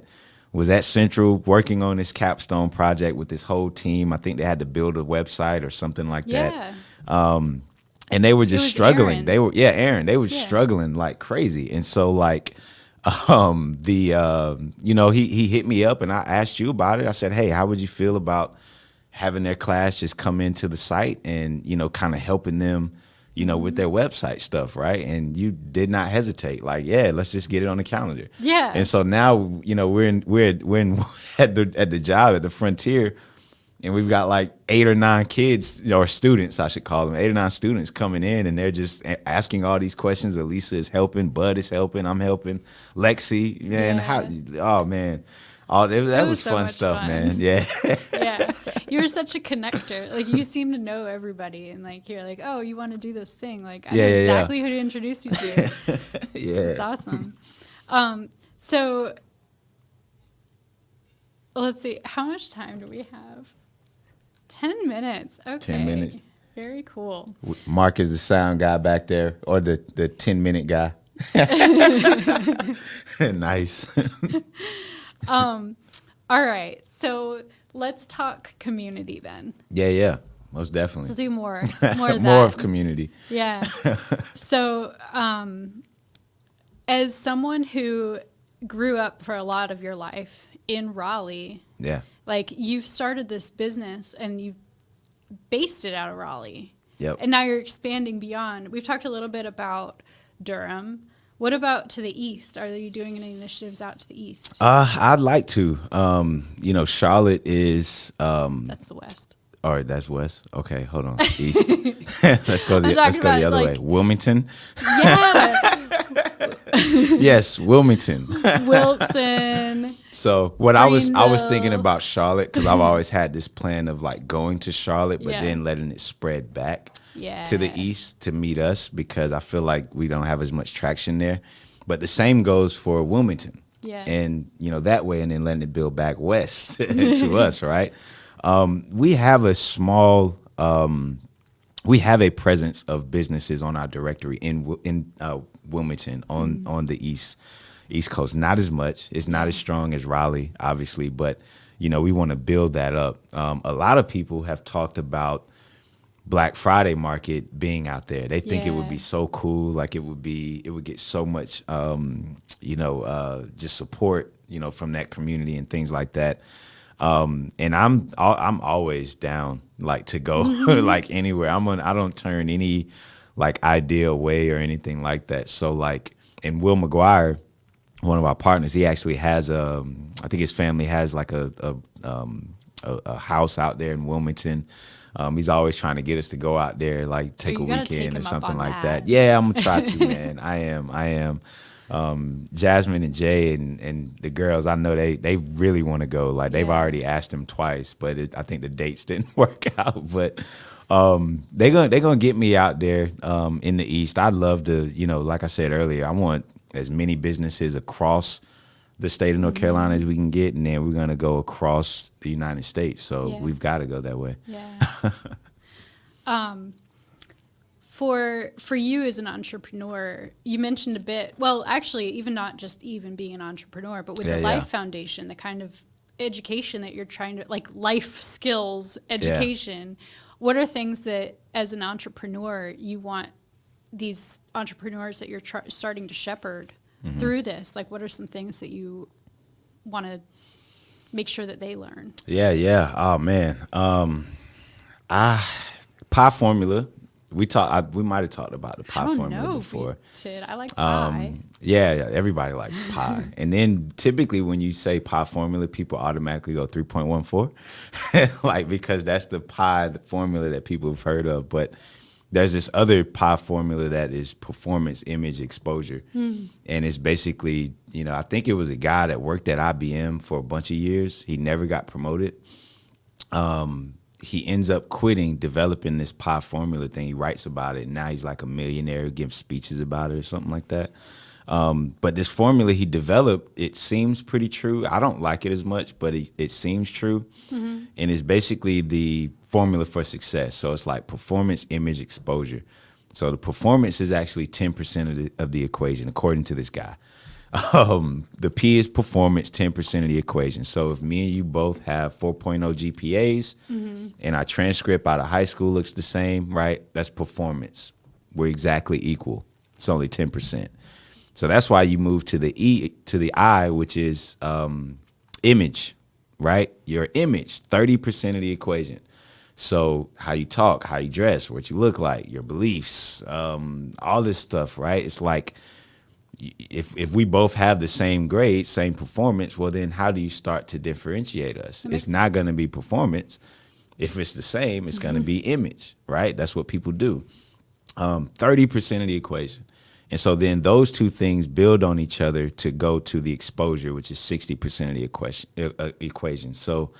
was at Central working on this capstone project with this whole team. I think they had to build a website or something like that. And they were just struggling. Aaron. They were struggling like crazy. And so like, you know, he hit me up and I asked you about it. I said, hey, how would you feel about having their class just come into the site and, you know, kind of helping them, you know, with their website stuff, right? And you did not hesitate. Like, yeah, let's just get it on the calendar. Yeah. And so now, you know, we're at the job at the Frontier, and we've got like 8 or 9 kids, or students, I should call them, 8 or 9 students coming in, and they're just asking all these questions. Elisa is helping, Bud is helping, I'm helping, Lexi, man. That was so fun stuff, man. Yeah. Yeah. You were such a connector. Like, you seem to know everybody, and like you're like, oh, you want to do this thing? Like, I know exactly who to introduce you to. Yeah. It's awesome. So let's see, how much time do we have? 10 minutes. Okay. 10 minutes. Very cool. Mark is the sound guy back there, or the 10-minute guy. Nice. All right. So let's talk community then. Yeah. Most definitely. Let's do more of that. More of community. Yeah. So as someone who grew up for a lot of your life in Raleigh, like, you've started this business and you've based it out of Raleigh. Yep. And now you're expanding beyond. We've talked a little bit about Durham. What about to the east? Are you doing any initiatives out to the east? I'd like to. You know, Charlotte is that's the west. All right, that's west. Okay, hold on. East. Let's go the other way. Wilmington. Yeah. Yes, Wilmington. Wilson. So what I was thinking about Charlotte, because I've always had this plan of like going to Charlotte, but then letting it spread back. to the east to meet us because I feel like we don't have as much traction there. But the same goes for Wilmington. Yeah. And, that way, and then letting it build back west to us, right? We have a small, we have a presence of businesses on our directory in Wilmington on the East Coast. Not as much. It's not as strong as Raleigh, obviously, but, we want to build that up. A lot of people have talked about Black Friday market being out there. They think it would be so cool. Like it would get so much, just support, from that community and things like that. And I'm always down, like to go like anywhere. I don't turn any like idea away or anything like that. So like, and Will McGuire, one of our partners, he actually has I think his family has like a house out there in Wilmington. He's always trying to get us to go out there, like take a weekend or something like that. Yeah, I'm gonna try to, man. I am. Jasmine and Jay and the girls, I know they really want to go. Like they've already asked him twice, but I think the dates didn't work out. But they're gonna get me out there in the East. I'd love to, like I said earlier, I want as many businesses across the state of North Carolina as we can get, and then we're gonna go across the United States. So we've got to go that way. Yeah. For you as an entrepreneur, you mentioned a bit, well, actually, even not just even being an entrepreneur, but with the Life Foundation, the kind of education that you're trying to, like life skills education, what are things that as an entrepreneur you want these entrepreneurs that you're starting to shepherd through this? Like, what are some things that you want to make sure that they learn? Yeah. Oh, man. Pie formula. We might have talked about the pie formula before. I like pie. Yeah, everybody likes pie. And then typically when you say pie formula, people automatically go 3.14, like because that's the formula that people have heard of. But there's this other pie formula that is performance, image, exposure, and it's basically, I think it was a guy that worked at IBM for a bunch of years. He never got promoted. He ends up quitting, developing this pie formula thing. He writes about it. And now he's like a millionaire, gives speeches about it or something like that. But this formula he developed, it seems pretty true. I don't like it as much, but it seems true. And it's basically the formula for success. So it's like performance, image, exposure. So the performance is actually 10% of the equation, according to this guy. The P is performance, 10% of the equation. So if me and you both have 4.0 GPAs and our transcript out of high school looks the same, right? That's performance. We're exactly equal. It's only 10%. So that's why you move to the I, which is image, right? Your image, 30% of the equation. So how you talk, how you dress, what you look like, your beliefs, all this stuff, right? It's like, if we both have the same grade, same performance, well, then how do you start to differentiate us? It's not going to be performance. If it's the same, it's going to be image, right? That's what people do. 30% of the equation. And so then those two things build on each other to go to the exposure, which is 60% of the equation. So,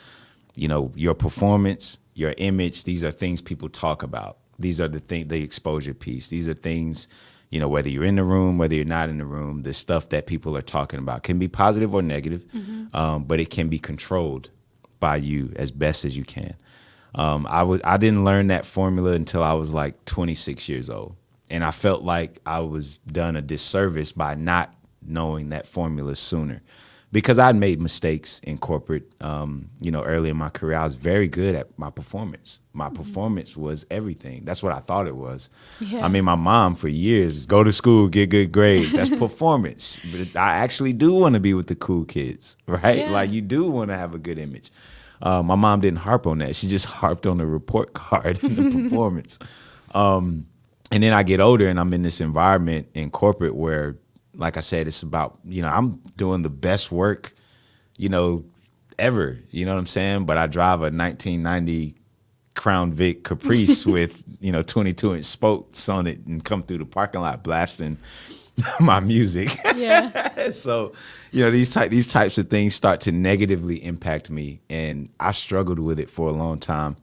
your performance, your image, these are things people talk about. These are the exposure piece. These are things, whether you're in the room, whether you're not in the room, the stuff that people are talking about can be positive or negative, but it can be controlled by you as best as you can. I didn't learn that formula until I was like 26 years old. And I felt like I was done a disservice by not knowing that formula sooner. Because I'd made mistakes in corporate, early in my career. I was very good at my performance. My performance was everything. That's what I thought it was. Yeah. I mean, my mom for years, go to school, get good grades. That's performance. But I actually do want to be with the cool kids, right? Yeah. Like you do want to have a good image. My mom didn't harp on that. She just harped on the report card and the performance. And then I get older and I'm in this environment in corporate where, like I said, it's about, I'm doing the best work, ever. You know what I'm saying? But I drive a 1990 Crown Vic Caprice with, 22-inch spokes on it and come through the parking lot blasting my music. Yeah. So, these types of things start to negatively impact me. And I struggled with it for a long time.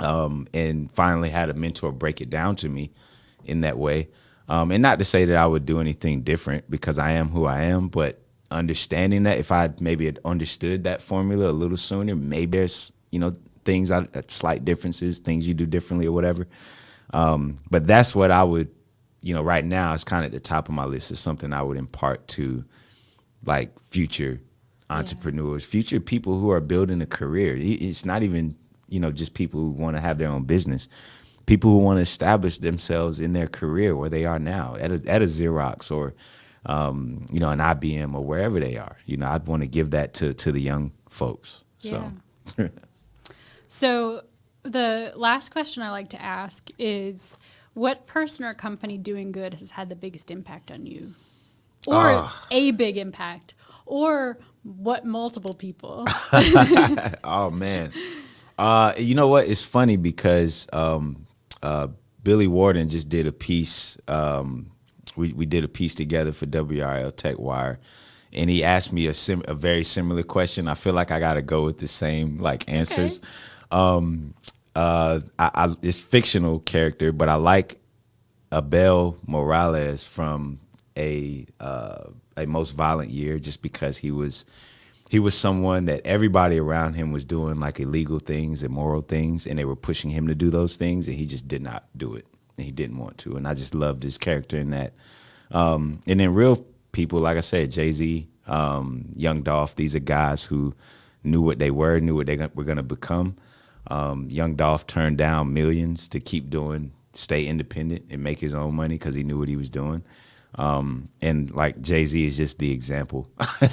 and finally had a mentor break it down to me in that way. And not to say that I would do anything different, because I am who I am, but understanding that if I maybe had understood that formula a little sooner, maybe there's, things, slight differences, things you do differently or whatever. But that's what I would, right now is kind of at the top of my list, is something I would impart to like future entrepreneurs, future people who are building a career. It's not even, just people who want to have their own business. People who want to establish themselves in their career where they are now at a Xerox or, an IBM or wherever they are. I'd want to give that to the young folks. Yeah. So the last question I like to ask is, what person or company doing good has had the biggest impact on you? Or a big impact? Or what multiple people? Oh, man. You know what? It's funny because Billy Warden just did a piece. We did a piece together for WRL Tech Wire, and he asked me a very similar question. I feel like I got to go with the same answers. Okay. It's fictional character, but I like Abel Morales from a Most Violent Year, just because he was someone that everybody around him was doing like illegal things, immoral things, and they were pushing him to do those things, and he just did not do it, and he didn't want to. And I just loved his character in that. And then real people, like I said, Jay-Z, Young Dolph, these are guys who knew what they were, knew what they were going to become. Young Dolph turned down millions to stay independent and make his own money because he knew what he was doing. And like Jay-Z is just the example.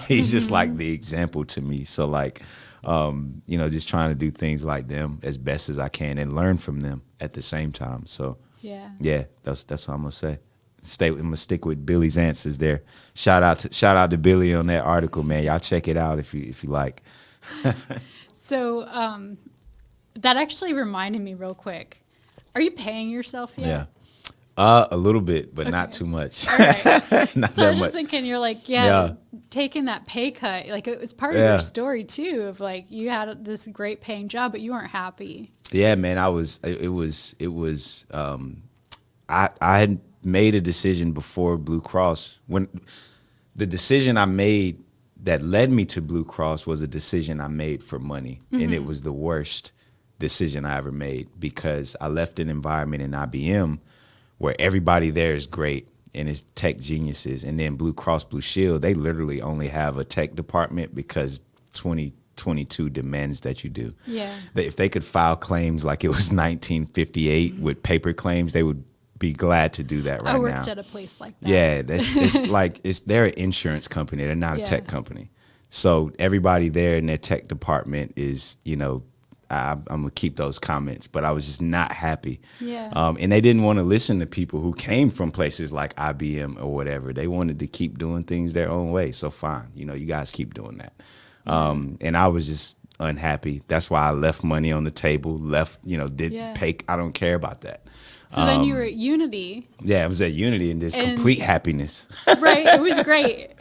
He's just like the example to me. So like, just trying to do things like them as best as I can and learn from them at the same time. So yeah, that's what I'm gonna say. I'm gonna stick with Billy's answers there. Shout out to Billy on that article, man. Y'all check it out if you like. So that actually reminded me real quick. Are you paying yourself yet? Yeah. A little bit, but not too much. All right. Not so I was that just much. thinking, you're like, taking that pay cut, like it was part of your story too, of like you had this great paying job, but you weren't happy. Yeah, man, I had made a decision before Blue Cross. When the decision I made that led me to Blue Cross was a decision I made for money, and it was the worst decision I ever made, because I left an environment in IBM where everybody there is great and is tech geniuses. And then Blue Cross Blue Shield, they literally only have a tech department because 2022 demands that you do. Yeah. If they could file claims like it was 1958 with paper claims, they would be glad to do that right now. I worked at a place like that. Yeah, they're an insurance company. They're not a tech company. So everybody there in their tech department is, I'm gonna keep those comments, but I was just not happy. Yeah. And they didn't want to listen to people who came from places like IBM or whatever. They wanted to keep doing things their own way. So fine, you guys keep doing that. And I was just unhappy. That's why I left money on the table. Pay. I don't care about that. So then you were at Unity. Yeah, I was at Unity and just complete happiness. Right. It was great.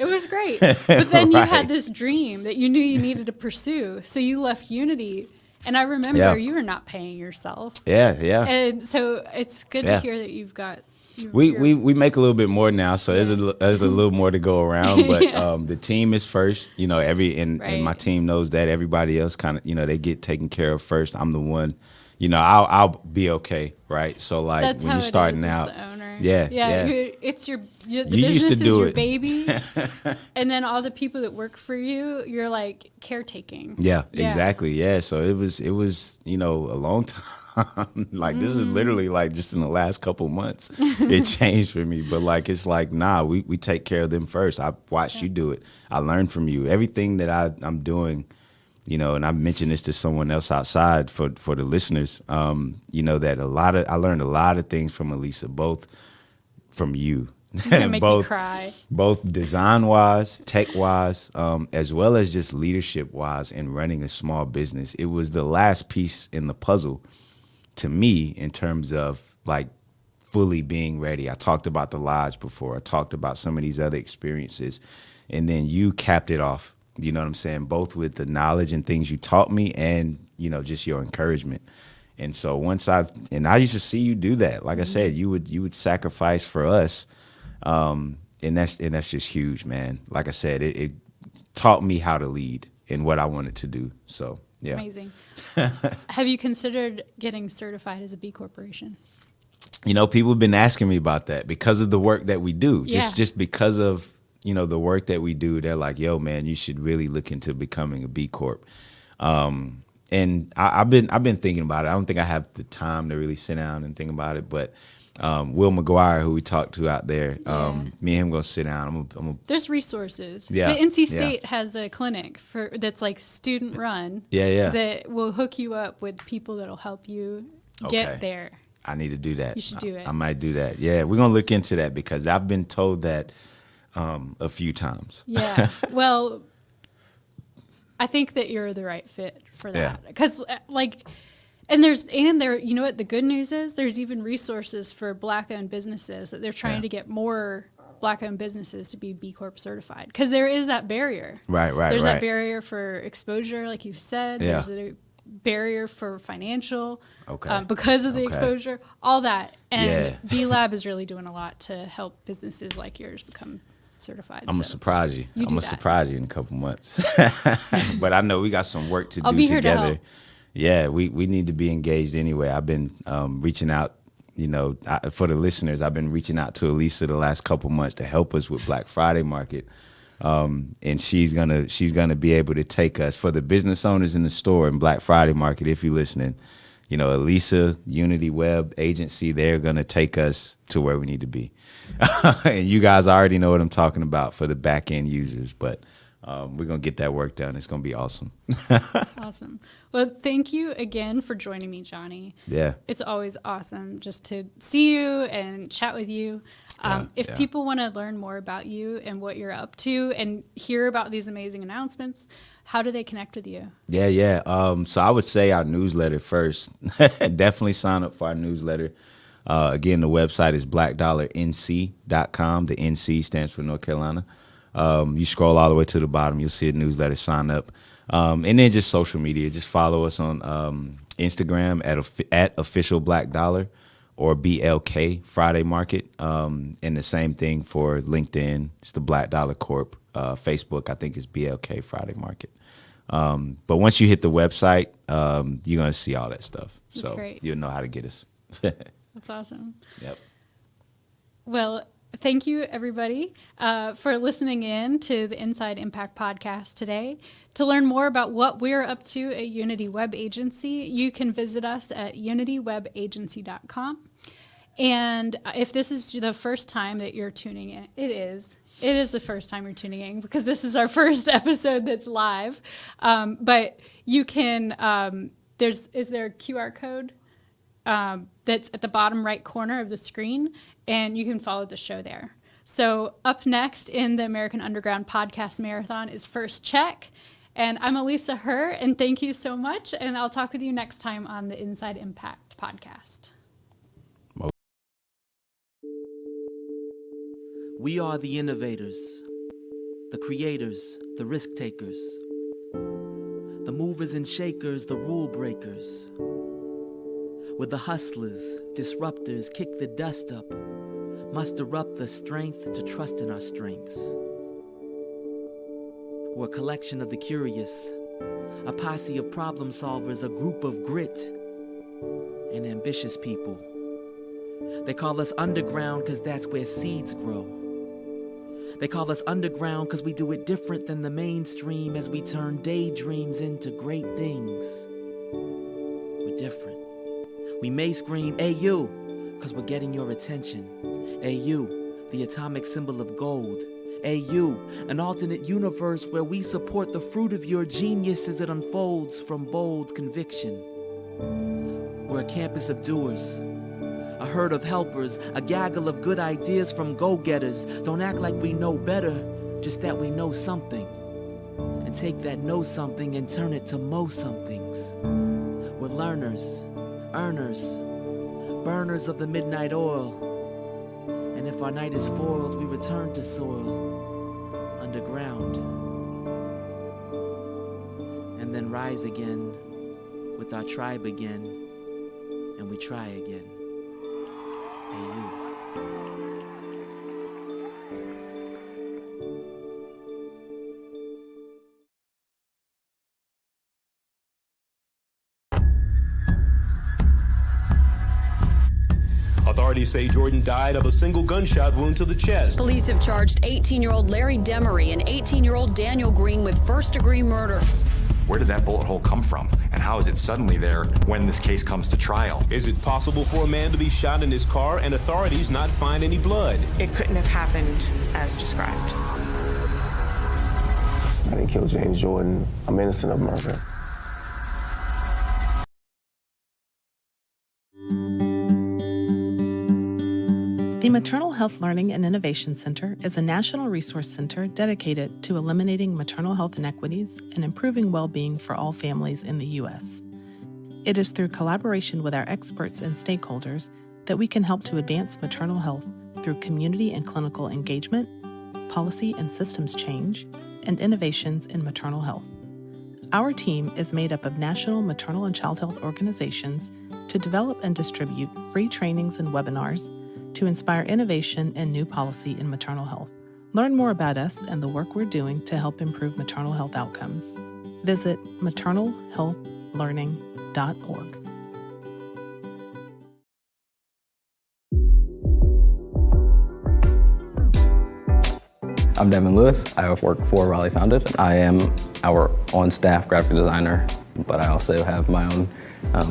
But then you had this dream that you knew you needed to pursue. So you left Unity. And I remember you were not paying yourself. Yeah. And so it's good to hear that you've got. We make a little bit more now, so there's a little more to go around. But the team is first, and my team knows that. Everybody else kind of, they get taken care of first. I'm the one, I'll be okay, right? So like that's when how you're starting it is, out, as the owner. Yeah. It's the you business used to is do your it. baby, and then all the people that work for you, you're like caretaking. Yeah, exactly. Yeah, so it was a long time. Like this is literally like just in the last couple months it changed for me. But like it's like nah, we take care of them first. I watched you do it. I learned from you. Everything that I'm doing. And I mentioned this to someone else outside for the listeners, that I learned a lot of things from Elisa, both from you. Make me cry. Both design-wise, tech-wise, as well as just leadership-wise in running a small business. It was the last piece in the puzzle to me in terms of like fully being ready. I talked about the lodge before. I talked about some of these other experiences. And then you capped it off. You know what I'm saying? Both with the knowledge and things you taught me and, just your encouragement. And so I used to see you do that. Like I said, you would sacrifice for us. And that's just huge, man. Like I said, it taught me how to lead and what I wanted to do. So, yeah. It's amazing. Have you considered getting certified as a B Corporation? You know, people have been asking me about that because of the work that we do. Yeah. Just because of, you know, the work that we do. They're like, yo, man, you should really look into becoming a B Corp. And I've been thinking about it. I don't think I have the time to really sit down and think about it. But Will McGuire, who we talked to out there, me and him gonna sit down. There's resources. Yeah, The NC State has a clinic that's like student run. Yeah. That will hook you up with people that'll help you get there. I need to do that. You should do it. I might do that. Yeah, we're gonna look into that because I've been told that a few times. Yeah. Well, I think that you're the right fit for that because and you know what the good news is, there's even resources for Black-owned businesses that they're trying to get more Black-owned businesses to be B Corp certified because there is that barrier. Right. There's that barrier for exposure, like you said. Yeah. There's a barrier for financial because of the exposure, all that. And B Lab is really doing a lot to help businesses like yours become certified. I'm gonna surprise you. I'm gonna surprise you in a couple months. But I know we got some work to I'll do be here together. to help. Yeah, we need to be engaged anyway. I've been reaching out, you know, for the listeners, I've been reaching out to Elisa the last couple months to help us with Black Friday Market. And she's gonna be able to take us, for the business owners in the store and Black Friday Market, if you're listening, you know, Elisa, Unity Web Agency, they're gonna take us to where we need to be. And you guys already know what I'm talking about for the back end users, but we're gonna get that work done. It's gonna be awesome. Awesome. Well, thank you again for joining me, Johnny. Yeah. It's always awesome just to see you and chat with you. If people want to learn more about you and what you're up to and hear about these amazing announcements, how do they connect with you? Yeah. So I would say our newsletter first. Definitely sign up for our newsletter. Again, the website is blackdollarnc.com. The NC stands for North Carolina. You scroll all the way to the bottom, you'll see a newsletter, sign up. And then just social media. Just follow us on Instagram at official Black Dollar or BLK Friday Market. And the same thing for LinkedIn. It's the Black Dollar Corp. Facebook, I think, is BLK Friday Market. But once you hit the website, you're going to see all that stuff. That's so great. You'll know how to get us. That's awesome. Yep. Well, thank you, everybody, for listening in to the Inside Impact podcast today. To learn more about what we're up to at Unity Web Agency, you can visit us at unitywebagency.com. And if this is the first time that you're tuning in, it is the first time you're tuning in because this is our first episode that's live. But you can, is there a QR code that's at the bottom right corner of the screen, and you can follow the show there. So up next in the American Underground Podcast Marathon is First Check. And I'm Elisa Herr, and thank you so much. And I'll talk with you next time on the Inside Impact podcast. We are the innovators, the creators, the risk takers, the movers and shakers, the rule breakers. We're the hustlers, disruptors, kick the dust up, muster up the strength to trust in our strengths. We're a collection of the curious, a posse of problem solvers, a group of grit and ambitious people. They call us underground because that's where seeds grow. They call us underground because we do it different than the mainstream as we turn daydreams into great things. We're different. We may scream, "Hey you," because we're getting your attention. Hey you, the atomic symbol of gold. Hey you, an alternate universe where we support the fruit of your genius as it unfolds from bold conviction. We're a campus of doers, a herd of helpers, a gaggle of good ideas from go-getters. Don't act like we know better, just that we know something. And take that know something and turn it to mo somethings. We're learners, earners, burners of the midnight oil. And if our night is foiled, we return to soil, underground. And then rise again with our tribe again, and we try again. Hey, you. Authorities say Jordan died of a single gunshot wound to the chest. Police have charged 18-year-old Larry Demery and 18-year-old Daniel Green with first-degree murder. Where did that bullet hole come from? And how is it suddenly there when this case comes to trial? Is it possible for a man to be shot in his car and authorities not find any blood? It couldn't have happened as described. I didn't kill James Jordan. I'm innocent of murder. The Maternal Health Learning and Innovation Center is a national resource center dedicated to eliminating maternal health inequities and improving well-being for all families in the U.S. It is through collaboration with our experts and stakeholders that we can help to advance maternal health through community and clinical engagement, policy and systems change, and innovations in maternal health. Our team is made up of national maternal and child health organizations to develop and distribute free trainings and webinars to inspire innovation and new policy in maternal health. Learn more about us and the work we're doing to help improve maternal health outcomes. Visit maternalhealthlearning.org. I'm Devin Lewis. I work for Raleigh Founded. I am our on-staff graphic designer, but I also have my own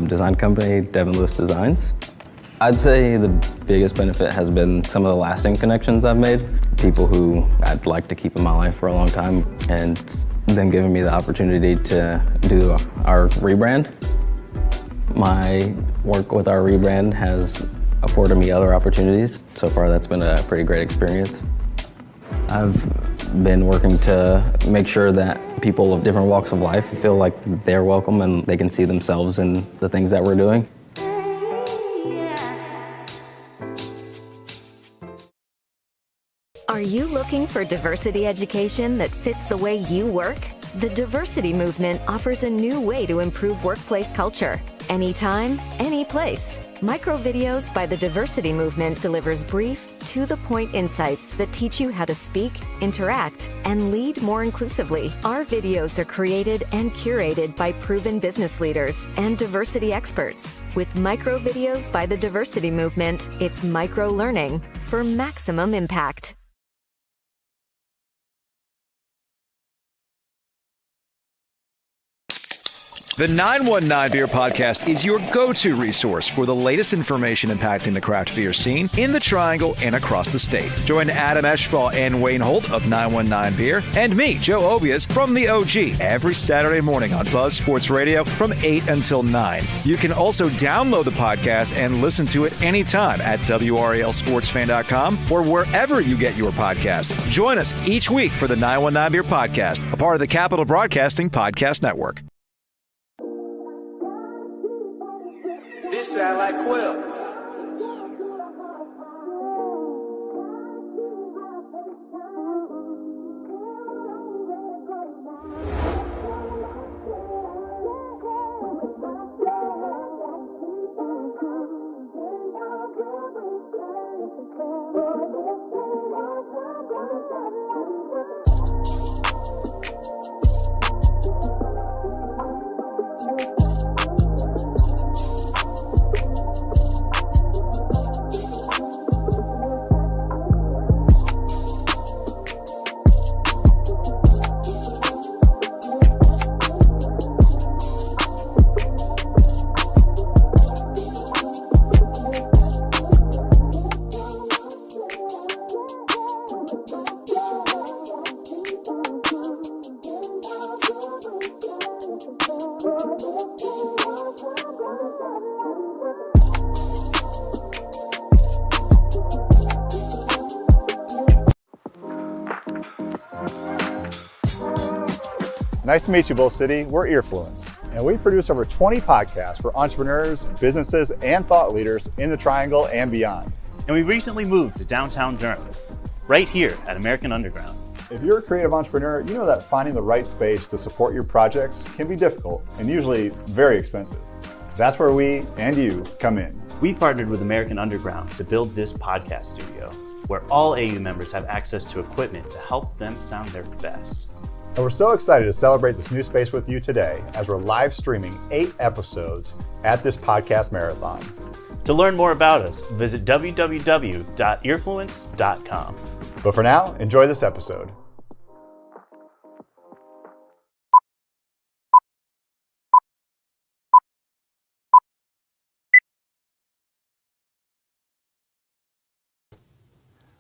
design company, Devin Lewis Designs. I'd say the biggest benefit has been some of the lasting connections I've made. People who I'd like to keep in my life for a long time, and them giving me the opportunity to do our rebrand. My work with our rebrand has afforded me other opportunities. So far, that's been a pretty great experience. I've been working to make sure that people of different walks of life feel like they're welcome and they can see themselves in the things that we're doing. Are you looking for diversity education that fits the way you work? The diversity movement offers a new way to improve workplace culture. Anytime, any place. Micro Videos by the Diversity Movement delivers brief, to-the-point insights that teach you how to speak, interact, and lead more inclusively. Our videos are created and curated by proven business leaders and diversity experts. With Micro Videos by the Diversity Movement, it's micro learning for maximum impact. The 919 Beer Podcast is your go-to resource for the latest information impacting the craft beer scene in the Triangle and across the state. Join Adam Eschball and Wayne Holt of 919 Beer and me, Joe Obias, from the OG every Saturday morning on Buzz Sports Radio from 8 until 9. You can also download the podcast and listen to it anytime at WRALSportsFan.com or wherever you get your podcasts. Join us each week for the 919 Beer Podcast, a part of the Capital Broadcasting Podcast Network. This sound like Quill. Nice to meet you, Bull City. We're Earfluence, and we produce over 20 podcasts for entrepreneurs, businesses, and thought leaders in the Triangle and beyond. And we recently moved to downtown Durham, right here at American Underground. If you're a creative entrepreneur, you know that finding the right space to support your projects can be difficult and usually very expensive. That's where we and you come in. We partnered with American Underground to build this podcast studio, where all AU members have access to equipment to help them sound their best. And we're so excited to celebrate this new space with you today as we're live streaming 8 episodes at this podcast marathon. To learn more about us, visit www.earfluence.com. But for now, enjoy this episode.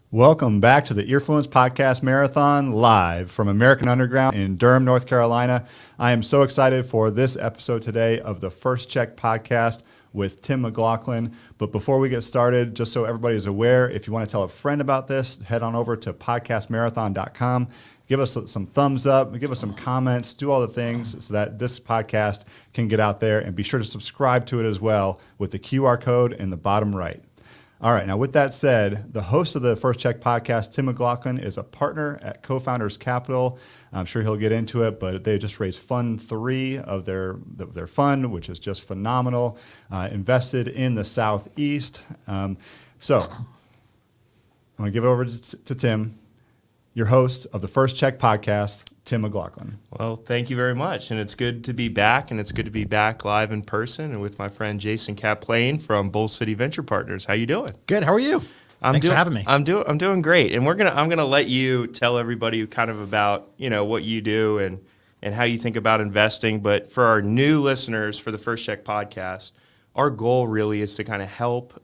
Welcome back to the Earfluence Podcast Marathon live from American Underground in Durham, North Carolina. I am so excited for this episode today of the First Check Podcast with Tim McLaughlin. But before we get started, just so everybody is aware, if you want to tell a friend about this, head on over to podcastmarathon.com. Give us some thumbs up, give us some comments, do all the things so that this podcast can get out there, and be sure to subscribe to it as well with the QR code in the bottom right. All right, now with that said, the host of the First Check Podcast, Tim McLaughlin, is a partner at Co-Founders Capital. I'm sure he'll get into it, but they just raised Fund 3 of their fund, which is just phenomenal, invested in the Southeast. So I'm going to give it over to Tim, your host of the First Check Podcast, Tim McLaughlin. Well, thank you very much, and it's good to be back, and it's good to be back live in person and with my friend Jason Caplain from Bull City Venture Partners. How you doing? Good. How are you? Thanks for having me. I'm doing great, and I'm gonna let you tell everybody kind of about what you do and how you think about investing. But for our new listeners for the First Check Podcast, our goal really is to kind of help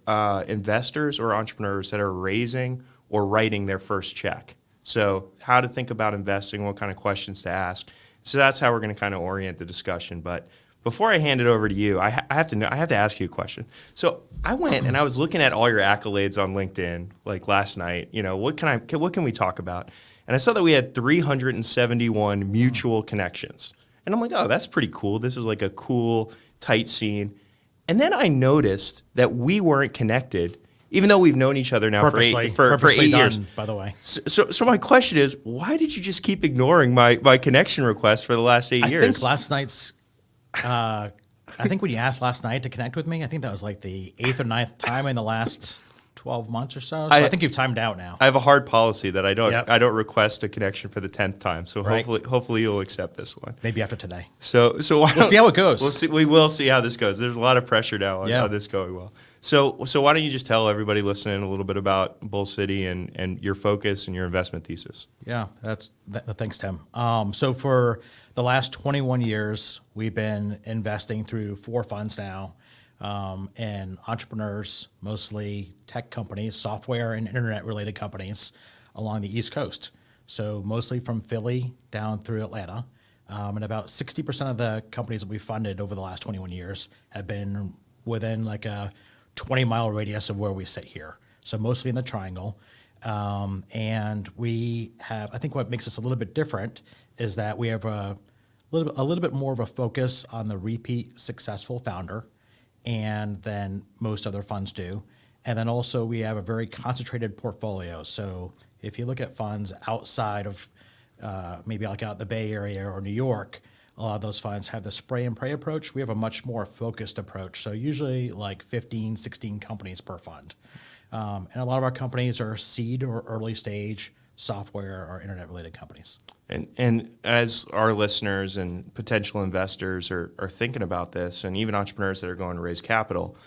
investors or entrepreneurs that are raising or writing their first check. So how to think about investing, what kind of questions to ask. So that's how we're going to kind of orient the discussion. But before I hand it over to you, I have to ask you a question. So I went and I was looking at all your accolades on LinkedIn like last night. What can we talk about? And I saw that we had 371 mutual connections. And I'm like, oh, that's pretty cool. This is like a cool, tight scene. And then I noticed that we weren't connected, even though we've known each other now for 8 years. By the way. So my question is, why did you just keep ignoring my connection request for the last 8 years? I think last night's, I think when you asked last night to connect with me, I think that was like the 8th or 9th time in the last 12 months or so. I think you've timed out now. I have a hard policy that I don't request a connection for the 10th time. So hopefully you'll accept this one. Maybe after today. So we'll see how it goes. We will see how this goes. There's a lot of pressure now on how this going well. So why don't you just tell everybody listening a little bit about Bull City and your focus and your investment thesis? Yeah, thanks, Tim. So for the last 21 years, we've been investing through 4 funds now, in entrepreneurs, mostly tech companies, software and internet-related companies along the East Coast. So mostly from Philly down through Atlanta. And about 60% of the companies that we funded over the last 21 years have been within like a 20-mile radius of where we sit here. So mostly in the triangle. And we have, I think what makes us a little bit different is that we have a little bit more of a focus on the repeat successful founder and than most other funds do. And then also we have a very concentrated portfolio. So if you look at funds outside of maybe like out in the Bay Area or New York, a lot of those funds have the spray and pray approach. We have a much more focused approach. So usually like 15, 16 companies per fund. And a lot of our companies are seed or early stage software or internet related companies. And as our listeners and potential investors are thinking about this, and even entrepreneurs that are going to raise capital,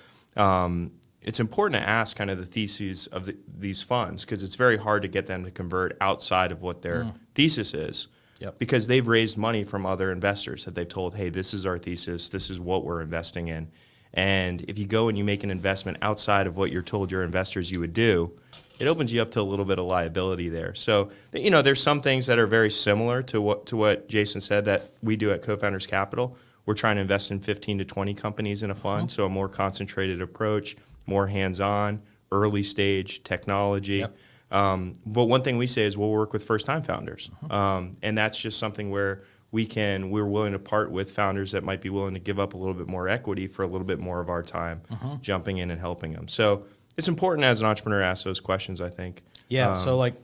it's important to ask kind of the theses of these funds, because it's very hard to get them to convert outside of what their thesis is. Yep. Because they've raised money from other investors that they've told, hey, this is our thesis, this is what we're investing in. And if you go and you make an investment outside of what you're told your investors you would do, it opens you up to a little bit of liability there. So, there's some things that are very similar to what Jason said that we do at Co-Founders Capital. We're trying to invest in 15 to 20 companies in a fund, so a more concentrated approach, more hands-on, early stage technology. Yep. But one thing we say is we'll work with first-time founders, and that's just something where we're willing to part with founders that might be willing to give up a little bit more equity for a little bit more of our time, jumping in and helping them. So it's important as an entrepreneur to ask those questions, I think. Yeah. So like,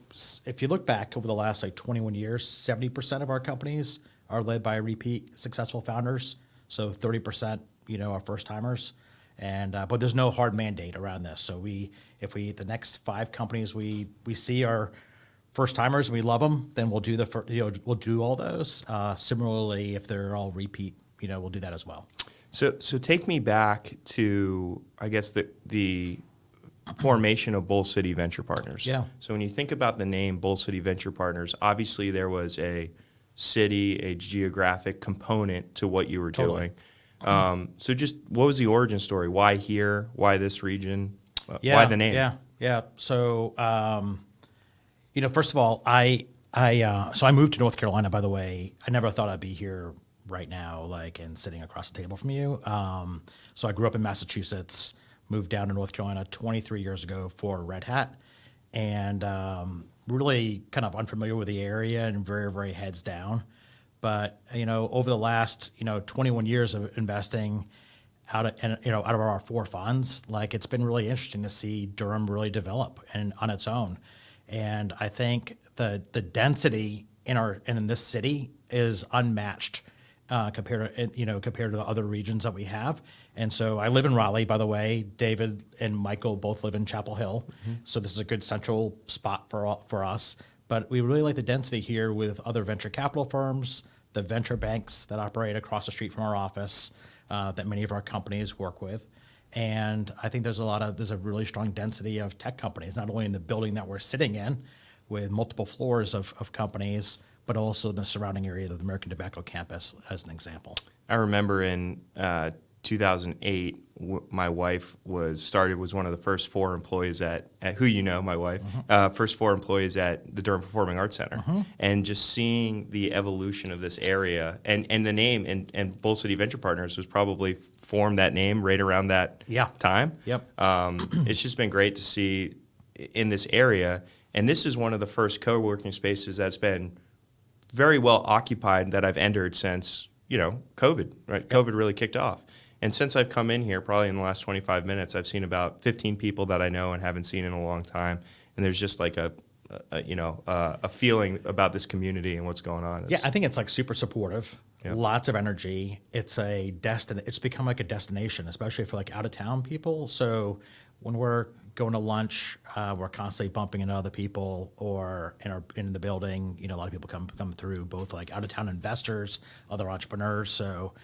if you look back over the last 21 years, 70% of our companies are led by repeat successful founders. So 30%, our first timers. And but there's no hard mandate around this. So if the next 5 companies we see are first timers and we love them, then we'll do we'll do all those. Similarly, if they're all repeat, we'll do that as well. So take me back to, I guess, the formation of Bull City Venture Partners. Yeah. So when you think about the name Bull City Venture Partners, obviously there was a city, a geographic component to what you were doing. So just what was the origin story? Why here? Why this region? Why the name? Yeah. So, first of all, so I moved to North Carolina, by the way. I never thought I'd be here right now, and sitting across the table from you. So I grew up in Massachusetts, moved down to North Carolina 23 years ago for Red Hat, and really kind of unfamiliar with the area and very, very heads down. But, over the last, 21 years of investing out of our 4 funds, it's been really interesting to see Durham really develop and on its own. And I think the density in this city is unmatched compared to the other regions that we have. And so I live in Raleigh, by the way. David and Michael both live in Chapel Hill. Mm-hmm. So this is a good central spot for us. But we really like the density here with other venture capital firms, the venture banks that operate across the street from our office that many of our companies work with. And I think there's a really strong density of tech companies, not only in the building that we're sitting in with multiple floors of companies, but also in the surrounding area of the American Tobacco campus, as an example. I remember in 2008, my wife was one of the first 4 employees at who my wife, first 4 employees at the Durham Performing Arts Center. Mm-hmm. And just seeing the evolution of this area and the name and Bull City Venture Partners was probably formed that name right around that time. Yep. It's just been great to see in this area. And this is one of the first co-working spaces that's been very well occupied that I've entered since, COVID, right? Yep. COVID really kicked off. And since I've come in here, probably in the last 25 minutes, I've seen about 15 people that I know and haven't seen in a long time. And there's just like a feeling about this community and what's going on. I think it's super supportive. Yeah. Lots of energy. It's it's become like a destination, especially for out of town people. So when we're going to lunch, we're constantly bumping into other people, or in the building. A lot of people come through, both out of town investors, other entrepreneurs. So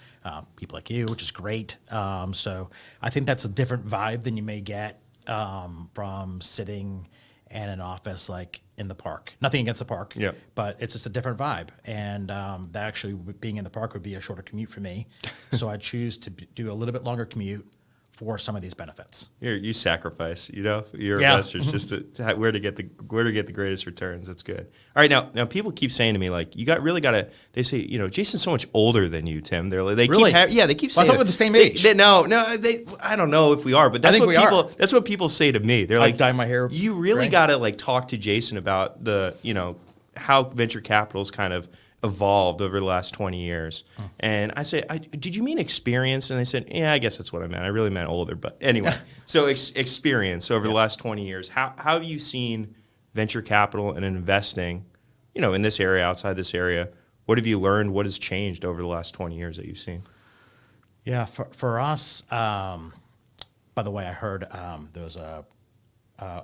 people like you, which is great. So I think that's a different vibe than you may get from sitting in an office in the park. Nothing against the park, but it's just a different vibe. And that actually being in the park would be a shorter commute for me. So I choose to do a little bit longer commute for some of these benefits. You sacrifice, your investors just to where to get the greatest returns. That's good. All right, now people keep saying to me really got to. They say Jason's so much older than you, Tim. They really? They keep saying. I thought we're the same age. No. I don't know if we are, but that's what people say to me. They're I dye my hair. You really got to talk to Jason about the how venture capital's kind of evolved over the last 20 years. And I say, did you mean experience? And they said, yeah, I guess that's what I meant. I really meant older. But anyway, so experience over the last 20 years. How have you seen venture capital and investing, in this area, outside this area? What have you learned? What has changed over the last 20 years that you've seen? Yeah, for us, by the way, I heard there was a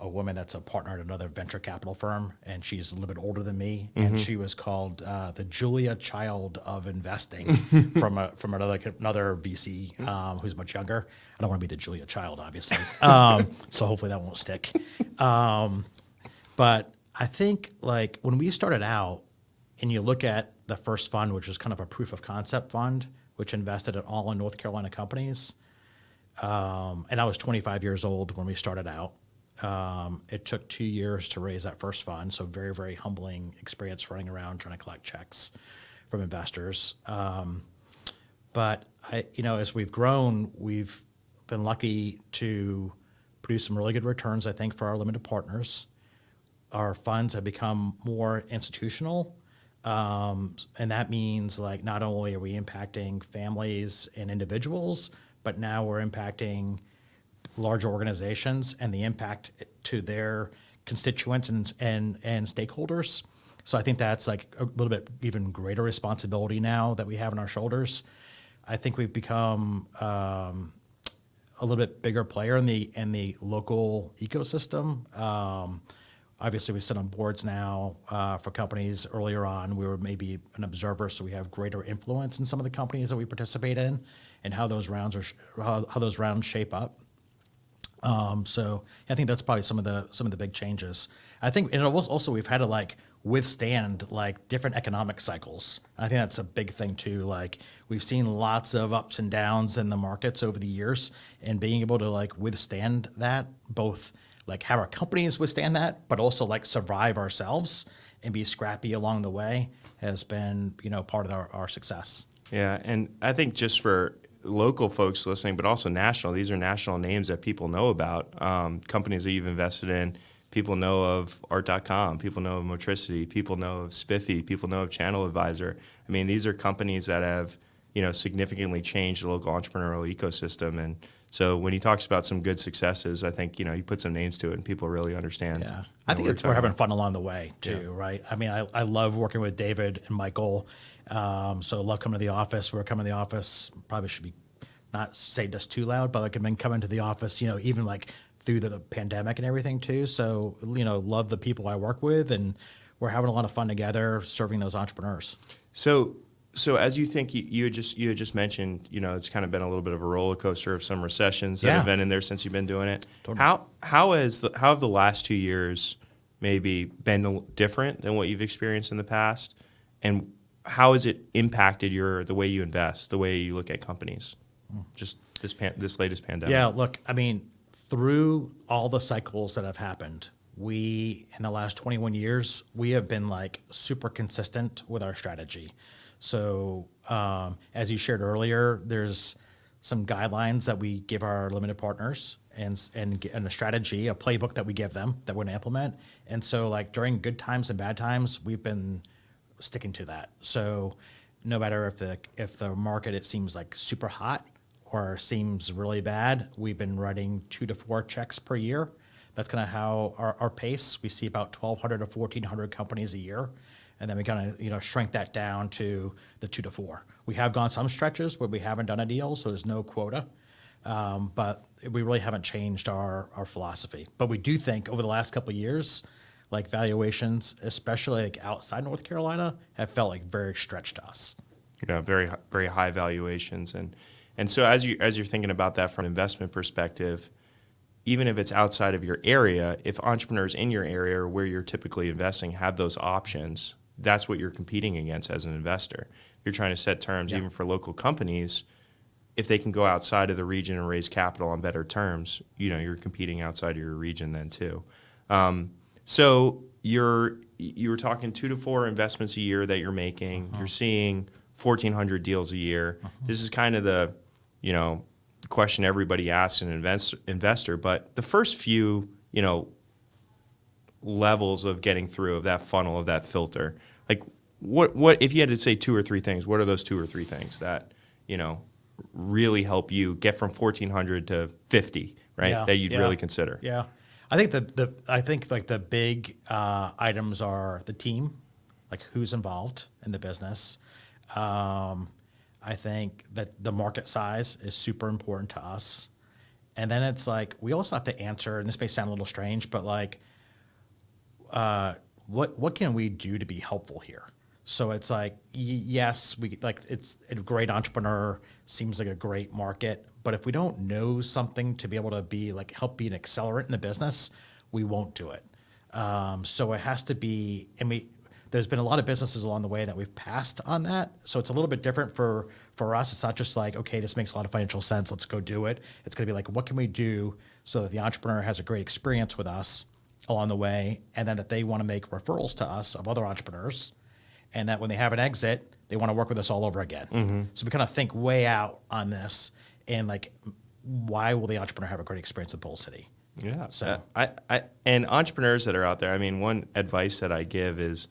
woman that's a partner at another venture capital firm, and she's a little bit older than me, and she was called the Julia Child of investing from another VC who's much younger. I don't want to be the Julia Child, obviously, so hopefully that won't stick. But I think when we started out, and you look at the first fund, which was kind of a proof of concept fund, which invested in all in North Carolina companies, and I was 25 years old when we started out. It took 2 years to raise that first fund, so very, very humbling experience running around trying to collect checks from investors. But as we've grown, we've been lucky to produce some really good returns, I think, for our limited partners. Our funds have become more institutional, and that means not only are we impacting families and individuals, but now we're impacting larger organizations and the impact to their constituents and stakeholders. So I think that's a little bit even greater responsibility now that we have on our shoulders. I think we've become a little bit bigger player in the local ecosystem. Obviously, we sit on boards now for companies. Earlier on, we were maybe an observer, so we have greater influence in some of the companies that we participate in, and how those rounds how those rounds shape up. So I think that's probably some of the big changes. I think, and also we've had to like withstand like different economic cycles. I think that's a big thing too. Like we've seen lots of ups and downs in the markets over the years, and being able to like withstand that, both like how our companies withstand that, but also like survive ourselves and be scrappy along the way, has been, you know, part of our success. Yeah, and I think just for local folks listening, but also national, these are national names that people know about, companies that you've invested in. People know of Art.com, people know of Motricity, people know of Spiffy, people know of Channel Advisor. I mean, these are companies that have, you know, significantly changed the local entrepreneurial ecosystem. And so when he talks about some good successes, I think, you know, you put some names to it and people really understand. Yeah, I think we're having fun along the way too, right? I mean, I love working with David and Michael. So I love coming to the office. We're coming to the office, probably should be not say this too loud, but like I've been coming to the office, you know, even like through the pandemic and everything too. So, you know, love the people I work with, and we're having a lot of fun together serving those entrepreneurs. So as you think, you had just mentioned, you know, it's kind of been a little bit of a roller coaster of some recessions that have been in there since you've been doing it. Totally. How have the last 2 years maybe been different than what you've experienced in the past, and how has it impacted the way you invest, the way you look at companies, just this latest pandemic? Yeah, look, I mean, through all the cycles that have happened, we, in the last 21 years, we have been like super consistent with our strategy. So as you shared earlier, there's some guidelines that we give our limited partners, and a strategy, a playbook that we give them that we're going to implement. And so like during good times and bad times, we've been sticking to that. So no matter if the market, it seems like super hot or seems really bad, we've been writing 2 to 4 checks per year. That's kind of how our pace. We see about 1,200 to 1,400 companies a year, and then we kind of, you know, shrink that down to the 2 to 4. We have gone some stretches where we haven't done a deal, so there's no quota, but we really haven't changed our philosophy. But we do think over the last couple of years, like valuations, especially like outside North Carolina, have felt like very stretched to us. Yeah, very very high valuations, and so as you're thinking about that from an investment perspective, even if it's outside of your area, if entrepreneurs in your area or where you're typically investing have those options, that's what you're competing against as an investor. You're trying to set terms even for local companies. If they can go outside of the region and raise capital on better terms, you know, you're competing outside of your region then too. So you were talking 2 to 4 investments a year that you're making. You're seeing 1,400 deals a year. This is kind of the, you know, the question everybody asks an investor. But the first few, you know, levels of getting through of that funnel, of that filter, like what if you had to say 2 or 3 things? What are those 2 or 3 things that, you know, really help you get from 1,400 to 50, right? Yeah, that you'd really consider. Yeah, I think the big items are the team, like who's involved in the business. I think that the market size is super important to us. And then it's like, we also have to answer, and this may sound a little strange, but like, what can we do to be helpful here? So it's like, yes, it's a great entrepreneur, seems like a great market, but if we don't know something to be able to help be an accelerant in the business, we won't do it. So it has to be, there's been a lot of businesses along the way that we've passed on that. So it's a little bit different for us. It's not just like, okay, this makes a lot of financial sense, let's go do it. It's going to be like, what can we do so that the entrepreneur has a great experience with us along the way, and then that they want to make referrals to us of other entrepreneurs, and that when they have an exit, they want to work with us all over again. Mm-hmm. So we kind of think way out on this, and like, why will the entrepreneur have a great experience with Bull City? Yeah. So and entrepreneurs that are out there, I mean, one advice that I give is,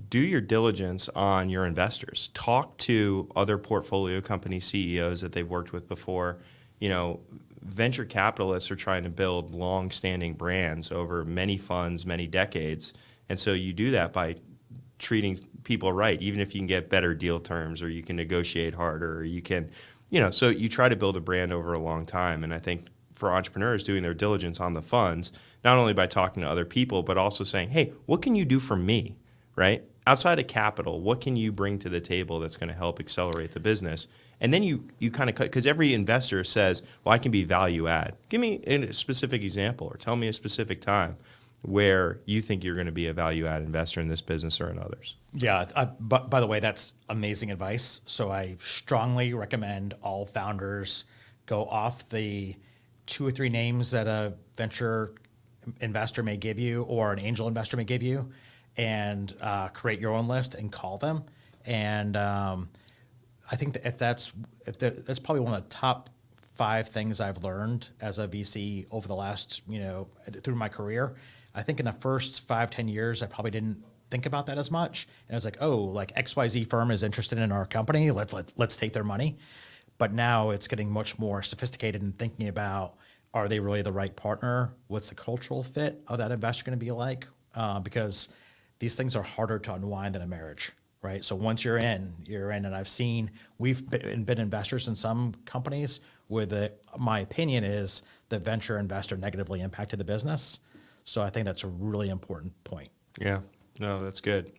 do your diligence on your investors. Talk to other portfolio company CEOs that they've worked with before. You know, venture capitalists are trying to build long-standing brands over many funds, many decades. And so you do that by treating people right, even if you can get better deal terms or you can negotiate harder or you can, so you try to build a brand over a long time. And I think for entrepreneurs doing their diligence on the funds, not only by talking to other people, but also saying, hey, what can you do for me, right? Outside of capital, what can you bring to the table that's going to help accelerate the business? And then you kind of cut, because every investor says, well, I can be value add. Give me a specific example or tell me a specific time where you think you're going to be a value add investor in this business or in others. Yeah, by the way, that's amazing advice. So I strongly recommend all founders go off the 2 or 3 names that a venture investor may give you or an angel investor may give you and create your own list and call them. And I think that that's probably one of the top 5 things I've learned as a VC over the last, through my career. I think in the first 5-10 years, I probably didn't think about that as much. And I was like, oh, like XYZ firm is interested in our company. Let's take their money. But now it's getting much more sophisticated and thinking about, are they really the right partner? What's the cultural fit of that investor going to be like? Because these things are harder to unwind than a marriage, right? So once you're in. And I've seen, we've been investors in some companies where my opinion is the venture investor negatively impacted the business. So I think that's a really important point. Yeah, no, that's good.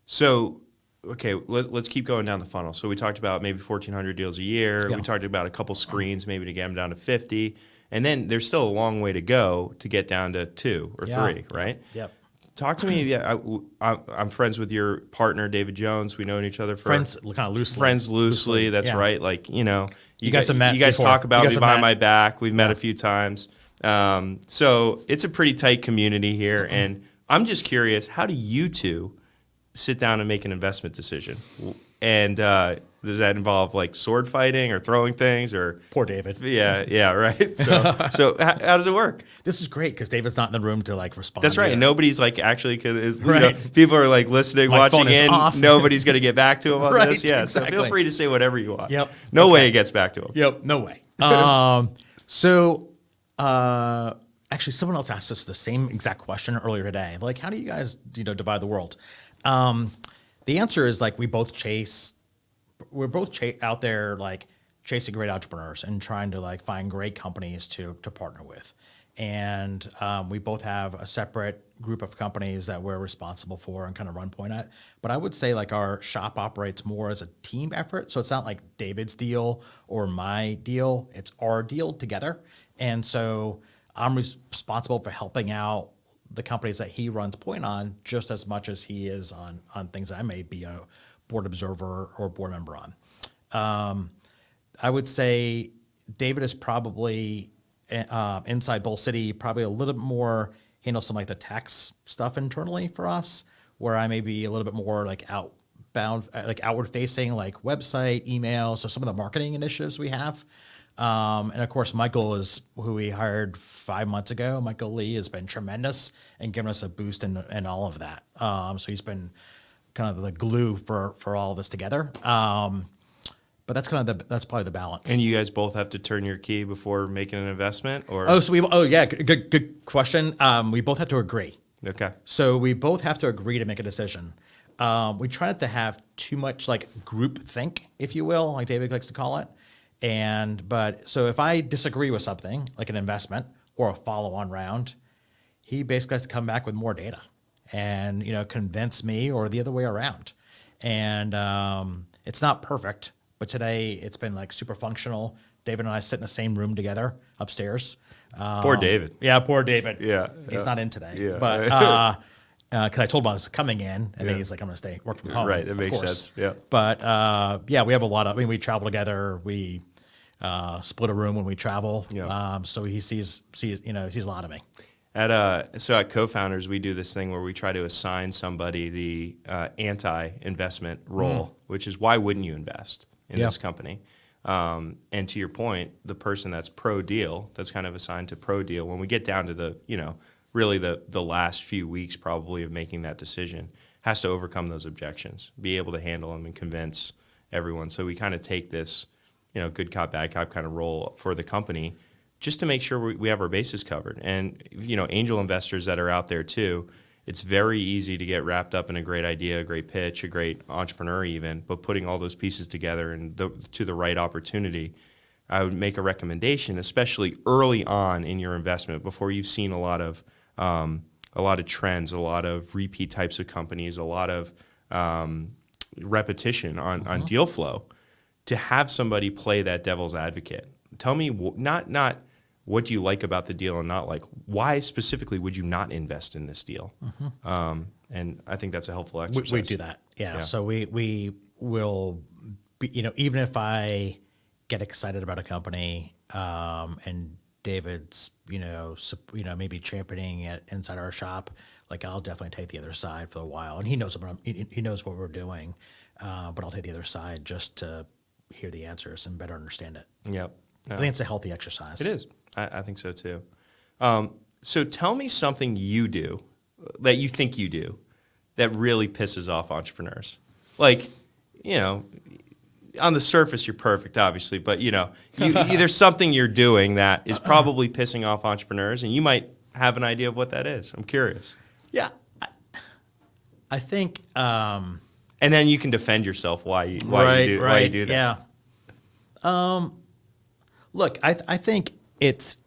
So, okay, let's keep going down the funnel. So we talked about maybe 1,400 deals a year. Yeah. We talked about a couple screens, maybe to get them down to 50. And then there's still a long way to go to get down to 2 or 3, right? Yep. Talk to me. Yeah, I'm friends with your partner, David Jones. We know each other for friends, kind of loosely. Friends loosely. That's yeah. Right. Like you guys have met. You guys before. talk about me behind my back. We've met yeah. a few times. So it's a pretty tight community here, and I'm just curious, how do you two sit down and make an investment decision? And does that involve like sword fighting or throwing things or? Poor David. Yeah, right. So how does it work? This is great because David's not in the room to like respond. That's right. Either. And nobody's like actually, right. People are like listening, My watching phone is in. off. Nobody's going to get back to him on right, this. Yeah. Exactly. So feel free to say whatever you want. Yep. No way it gets back to him. Yep. No way. Actually, someone else asked us the same exact question earlier today. Like, how do you guys, divide the world? The answer is like we're both out there like chasing great entrepreneurs and trying to like find great companies to partner with. And we both have a separate group of companies that we're responsible for and kind of run point at. But I would say like our shop operates more as a team effort. So it's not like David's deal or my deal. It's our deal together. And so I'm responsible for helping out the companies that he runs point on just as much as he is on things I may be a board observer or board member on. I would say David is probably inside Bull City, probably a little bit more handles some like the tax stuff internally for us, where I may be a little bit more like outbound, like outward facing, like website, email. So some of the marketing initiatives we have. And of course, Michael is who we hired 5 months ago. Michael Lee has been tremendous and given us a boost in all of that. So he's been kind of the glue for all of this together. But that's that's probably the balance. And you guys both have to turn your key before making an investment, or? Good question. We both have to agree. Okay. So we both have to agree to make a decision. We try not to have too much like group think, if you will, like David likes to call it. So if I disagree with something, like an investment or a follow-on round, he basically has to come back with more data and, convince me or the other way around. And it's not perfect, but today it's been like super functional. David and I sit in the same room together upstairs. Poor David. Yeah, poor David. Yeah. He's not in today. Yeah. But because I told him I was coming in, and then he's like, I'm going to work from home. Right, that makes sense. Yeah. But we have a lot we travel together. We split a room when we travel. Yeah. So he sees a lot of me. At Co-Founders, we do this thing where we try to assign somebody the anti-investment role, which is why wouldn't you invest in this company? And to your point, the person that's pro-deal, that's kind of assigned to pro-deal, when we get down to the, really the last few weeks probably of making that decision, has to overcome those objections, be able to handle them and convince everyone. So we kind of take this, good cop, bad cop kind of role for the company just to make sure we have our bases covered. And, angel investors that are out there too, It's very easy to get wrapped up in a great idea, a great pitch, a great entrepreneur even, but putting all those pieces together and to the right opportunity, I would make a recommendation, especially early on in your investment before you've seen a lot of trends, a lot of repeat types of companies, a lot of repetition on deal flow, to have somebody play that devil's advocate. Tell me not what do you like about the deal and not like, why specifically would you not invest in this deal? And I think that's a helpful exercise. We do that. Yeah. So we will be, even if I get excited about a company and David's, maybe championing it inside our shop, like I'll definitely take the other side for a while. And he knows he knows what we're doing, but I'll take the other side just to hear the answers and better understand it. Yep. I think it's a healthy exercise. It is. I think so too. So tell me something you do that you think you do that really pisses off entrepreneurs. Like, on the surface you're perfect, obviously, but there's something you're doing that is probably pissing off entrepreneurs, and you might have an idea of what that is. I'm curious. Yeah, I think. And then you can defend yourself why you do that. Yeah. Look, I think it's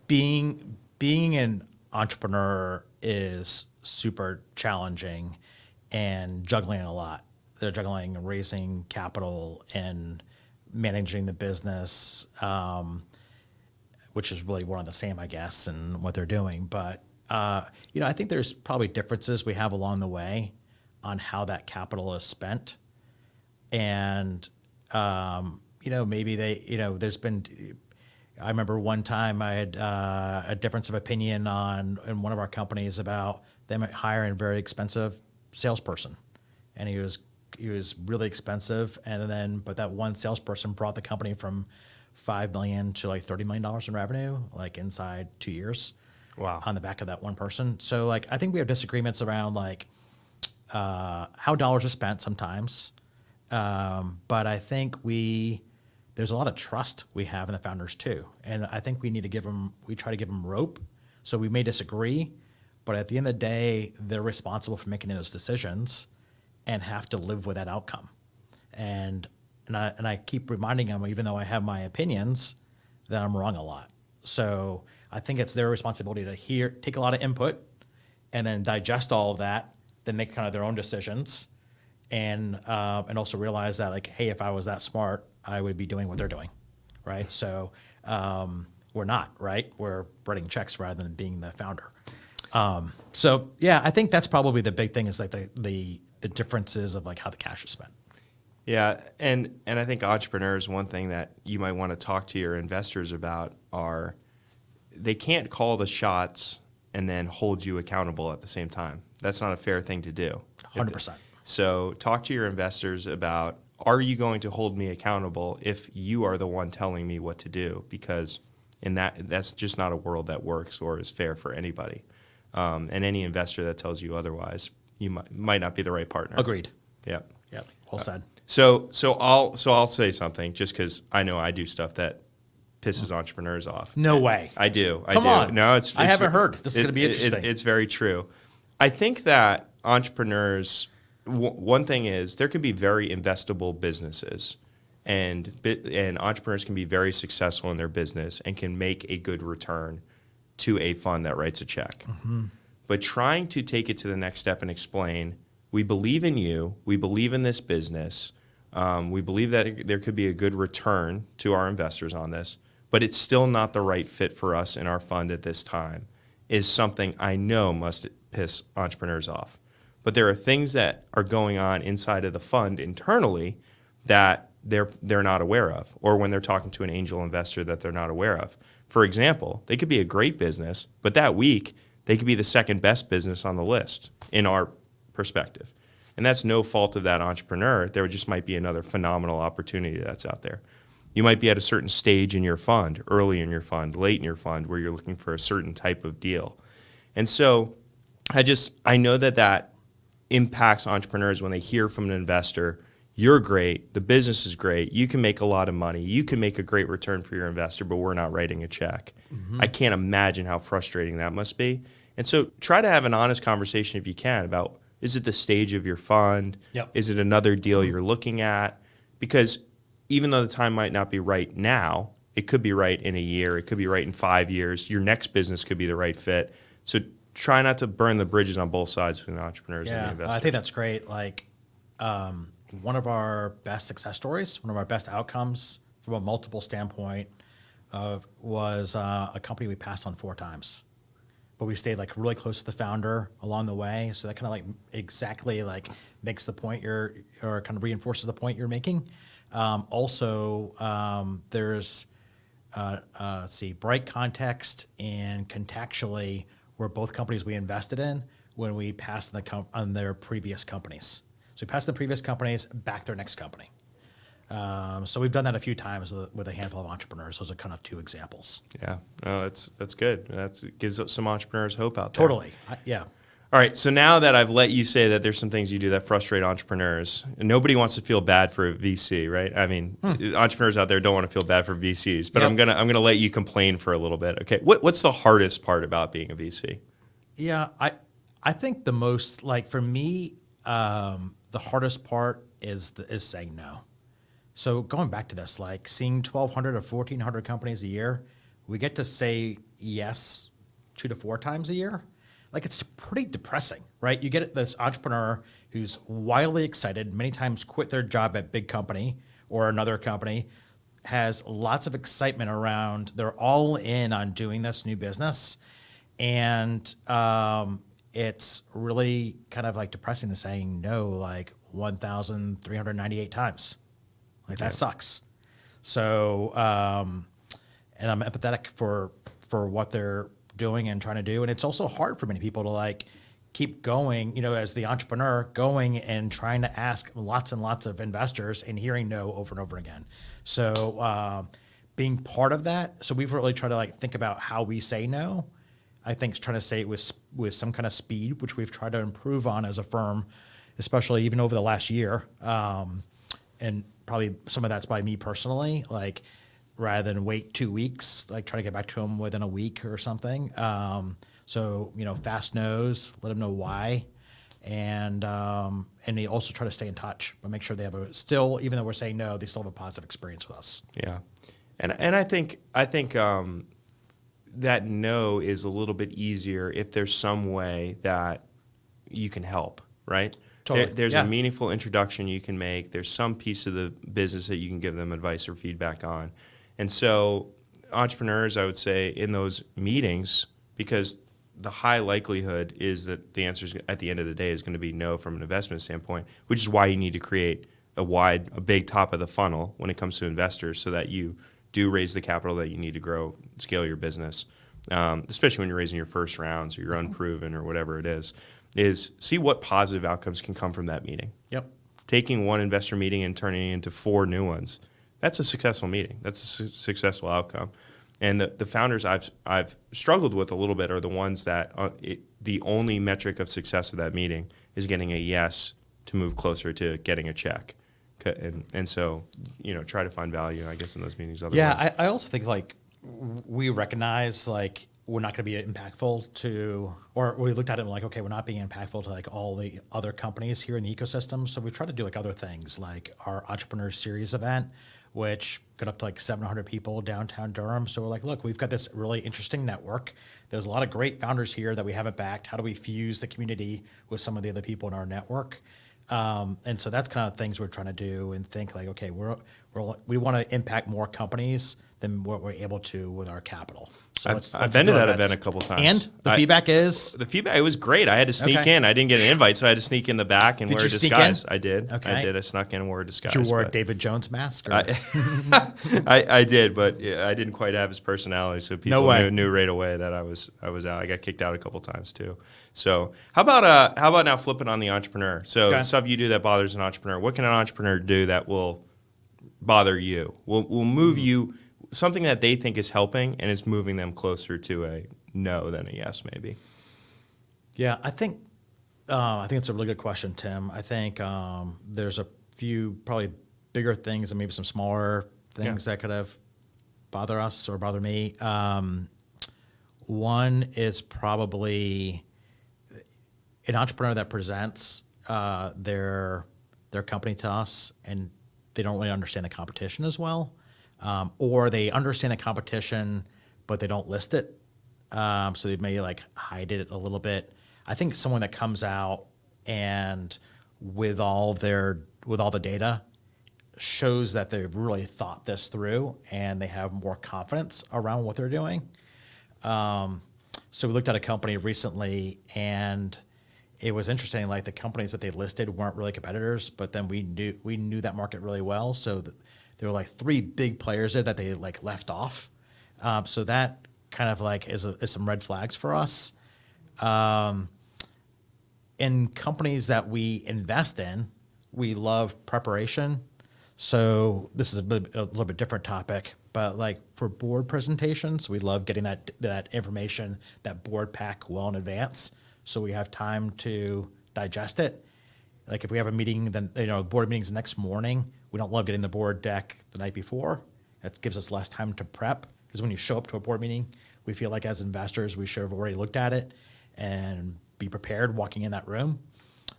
being an entrepreneur is super challenging and juggling a lot. They're juggling raising capital and managing the business, which is really one and the same, I guess, in what they're doing. But, I think there's probably differences we have along the way on how that capital is spent. And, maybe there's been, I remember one time I had a difference of opinion in one of our companies about them hiring a very expensive salesperson. And he was really expensive. But that one salesperson brought the company from $5 million to like $30 million in revenue, like inside 2 years. Wow. On the back of that one person. So like, I think we have disagreements around like how dollars are spent sometimes. But I think there's a lot of trust we have in the founders too. And I think we try to give them rope. So we may disagree, but at the end of the day, they're responsible for making those decisions and have to live with that outcome. And I keep reminding them, even though I have my opinions, that I'm wrong a lot. So I think it's their responsibility to take a lot of input and then digest all of that, then make kind of their own decisions. And also realize that like, hey, if I was that smart, I would be doing what they're doing, right? So we're not, right? We're writing checks rather than being the founder. So yeah, I think that's probably the big thing is like the differences of like how the cash is spent. Yeah, and I think entrepreneurs, one thing that you might want to talk to your investors about are they can't call the shots and then hold you accountable at the same time. That's not a fair thing to do. 100%. So talk to your investors about, are you going to hold me accountable if you are the one telling me what to do? Because that's just not a world that works or is fair for anybody. And any investor that tells you otherwise, you might not be the right partner. Agreed. Yeah. Yeah. Well said. So I'll say something just because I know I do stuff that pisses entrepreneurs off. No way. I do. Come on. No, I haven't heard. This is going to be interesting. It's very true. I think that entrepreneurs, one thing is there can be very investable businesses, and entrepreneurs can be very successful in their business and can make a good return to a fund that writes a check. Mm-hmm. But trying to take it to the next step and explain, we believe in you, we believe in this business, we believe that there could be a good return to our investors on this, but it's still not the right fit for us in our fund at this time, is something I know must piss entrepreneurs off. But there are things that are going on inside of the fund internally that they're not aware of, or when they're talking to an angel investor that they're not aware of. For example, they could be a great business, but that week they could be the second best business on the list in our perspective. And that's no fault of that entrepreneur. There just might be another phenomenal opportunity that's out there. You might be at a certain stage in your fund, early in your fund, late in your fund, where you're looking for a certain type of deal. And so I know that impacts entrepreneurs when they hear from an investor, you're great, the business is great, you can make a lot of money, you can make a great return for your investor, but we're not writing a check. Mm-hmm. I can't imagine how frustrating that must be. And so try to have an honest conversation if you can about, is it the stage of your fund? Yep. Is it another deal you're looking at? Because even though the time might not be right now, it could be right in a year. It could be right in 5 years. Your next business could be the right fit. So try not to burn the bridges on both sides between the entrepreneurs and the investors. I think that's great. Like one of our best success stories, one of our best outcomes from a multiple standpoint was a company we passed on 4 times. But we stayed like really close to the founder along the way. So that kind of like exactly like makes the point or kind of reinforces the point you're making. There's let's see, bright context and contextually were both companies we invested in when we passed on their previous companies. So we passed the previous companies, back their next company. So we've done that a few times with a handful of entrepreneurs. Those are kind of 2 examples. Yeah, no, that's good. That gives some entrepreneurs hope out there. Totally, yeah. All right, so now that I've let you say that there's some things you do that frustrate entrepreneurs, and nobody wants to feel bad for a VC, right? I mean, entrepreneurs out there don't want to feel bad for VCs, but Yep. I'm gonna let you complain for a little bit. Okay, what's the hardest part about being a VC? Yeah, I think the most, like for me, the hardest part is saying no. So going back to this, like seeing 1,200 or 1,400 companies a year, we get to say yes 2 to 4 times a year. Like it's pretty depressing, right? You get this entrepreneur who's wildly excited, many times quit their job at big company or another company, has lots of excitement around, they're all in on doing this new business. And it's really kind of like depressing to saying no, like 1,398 times. Like that sucks. So, and I'm empathetic for what they're doing and trying to do. And it's also hard for many people to like keep going, as the entrepreneur, going and trying to ask lots and lots of investors and hearing no over and over again. So being part of that, so we've really tried to like think about how we say no. I think trying to say it with some kind of speed, which we've tried to improve on as a firm, especially even over the last year. And probably some of that's by me personally, like rather than wait 2 weeks, like try to get back to them within a week or something. So, fast no's, let them know why. And they also try to stay in touch, but make sure they have even though we're saying no, they still have a positive experience with us. Yeah. And I think that no is a little bit easier if there's some way that you can help, right? Totally. There's a meaningful introduction you can make. There's some piece of the business that you can give them advice or feedback on. And so entrepreneurs, I would say, in those meetings, because the high likelihood is that the answer at the end of the day is going to be no from an investment standpoint, which is why you need to create a big top of the funnel when it comes to investors so that you do raise the capital that you need to grow, scale your business, especially when you're raising your first rounds or you're unproven or whatever it is see what positive outcomes can come from that meeting. Yep. Taking one investor meeting and turning it into 4 new ones, that's a successful meeting. That's a successful outcome. And the founders I've struggled with a little bit are the ones that the only metric of success of that meeting is getting a yes to move closer to getting a check. And so, try to find value, I guess, in those meetings. Otherwise. Yeah, I also think like we recognize like we're not going to be impactful or we looked at it and like, okay, we're not being impactful to like all the other companies here in the ecosystem. So we try to do like other things like our Entrepreneur Series event, which got up to like 700 people downtown Durham. So we're like, look, we've got this really interesting network. There's a lot of great founders here that we haven't backed. How do we fuse the community with some of the other people in our network? And so that's kind of things we're trying to do and think like, okay, we want to impact more companies than what we're able to with our capital. So I've been to that event a couple times. And the feedback is? The feedback, it was great. I had to sneak in. I didn't get an invite, so I had to sneak in the back and wear a disguise. I did. Okay. I snuck in and wore a disguise. Did you wear a David Jones mask? Or? I did, but I didn't quite have his personality, so people knew right away that I was out. I got kicked out a couple times too. So how about now flipping on the entrepreneur? So stuff you do that bothers an entrepreneur. What can an entrepreneur do that will bother you? Will move you, something that they think is helping and is moving them closer to a no than a yes, maybe? Yeah, I think it's a really good question, Tim. I think there's a few probably bigger things and maybe some smaller things that could have bother us or bother me. One is probably an entrepreneur that presents their company to us and they don't really understand the competition as well, or they understand the competition but they don't list it, so they may like hide it a little bit. I think someone that comes out and with all the data shows that they've really thought this through and they have more confidence around what they're doing. So we looked at a company recently and it was interesting, like the companies that they listed weren't really competitors, but then we knew that market really well. So there were like 3 big players there that they like left off. So that kind of like is some red flags for us. In companies that we invest in, we love preparation. So this is a little bit different topic, but like for board presentations, we love getting that information, that board pack well in advance, so we have time to digest it. Like if we have a meeting, then board meetings the next morning, we don't love getting the board deck the night before. That gives us less time to prep, because when you show up to a board meeting, we feel like as investors we should have already looked at it and be prepared walking in that room.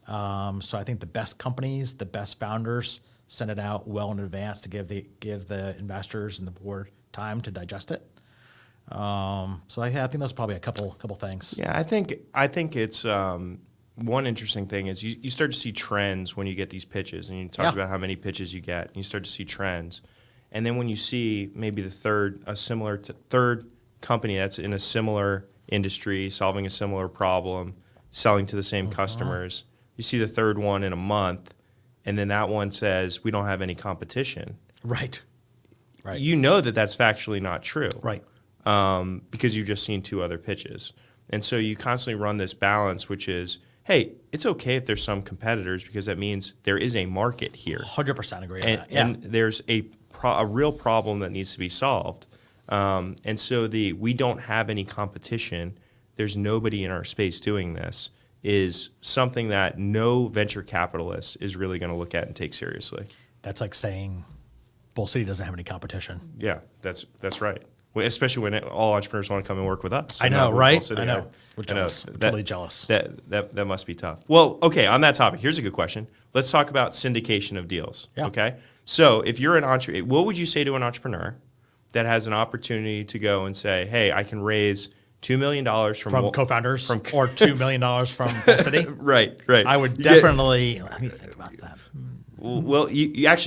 So I think the best companies, the best founders, send it out well in advance to give the investors and the board time to digest it. So I think that's probably a couple things. Yeah, I think it's one interesting thing is you start to see trends when you get these pitches, and you talk about how many pitches you get, and you start to see trends. And then when you see maybe the third company that's in a similar industry, solving a similar problem, selling to the same customers, you see the third one in a month, and then that one says, we don't have any competition. Right. You know that that's factually not true. Right. Because you've just seen 2 other pitches. And so you constantly run this balance, which is, hey, it's okay if there's some competitors because that means there is a market here. 100% agree on that. Yeah. And there's a real problem that needs to be solved. And so we don't have any competition, there's nobody in our space doing this, is something that no venture capitalist is really going to look at and take seriously. That's like saying Bull City doesn't have any competition. Yeah, that's right. Well, especially when all entrepreneurs want to come and work with us. I know, right? I know. We're jealous. We're totally jealous. That must be tough. Well, okay, on that topic, here's a good question. Let's talk about syndication of deals. Yeah. Okay? So if you're an entrepreneur, what would you say to an entrepreneur that has an opportunity to go and say, hey, I can raise $2 million from co-founders or $2 million from Bull City? Right. I would definitely, let me think about that. Well, you have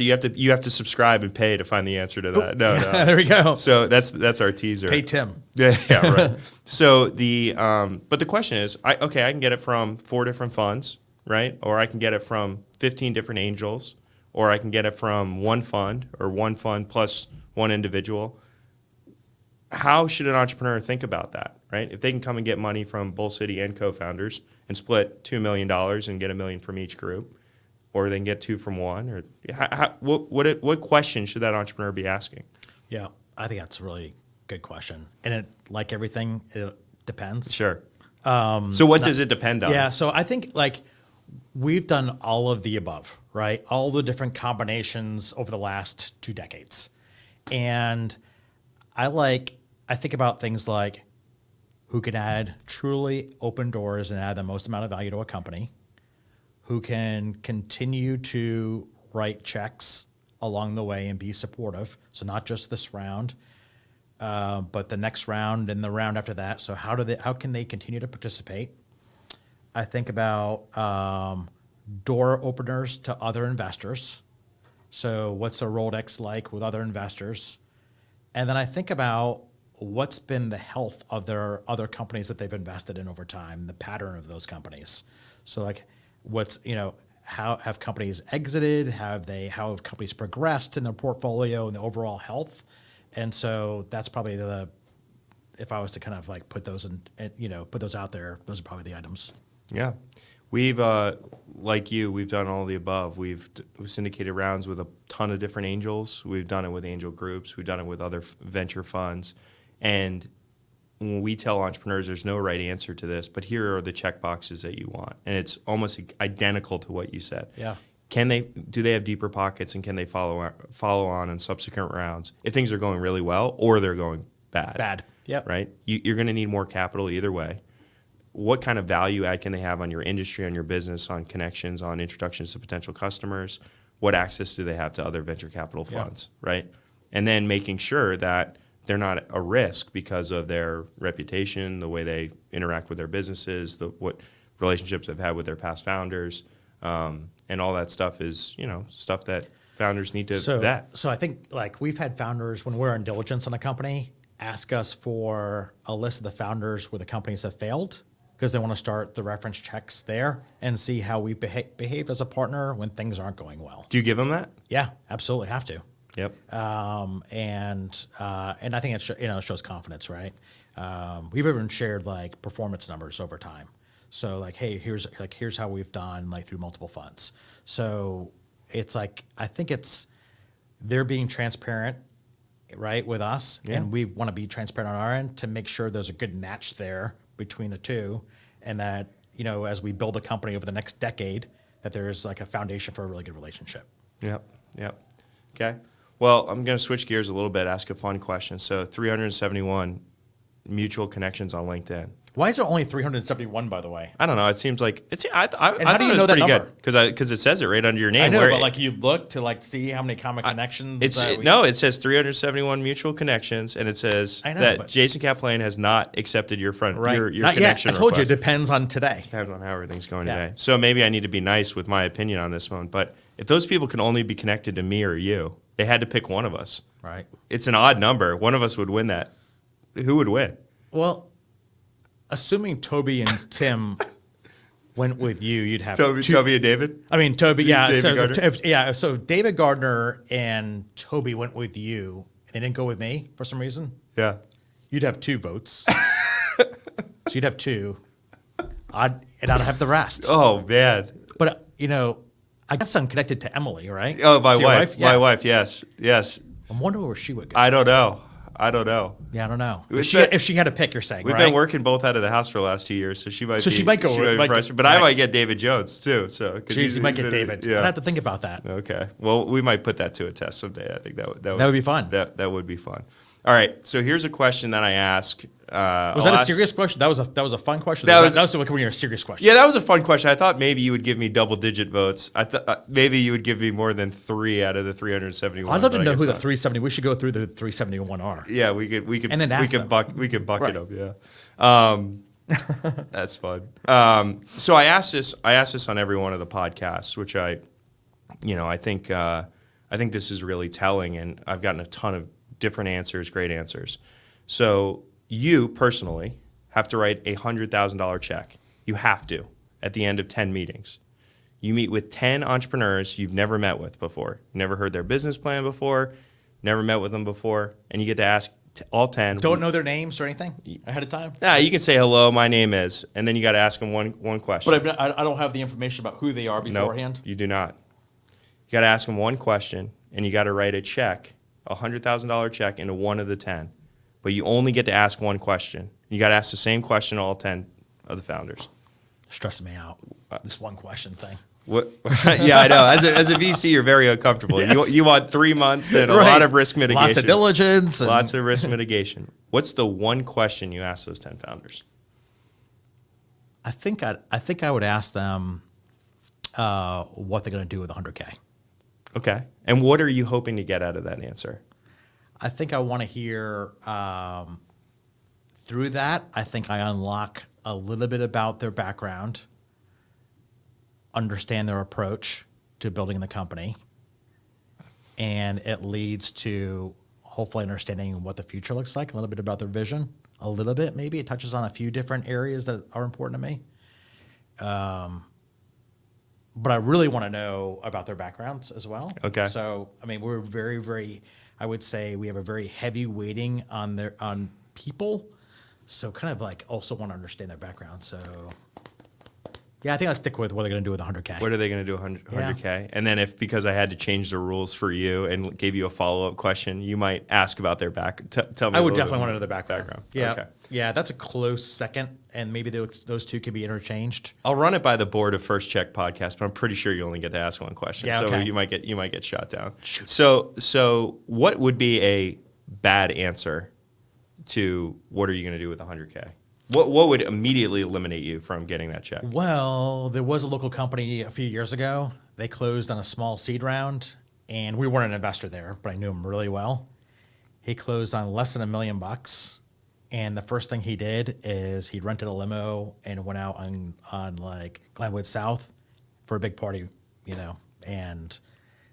to subscribe and pay to find the answer to that. No. There we go. So that's our teaser. Pay Tim. Yeah, right. So but the question is, I can get it from 4 different funds, right? Or I can get it from 15 different angels, or I can get it from one fund or one fund plus one individual. How should an entrepreneur think about that, right? If they can come and get money from Bull City and co-founders and split $2 million and get $1 million from each group, or they can get 2 from one, or what question should that entrepreneur be asking? Yeah, I think that's a really good question. And like everything, it depends. Sure. So what does it depend on? Yeah, so I think like we've done all of the above, right? All the different combinations over the last 2 decades. And I think about things like who can add truly open doors and add the most amount of value to a company, who can continue to write checks along the way and be supportive. So not just this round, but the next round and the round after that. So how can they continue to participate? I think about door openers to other investors. So what's a Rolodex like with other investors? And then I think about what's been the health of their other companies that they've invested in over time, the pattern of those companies. So like how have companies exited? How have companies progressed in their portfolio and the overall health? And so that's probably if I was to kind of like put those out there, those are probably the items. Yeah. We've, like you, we've done all the above. We've syndicated rounds with a ton of different angels. We've done it with angel groups. We've done it with other venture funds. And when we tell entrepreneurs there's no right answer to this, but here are the check boxes that you want. And it's almost identical to what you said. Yeah. Do they have deeper pockets, and can they follow on in subsequent rounds if things are going really well or they're going bad? Yep. Right? You're going to need more capital either way. What kind of value add can they have on your industry, on your business, on connections, on introductions to potential customers? What access do they have to other venture capital funds, right? And then making sure that they're not a risk because of their reputation, the way they interact with their businesses, what relationships they've had with their past founders, and all that stuff is, stuff that founders need to vet. So I think we've had founders, when we're in diligence on a company, ask us for a list of the founders where the companies have failed, because they want to start the reference checks there and see how we behave as a partner when things aren't going well. Do you give them that? Yeah, absolutely have to. Yep. And I think it shows confidence, right? We've even shared performance numbers over time. So hey, here's how we've done through multiple funds. So it's I think they're being transparent, right, with us, and we want to be transparent on our end to make sure there's a good match there between the two, and that as we build a company over the next decade, that there's a foundation for a really good relationship. Yep. Okay. Well, I'm going to switch gears a little bit, ask a fun question. So 371 mutual connections on LinkedIn. Why is there only 371, by the way? I don't know. It seems like it's. I how do you know that number? Because it says it right under your name. I know, but you look to see how many common connections. It says 371 mutual connections, and it says that Jason Caplain has not accepted your friend, your not connection yet. I told request. you it depends on today. Depends on how everything's going today. So maybe I need to be nice with my opinion on this one. But if those people can only be connected to me or you, they had to pick one of us. Right. It's an odd number. One of us would win that. Who would win? Well, assuming Toby and Tim went with you, you'd have Toby and David? I mean, Toby, yeah. David So David Gardner and Toby went with you. They didn't go with me for some reason. Yeah. You'd have 2 votes. So you'd have 2. I'd have the rest. Oh, man. But, I guess I'm connected to Emily, right? Oh, my to your wife. Yeah. My wife, yes. I'm wondering where she would go. I don't know. Yeah, I don't know. If If she had a pick, you're saying, we've been working both out of the house for the last 2 years, so she might go fresh. But I might get David Jones too. So you might get David. Yeah. I'd have to think about that. Okay. Well, we might put that to a test someday. I think that would be fun. That would be fun. All right. So here's a question that I ask. Was that a serious question? That was a fun question. That was a serious question. Yeah, that was a fun question. I thought maybe you would give me double-digit votes. I thought maybe you would give me more than 3 out of the 371. I'd love to know who the 370. We should go through the 371 are. Yeah, we could and then we could bucket them. Yeah, that's fun. So I asked this on every one of the podcasts, which I think this is really telling, and I've gotten a ton of different answers, great answers. So you personally have to write a $100,000 check. You have to at the end of 10 meetings. You meet with 10 entrepreneurs you've never met with before, never heard their business plan before, never met with them before, and you get to ask all 10. Don't know their names or anything ahead of time? Nah, you can say, hello, my name is, and then you got to ask them one question. But I don't have the information about who they are beforehand? Nope, you do not. You got to ask them one question, and you got to write a check, a $100,000 check into one of the 10. But you only get to ask one question. You got to ask the same question to all 10 of the founders. Stressing me out, this one question thing. What? Yeah, I know. As a VC, you're very uncomfortable. Yes. You want 3 months and a lot of risk mitigation. Lots of diligence. Lots of risk mitigation. What's the one question you ask those 10 founders? I think I would ask them what they're going to do with 100K. Okay. And what are you hoping to get out of that answer? I think I want to hear through that. I think I unlock a little bit about their background, understand their approach to building the company, and it leads to hopefully understanding what the future looks like, a little bit about their vision, a little bit maybe. It touches on a few different areas that are important to me. But I really want to know about their backgrounds as well. Okay. So, I mean, we're very, very, I would say we have a very heavy weighting on people. So kind of like also want to understand their background. So yeah, I think I'll stick with what they're going to do with 100K. What are they going to do with 100K? Yeah. And then because I had to change the rules for you and gave you a follow-up question, you might ask about their tell me. I would definitely want to know their background. Yeah. Okay. Yeah, that's a close second, and maybe those two could be interchanged. I'll run it by the board of First Check Podcast, but I'm pretty sure you only get to ask one question. Yeah, so okay. you might get shot down. Shoot. So what would be a bad answer to what are you going to do with $100K? What would immediately eliminate you from getting that check? Well, there was a local company a few years ago. They closed on a small seed round, and we weren't an investor there, but I knew him really well. He closed on less than $1 million, and the first thing he did is he rented a limo and went out on like Glenwood South for a big party, and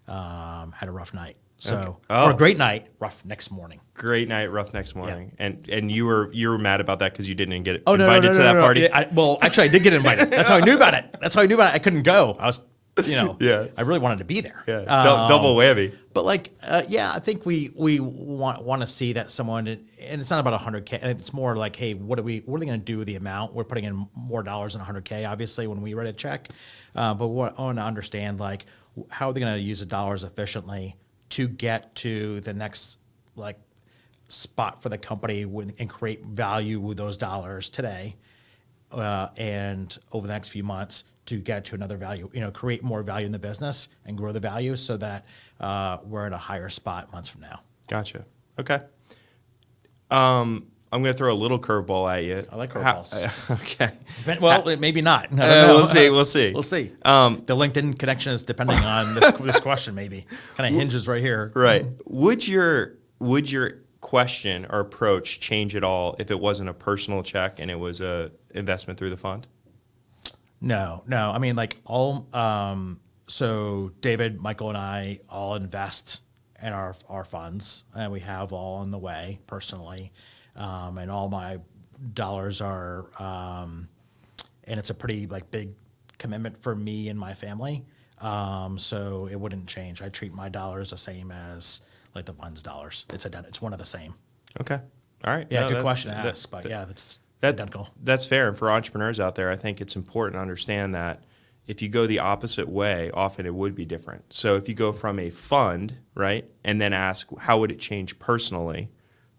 had a rough night. So, or a great night, rough next morning. Great night, rough next morning. Yeah. And you were mad about that because you didn't get invited to that party? Well, actually, I did get invited. That's how I knew about it. I couldn't go. I was, yeah. I really wanted to be there. Yeah, double whammy. But I think we want to see that someone, and it's not about $100K. It's more like, hey, what are they going to do with the amount? We're putting in more dollars than $100K, obviously, when we write a check. But I want to understand, how are they going to use the dollars efficiently to get to the next spot for the company and create value with those dollars today, and over the next few months to get to another value, create more value in the business and grow the value so that we're at a higher spot months from now. Gotcha. Okay. I'm going to throw a little curveball at you. I like curveballs. Okay. Well, maybe not. I don't know. We'll see. We'll see. We'll see. The LinkedIn connection is depending on this question. Maybe kind of hinges right here. Right. Would your question or approach change at all if it wasn't a personal check and it was a investment through the fund? No. I mean, so David, Michael, and I all invest in our funds, and we have all on the way personally. And all my dollars are, and it's a pretty big commitment for me and my family. So it wouldn't change. I treat my dollars the same as the fund's dollars. It's one of the same. Okay. All right. Yeah. Good question to ask, but that's identical. That's fair. And for entrepreneurs out there, I think it's important to understand that if you go the opposite way, often it would be different. So if you go from a fund, right, and then ask how would it change personally,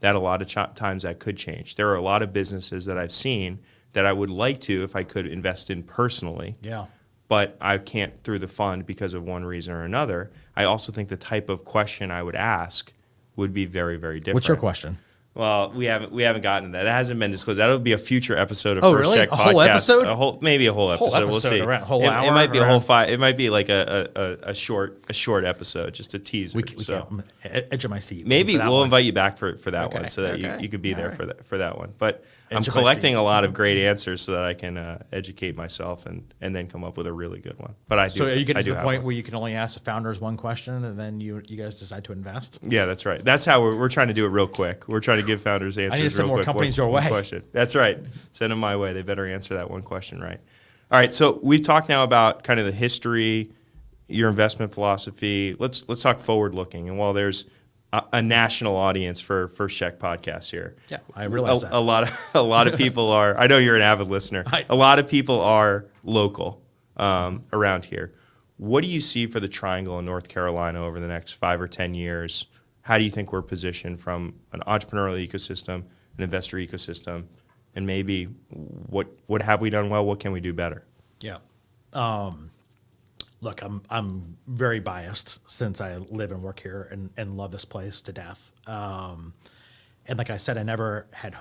that a lot of times that could change. There are a lot of businesses that I've seen that I would like to, if I could, invest in personally. Yeah. But I can't through the fund because of one reason or another. I also think the type of question I would ask would be very, very different. What's your question? Well, we haven't gotten to that. It hasn't been disclosed. That'll be a future episode of First really? Check Podcast. Whole episode? Maybe a whole episode. We'll see. Whole hour. It might be a whole 5. It might be like a short episode, just a teaser. I'm edge of my seat. Maybe we'll invite you back for that one, so that you could be there for that one. But I'm collecting a lot of great answers so that I can educate myself and then come up with a really good one. But I do. So are you getting to the point where you can only ask the founders one question and then you guys decide to invest? Yeah, that's right. That's how we're trying to do it real quick. We're trying to give founders answers. I need to send more companies your way. Question. That's right. Send them my way. They better answer that one question right. All right. So we've talked now about kind of the history, your investment philosophy. Let's talk forward looking. And while there's a national audience for First Check Podcast here. Yeah, I realize that. A lot of people are. I know you're an avid listener. A lot of people are local around here. What do you see for the Triangle in North Carolina over the next 5 or 10 years? How do you think we're positioned from an entrepreneurial ecosystem, an investor ecosystem, and maybe what have we done well? What can we do better? Yeah. Look, I'm very biased since I live and work here and love this place to death. And like I said, I never had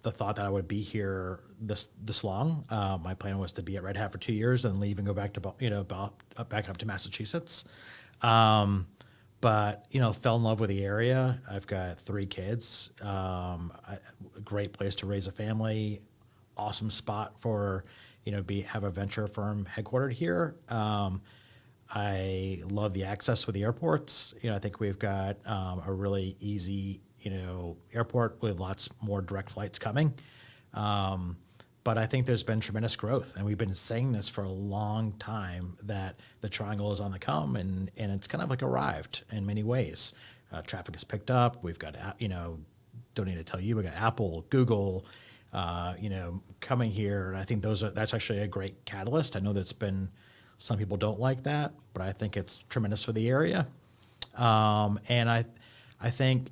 the thought that I would be here this long. My plan was to be at Red Hat for 2 years and leave and go back to back up to Massachusetts. But fell in love with the area. I've got 3 kids. A great place to raise a family. Awesome spot for have a venture firm headquartered here. I love the access with the airports. I think we've got a really easy, airport with lots more direct flights coming. But I think there's been tremendous growth, and we've been saying this for a long time that the Triangle is on the come, and it's kind of arrived in many ways. Traffic has picked up. We've got, don't need to tell you, we got Apple, Google, coming here, and I think that's actually a great catalyst. I know that's been. Some people don't like that, but I think it's tremendous for the area. And I think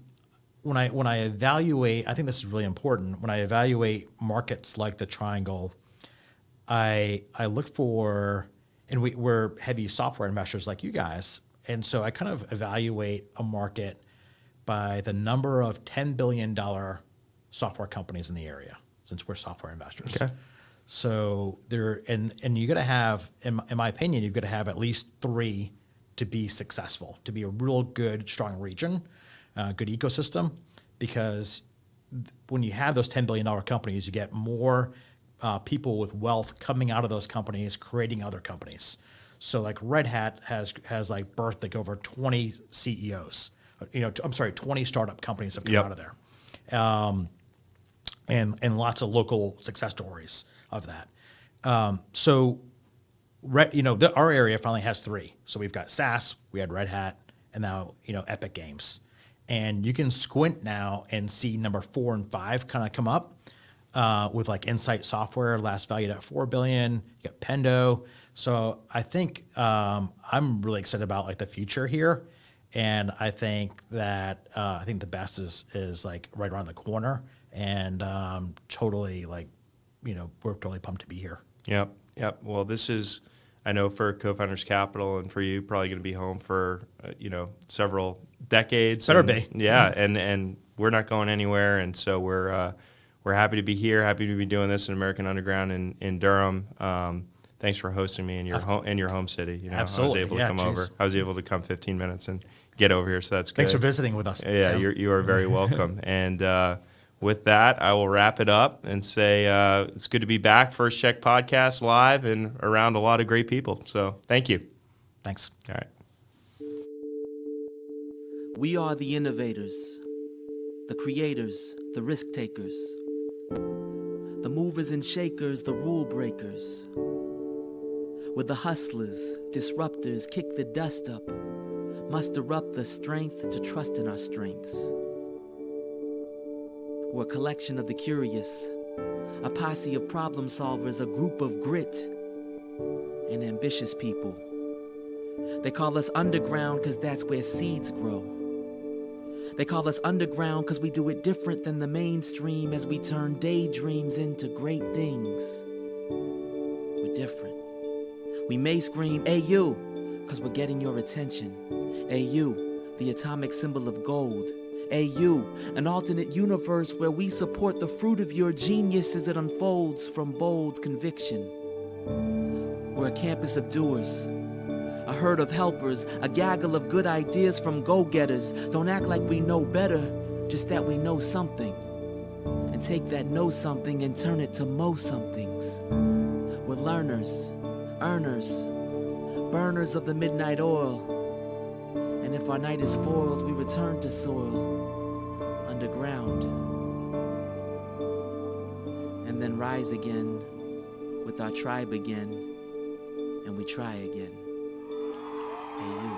when I evaluate, I think this is really important. When I evaluate markets like the Triangle, I look for, and we're heavy software investors like you guys, and so I kind of evaluate a market by the number of $10 billion software companies in the area, since we're software investors. Okay. So there, and you got to have, in my opinion, you've got to have at least 3 to be successful, to be a real good, strong region, good ecosystem, because when you have those $10 billion companies, you get more people with wealth coming out of those companies, creating other companies. So like Red Hat has like birthed like over 20 CEOs, 20 startup companies have come out of there. And lots of local success stories of that. Our area finally has 3. So we've got SaaS, we had Red Hat, and now, Epic Games. And you can squint now and see number 4 and 5 kind of come up with like Insight Software, last valued at $4 billion. You got Pendo. So I think I'm really excited about like the future here. And I think that the best is like right around the corner. And totally like, we're totally pumped to be here. Yep. Well, this is, I know for Co-Founders Capital and for you, probably going to be home for, several decades. Better be. Yeah. And we're not going anywhere. And so we're happy to be here, happy to be doing this in American Underground in Durham. Thanks for hosting me in your home city. Absolutely. I was able to come over. I was able to come 15 minutes and get over here. So that's good. Thanks for visiting with us. Yeah, Tim. you are very welcome. And with that, I will wrap it up and say it's good to be back. First Check Podcast live and around a lot of great people. So thank you. Thanks. All right. We are the innovators, the creators, the risk takers, the movers and shakers, the rule breakers. We're the hustlers, disruptors, kick the dust up, muster up the strength to trust in our strengths. We're a collection of the curious, a posse of problem solvers, a group of grit and ambitious people. They call us underground because that's where seeds grow. They call us underground because we do it different than the mainstream as we turn daydreams into great things. We're different. We may scream, "Hey you," because we're getting your attention. Hey you, the atomic symbol of gold. Hey you, an alternate universe where we support the fruit of your genius as it unfolds from bold conviction. We're a campus of doers, a herd of helpers, a gaggle of good ideas from go-getters. Don't act like we know better, just that we know something. And take that know something and turn it to mo somethings. We're learners, earners, burners of the midnight oil. And if our night is foiled, we return to soil, underground. And then rise again with our tribe again, and we try again. Hey you.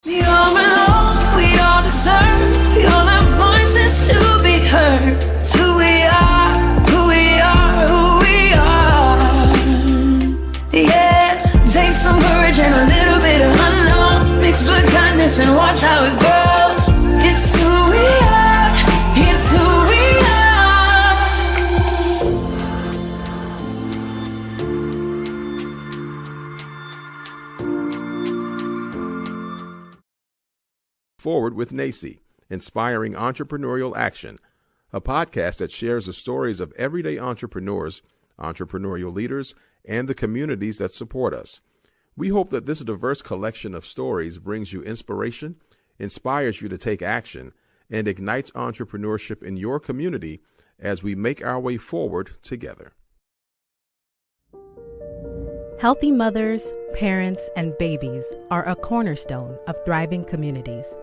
We all belong, we all deserve, we all have voices to be heard. It's who we are, who we are, who we are. Yeah, take some courage and a little bit of unknown, mixed with kindness and watch how it grows. It's who we are, it's who we are. Forward with NACY, Inspiring Entrepreneurial Action, a podcast that shares the stories of everyday entrepreneurs, entrepreneurial leaders, and the communities that support us. We hope that this diverse collection of stories brings you inspiration, inspires you to take action, and ignites entrepreneurship in your community as we make our way forward together. Healthy mothers, parents, and babies are a cornerstone of thriving communities.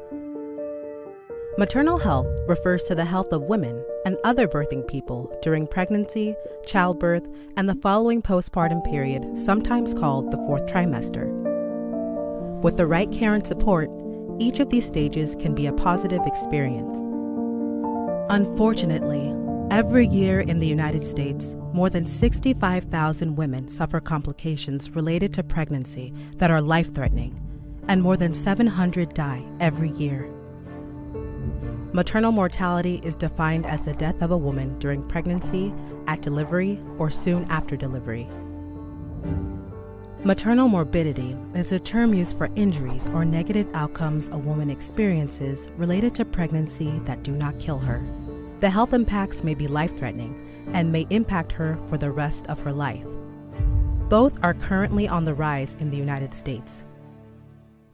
Maternal health refers to the health of women and other birthing people during pregnancy, childbirth, and the following postpartum period, sometimes called the 4th trimester. With the right care and support, each of these stages can be a positive experience. Unfortunately, every year in the United States, more than 65,000 women suffer complications related to pregnancy that are life-threatening, and more than 700 die every year. Maternal mortality is defined as the death of a woman during pregnancy, at delivery, or soon after delivery. Maternal morbidity is a term used for injuries or negative outcomes a woman experiences related to pregnancy that do not kill her. The health impacts may be life-threatening and may impact her for the rest of her life. Both are currently on the rise in the United States.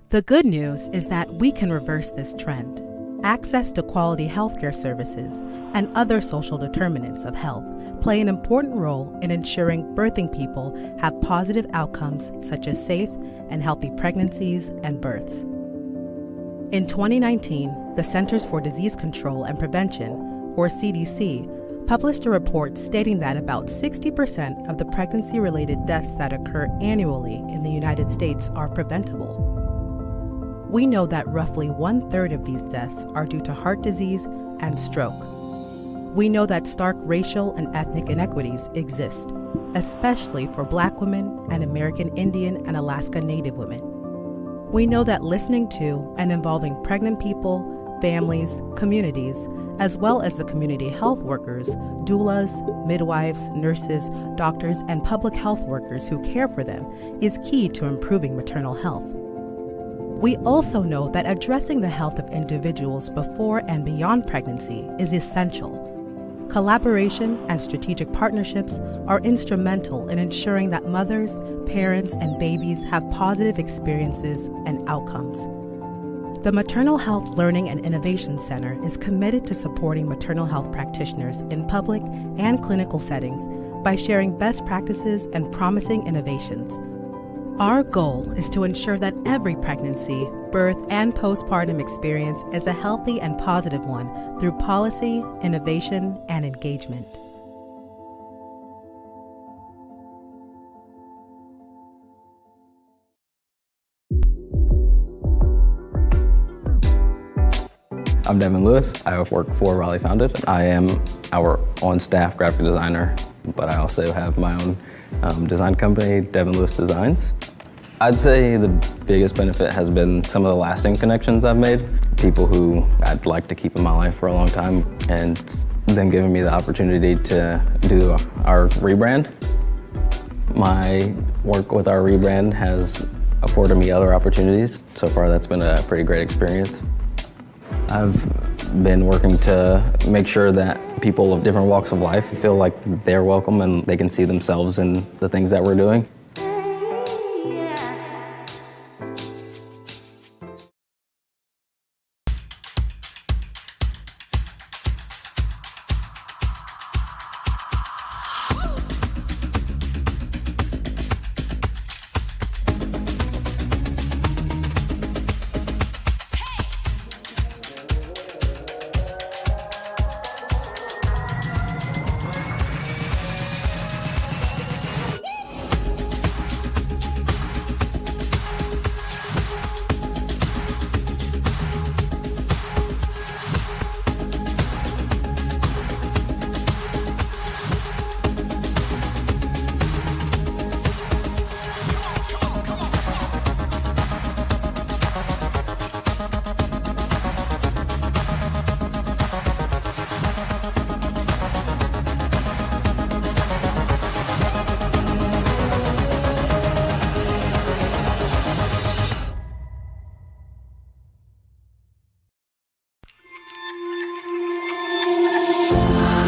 The good news is that we can reverse this trend. Access to quality healthcare services and other social determinants of health play an important role in ensuring birthing people have positive outcomes such as safe and healthy pregnancies and births. In 2019, the Centers for Disease Control and Prevention, or CDC, published a report stating that about 60% of the pregnancy-related deaths that occur annually in the United States are preventable. We know that roughly 1/3 of these deaths are due to heart disease and stroke. We know that stark racial and ethnic inequities exist, especially for Black women and American Indian and Alaska Native women. We know that listening to and involving pregnant people, families, communities, as well as the community health workers, doulas, midwives, nurses, doctors, and public health workers who care for them is key to improving maternal health. We also know that addressing the health of individuals before and beyond pregnancy is essential. Collaboration and strategic partnerships are instrumental in ensuring that mothers, parents, and babies have positive experiences and outcomes. The Maternal Health Learning and Innovation Center is committed to supporting maternal health practitioners in public and clinical settings by sharing best practices and promising innovations. Our goal is to ensure that every pregnancy, birth, and postpartum experience is a healthy and positive one through policy, innovation, and engagement. I'm Devin Lewis. I work for Raleigh Founded. I am our on-staff graphic designer, but I also have my own design company, Devin Lewis Designs. I'd say the biggest benefit has been some of the lasting connections I've made. People who I'd like to keep in my life for a long time, and them giving me the opportunity to do our rebrand. My work with our rebrand has afforded me other opportunities. So far, that's been a pretty great experience. I've been working to make sure that people of different walks of life feel like they're welcome and they can see themselves in the things that we're doing.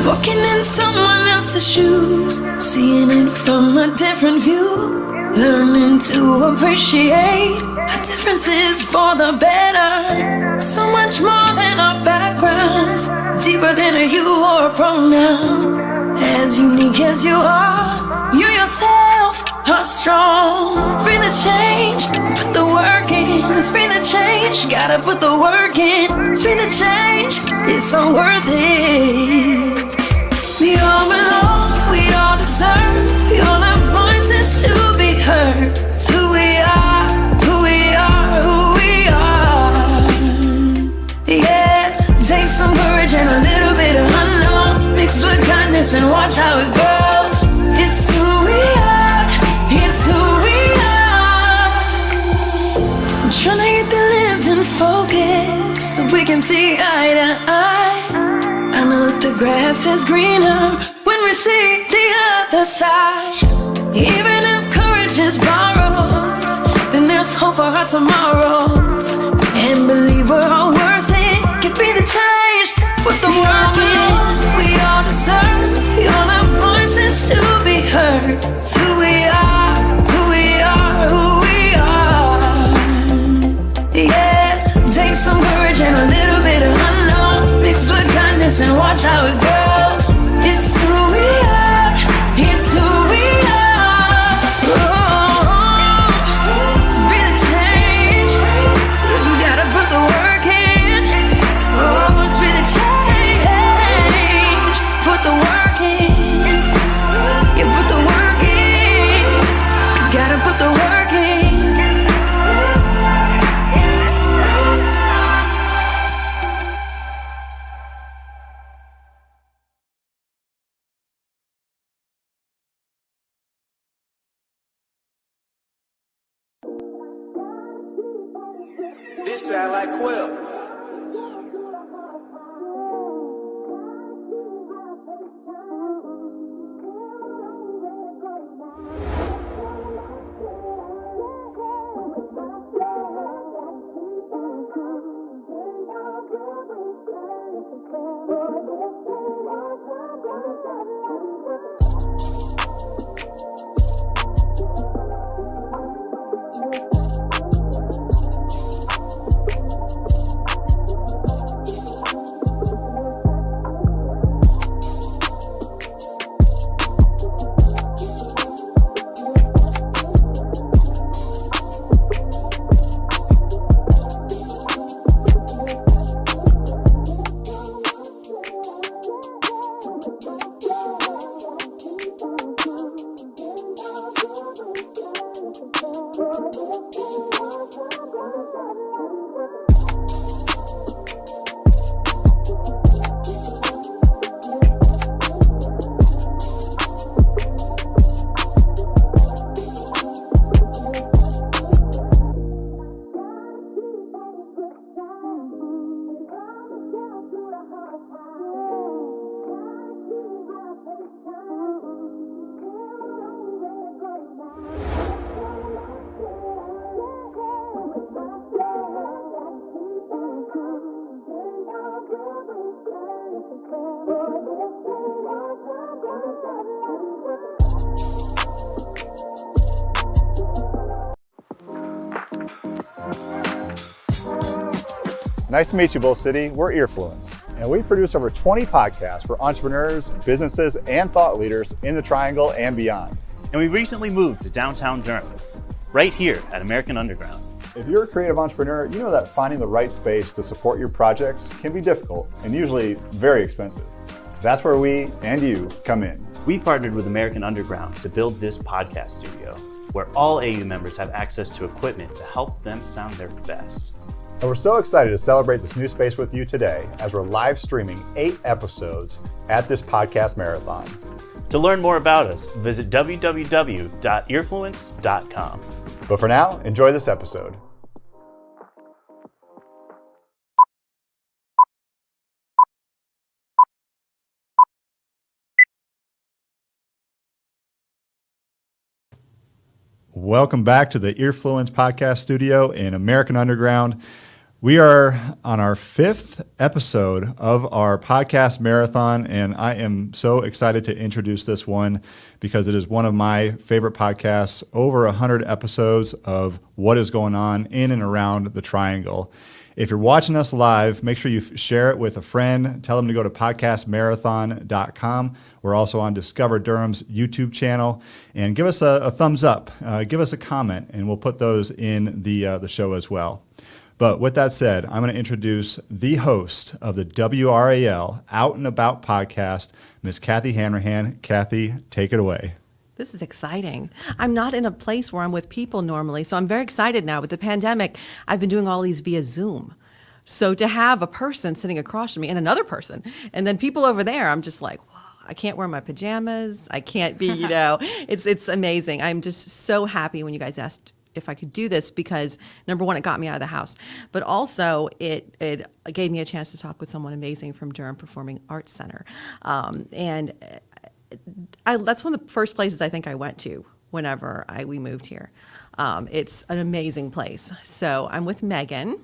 Walking in someone else's shoes, seeing it from a different view, learning to appreciate our differences for the better. So much more than our backgrounds, deeper than a hue or a pronoun. As unique as you are, you yourself are strong. Free the change, put the work in. Let's free the change, gotta put the work in. Let's free the change, it's all worth it. We all belong, we all deserve, we all have voices to be heard. It's who we are, who we are, who we are. Yeah, take some courage and a little bit of unknown, mixed with kindness and watch how it grows. It's who we are, it's who we are. I'm trying to get the lens in focus so we can see eye to eye. I know that the grass is greener when we see the other side. Even if courage just borrowed. Then there's hope for our tomorrows. And believe we're all worth it. Could be the change. Put the work in. We all deserve. We all have voices to be heard. It's who we are, who we are, who we are. Yeah, take some courage and a little bit of unknown. Mixed with kindness and watch how it grows. It's who we are. It's who we are. Oh, to be the change, we gotta put the work in. Oh, let's be the change. Put the work in. You put the work in. You gotta put the work in. This sound like Quill. Nice to meet you, Bull City. We're Earfluence, and we produce over 20 podcasts for entrepreneurs, businesses, and thought leaders in the Triangle and beyond. And we recently moved to downtown Durham, right here at American Underground. If you're a creative entrepreneur, you know that finding the right space to support your projects can be difficult and usually very expensive. That's where we and you come in. We partnered with American Underground to build this podcast studio, where all AU members have access to equipment to help them sound their best. And we're so excited to celebrate this new space with you today as we're live streaming 8 episodes at this podcast marathon. To learn more about us, visit www.earfluence.com. But for now, enjoy this episode. Welcome back to the Earfluence podcast studio in American Underground. We are on our 5th episode of our podcast marathon, and I am so excited to introduce this one because it is one of my favorite podcasts, over 100 episodes of what is going on in and around the Triangle. If you're watching us live, make sure you share it with a friend. Tell them to go to podcastmarathon.com. We're also on Discover Durham's YouTube channel. And give us a thumbs up. Give us a comment, and we'll put those in the show as well. But with that said, I'm going to introduce the host of the WRAL Out and About podcast, Miss Kathy Hanrahan. Kathy, take it away. This is exciting. I'm not in a place where I'm with people normally, so I'm very excited now. With the pandemic, I've been doing all these via Zoom. So to have a person sitting across from me and another person, and then people over there, I'm just like, wow, I can't wear my pajamas. I can't be, it's amazing. I'm just so happy when you guys asked if I could do this because, number one, it got me out of the house. But also, it gave me a chance to talk with someone amazing from Durham Performing Arts Center. That's one of the first places I think I went to whenever we moved here. It's an amazing place. So I'm with Megan.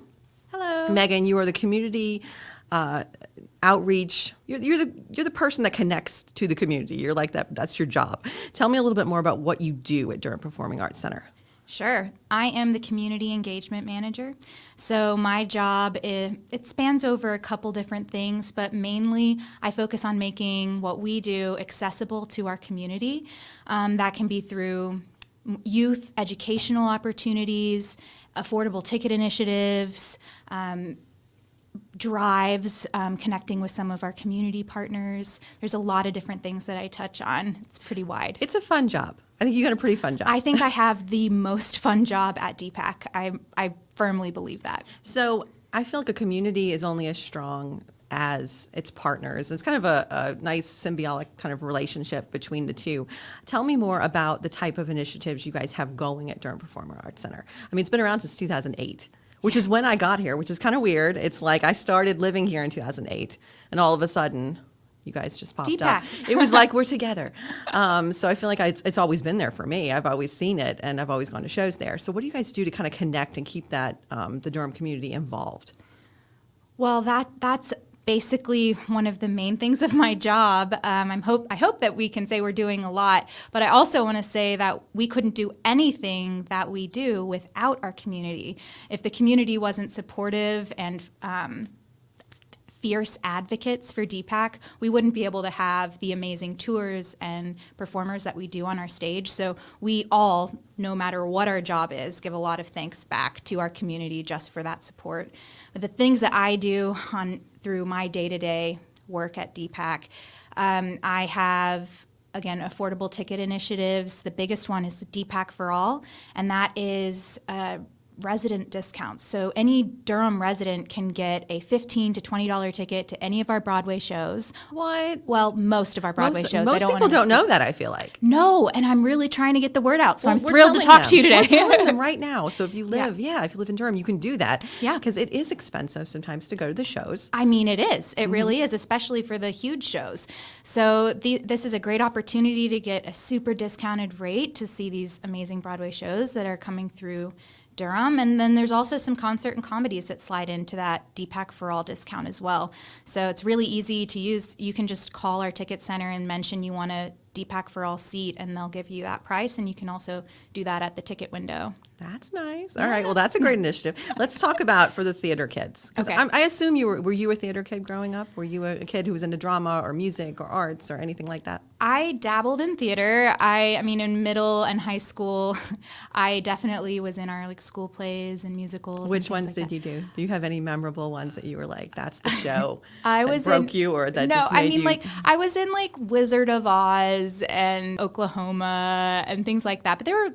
Hello. Megan, you are the community outreach. You're the person that connects to the community. You're like that. That's your job. Tell me a little bit more about what you do at Durham Performing Arts Center. Sure. I am the community engagement manager. So my job, it spans over a couple different things, but mainly I focus on making what we do accessible to our community. That can be through youth educational opportunities, affordable ticket initiatives, drives, connecting with some of our community partners. There's a lot of different things that I touch on. It's pretty wide. It's a fun job. I think you got a pretty fun job. I think I have the most fun job at DPAC. I firmly believe that. So I feel like a community is only as strong as its partners. It's kind of a nice symbiotic kind of relationship between the two. Tell me more about the type of initiatives you guys have going at Durham Performing Arts Center. I mean, it's been around since 2008. Which is when I got here, which is kind of weird. It's like I started living here in 2008, and all of a sudden, you guys just popped up. It was like we're together. So I feel like it's always been there for me. I've always seen it, and I've always gone to shows there. So what do you guys do to kind of connect and keep that the Durham community involved? Well, that's basically one of the main things of my job. I hope that we can say we're doing a lot, but I also want to say that we couldn't do anything that we do without our community. If the community wasn't supportive and fierce advocates for DPAC, we wouldn't be able to have the amazing tours and performers that we do on our stage. So we all, no matter what our job is, give a lot of thanks back to our community just for that support. But the things that I do through my day-to-day work at DPAC, I have, again, affordable ticket initiatives. The biggest one is the DPAC for All, and that is resident discounts. So any Durham resident can get a $15 to $20 ticket to any of our Broadway shows. What? Well, most of our Broadway shows. Most people don't know that, I feel like. No, and I'm really trying to get the word out, so I'm thrilled to talk to you today. We're telling them right now. So if you live, if you live in Durham, you can do that. Yeah. Because it is expensive sometimes to go to the shows. I mean, it is. It really is, especially for the huge shows. So this is a great opportunity to get a super discounted rate to see these amazing Broadway shows that are coming through Durham, and then there's also some concert and comedies that slide into that DPAC for All discount as well. So it's really easy to use. You can just call our ticket center and mention you want a DPAC for All seat, and they'll give you that price, and you can also do that at the ticket window. That's nice. All right, well, that's a great initiative. Let's talk about for the theater kids. Because I assume were you a theater kid growing up? Were you a kid who was into drama or music or arts or anything like that? I dabbled in theater. I mean, in middle and high school, I definitely was in our school plays and musicals. Which ones did you do? Do you have any memorable ones that you were like, that's the show that broke you or that just made you? No, I mean, I was in Wizard of Oz and Oklahoma and things like that. But there were,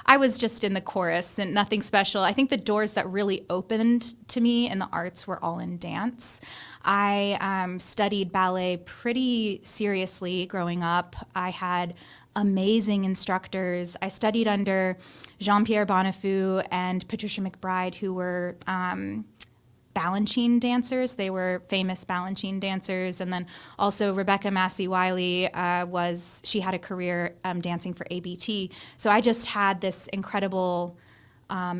I was just in the chorus and nothing special. I think the doors that really opened to me in the arts were all in dance. I studied ballet pretty seriously growing up. I had amazing instructors. I studied under Jean-Pierre Bonnefou and Patricia McBride, who were Balanchine dancers. They were famous Balanchine dancers. And then also Rebecca Massey-Wiley she had a career dancing for ABT. So I just had this incredible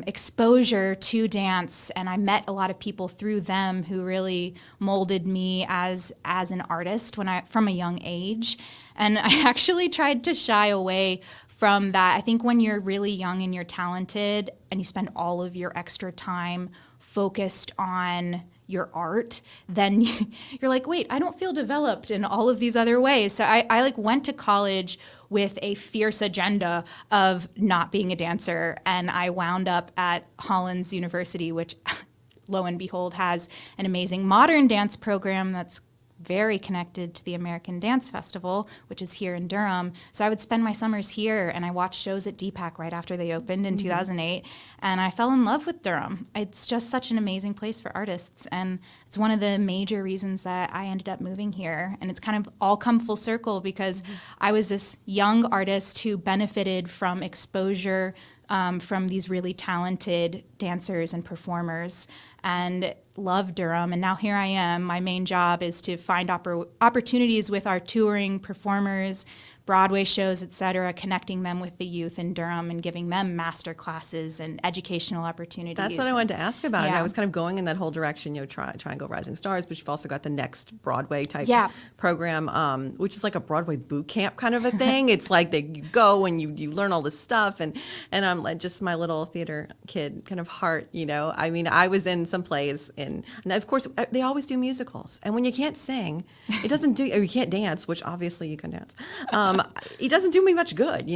exposure to dance, and I met a lot of people through them who really molded me as an artist from a young age. And I actually tried to shy away from that. I think when you're really young and you're talented and you spend all of your extra time focused on your art, then you're like, wait, I don't feel developed in all of these other ways. So I went to college with a fierce agenda of not being a dancer, and I wound up at Holland's University, which lo and behold has an amazing modern dance program that's very connected to the American Dance Festival, which is here in Durham. So I would spend my summers here, and I watched shows at DPAC right after they opened in 2008, and I fell in love with Durham. It's just such an amazing place for artists, and it's one of the major reasons that I ended up moving here. And it's kind of all come full circle because I was this young artist who benefited from exposure from these really talented dancers and performers, and love Durham. And now here I am. My main job is to find opportunities with our touring performers, Broadway shows, et cetera, connecting them with the youth in Durham and giving them master classes and educational opportunities. That's what I wanted to ask about. Yeah. And I was kind of going in that whole direction, Triangle Rising Stars, but you've also got the Next Broadway type program, which is like a Broadway boot camp kind of a thing. It's like you go and you learn all this stuff. And I'm like just my little theater kid kind of heart, I mean, I was in some plays and of course they always do musicals. And when you can't sing, it doesn't or you can't dance, which obviously you can dance. It doesn't do me much good,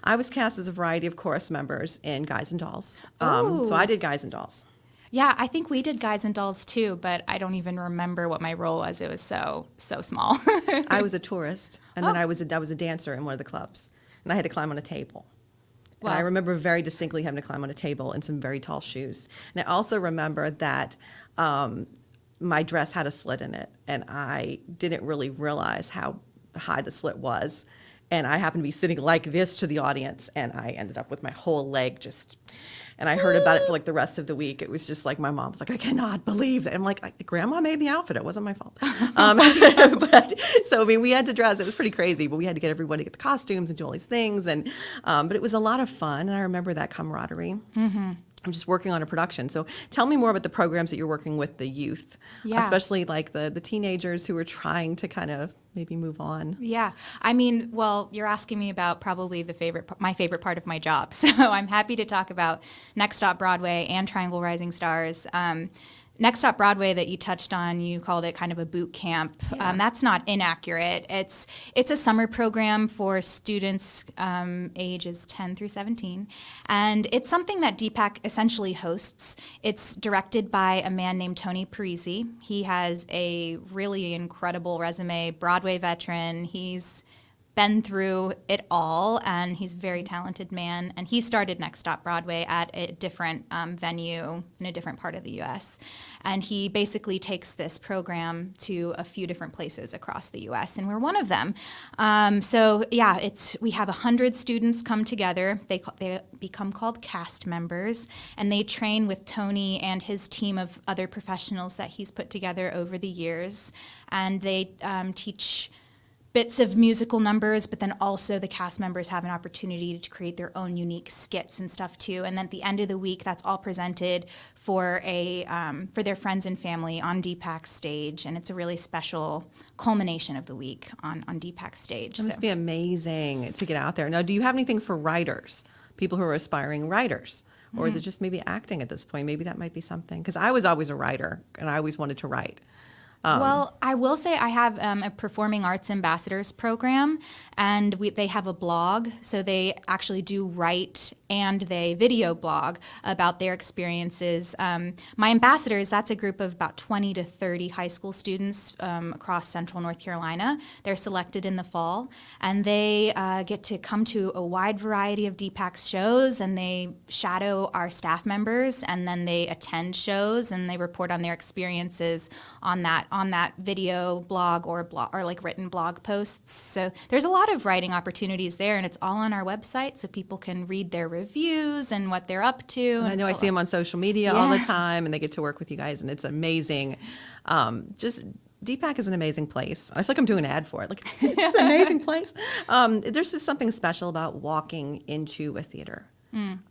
I was cast as a variety of chorus members in Guys and Dolls. So I did Guys and Dolls. Yeah, I think we did Guys and Dolls too, but I don't even remember what my role was. It was so small. I was a tourist, and then I was a dancer in one of the clubs, and I had to climb on a table. Wow. And I remember very distinctly having to climb on a table in some very tall shoes. And I also remember that my dress had a slit in it, and I didn't really realize how high the slit was. And I happened to be sitting like this to the audience, and I ended up with my whole leg and I heard about it for like the rest of the week. It was just like my mom was like, I cannot believe that. I'm like, Grandma made the outfit. It wasn't my fault. So, we had to dress. It was pretty crazy, but we had to get everybody to get the costumes and do all these things. And but it was a lot of fun, and I remember that camaraderie. Mm-hmm. I'm just working on a production. So tell me more about the programs that you're working with the youth, especially like the teenagers who are trying to kind of maybe move on. Yeah. I mean, well, you're asking me about probably my favorite part of my job. So I'm happy to talk about Next Stop Broadway and Triangle Rising Stars. Next Stop Broadway that you touched on, you called it kind of a boot camp. Yeah. That's not inaccurate. It's a summer program for students ages 10 through 17. And it's something that DPAC essentially hosts. It's directed by a man named Tony Parisi. He has a really incredible resume, Broadway veteran. He's been through it all, and he's a very talented man. And he started Next Stop Broadway at a different venue in a different part of the U.S. And he basically takes this program to a few different places across the U.S., and we're one of them. We have 100 students come together. They become called cast members, and they train with Tony and his team of other professionals that he's put together over the years. And they teach bits of musical numbers, but then also the cast members have an opportunity to create their own unique skits and stuff too. And then at the end of the week, that's all presented for their friends and family on DPAC's stage, and it's a really special culmination of the week on DPAC's stage. It must be amazing to get out there. Now, do you have anything for writers, people who are aspiring writers? Or is it just maybe acting at this point? Maybe that might be something. Because I was always a writer, and I always wanted to write. Well, I will say I have a Performing Arts Ambassadors program, and they have a blog. So they actually do write and they video blog about their experiences. My ambassadors, that's a group of about 20 to 30 high school students across central North Carolina. They're selected in the fall, and they get to come to a wide variety of DPAC's shows, and they shadow our staff members, and then they attend shows, and they report on their experiences on that video blog or like written blog posts. So there's a lot of writing opportunities there, and it's all on our website, so people can read their reviews and what they're up to. And I know I see them on social media all the time, and they get to work with you guys, and it's amazing. Just DPAC is an amazing place. I feel like I'm doing an ad for it. Like, it's an amazing place. There's just something special about walking into a theater,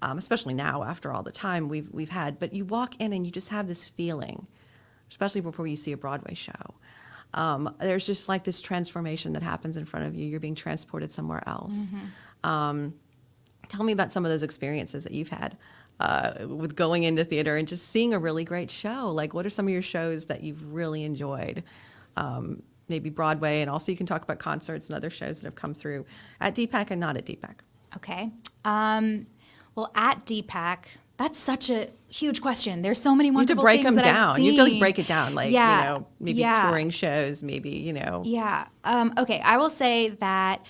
especially now after all the time we've had. But you walk in and you just have this feeling, especially before you see a Broadway show. There's just like this transformation that happens in front of you. You're being transported somewhere else. Tell me about some of those experiences that you've had with going into theater and just seeing a really great show. Like, what are some of your shows that you've really enjoyed? Maybe Broadway, and also you can talk about concerts and other shows that have come through at DPAC and not at DPAC. Okay. Well, at DPAC, that's such a huge question. There's so many wonderful things that I've seen. You have to break them down. You have to like break it down, like, maybe touring shows, maybe, Yeah. Okay, I will say that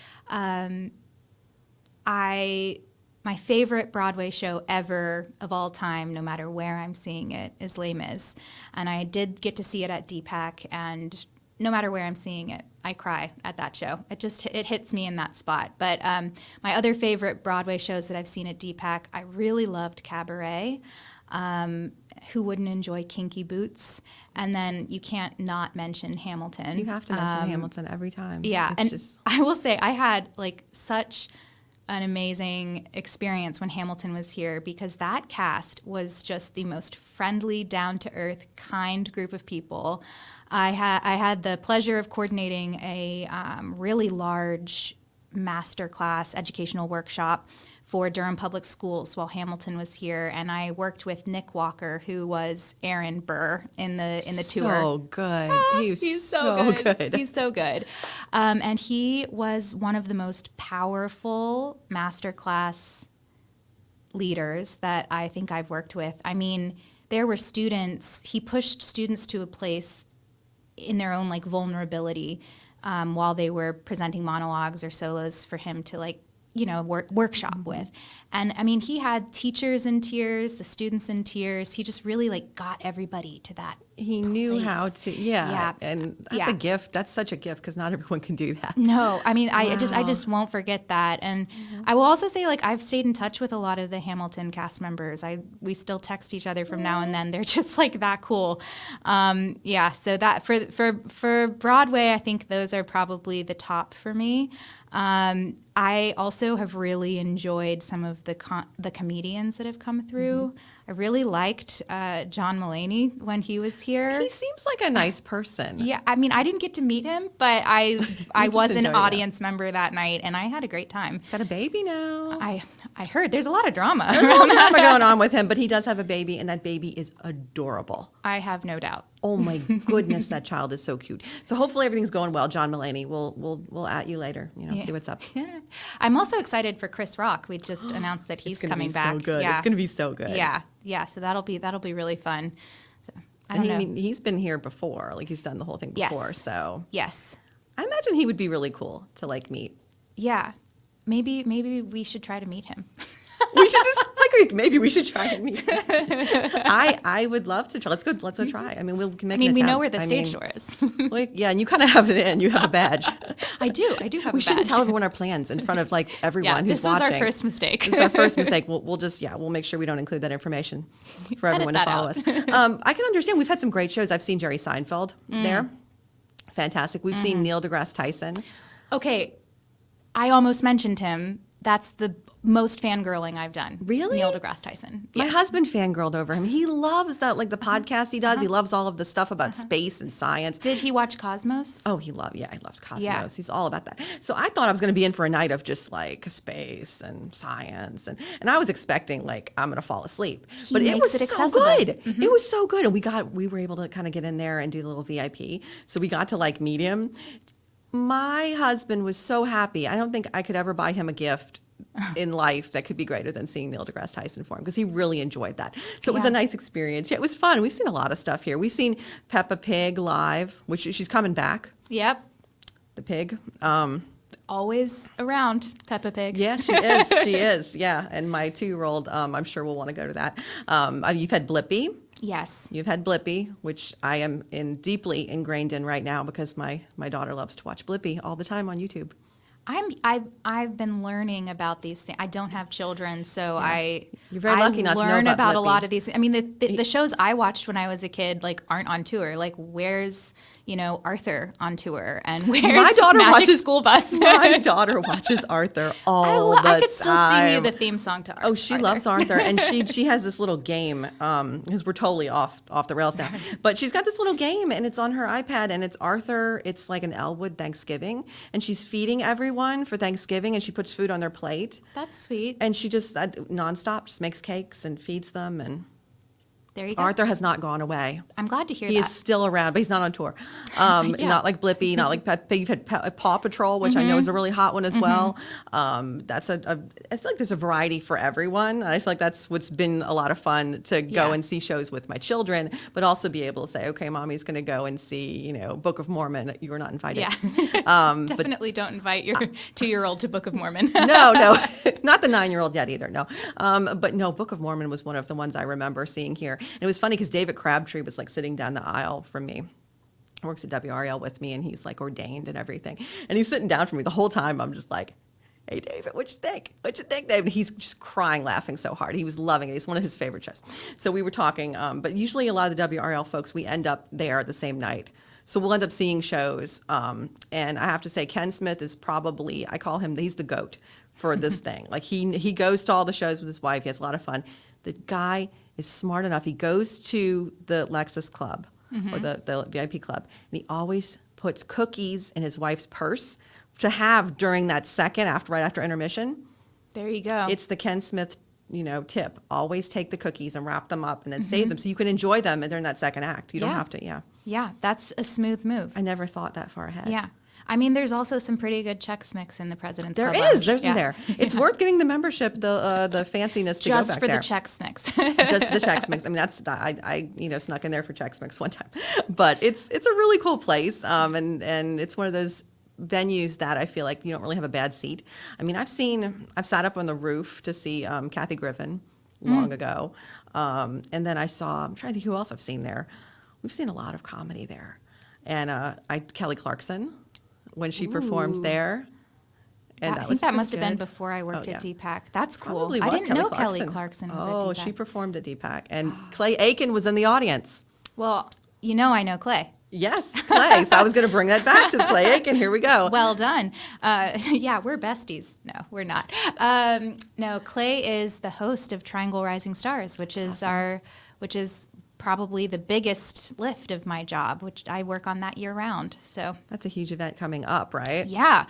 my favorite Broadway show ever of all time, no matter where I'm seeing it, is Les Mis. And I did get to see it at DPAC, and no matter where I'm seeing it, I cry at that show. It hits me in that spot. But my other favorite Broadway shows that I've seen at DPAC, I really loved Cabaret. Who wouldn't enjoy kinky boots? And then you can't not mention Hamilton. You have to mention Hamilton every time. Yeah, It's and I will say I had like such an amazing experience when Hamilton was here, because that cast was just the most friendly, down-to-earth, kind group of people. I had the pleasure of coordinating a really large masterclass educational workshop for Durham Public Schools while Hamilton was here, and I worked with Nick Walker, who was Aaron Burr in the tour. So good. He's so good. He's so good. And he was one of the most powerful masterclass leaders that I think I've worked with. I mean, there were students, he pushed students to a place in their own like vulnerability while they were presenting monologues or solos for him to like, you know, workshop with. And I mean, he had teachers in tears, the students in tears. He just really like got everybody to that. He knew how to, Yeah. and that's a gift. That's such a gift because not everyone can do that. No, I mean, I just won't forget that. And I will also say, like, I've stayed in touch with a lot of the Hamilton cast members. We still text each other from now and then. They're just like that cool. So that for Broadway, I think those are probably the top for me. I also have really enjoyed some of the comedians that have come through. I really liked John Mulaney when he was here. He seems like a nice person. Yeah, I mean, I didn't get to meet him, but I was an audience member that night, and I had a great time. He's got a baby now. I heard there's a lot of drama. There's a lot of drama going on with him, but he does have a baby, and that baby is adorable. I have no doubt. Oh my goodness, that child is so cute. So hopefully everything's going well, John Mulaney. We'll at you later. See what's up. Yeah. I'm also excited for Chris Rock. We just announced that he's coming back. So good. Yeah. It's going to be so good. Yeah. So that'll be really fun. So I And don't know. I mean, he's been here before. Like he's done the whole thing before. Yes. So Yes. I imagine he would be really cool to like meet. Yeah. Maybe we should try to meet him. We should just maybe we should try and meet him. I would love to try. Let's go try. I mean, we can make. I mean, an we know attempt. where the stage door is. And you kind of have it in. You have a badge. I do have a badge. We shouldn't tell everyone our plans in front of like everyone who's watching. This was our first mistake. This is our first mistake. We'll make sure we don't include that information for everyone to follow us. I can understand. We've had some great shows. I've seen Jerry Seinfeld there. Fantastic. We've seen Neil deGrasse Tyson. Okay, I almost mentioned him. That's the most fangirling I've done. Really? Neil deGrasse Tyson. My Yes. husband fangirled over him. He loves that, like the podcast he does. He loves all of the stuff about space and science. Did he watch Cosmos? Oh, he loved Cosmos. Yeah. He's all about that. So I thought I was going to be in for a night of just like space and science. And I was expecting like I'm going to fall asleep. But it was so good. It was so good. And we were able to kind of get in there and do the little VIP. So we got to like meet him. My husband was so happy. I don't think I could ever buy him a gift in life that could be greater than seeing Neil deGrasse Tyson for him because he really enjoyed that. So it was a nice experience. Yeah, it was fun. We've seen a lot of stuff here. We've seen Peppa Pig live, which she's coming back. Yep. The pig. Always around, Peppa Pig. Yeah, she is. She is. Yeah. And my 2-year-old, I'm sure will want to go to that. You've had Blippi. Yes. You've had Blippi, which I am deeply ingrained in right now because my daughter loves to watch Blippi all the time on YouTube. I've been learning about these things. I don't have children, so You're very lucky not to know learn about a Blippi. lot of these. I mean, the shows I watched when I was a kid like aren't on tour. Like, where's Arthur on tour, and where's My daughter Magic watches School Bus? My daughter watches Arthur all the time. I could still sing you the theme song to Arthur. Oh, she loves Arthur, and she has this little game. Because we're totally off the rails now, but she's got this little game, and it's on her iPad, and it's Arthur. It's like an Elwood Thanksgiving, and she's feeding everyone for Thanksgiving, and she puts food on their plate. That's sweet. And she just nonstop just makes cakes and feeds them, and there you go. Arthur has not gone away. I'm glad to hear he that. is still around, but he's not on tour. Not like Blippi, not like Peppa Pig. You've had Paw Patrol, which I know is a really hot one as well. That's I feel like there's a variety for everyone. And I feel like that's what's been a lot of fun to go and see shows with my children, but also be able to say, okay, mommy's going to go and see, Book of Mormon. You were not invited. Yeah. Definitely don't invite your 2-year-old to Book of Mormon. No, not the 9-year-old yet either. No, but no, Book of Mormon was one of the ones I remember seeing here. And it was funny because David Crabtree was like sitting down the aisle from me. Works at WRL with me, and he's like ordained and everything. And he's sitting down from me the whole time. I'm just like, Hey, David, what you think? What you think, David? He's just crying, laughing so hard. He was loving it. It's one of his favorite shows. So we were talking, but usually a lot of the WRL folks, we end up there the same night. So we'll end up seeing shows. And I have to say, Ken Smith is probably, I call him, he's the GOAT for this thing. Like he goes to all the shows with his wife. He has a lot of fun. The guy is smart enough. He goes to the Lexus Club or the VIP Club, and he always puts cookies in his wife's purse to have during that second right after intermission. There you go. It's the Ken Smith, tip. Always take the cookies and wrap them up and then save them so you can enjoy them during that second act. You don't have to, Yeah, that's a smooth move. I never thought that far ahead. Yeah. I mean, there's also some pretty good Chex Mix in the President's There Club is, isn't there? It's worth getting the membership, the fanciness to just go back for there. the Chex Mix. Just for the Chex Mix. I mean, I snuck in there for Chex Mix one time, but it's a really cool place, and it's one of those venues that I feel like you don't really have a bad seat. I mean, I've sat up on the roof to see Kathy Griffin long ago, and then I'm trying to think who else I've seen there. We've seen a lot of comedy there, and Kelly Clarkson when she performed there. And I think that must have been before I worked at DPAC. That's cool. Probably I was didn't know Kelly Clarkson was at DPAC. Oh, she performed at DPAC. And Clay Aiken was in the audience. Well, I know Clay. Yes, Clay. So I was going to bring that back to Clay Aiken. Here we go. Well done. Yeah, we're besties. No, we're not. No, Clay is the host of Triangle Rising Stars, which is probably the biggest lift of my job, which I work on that year round. So that's a huge event coming up, right? Yeah.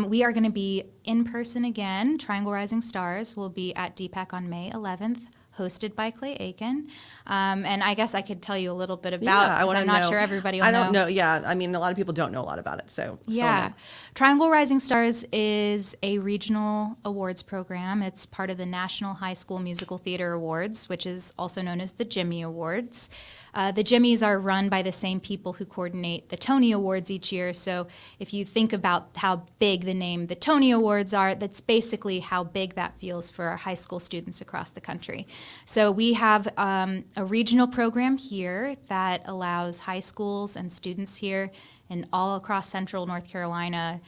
We are going to be in person again. Triangle Rising Stars will be at DPAC on May 11th, hosted by Clay Aiken. And I guess I could tell you a little bit about it, because I'm not sure everybody will know. I don't know. Yeah. I mean, a lot of people don't know a lot about it. So yeah. Triangle Rising Stars is a regional awards program. It's part of the National High School Musical Theater Awards, which is also known as the Jimmy Awards. The Jimmys are run by the same people who coordinate the Tony Awards each year. So if you think about how big the name the Tony Awards are, that's basically how big that feels for our high school students across the country. So we have a regional program here that allows high schools and students here and all across central North Carolina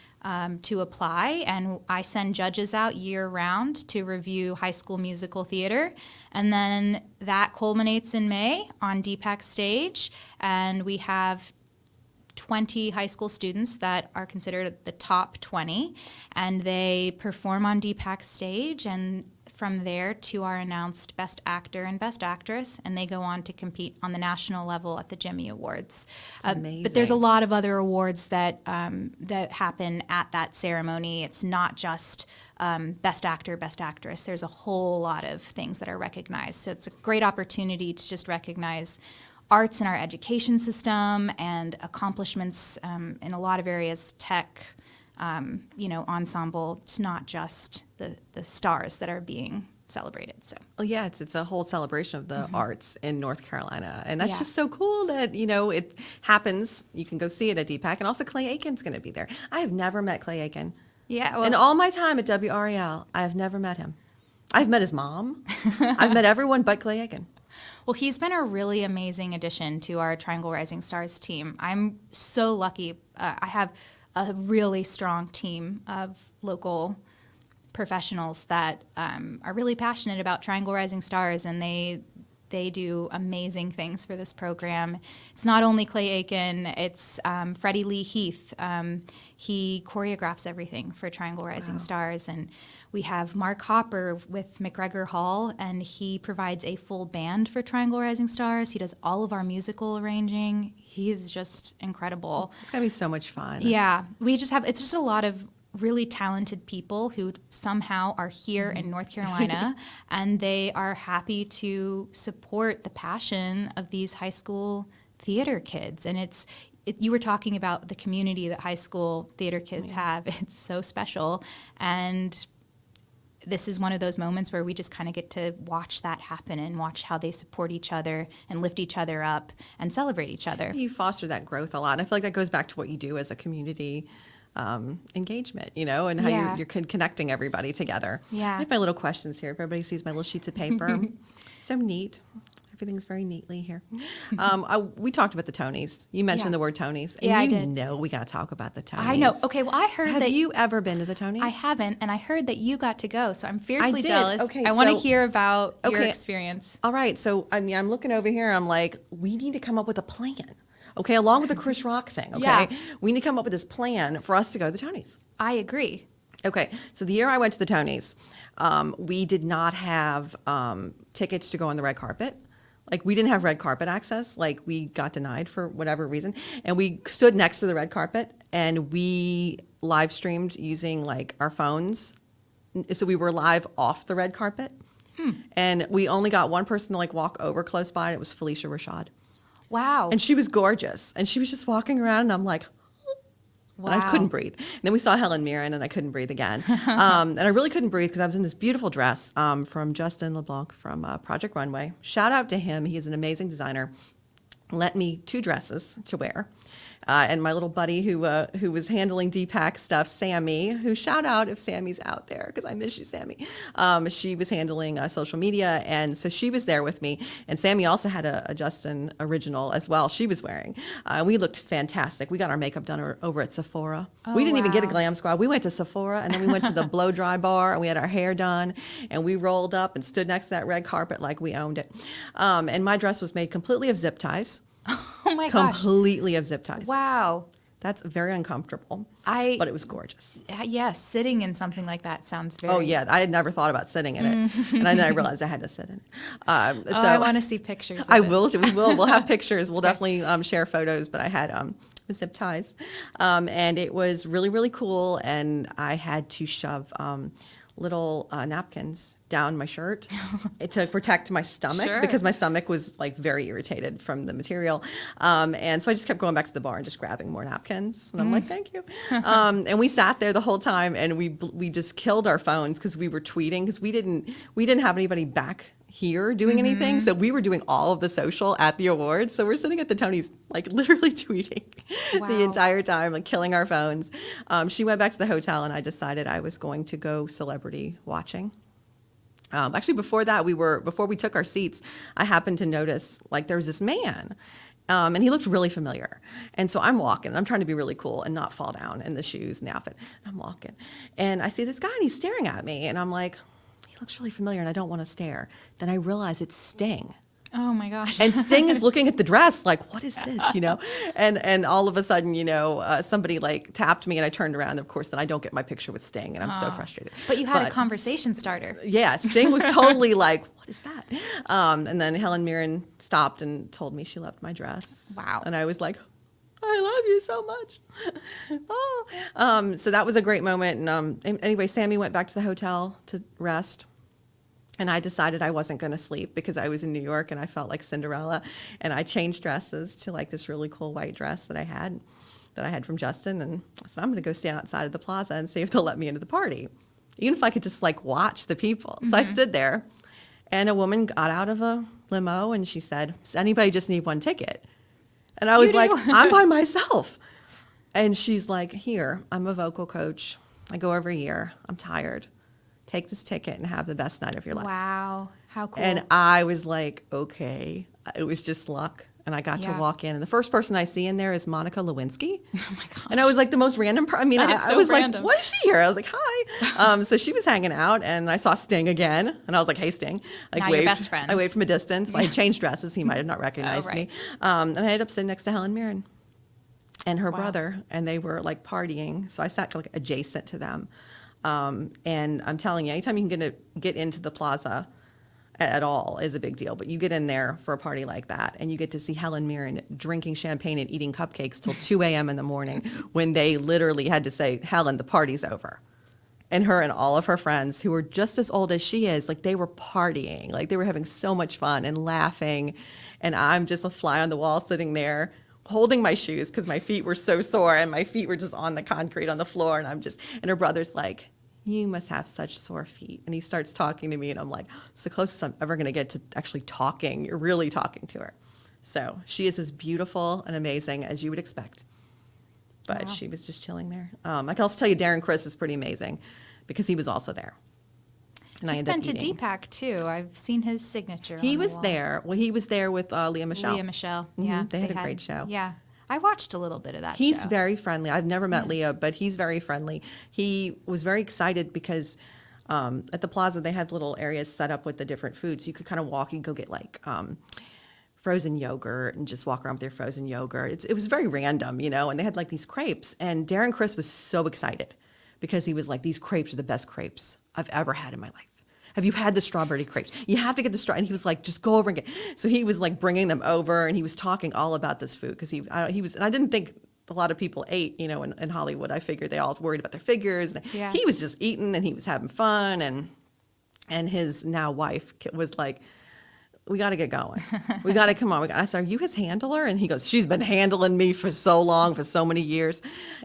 to apply, and I send judges out year-round to review high school musical theater, and then that culminates in May on DPAC stage, and we have 20 high school students that are considered the top 20, and they perform on DPAC stage, and from there to our announced Best Actor and Best Actress, and they go on to compete on the national level at the Jimmy Awards. But there's a lot of other awards that that happen at that ceremony. It's not just Best Actor, Best Actress. There's a whole lot of things that are recognized. So it's a great opportunity to just recognize arts in our education system and accomplishments in a lot of areas, tech, ensemble. It's not just the stars that are being celebrated. So yeah, it's a whole celebration of the arts in North Carolina, and that's just so cool that it happens. You can go see it at DPAC, and also Clay Aiken's going to be there. I have never met Clay Aiken. Yeah, well, in all my time at WREL, I have never met him. I've met his mom. I've met everyone but Clay Aiken. Well, he's been a really amazing addition to our Triangle Rising Stars team. I'm so lucky. I have a really strong team of local professionals that are really passionate about Triangle Rising Stars, and they do amazing things for this program. It's not only Clay Aiken, it's Freddie Lee Heath. He choreographs everything for Triangle Rising Stars, and we have Mark Hopper with McGregor Hall, and he provides a full band for Triangle Rising Stars. He does all of our musical arranging. He's just incredible. It's gonna be so much fun. Yeah, it's just a lot of really talented people who somehow are here in North Carolina, and they are happy to support the passion of these high school theater kids. And you were talking about the community that high school theater kids have. It's so special, and this is one of those moments where we just kind of get to watch that happen and watch how they support each other and lift each other up and celebrate each other. You foster that growth a lot. And I feel like that goes back to what you do as a community engagement, and how you're connecting everybody together. Yeah. I have my little questions here. If everybody sees my little sheets of paper. So neat. everything's very neatly here. We talked about the Tonys. You mentioned the word Tonys. And I you did. know we got to talk about the Tonys. I know. Okay, well, I heard Have that you ever been to the Tonys? I haven't, and I heard that you got to go, so I'm fiercely I did. jealous. Okay, I want to so- hear about your okay. experience. All right. So, I mean, I'm looking over here. I'm like, we need to come up with a plan. Okay, along with the Chris Rock thing. Okay, Yeah. we need to come up with this plan for us to go to the Tonys. I agree. Okay, so the year I went to the Tonys, we did not have tickets to go on the red carpet. Like, we didn't have red carpet access. Like, we got denied for whatever reason. And we stood next to the red carpet, and we live streamed using, like, our phones. So we were live off the red carpet. And we only got one person to, like, walk over close by, and it was Felicia Rashad. Wow. And she was gorgeous. And she was just walking around, and I'm like, Wow. and I couldn't breathe. And then we saw Helen Mirren, and I couldn't breathe again. And I really couldn't breathe because I was in this beautiful dress from Justin LeBlanc from Project Runway. Shout out to him. He is an amazing designer. Lent me 2 dresses to wear. And my little buddy who was handling Deepak stuff, Sammy, who shout out if Sammy's out there, because I miss you, Sammy. She was handling social media, and so she was there with me. And Sammy also had a Justin original as well. She was wearing. We looked fantastic. We got our makeup done over at Sephora. We didn't even get a glam squad. We went to Sephora, and then we went to the blow dry bar, and we had our hair done, and we rolled up and stood next to that red carpet like we owned it. And my dress was made completely of zip ties. Oh my gosh. Completely of zip ties. Wow. That's very uncomfortable, but it was gorgeous. Yes, sitting in something like that sounds very... Oh, yeah. I had never thought about sitting in it. And then I realized I had to sit in it. So I want to see pictures of I it. will. We will. We'll have pictures. We'll definitely share photos. But I had zip ties. And it was really, really cool. And I had to shove little napkins down my shirt to protect my stomach because my stomach was like very irritated from the material. And so I just kept going back to the bar and just grabbing more napkins. And I'm like, thank you. And we sat there the whole time, and we just killed our phones because we were tweeting because we didn't have anybody back here doing anything. So we were doing all of the social at the awards. So we're sitting at the Tonys, like literally tweeting the entire time, like killing our phones. She went back to the hotel, and I decided I was going to go celebrity watching. Actually, before that, before we took our seats, I happened to notice like there was this man, and he looked really familiar. And so I'm walking, and I'm trying to be really cool and not fall down in the shoes and the outfit. And I'm walking, and I see this guy, and he's staring at me, and I'm like, he looks really familiar, and I don't want to stare. Then I realize it's Sting. Oh my gosh. And Sting is looking at the dress like, what is this, you know? And all of a sudden, you know, somebody like tapped me, and I turned around, and of course, then I don't get my picture with Sting, and I'm so frustrated. But you had a conversation starter. Yeah, Sting was totally like, what is that? And then Helen Mirren stopped and told me she loved my dress. Wow. And I was like, I love you so much. So that was a great moment. And anyway, Sammy went back to the hotel to rest. And I decided I wasn't going to sleep because I was in New York and I felt like Cinderella. And I changed dresses to like this really cool white dress that I had from Justin. And I said, I'm going to go stand outside of the plaza and see if they'll let me into the party, even if I could just like watch the people. So I stood there, and a woman got out of a limo, and she said, does anybody just need one ticket? And I was like, I'm by myself. And she's like, here, I'm a vocal coach. I go every year. I'm tired. Take this ticket and have the best night of your life. Wow. How cool. And I was like, okay. It was just luck. And I got to walk in. And the first person I see in there is Monica Lewinsky. Oh my gosh. And I was like the most random person. I mean, I was random. Like, why is she here? I was like, hi. So she was hanging out, and I saw Sting again. And I was like, hey, Sting. Like, now you're best friends. I waved from a distance. I changed dresses. He might have not recognized me. And I ended up sitting next to Helen Mirren and her brother. And they were like partying. So I sat like adjacent to them. And I'm telling you, anytime you can get into the plaza at all is a big deal. But you get in there for a party like that, and you get to see Helen Mirren drinking champagne and eating cupcakes till 2 a.m. in the morning when they literally had to say, Helen, the party's over. And her and all of her friends who were just as old as she is, like they were partying. Like they were having so much fun and laughing. And I'm just a fly on the wall sitting there holding my shoes because my feet were so sore and my feet were just on the concrete on the floor. And her brother's like, you must have such sore feet. And he starts talking to me, and I'm like, it's the closest I'm ever going to get to actually talking. You're really talking to her. So she is as beautiful and amazing as you would expect. But she was just chilling there. I can also tell you Darren Criss is pretty amazing because he was also there. And I He's ended been up to eating. DPAC too. I've seen his signature. He on the was wall. there. Well, he was there with Leah Michelle. Leah Michelle. Mhm. Yeah, They had a great show. Yeah, I watched a little bit of that. He's show. very friendly. I've never met Leah, but he's very friendly. He was very excited because at the plaza they had little areas set up with the different foods. You could kind of walk and go get like frozen yogurt and just walk around with your frozen yogurt. It was very random, and they had like these crepes. And Darren Criss was so excited because he was like, these crepes are the best crepes I've ever had in my life. Have you had the strawberry crepes? You have to get the straw. And he was like, just go over and get. So he was like bringing them over, and he was talking all about this food because he was. And I didn't think a lot of people ate, in Hollywood. I figured they all worried about their figures. And Yeah. He was just eating, and he was having fun. And his now wife was like, we got to get going. We got to come on. I said, are you his handler? And he goes, she's been handling me for so long, for so many years.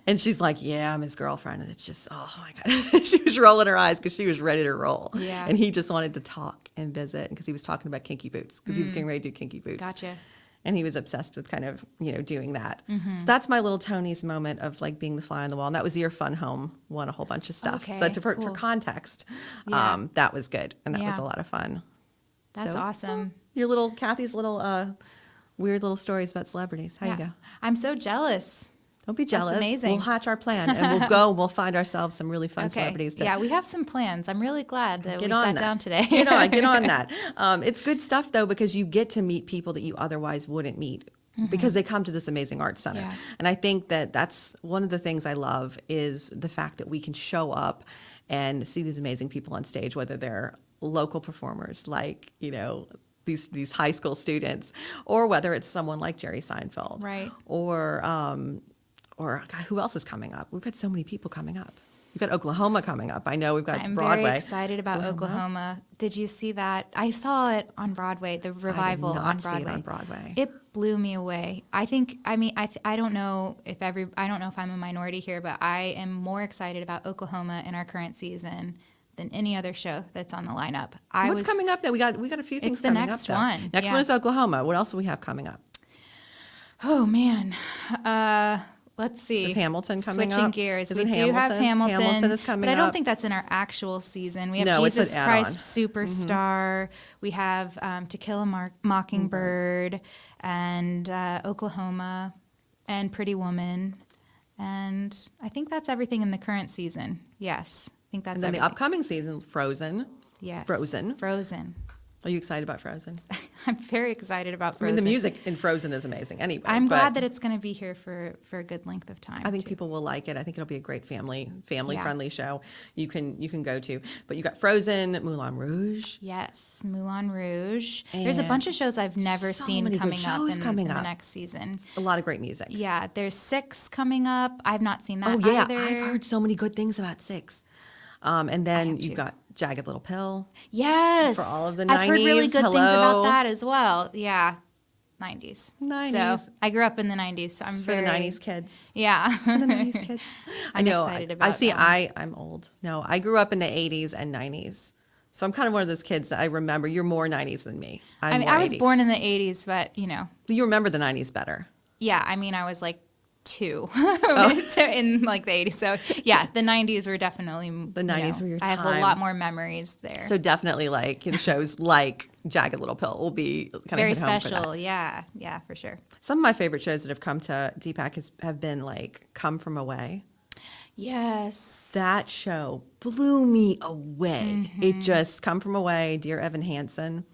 And she's like, yeah, I'm his girlfriend. And it's just, oh my God. She was rolling her eyes because she was ready to roll. Yeah. And he just wanted to talk and visit because he was talking about kinky boots because he was getting ready to do kinky boots. Gotcha. And he was obsessed with kind of, doing that. Mhm. So that's my little Tony's moment of like being the fly on the wall. And that was your fun home, won a whole bunch of stuff. So Okay, for cool. context, Yeah. that was good. And that was Yeah. a lot of fun. That's So, awesome. Your Kathy's little weird little stories about celebrities. How you go? I'm so jealous. Don't be jealous. That's amazing. We'll hatch our plan and we'll go. We'll find ourselves some really fun celebrities. Yeah, we have some plans. I'm really glad that we Get on sat that. down today. Get on that. It's good stuff though because you get to meet people that you otherwise wouldn't meet. Because they come to this amazing arts center. Yeah. And I think that's one of the things I love is the fact that we can show up and see these amazing people on stage, whether they're local performers like, these high school students, or whether it's someone like Jerry Seinfeld. Right. Or God, who else is coming up? We've got so many people coming up. We've got Oklahoma coming up. I know we've got I'm Broadway. very excited about Oklahoma. Did you see that? I saw it on Broadway, the revival I did not on see Broadway. it on Broadway. It blew me away. I don't know if I'm a minority here, but I am more excited about Oklahoma in our current season than any other show that's on the lineup. What's coming up? Now we got a few things It's the coming next up. Though. one. Next Yeah. one is Oklahoma. What else do we have coming up? Oh man. Let's see. Is Hamilton coming Switching up? gears. Is we it do have Hamilton? Hamilton. Hamilton is coming but I don't up. think that's in our actual season. We have No, it's an Jesus add-on. Christ Superstar. We have To Kill a Mockingbird and Oklahoma and Pretty Woman. And I think that's everything in the current season. Yes. I think that's And then everything. the upcoming season, Frozen. Yes. Frozen. Frozen. Are you excited about Frozen? I'm very excited about I Frozen. mean, the music in Frozen is amazing anyway. I'm but glad that it's going to be here for a good length of time. I think people will like it. I think it'll be a great family Yeah. friendly show you can go to. But you got Frozen, Moulin Rouge. Yes, Moulin Rouge. There's a bunch of shows I've never so seen many good coming up shows in coming the up. next season. A lot of great music. Yeah, there's 6 coming up. I've not seen that Oh yeah, either. I've heard so many good things about 6. And then you've got Jagged Little Pill. Yes. For all of the I've heard really 90s. good things about Hello. that as well. Yeah. 90s. 90s. So I grew up in the 90s, so I'm It's for very the 90s kids. Yeah. It's for the 90s kids. I I'm know. excited I about see. that. I'm old. No, I grew up in the 80s and 90s. So I'm kind of one of those kids that I remember. You're more 90s than me. I mean, more I was 80s. born in the 80s, but You remember the 90s better. yeah, I mean, I was like 2 Oh. so in like the 80s. So yeah, the 90s were definitely The 90s were your I have a time. lot more memories there. So definitely like shows like Jagged Little Pill will be kind very of hit home for special. that. Yeah, for sure. Some of my favorite shows that have come to DPAC have been like Come From Away. Yes. That show blew me away. Mm-hmm. It just Come From Away, Dear Evan Hansen.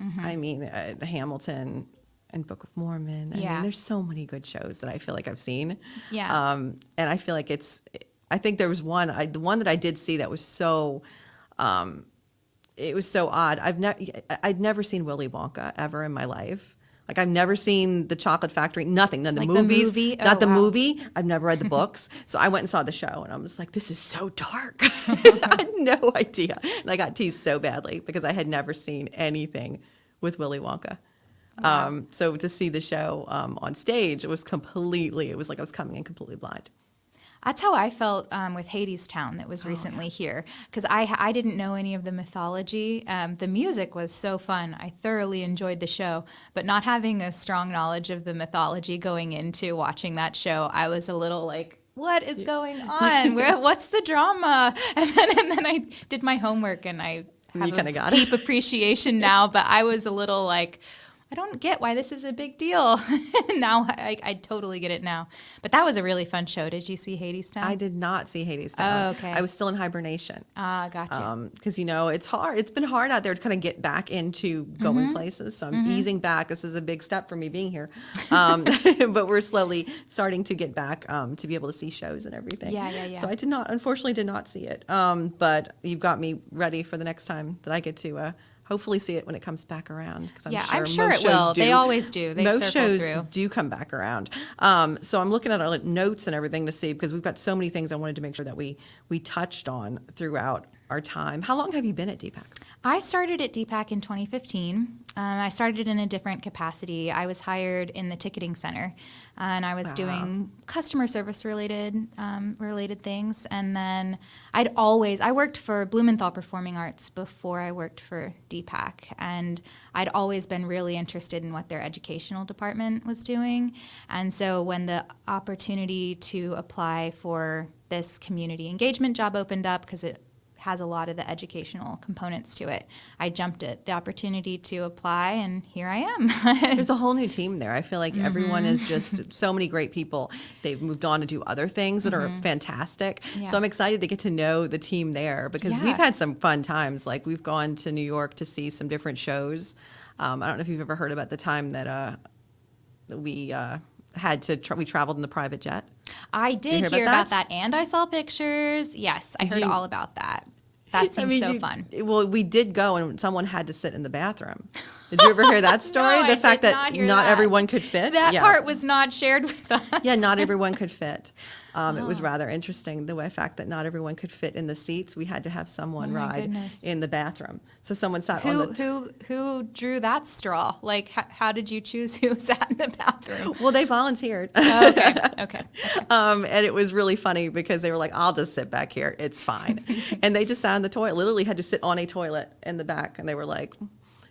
Mm-hmm. I mean, the Hamilton and Book of Mormon. I Yeah. mean, there's so many good shows that I feel like I've seen. Yeah. And I feel like I think there was the one that I did see that was so, it was so odd. I'd never seen Willy Wonka ever in my life. Like I've never seen The Chocolate Factory, nothing, none of the Like the movies, movie? not Oh, the wow. movie. I've never read the books. So I went and saw the show and I was like, this is so dark. I had no idea. And I got teased so badly because I had never seen anything with Willy Wonka. Wow. So to see the show on stage, it was like I was coming in completely blind. That's how I felt with Hadestown that was recently here, because I didn't know any of the mythology. The music was so fun. I thoroughly enjoyed the show, but not having a strong knowledge of the mythology going into watching that show, I was a little like, what is going on? What's the drama? And then I did my homework, and I have a deep appreciation now, but I was a little like, I don't get why this is a big deal. Now I totally get it now. But that was a really fun show. Did you see Hadestown? I did not see Hadestown. Oh, okay. I was still in hibernation. Gotcha. Because, it's hard. It's been hard out there to kind of get back into going places. So I'm easing back. This is a big step for me being here. But we're slowly starting to get back to be able to see shows and everything. Yeah. So I unfortunately did not see it. But you've got me ready for the next time that I get to hopefully see it when it comes back around. I'm sure it will. They always do. They most circle shows through. do come back around. So I'm looking at our notes and everything to see, because we've got so many things I wanted to make sure that we touched on throughout our time. How long have you been at DPAC? I started at DPAC in 2015. I started in a different capacity. I was hired in the ticketing center, and I was doing customer service related things. And then I worked for Blumenthal Performing Arts before I worked for DPAC, and I'd always been really interested in what their educational department was doing. And so when the opportunity to apply for this community engagement job opened up, because it has a lot of the educational components to it, I jumped at the opportunity to apply, and here I am. There's a whole new team there. I feel like everyone is just so many great people. They've moved on to do other things that are fantastic. Yeah. So I'm excited to get to know the team there, because we've had some fun times. Like, we've gone to New York to see some different shows. I don't know if you've ever heard about the time that we had to we traveled in the private jet. I did hear about that, and I saw pictures. Yes, I heard all about that. That seems so fun. Well, we did go, and someone had to sit in the bathroom. Did you ever hear that story? No, the fact that not everyone could fit? That part was not shared with us. Yeah, not everyone could fit. It was rather interesting, the fact that not everyone could fit in the seats. We had to have someone ride in the bathroom. So someone sat on the... Who drew that straw? Like, how did you choose who sat in the bathroom? Well, they volunteered. Okay. And it was really funny, because they were like, I'll just sit back here. It's fine. And they just sat on the toilet, literally had to sit on a toilet in the back. And they were like,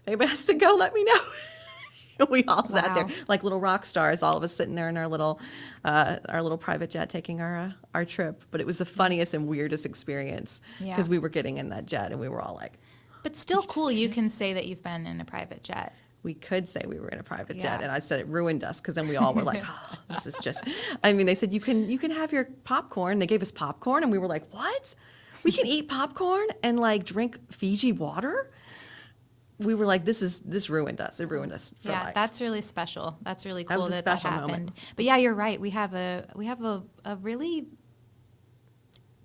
anybody has to go, let me know. We all sat there like little rock stars, all of us sitting there in our little private jet taking our trip. But it was the funniest and weirdest experience, because we were getting in that jet and we were all like... But still cool, you can say that you've been in a private jet. We could say we were in a private jet, and I said it ruined us, because then we all were like, oh, this is just... I mean, they said, you can have your popcorn. They gave us popcorn, and we were like, what? We can eat popcorn and like drink Fiji water? We were like, this ruined us. It ruined us for life. That's really special. That's really cool that was a special happened. moment. But yeah, you're right. We have a really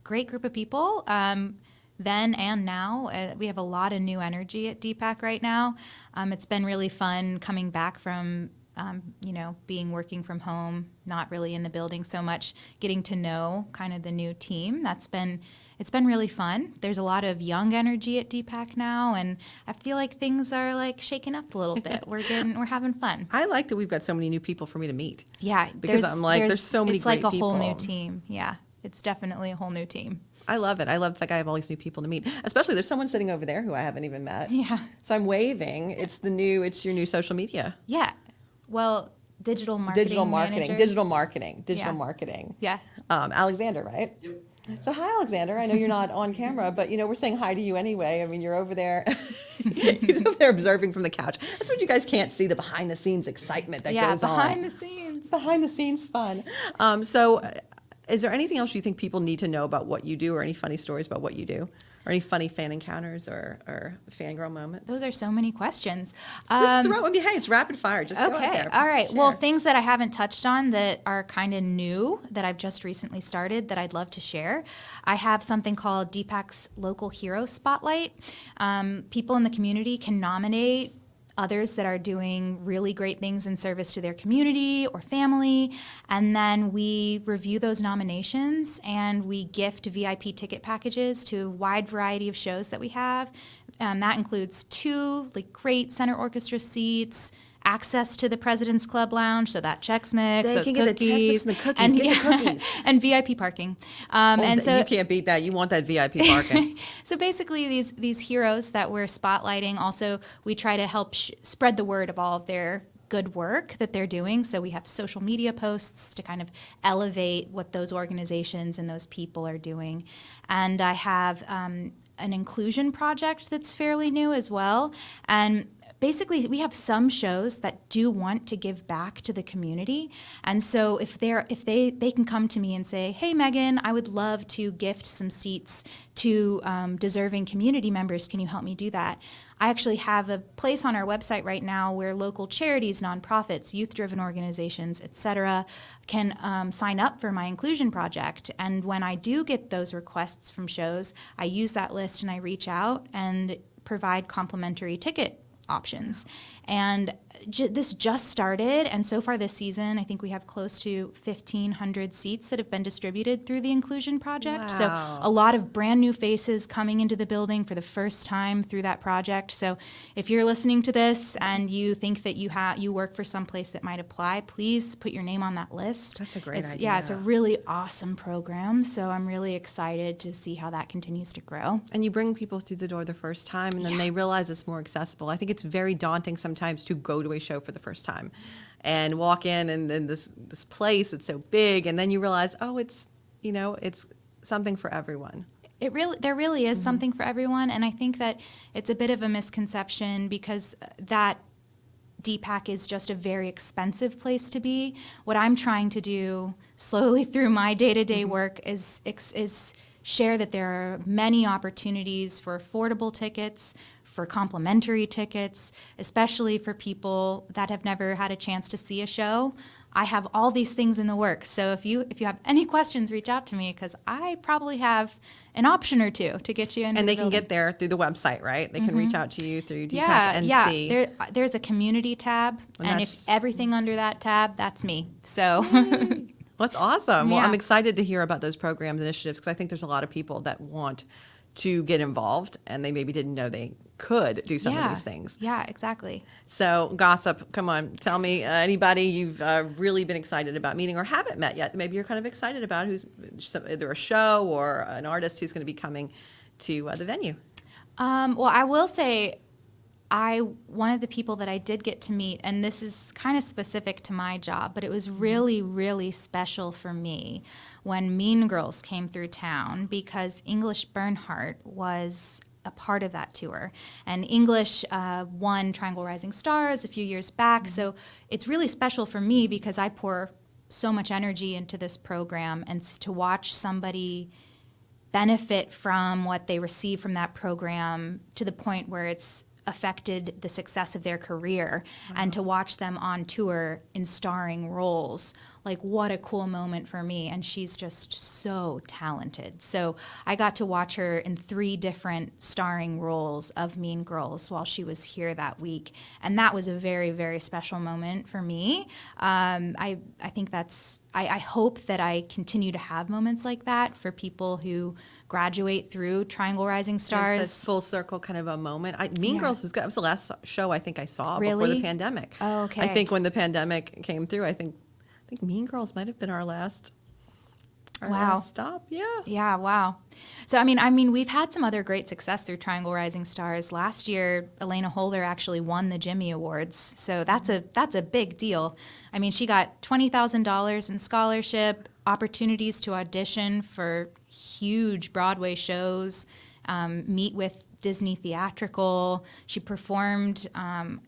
great group of people. Then and now, we have a lot of new energy at DPAC right now. It's been really fun coming back from working from home, not really in the building so much, getting to know kind of the new team. It's been really fun. There's a lot of young energy at DPAC now, and I feel like things are like shaking up a little bit. We're having fun. I like that we've got so many new people for me to meet. Yeah, because I'm like, there's so many great people. It's like a whole new team. Yeah, it's definitely a whole new team. I love it. I love the fact I have all these new people to meet. Especially there's someone sitting over there who I haven't even met. Yeah. So I'm waving. It's your new social media. Yeah. Well, digital marketing. Yeah. Alexander, right? Yep. So hi, Alexander. I know you're not on camera, but we're saying hi to you anyway. I mean, you're over there. He's over there observing from the couch. That's what you guys can't see, the behind the scenes excitement that goes on. Behind the scenes. Behind the scenes fun. So is there anything else you think people need to know about what you do, or any funny stories about what you do? Or any funny fan encounters or fangirl moments? Those are so many questions. Just throw it. Hey, it's rapid fire. Just go out there. All right. Share. Well, things that I haven't touched on that are kind of new that I've just recently started that I'd love to share. I have something called DPAC's Local Hero Spotlight. People in the community can nominate others that are doing really great things in service to their community or family, and then we review those nominations and we gift VIP ticket packages to a wide variety of shows that we have. That includes 2 great center orchestra seats, access to the President's Club Lounge, so that Chex Mix, they those can cookies, get the cookies, and, get the cookies. And VIP parking. So you can't beat that. You want that VIP parking. So basically, these heroes that we're spotlighting, also we try to help spread the word of all of their good work that they're doing. So we have social media posts to kind of elevate what those organizations and those people are doing. And I have an inclusion project that's fairly new as well. And basically, we have some shows that do want to give back to the community, and so if they can come to me and say, "Hey, Megan, I would love to gift some seats to deserving community members. Can you help me do that?" I actually have a place on our website right now where local charities, nonprofits, youth-driven organizations, etc., can sign up for my inclusion project. And when I do get those requests from shows, I use that list and I reach out and provide complimentary ticket options. And this just started, and so far this season, I think we have close to 1,500 seats that have been distributed through the Inclusion Project. Wow. So a lot of brand new faces coming into the building for the first time through that project. So if you're listening to this and you think that you work for some place that might apply, please put your name on that list. That's a great idea. Yeah, it's a really awesome program, so I'm really excited to see how that continues to grow. And you bring people through the door the first time, and then they realize it's more accessible. I think it's very daunting sometimes to go to a show for the first time and walk in and this place, it's so big, and then you realize, oh, it's something for everyone. There really is something for everyone, and I think that it's a bit of a misconception because that DPAC is just a very expensive place to be. What I'm trying to do slowly through my day-to-day work is share that there are many opportunities for affordable tickets, for complimentary tickets, especially for people that have never had a chance to see a show. I have all these things in the works. So if you have any questions, reach out to me because I probably have an option or two to get you in. And they can get there through the website, right? They can reach out to you through DPAC and see. There's a community tab, and if everything under that tab, that's me. So. That's awesome. Yeah. Well, I'm excited to hear about those programs, initiatives, because I think there's a lot of people that want to get involved, and they maybe didn't know they could do some of these things. Yeah, exactly. So, gossip, come on, tell me anybody you've really been excited about meeting or haven't met yet. Maybe you're kind of excited about who's either a show or an artist who's going to be coming to the venue. Well, I will say, one of the people that I did get to meet, and this is kind of specific to my job, but it was really, really special for me when Mean Girls came through town because English Bernhardt was a part of that tour. And English won Triangle Rising Stars a few years back, so it's really special for me because I pour so much energy into this program, and to watch somebody benefit from what they receive from that program to the point where it's affected the success of their career, and to watch them on tour in starring roles, like what a cool moment for me. And she's just so talented. So I got to watch her in 3 different starring roles of Mean Girls while she was here that week, and that was a very, very special moment for me. I think I hope that I continue to have moments like that for people who graduate through Triangle Rising Stars. It's a full circle kind of a moment. Mean Girls was good. It was the last show I think I saw Really? before the pandemic. Oh, okay. I think when the pandemic came through, I think Mean Girls might have been our last stop. Yeah. Yeah, wow. So, I mean, we've had some other great success through Triangle Rising Stars. Last year, Elena Holder actually won the Jimmy Awards, so that's a big deal. I mean, she got $20,000 in scholarship, opportunities to audition for huge Broadway shows, meet with Disney Theatrical. She performed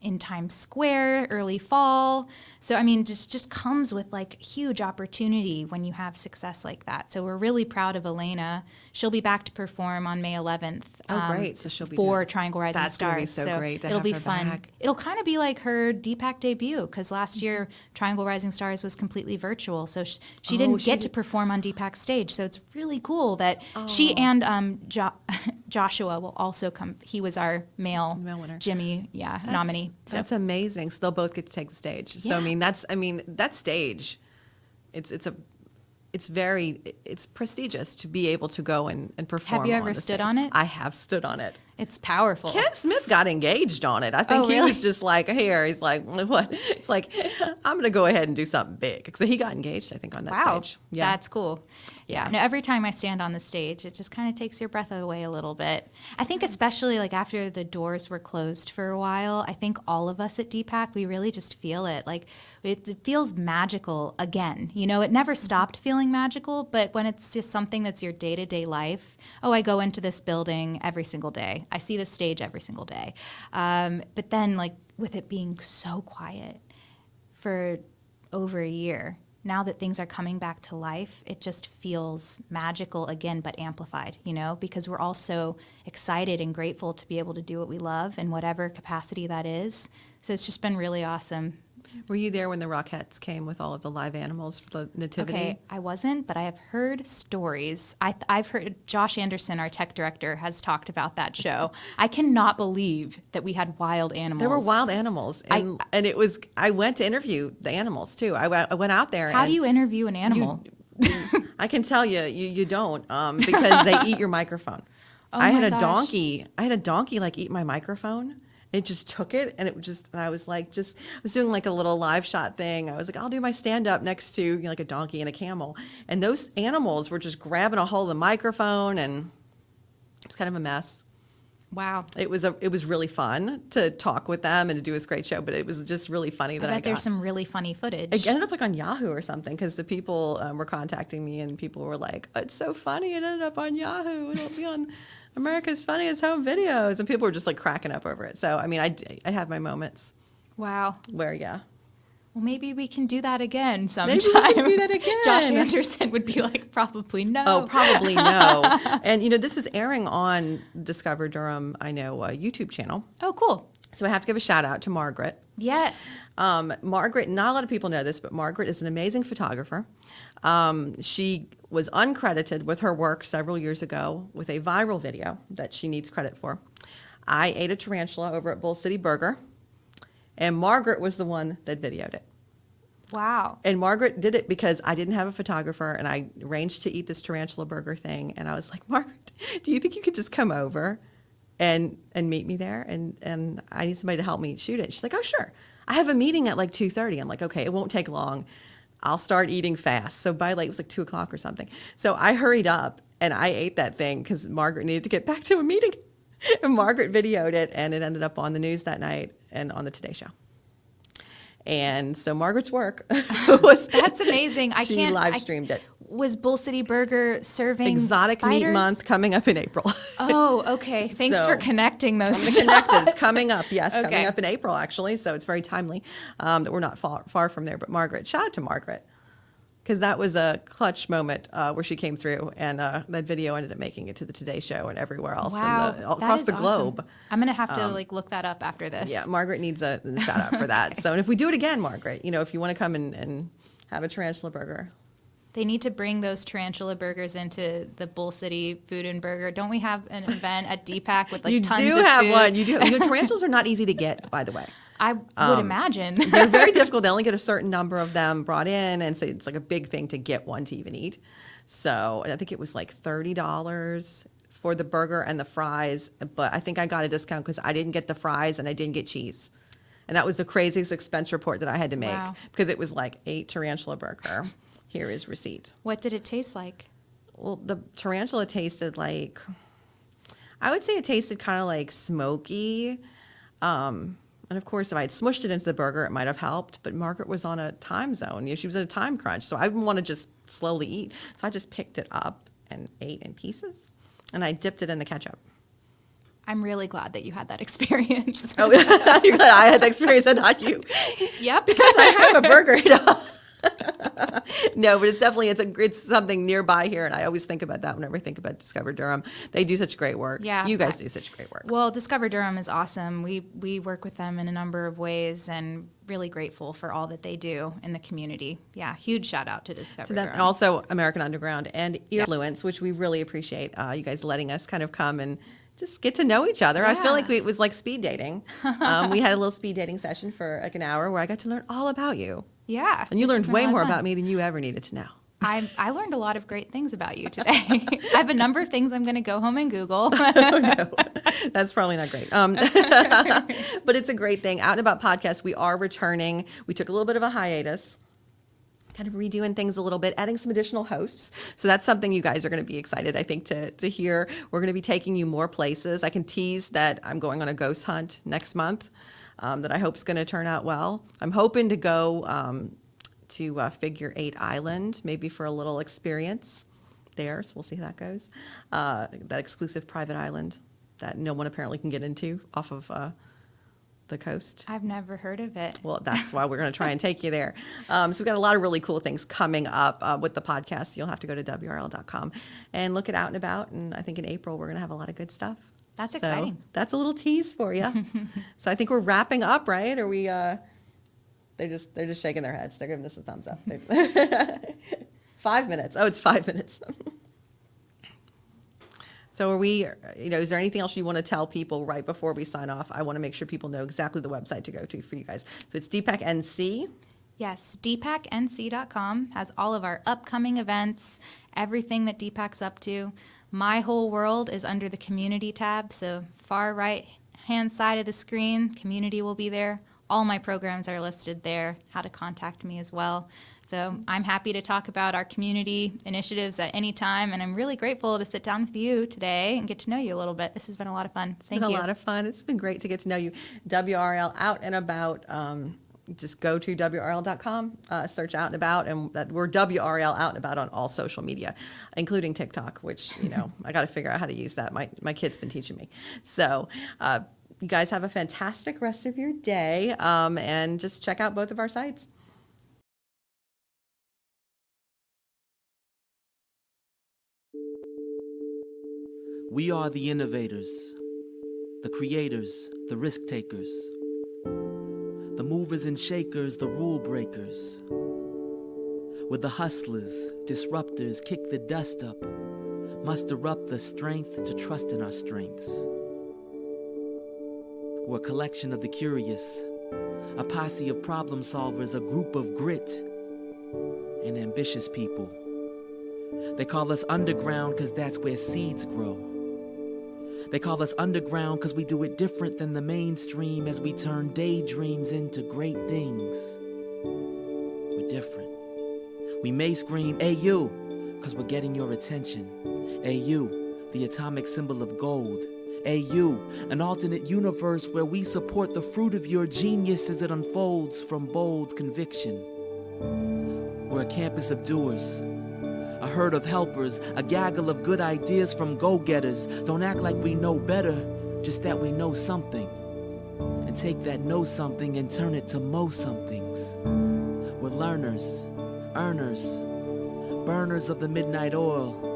in Times Square early fall. So, I mean, just comes with like huge opportunity when you have success like that. So we're really proud of Elena. She'll be back to perform on May 11th. Oh, great. So she'll be for Triangle Rising That's Stars. Gonna be so great to it'll have be her fun. back. It'll kind of be like her DPAC debut, because last year Triangle Rising Stars was completely virtual. So she didn't get to perform on DPAC stage. So it's really cool that she and Joshua will also come. He was our male winner. Jimmy, nominee. So that's amazing. So they'll both get to take the stage. So that stage, it's prestigious to be able to go and perform. Have you on ever the stood stage. on it? I have stood on it. It's powerful. Ken Smith got engaged on it. I think he really? was just like, here, he's like, what? It's like, I'm going to go ahead and do something big. So he got engaged, I think, on that stage. Yeah. That's cool. Yeah. No, every time I stand on the stage, it just kind of takes your breath away a little bit. I think especially like after the doors were closed for a while, I think all of us at DPAC, we really just feel it. Like it feels magical again. You know, it never stopped feeling magical, but when it's just something that's your day-to-day life, I go into this building every single day. I see the stage every single day. But then like with it being so quiet for over a year, now that things are coming back to life, it just feels magical again, but amplified, you know, because we're all so excited and grateful to be able to do what we love in whatever capacity that is. So it's just been really awesome. Were you there when the Rockettes came with all of the live animals for the nativity? Okay, I wasn't, but I have heard stories. I've heard Josh Anderson, our tech director, has talked about that show. I cannot believe that we had wild animals. There were wild animals, and it was. I went to interview the animals too. I went out there. How do you interview an animal? I can tell you don't because they eat your microphone. I had a donkey like eat my microphone. It just took it, and I was like, I was doing like a little live shot thing. I was like, I'll do my stand up next to like a donkey and a camel, and those animals were just grabbing a hold of the microphone, and it was kind of a mess. Wow. It was really fun to talk with them and to do this great show, but it was just really funny that I got. There's some really funny footage. It ended up like on Yahoo or something because the people were contacting me, and people were like, it's so funny. It ended up on Yahoo. It'll be on America's Funniest Home Videos, and people were just like cracking up over it. So I mean, I have my moments. Wow. Where well, maybe we can do that again sometime. Maybe we can do that again. Josh Anderson would be like, probably no. Oh, probably no. And this is airing on Discover Durham, I know, YouTube channel. Oh, cool. So I have to give a shout out to Margaret. Yes. Margaret, not a lot of people know this, but Margaret is an amazing photographer. She was uncredited with her work several years ago with a viral video that she needs credit for. I ate a tarantula over at Bull City Burger, and Margaret was the one that videoed it. Wow. And Margaret did it because I didn't have a photographer, and I arranged to eat this tarantula burger thing, and I was like, Margaret, do you think you could just come over and meet me there? And I need somebody to help me shoot it. She's like, oh, sure. I have a meeting at like 2:30. I'm like, okay, it won't take long. I'll start eating fast. So by like, it was like 2 o'clock or something. So I hurried up and I ate that thing because Margaret needed to get back to a meeting. And Margaret videoed it, and it ended up on the news that night and on the Today Show. And so Margaret's work was... That's amazing. She live streamed it. Was Bull City Burger serving Exotic spiders? Meat Month coming up in April. Oh, okay. Thanks for connecting those. I'm connected. It's coming up. Yes, Okay. coming up in April, actually. So it's very timely that we're not far from there. But Margaret, shout out to Margaret, because that was a clutch moment where she came through, and that video ended up making it to the Today Show and everywhere else across the globe. I'm going to have to look that up after this. Yeah, Margaret needs a shout out for that. So, and if we do it again, Margaret, if you want to come and have a tarantula burger. They need to bring those tarantula burgers into the Bull City Food and Burger. Don't we have an event at DPAC with like tons of food? You do have one. You do. Tarantulas are not easy to get, by the way. I would imagine. They're very difficult. They only get a certain number of them brought in, and so it's like a big thing to get one to even eat. So I think it was like $30 for the burger and the fries, but I think I got a discount because I didn't get the fries and I didn't get cheese. And that was the craziest expense report that I had to make because it was like 8 tarantula burger. Here is receipt. What did it taste like? Well, the tarantula tasted like, I would say it tasted kind of like smoky. And of course, if I had smushed it into the burger, it might have helped. But Margaret was on a time zone. She was in a time crunch. So I didn't want to just slowly eat. So I just picked it up and ate in pieces. And I dipped it in the ketchup. I'm really glad that you had that experience. Oh, you're glad I had the experience and not you. Yep. Because I have a burger. No, but it's something nearby here, and I always think about that whenever I think about Discover Durham. They do such great work. Yeah, you guys do such great work. Well, Discover Durham is awesome. We work with them in a number of ways, and really grateful for all that they do in the community. Yeah, huge shout out to Discover Durham. And also American Underground and Earfluence, which we really appreciate you guys letting us kind of come and just get to know each other. Yeah. I feel like it was like speed dating. We had a little speed dating session for like an hour where I got to learn all about you. Yeah. And you learned way more about me than you ever needed to know. I learned a lot of great things about you today. I have a number of things I'm going to go home and Google. Oh, no. That's probably not great. But it's a great thing. Out and About podcast, we are returning. We took a little bit of a hiatus, kind of redoing things a little bit, adding some additional hosts. So that's something you guys are going to be excited, I think, to hear. We're going to be taking you more places. I can tease that I'm going on a ghost hunt next month that I hope is going to turn out well. I'm hoping to go to Figure 8 Island, maybe for a little experience there. So we'll see how that goes. That exclusive private island that no one apparently can get into off of the coast. I've never heard of it. Well, that's why we're going to try and take you there. So we've got a lot of really cool things coming up with the podcast. You'll have to go to WRL.com and look it Out and About. And I think in April, we're going to have a lot of good stuff. That's exciting. That's a little tease for you. So I think we're wrapping up, right? Are we... They're just shaking their heads. They're giving us a thumbs up. 5 minutes. Oh, it's 5 minutes. So are we, is there anything else you want to tell people right before we sign off? I want to make sure people know exactly the website to go to for you guys. So it's DPAC NC. Yes, dpacnc.com has all of our upcoming events, everything that DPAC's up to. My whole world is under the community tab. So far right hand side of the screen, community will be there. All my programs are listed there, how to contact me as well. So I'm happy to talk about our community initiatives at any time, and I'm really grateful to sit down with you today and get to know you a little bit. This has been a lot of fun. Thank you. It's been a lot of fun. It's been great to get to know you. WRL Out and About. Just go to WRL.com, search Out and About, and we're WRL Out and About on all social media, including TikTok, which, I got to figure out how to use that. My kid's been teaching me. So, you guys have a fantastic rest of your day, and just check out both of our sites. We are the innovators, the creators, the risk takers, the movers and shakers, the rule breakers. We're the hustlers, disruptors, kick the dust up, muster up the strength to trust in our strengths. We're a collection of the curious, a posse of problem solvers, a group of grit and ambitious people. They call us underground because that's where seeds grow. They call us underground because we do it different than the mainstream as we turn daydreams into great things. We're different. We may scream, "Hey you," because we're getting your attention. Hey you, the atomic symbol of gold. Hey you, an alternate universe where we support the fruit of your genius as it unfolds from bold conviction. We're a campus of doers, a herd of helpers, a gaggle of good ideas from go-getters. Don't act like we know better, just that we know something. And take that know something and turn it to mo somethings. We're learners, earners, burners of the midnight oil.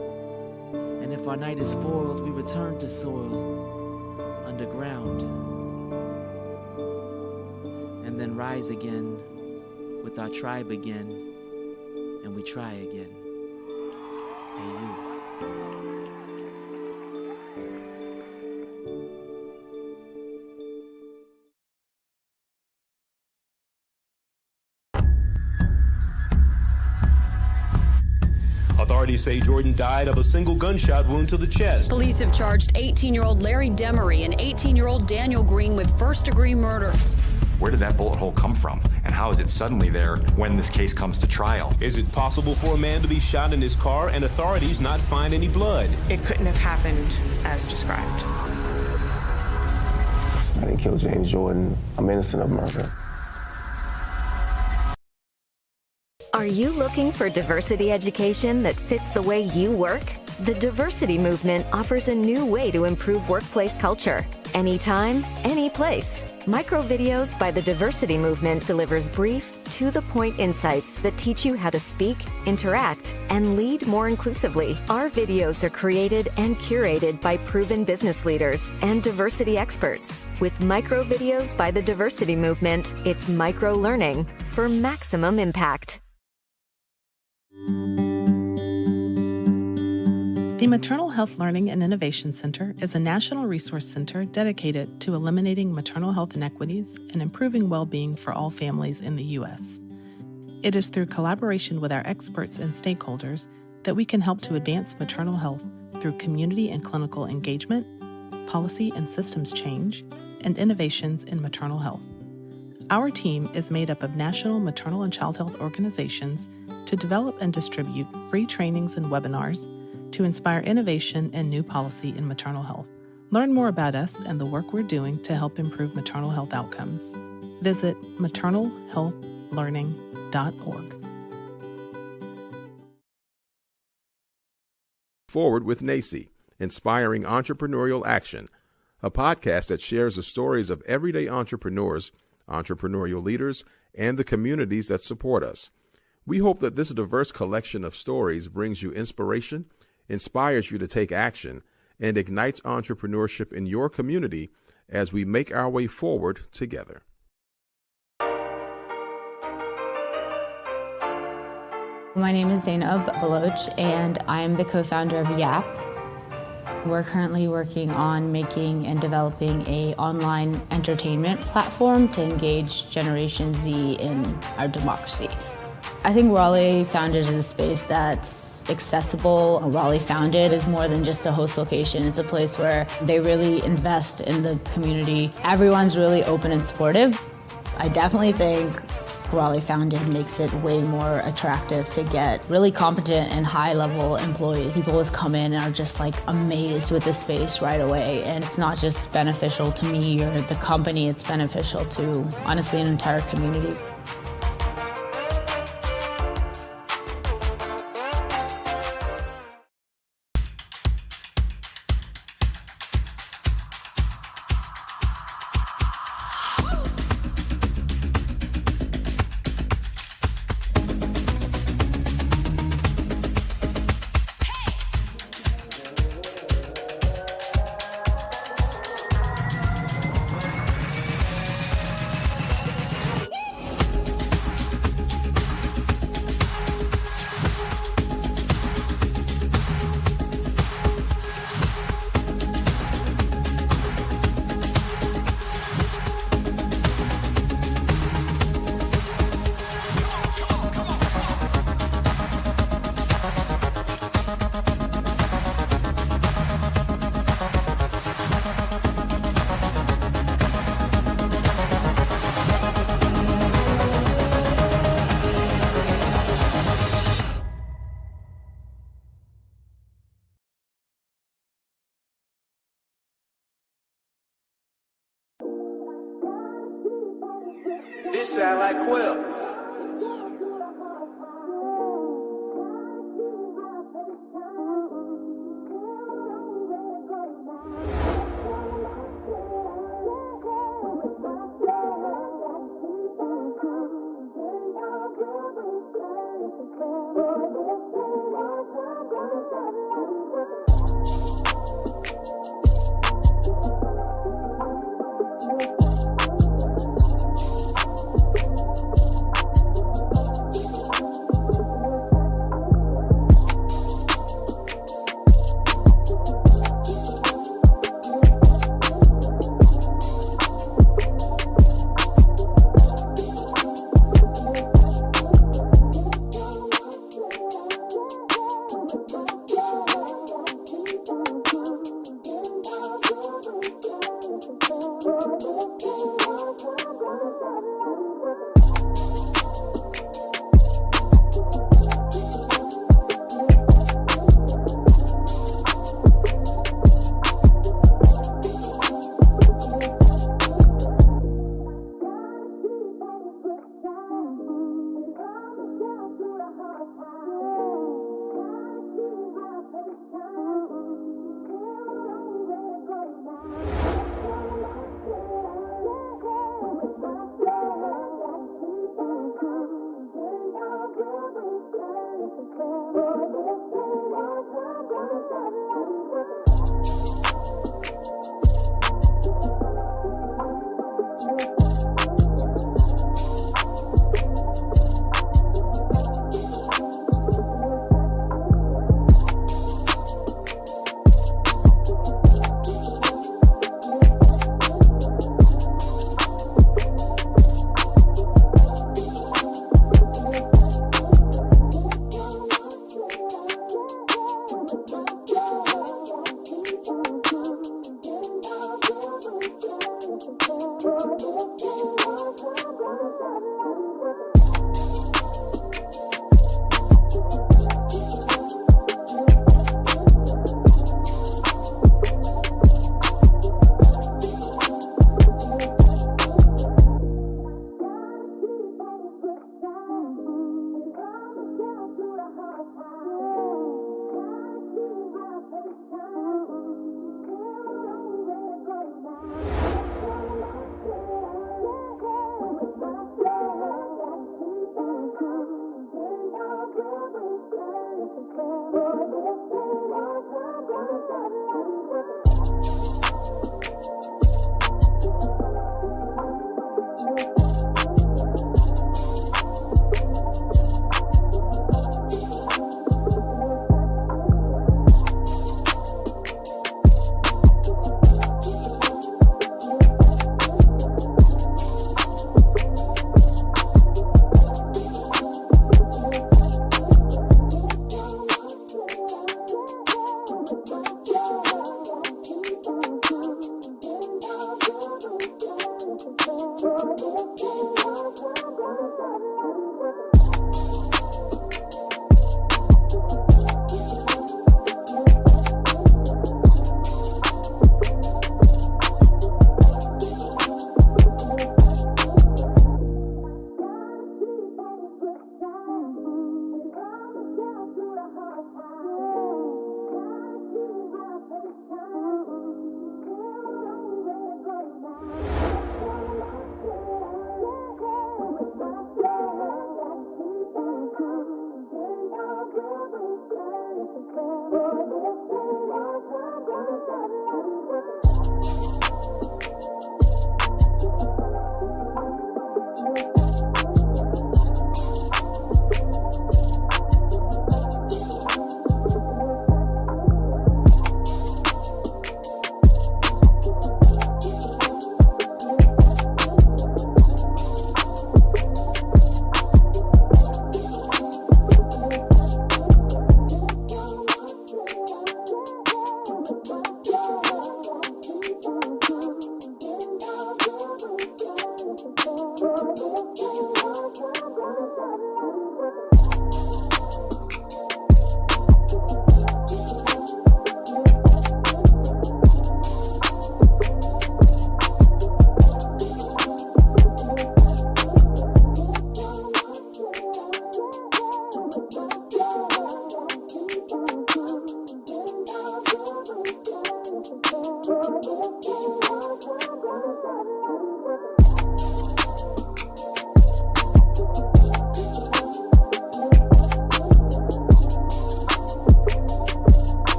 And if our night is foiled, we return to soil, underground. And then rise again with our tribe again, and we try again. Hey you. Authorities say Jordan died of a single gunshot wound to the chest. Police have charged 18-year-old Larry Demery and 18-year-old Daniel Green with first-degree murder. Where did that bullet hole come from? And how is it suddenly there when this case comes to trial? Is it possible for a man to be shot in his car and authorities not find any blood? It couldn't have happened as described. I didn't kill James Jordan. I'm innocent of murder. Are you looking for diversity education that fits the way you work? The diversity movement offers a new way to improve workplace culture. Anytime, any place. Micro Videos by the Diversity Movement delivers brief, to-the-point insights that teach you how to speak, interact, and lead more inclusively. Our videos are created and curated by proven business leaders and diversity experts. With Micro Videos by the Diversity Movement, it's micro-learning for maximum impact. The Maternal Health Learning and Innovation Center is a national resource center dedicated to eliminating maternal health inequities and improving well-being for all families in the U.S. It is through collaboration with our experts and stakeholders that we can help to advance maternal health through community and clinical engagement, policy and systems change, and innovations in maternal health. Our team is made up of national maternal and child health organizations to develop and distribute free trainings and webinars to inspire innovation and new policy in maternal health. Learn more about us and the work we're doing to help improve maternal health outcomes. Visit maternalhealthlearning.org. Forward with NACY, Inspiring Entrepreneurial Action, a podcast that shares the stories of everyday entrepreneurs, entrepreneurial leaders, and the communities that support us. We hope that this diverse collection of stories brings you inspiration, inspires you to take action, and ignites entrepreneurship in your community as we make our way forward together. My name is Zainab Baloch, and I'm the co-founder of YAP. We're currently working on making and developing an online entertainment platform to engage Generation Z in our democracy. I think Raleigh Founded is a space that's accessible. Raleigh Founded is more than just a host location. It's a place where they really invest in the community. Everyone's really open and supportive. I definitely think Raleigh Founded makes it way more attractive to get really competent and high-level employees. People just come in and are just like amazed with the space right away. And it's not just beneficial to me or the company, it's beneficial to, honestly, an entire community. This sound like Quill.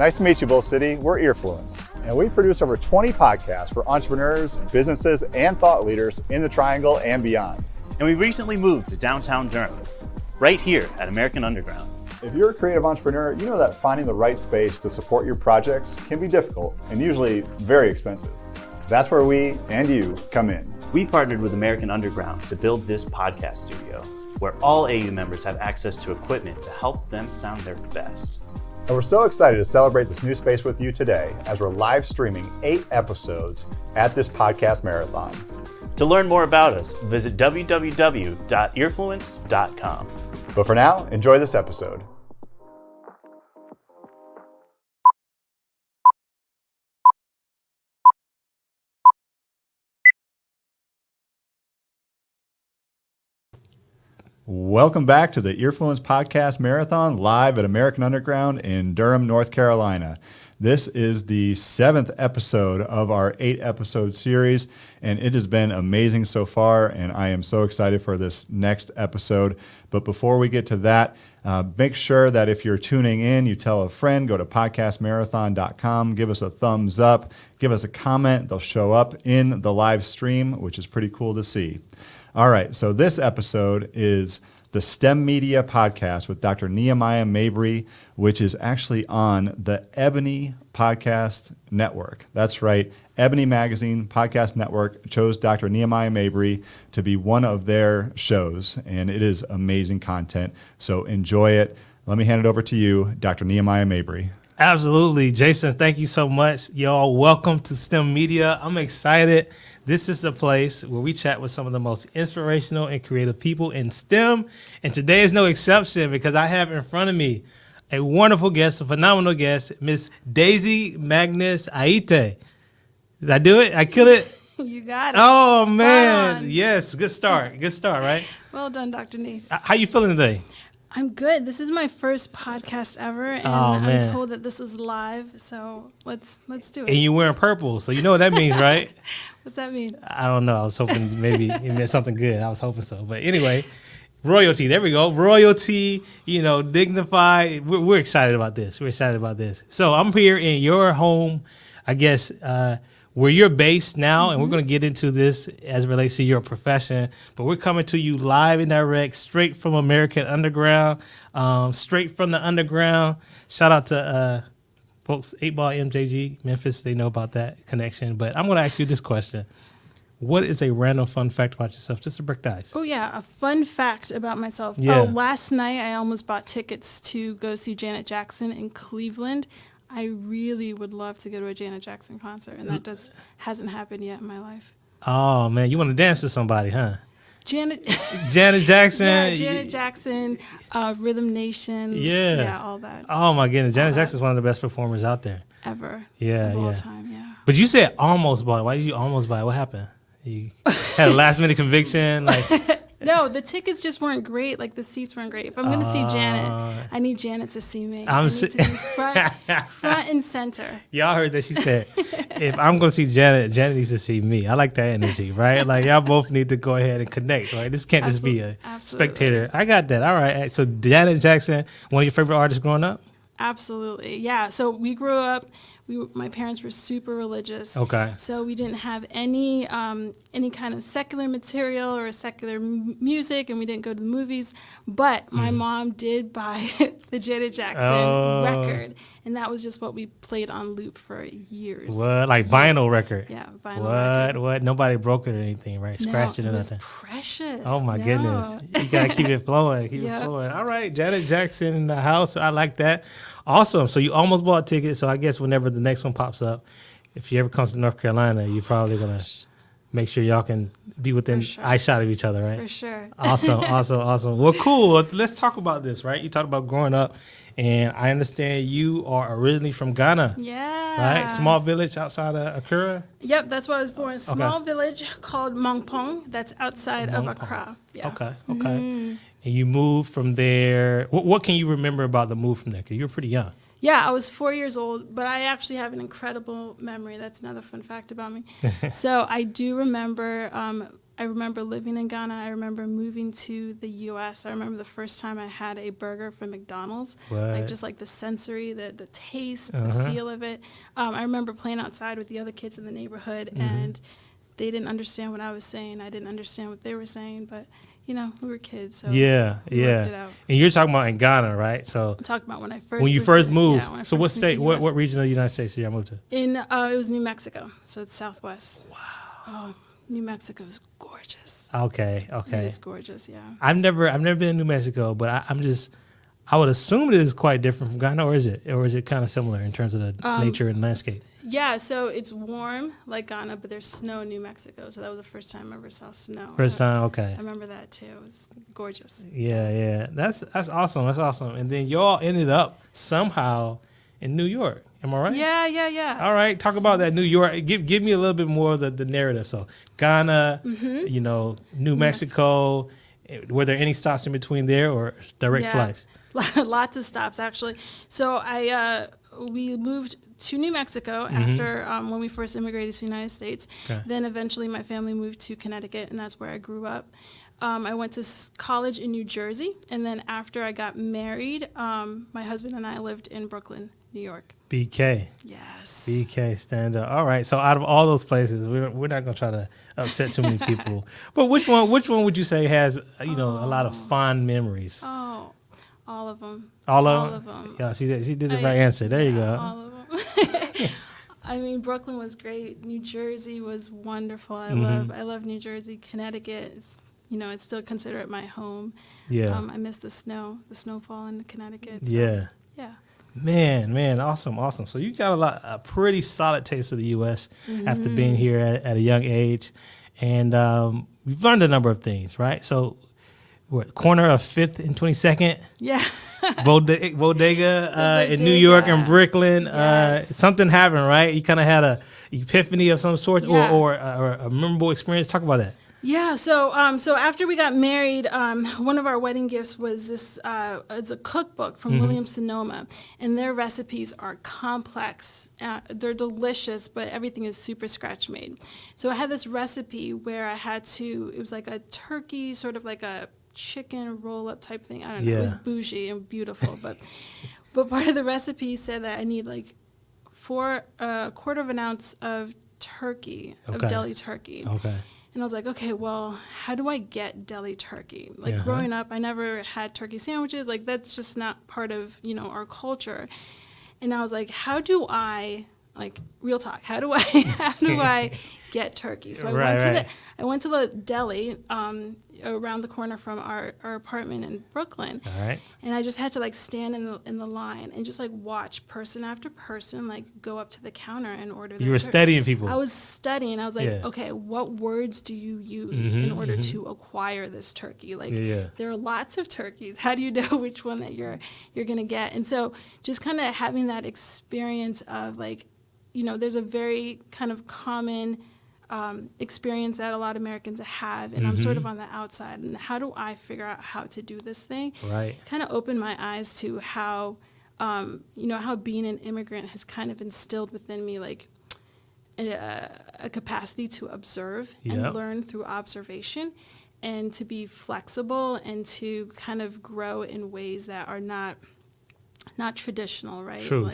Nice to meet you, Bull City. We're Earfluence, and we produce over 20 podcasts for entrepreneurs, businesses, and thought leaders in the Triangle and beyond. And we recently moved to downtown Durham, right here at American Underground. If you're a creative entrepreneur, you know that finding the right space to support your projects can be difficult and usually very expensive. That's where we and you come in. We partnered with American Underground to build this podcast studio, where all AU members have access to equipment to help them sound their best. And we're so excited to celebrate this new space with you today as we're live streaming 8 episodes at this podcast marathon. To learn more about us, visit www.earfluence.com. But for now, enjoy this episode. Welcome back to the Earfluence Podcast Marathon live at American Underground in Durham, North Carolina. This is the 7th episode of our 8-episode series, and it has been amazing so far, and I am so excited for this next episode. But before we get to that, make sure that if you're tuning in, you tell a friend, go to podcastmarathon.com, give us a thumbs up, give us a comment. They'll show up in the live stream, which is pretty cool to see. All right, so this episode is the STEMedia podcast with Dr. Nehemiah Mabry, which is actually on the Ebony Podcast Network. That's right, Ebony Magazine Podcast Network chose Dr. Nehemiah Mabry to be one of their shows, and it is amazing content, so enjoy it. Let me hand it over to you, Dr. Nehemiah Mabry. Absolutely. Jason, thank you so much. Y'all, welcome to STEMedia. I'm excited. This is the place where we chat with some of the most inspirational and creative people in STEM. And today is no exception because I have in front of me a wonderful guest, a phenomenal guest, Miss Daisy Magnus-Aryitey. Did I do it? I killed it? You got it. Oh, man. Yes. Good start. Good start, right? Well done, Dr. Nee. How you feeling today? I'm good. This is my first podcast ever, and I'm told that this is live, so let's do it. And you're wearing purple, so you know what that means, right? What's that mean? I don't know. I was hoping maybe it meant something good. I was hoping so. But anyway, royalty. There we go. Royalty, dignified. We're excited about this. We're excited about this. So I'm here in your home, I guess, where you're based now, and we're going to get into this as it relates to your profession. But we're coming to you live and direct, straight from American Underground, straight from the underground. Shout out to folks, 8-Ball MJG, Memphis. They know about that connection. But I'm going to ask you this question. What is a random fun fact about yourself, just to break the ice? Oh, yeah, a fun fact about myself. Yeah. Oh, last night I almost bought tickets to go see Janet Jackson in Cleveland. I really would love to go to a Janet Jackson concert, and that hasn't happened yet in my life. Oh, man, you want to dance with somebody, huh? Janet Jackson. Yeah, Janet Jackson, Rhythm Nation. Yeah, all that. Oh, my goodness. Janet Jackson's one of the best performers out there. Ever. Yeah, of all time, yeah. But you said almost bought it. Why did you almost buy it? What happened? You had a last-minute conviction? No, the tickets just weren't great. Like, the seats weren't great. If I'm going to see Janet, I need Janet to see me. I need to be front and center. Y'all heard that she said, if I'm going to see Janet, Janet needs to see me. I like that energy, right? Like, y'all both need to go ahead and connect, right? This can't just be a spectator. I got that. All right. So Janet Jackson, one of your favorite artists growing up? Absolutely. Yeah. So we grew up, my parents were super religious. Okay. So we didn't have any kind of secular material or secular music, and we didn't go to the movies. But my mom did buy the Janet Jackson record, and that was just what we played on loop for years. What? Like vinyl record? Yeah, vinyl record. What? Nobody broke it or anything, right? Scratched it or nothing? It was precious. Oh, my goodness. You got to keep it flowing. Keep it flowing. All right. Janet Jackson in the house. I like that. Awesome. So you almost bought tickets. So I guess whenever the next one pops up, if she ever comes to North Carolina, you're probably going to make sure y'all can be within eye shot of each other, right? For sure. Awesome. Well, cool. Let's talk about this, right? You talked about growing up, and I understand you are originally from Ghana. Yeah. Right? Small village outside of Accra? Yep, that's where I was born. Small village called Mongpong. That's outside of Accra. Yeah. Okay. Mm-hmm. And you moved from there. What can you remember about the move from there? Because you were pretty young. Yeah, I was 4 years old, but I actually have an incredible memory. That's another fun fact about me. So I do remember I remember living in Ghana. I remember moving to the U.S. I remember the first time I had a burger from McDonald's. What? Like just like the sensory, the taste, the feel of it. I remember playing outside with the other kids in the neighborhood, and they didn't understand what I was saying. I didn't understand what they were saying, but we were kids, so we worked it out. And you're talking about in Ghana, right? So I'm talking about when I first when you moved first to- moved. yeah, when I So first what moved to state? the What US. region of the United States did you moved to? In it was New Mexico, so it's Southwest. Wow. Oh, New Mexico is gorgeous. Okay. It's gorgeous, yeah. I've never been to New Mexico, but I would assume it is quite different from Ghana, or is it kind of similar in terms of the nature and landscape? Yeah, so it's warm like Ghana, but there's snow in New Mexico. So that was the first time I ever saw snow. First time, okay. I remember that too. It was gorgeous. Yeah. That's awesome. That's awesome. And then y'all ended up somehow in New York. Am I right? Yeah. All right, talk about that New York. Give me a little bit more of the narrative. So Ghana, New Mexico. Were there any stops in between there or direct flights? Lots of stops actually. So we moved to New Mexico after when we first immigrated to the United States. Okay. Then eventually my family moved to Connecticut, and that's where I grew up. I went to college in New Jersey, and then after I got married, my husband and I lived in Brooklyn, New York. BK. Yes. BK, stand up. All right. So out of all those places, we're not gonna try to upset too many people. But which one would you say has a lot of fond memories? Oh, all of them. All of them. Yeah, she did the right answer. There you go. All of them. I mean, Brooklyn was great. New Jersey was wonderful. I love New Jersey. Connecticut is, I still consider it my home. Yeah. I miss the snowfall in Connecticut. So, yeah. Yeah. Man, awesome. So you got a pretty solid taste of the U.S. after being here at a young age, and we've learned a number of things, right? So, corner of 5th and 22nd? Yeah. Bodega in New York and Brooklyn. Yes. Something happened, right? You kind of had a epiphany of some sort, Yeah. or a memorable experience. Talk about that. Yeah, so after we got married, one of our wedding gifts was this. It's a cookbook from Williams-Sonoma, and their recipes are complex. They're delicious, but everything is super scratch made. So I had this recipe where I had to. It was like a turkey, sort of like a chicken roll up type thing. I don't know. It was bougie and beautiful, but part of the recipe said that I need like a quarter of an ounce of turkey, of deli turkey. Okay. And I was like, okay, well, how do I get deli turkey? Like growing up, I never had turkey sandwiches. Like that's just not part of, our culture. And I was like, how do I, like real talk, how do I get turkey? So I went to the deli around the corner from our apartment in Brooklyn. All right. And I just had to like stand in the line and just like watch person after person like go up to the counter and order their You were studying people. I was studying. I was like, okay, what words do you use in order to acquire this turkey? Like there are lots of turkeys. How do you know which one that you're gonna get? And so just kind of having that experience of like, there's a very kind of common experience that a lot of Americans have, and I'm sort of on the outside. And how do I figure out how to do this thing? Right. Kind of opened my eyes to how, how being an immigrant has kind of instilled within me like a capacity to observe and learn through observation, and to be flexible and to kind of grow in ways that are not traditional, right? True.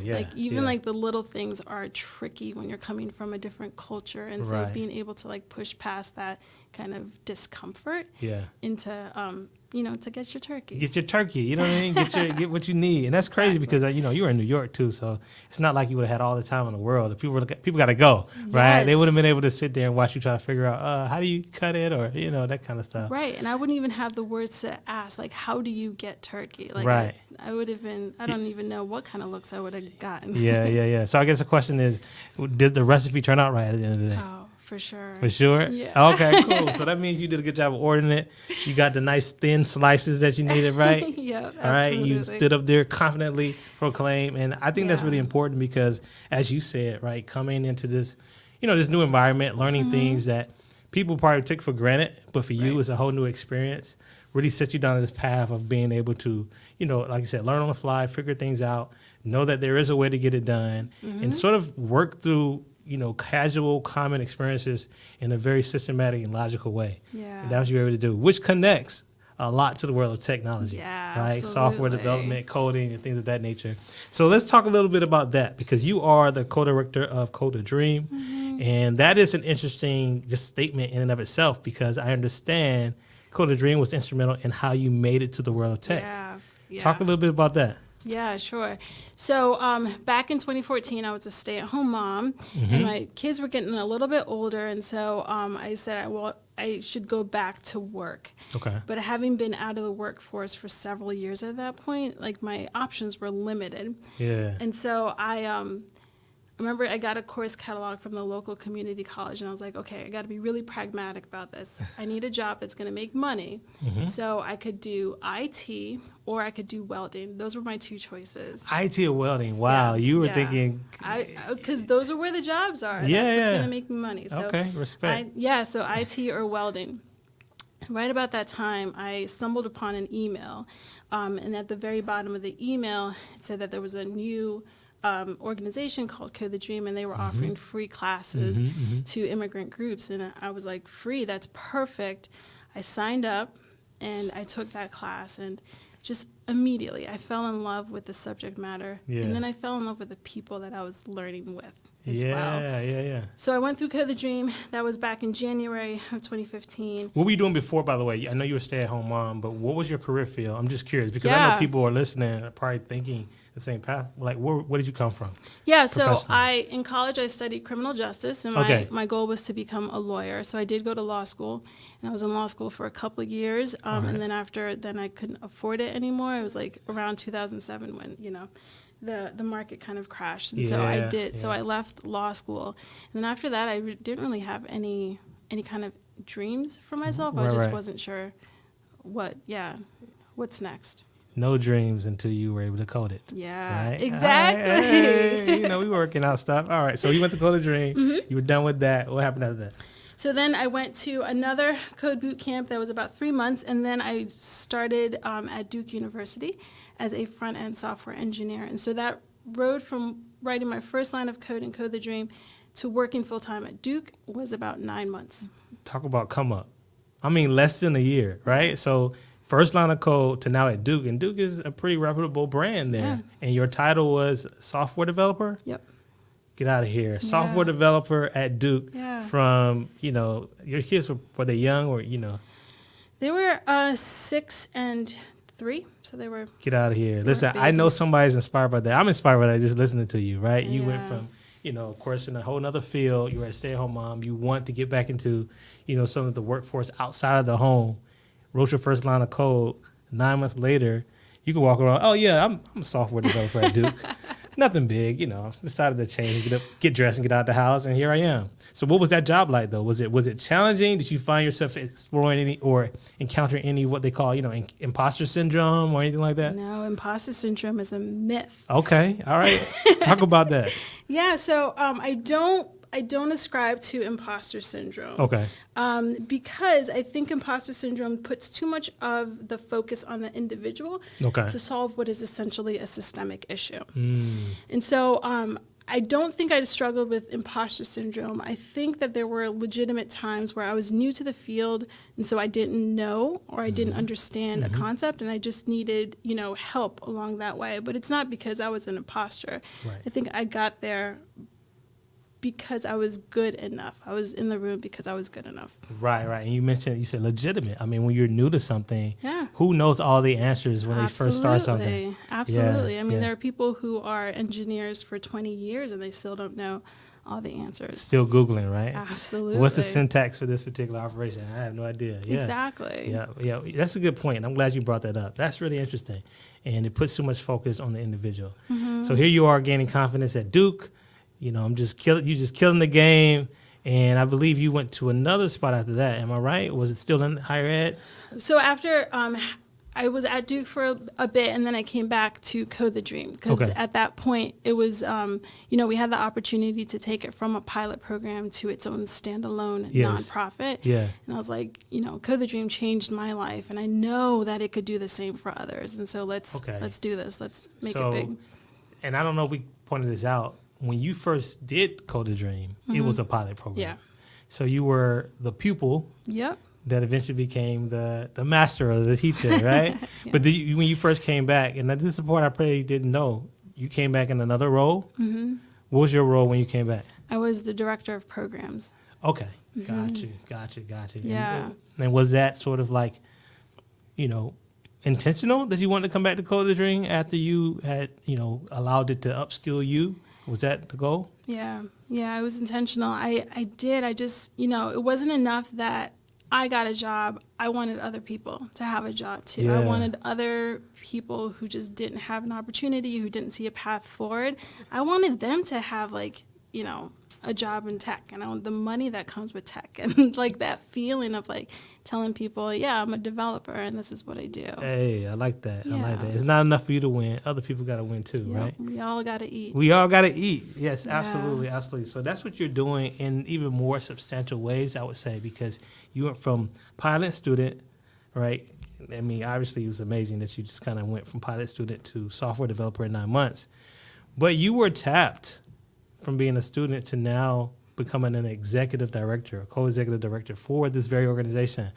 Yeah. Like even like the little things are tricky when you're coming from a different culture, and so being able to like push past that kind of discomfort into to get your turkey. Get your turkey, you know what I mean? Get what you need. And that's crazy because you were in New York too, so it's not like you would have had all the time in the world. People got to go, right? They would have been able to sit there and watch you try to figure out how do you cut it, or that kind of stuff. Right. And I wouldn't even have the words to ask, like, how do you get turkey? Like right. I would have been, I don't even know what kind of looks I would have gotten. Yeah. So I guess the question is, did the recipe turn out right at the end of the day? Oh, for sure. For sure? Yeah. Okay, cool. So that means you did a good job of ordering it. You got the nice thin slices that you needed, right? Yeah. All right. You stood up there confidently, proclaim. And I think that's really important because, as you said, right, coming into this, this new environment, learning things that people probably took for granted, but for you, it's a whole new experience. Really set you down this path of being able to, like you said, learn on the fly, figure things out, know that there is a way to get it done, and sort of work through casual, common experiences in a very systematic and logical way. Yeah. And that's what you're able to do, which connects a lot to the world of technology, Yeah, right? absolutely. Software development, coding, and things of that nature. So let's talk a little bit about that, because you are the co-director of Code a Dream. Mm-hmm. And that is an interesting just statement in and of itself, because I understand Code a Dream was instrumental in how you made it to the world of tech. Yeah. Talk a little bit about that. Yeah, sure. So back in 2014, I was a stay-at-home mom, and my kids were getting a little bit older, and so I said, I should go back to work. Okay. But having been out of the workforce for several years at that point, like my options were limited. Yeah. And so I remember I got a course catalog from the local community college, and I was like, okay, I got to be really pragmatic about this. I need a job that's going to make money. So I could do IT or I could do welding. Those were my two choices. IT or welding. Wow. Yeah, You were yeah. thinking. Because those are where the jobs are. Yeah, That's what's yeah. going to make me money. So Okay, respect. so IT or welding. Right about that time, I stumbled upon an email, and at the very bottom of the email, it said that there was a new organization called Code the Dream, and they were offering free classes to immigrant groups. And I was like, free, that's perfect. I signed up, and I took that class, and just immediately I fell in love with the subject matter. Yeah. And then I fell in love with the people that I was learning with as Yeah, well. yeah. So I went through Code the Dream. That was back in January of 2015. What were you doing before, by the way? I know you were a stay-at-home mom, but what was your career field? I'm just curious, because I Yeah. know people are listening and are probably thinking the same path. Like, where did you come from? Yeah, so professionally? in college I studied criminal justice, and Okay. my goal was to become a lawyer. So I did go to law school, and I was in law school for a couple of years. And then then I couldn't afford it anymore. It was like around 2007 when, the market kind of crashed. And so I did. So I left law school. And then after that, I didn't really have any kind of dreams for myself. I just wasn't sure what's next. No dreams until you were able to code it. Yeah, right? exactly. Hey, we working out stuff. All right, so you went to Code a Dream. You were done with that. What happened after that? So then I went to another code boot camp that was about 3 months, and then I started at Duke University as a front-end software engineer. And so that road from writing my first line of code in Code the Dream to working full-time at Duke was about 9 months. Talk about come up. I mean, less than a year, right? So first line of code to now at Duke, and Duke is a pretty reputable brand there. Yeah. And your title was software developer? Yep. Get out of here. Software developer at Duke. Yeah. From, your kids, were they young or, They were 6 and 3, so they were... Get out of here. They Listen, were I know babies. somebody's inspired by that. I'm inspired by that just listening to you, right? You went Yeah. from, of course, in a whole nother field. You were a stay-at-home mom. You want to get back into, some of the workforce outside of the home. Wrote your first line of code. 9 months later, you can walk around, oh, yeah, I'm a software developer at Duke. Nothing big, decided to change, get dressed and get out the house, and here I am. So what was that job like, though? Was it challenging? Did you find yourself exploring any or encountering any what they call, imposter syndrome or anything like that? No, imposter syndrome is a myth. Okay, all right. Talk about that. Yeah, so I don't ascribe to imposter syndrome. Okay. Because I think imposter syndrome puts too much of the focus on the individual to solve what is essentially a systemic issue. And so I don't think I struggled with imposter syndrome. I think that there were legitimate times where I was new to the field, and so I didn't know or I didn't understand a concept, and I just needed, help along that way. But it's not because I was an imposter. Right. I think I got there because I was good enough. I was in the room because I was good enough. Right. And you said legitimate. I mean, when you're new to something, Yeah. who knows all the answers when they first start something? Absolutely. Yeah, I mean, there are people who are engineers for 20 years and they still don't know all the answers. Still Googling, right? Absolutely. What's the syntax for this particular operation? I have no idea. Yeah. Exactly. Yeah. That's a good point. I'm glad you brought that up. That's really interesting. And it puts too much focus on the individual. So here you are gaining confidence at Duke. I'm just killing the game. And I believe you went to another spot after that. Am I right? Was it still in higher ed? So after I was at Duke for a bit, and then I came back to Code the Dream because at that point it was, we had the opportunity to take it from a pilot program to its own standalone nonprofit. Yeah. And I was like, Code the Dream changed my life, and I know that it could do the same for others. And so let's do this. Let's make it big. And I don't know if we pointed this out when you first did Code a Dream, it was a pilot program. Yeah. So you were the pupil. Yep. That eventually became the master or the teacher, right? Yeah. But when you first came back, and this is the part I probably didn't know, you came back in another role. Mm-hmm. What was your role when you came back? I was the director of programs. Okay, Mm-hmm. got you. Yeah. And was that sort of like, intentional that you wanted to come back to Code a Dream after you had, allowed it to upskill you? Was that the goal? Yeah, it was intentional. I just, it wasn't enough that I got a job. I wanted other people to have a job too. Yeah. I wanted other people who just didn't have an opportunity, who didn't see a path forward. I wanted them to have a job in tech, and I want the money that comes with tech, and like that feeling of like telling people, yeah, I'm a developer and this is what I do. Hey, I like that. Yeah. I like that. It's not enough for you to win. Other people got to win too, Yep, right? we all got to eat. We all got to eat. Yes, Yeah. absolutely. So that's what you're doing in even more substantial ways, I would say, because you went from pilot student, right? I mean, obviously it was amazing that you just kind of went from pilot student to software developer in 9 months. But you were tapped from being a student to now becoming an executive director, a co-executive director for this very organization.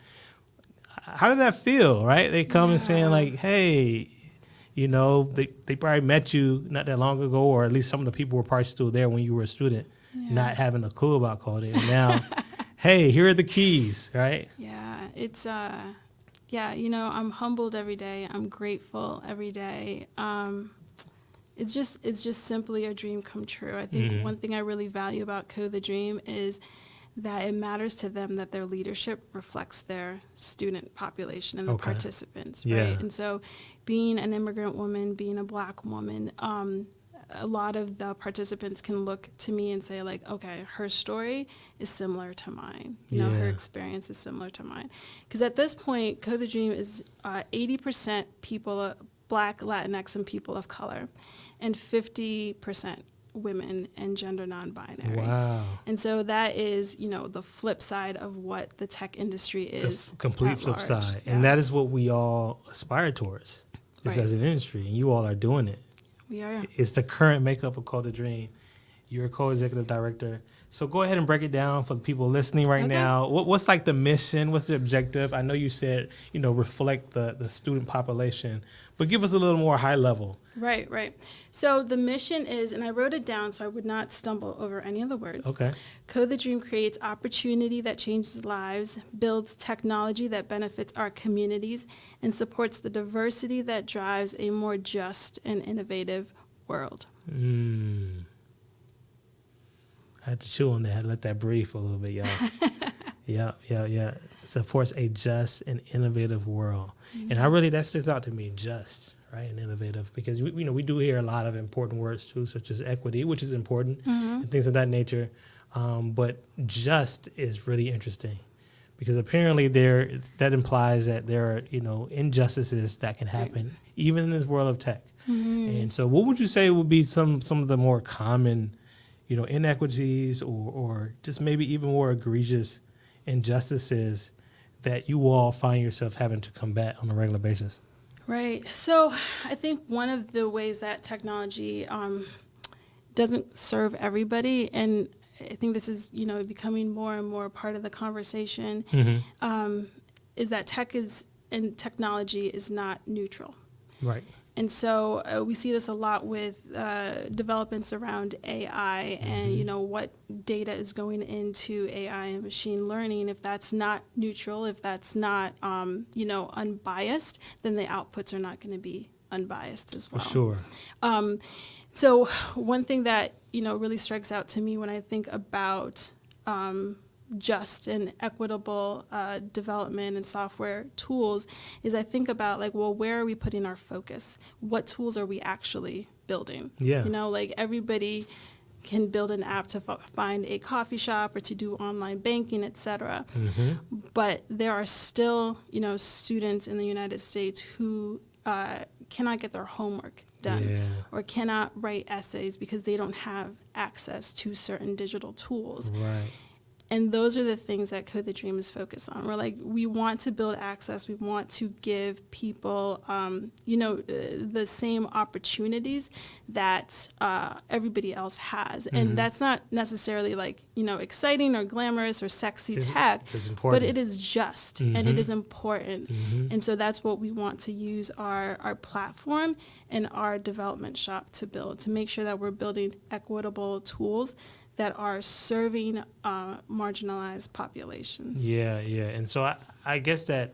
How did that feel, right? They come and saying like, hey, they probably met you not that long ago, or at least some of the people were probably still there when you were a student, not having a clue about coding. And now, hey, here are the keys, right? Yeah, it's I'm humbled every day. I'm grateful every day. It's just simply a dream come true. I think one thing I really value about Code the Dream is that it matters to them that their leadership reflects their student population and the participants, right? Yeah. And so being an immigrant woman, being a Black woman, a lot of the participants can look to me and say like, okay, her story is similar to mine. Her experience is similar to mine. Because at this point, Code the Dream is 80% people, Black, Latinx, and people of color, and 50% women and gender non-binary. Wow. And so that is, the flip side of what the tech industry is. The complete at flip large. side. Yeah. And that is what we all aspire towards, just Right. as an industry. And you all are doing it. We are. It's the current makeup of Code a Dream. You're a co-executive director. So go ahead and break it down for the people listening right now. What's like the mission? What's the objective? I know you said, reflect the student population, but give us a little more high level. Right. So the mission is, and I wrote it down so I would not stumble over any of the words. Okay. Code the Dream creates opportunity that changes lives, builds technology that benefits our communities, and supports the diversity that drives a more just and innovative world. I had to chew on that. Let that breathe for a little bit, y'all. Yeah. Supports a just and innovative world. And that sticks out to me, just, right, and innovative, because we do hear a lot of important words too, such as equity, which is important, and things of that nature. But just is really interesting, because apparently that implies that there are injustices that can happen even in this world of tech. And so, what would you say would be some of the more common inequities or just maybe even more egregious injustices that you all find yourself having to combat on a regular basis? Right. So I think one of the ways that technology doesn't serve everybody, and I think this is, becoming more and more part of the conversation, is that technology is not neutral. Right. And so we see this a lot with developments around AI and, what data is going into AI and machine learning. If that's not neutral, if that's not, unbiased, then the outputs are not going to be unbiased as well. For sure. So one thing that, really strikes out to me when I think about just and equitable development and software tools is I think about where are we putting our focus? What tools are we actually building? Yeah. Everybody can build an app to find a coffee shop or to do online banking, et cetera. But there are still, students in the United States who cannot get their homework done or cannot write essays because they don't have access to certain digital tools. Right. And those are the things that Code the Dream is focused on. We're like, we want to build access. We want to give people, the same opportunities that everybody else has. And that's not necessarily like, exciting or glamorous or sexy tech, but it is just, and it is important. And so that's what we want to use our platform and our development shop to build, to make sure that we're building equitable tools that are serving marginalized populations. Yeah. And so I guess that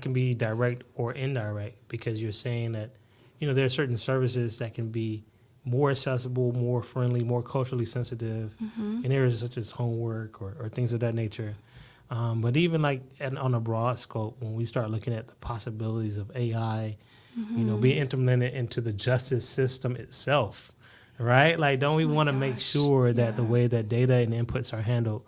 can be direct or indirect, because you're saying that, there are certain services that can be more accessible, more friendly, more culturally sensitive in areas such as homework or things of that nature. But even like on a broad scope, when we start looking at the possibilities of AI, being implemented into the justice system itself, right? Like, don't we want to make sure that the way that data and inputs are handled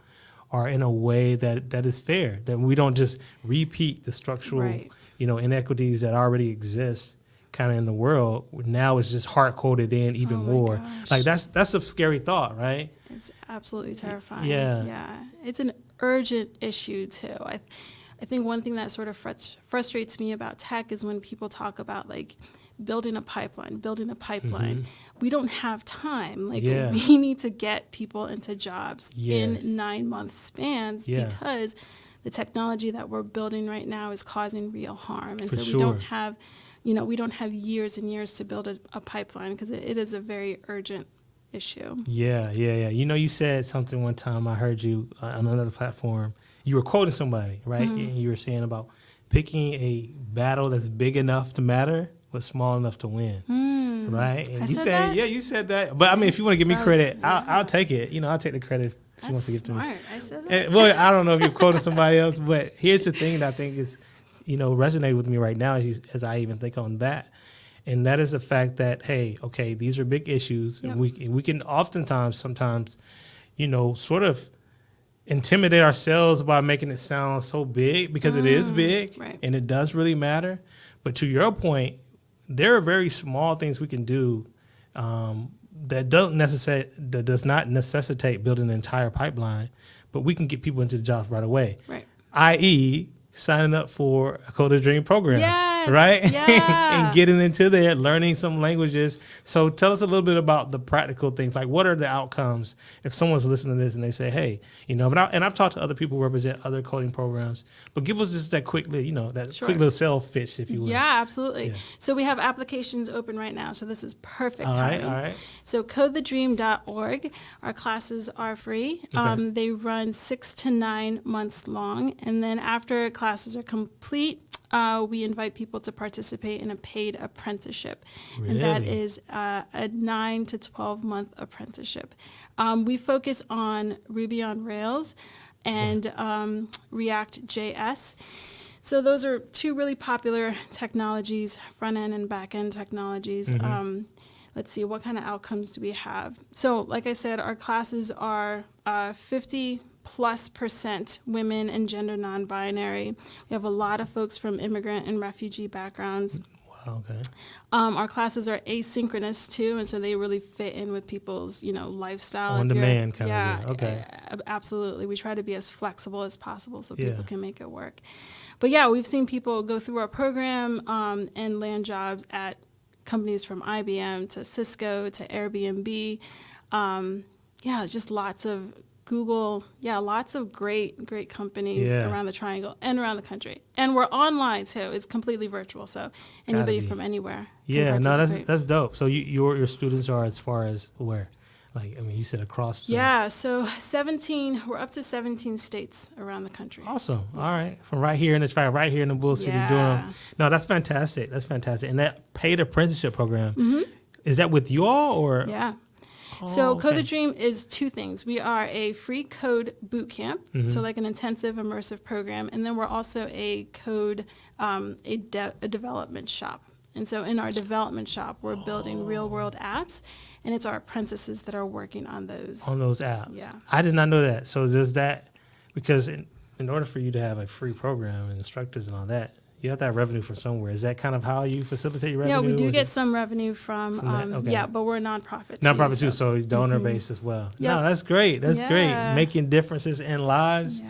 are in a way that is fair, that we don't just repeat the structural, inequities that already exist kind of in the world. Now it's just hard-coded in even more. Gosh. Like, that's a scary thought, right? It's absolutely terrifying. Yeah. It's an urgent issue, too. I think one thing that sort of frustrates me about tech is when people talk about, like, building a pipeline. We don't have time. Like, we need to get people into jobs in 9-month spans because the technology that we're building right now is causing real harm. And we don't have, we don't have years and years to build a pipeline, because it is a very urgent issue. Yeah. You said something one time, I heard you on another platform. You were quoting somebody, right? And you were saying about picking a battle that's big enough to matter but small enough to win, right? And you said that. But I mean, if you want to give me credit, I'll take it. I'll take the credit if you want to give it to me. I said that. Well, I don't know if you're quoting somebody else, but here's the thing that I think is, resonating with me right now as I even think on that. And that is the fact that, hey, okay, these are big issues. And we can sometimes, sort of intimidate ourselves by making it sound so big, because it is big and it does really matter. But to your point, there are very small things we can do that does not necessitate building an entire pipeline, but we can get people into the jobs right away. Right. I.e., signing up for a Code the Dream program. Yes, right? Yeah. And getting into there, learning some languages. So tell us a little bit about the practical things. Like, what are the outcomes if someone's listening to this and they say, hey, and I've talked to other people who represent other coding programs, but give us just that quick little, quick little sales pitch, if you will. Yeah, absolutely. Yeah. So we have applications open right now. So this is perfect timing. All right. So codethedream.org. Our classes are free. Okay. They run 6 to 9 months long. And then after classes are complete, we invite people to participate in a paid apprenticeship. Really? And that is a 9 to 12 month apprenticeship. We focus on Ruby on Rails and React.js. So those are two really popular technologies, front-end and back-end technologies. Mm-hmm. Let's see, what kind of outcomes do we have? So like I said, our classes are 50+% women and gender non-binary. We have a lot of folks from immigrant and refugee backgrounds. Wow, okay. Our classes are asynchronous too, and so they really fit in with people's, lifestyle. On demand kind of. Yeah, okay. Absolutely. We try to be as flexible as possible so people can make it work. But yeah, we've seen people go through our program and land jobs at companies from IBM to Cisco to Airbnb. Just lots of Google, lots of great companies around the triangle and around the country. And we're online too. It's completely virtual, so anybody from anywhere can participate. That's dope. So your students are as far as where? You said across. So 17, we're up to 17 states around the country. Awesome. Yeah. All right. From right here in the triangle, right here in the Bull City, Durham. No, that's fantastic. And that paid apprenticeship program, is that with you all or? Yeah. So Code the Dream is two things. We are a free code boot camp, so like an intensive immersive program, and then we're also a code, a development shop. And so in our development shop, we're building real-world apps, and it's our apprentices that are working on those. On those apps. Yeah. I did not know that. So does that, because in order for you to have a free program and instructors and all that, You have to have revenue from somewhere. Is that kind of how you facilitate your revenue? Yeah, we do get some revenue from that? Okay. yeah, but we're a nonprofit. Nonprofit too, so donor based as well. Yep. No, that's great. That's great. Yeah. Making differences in lives,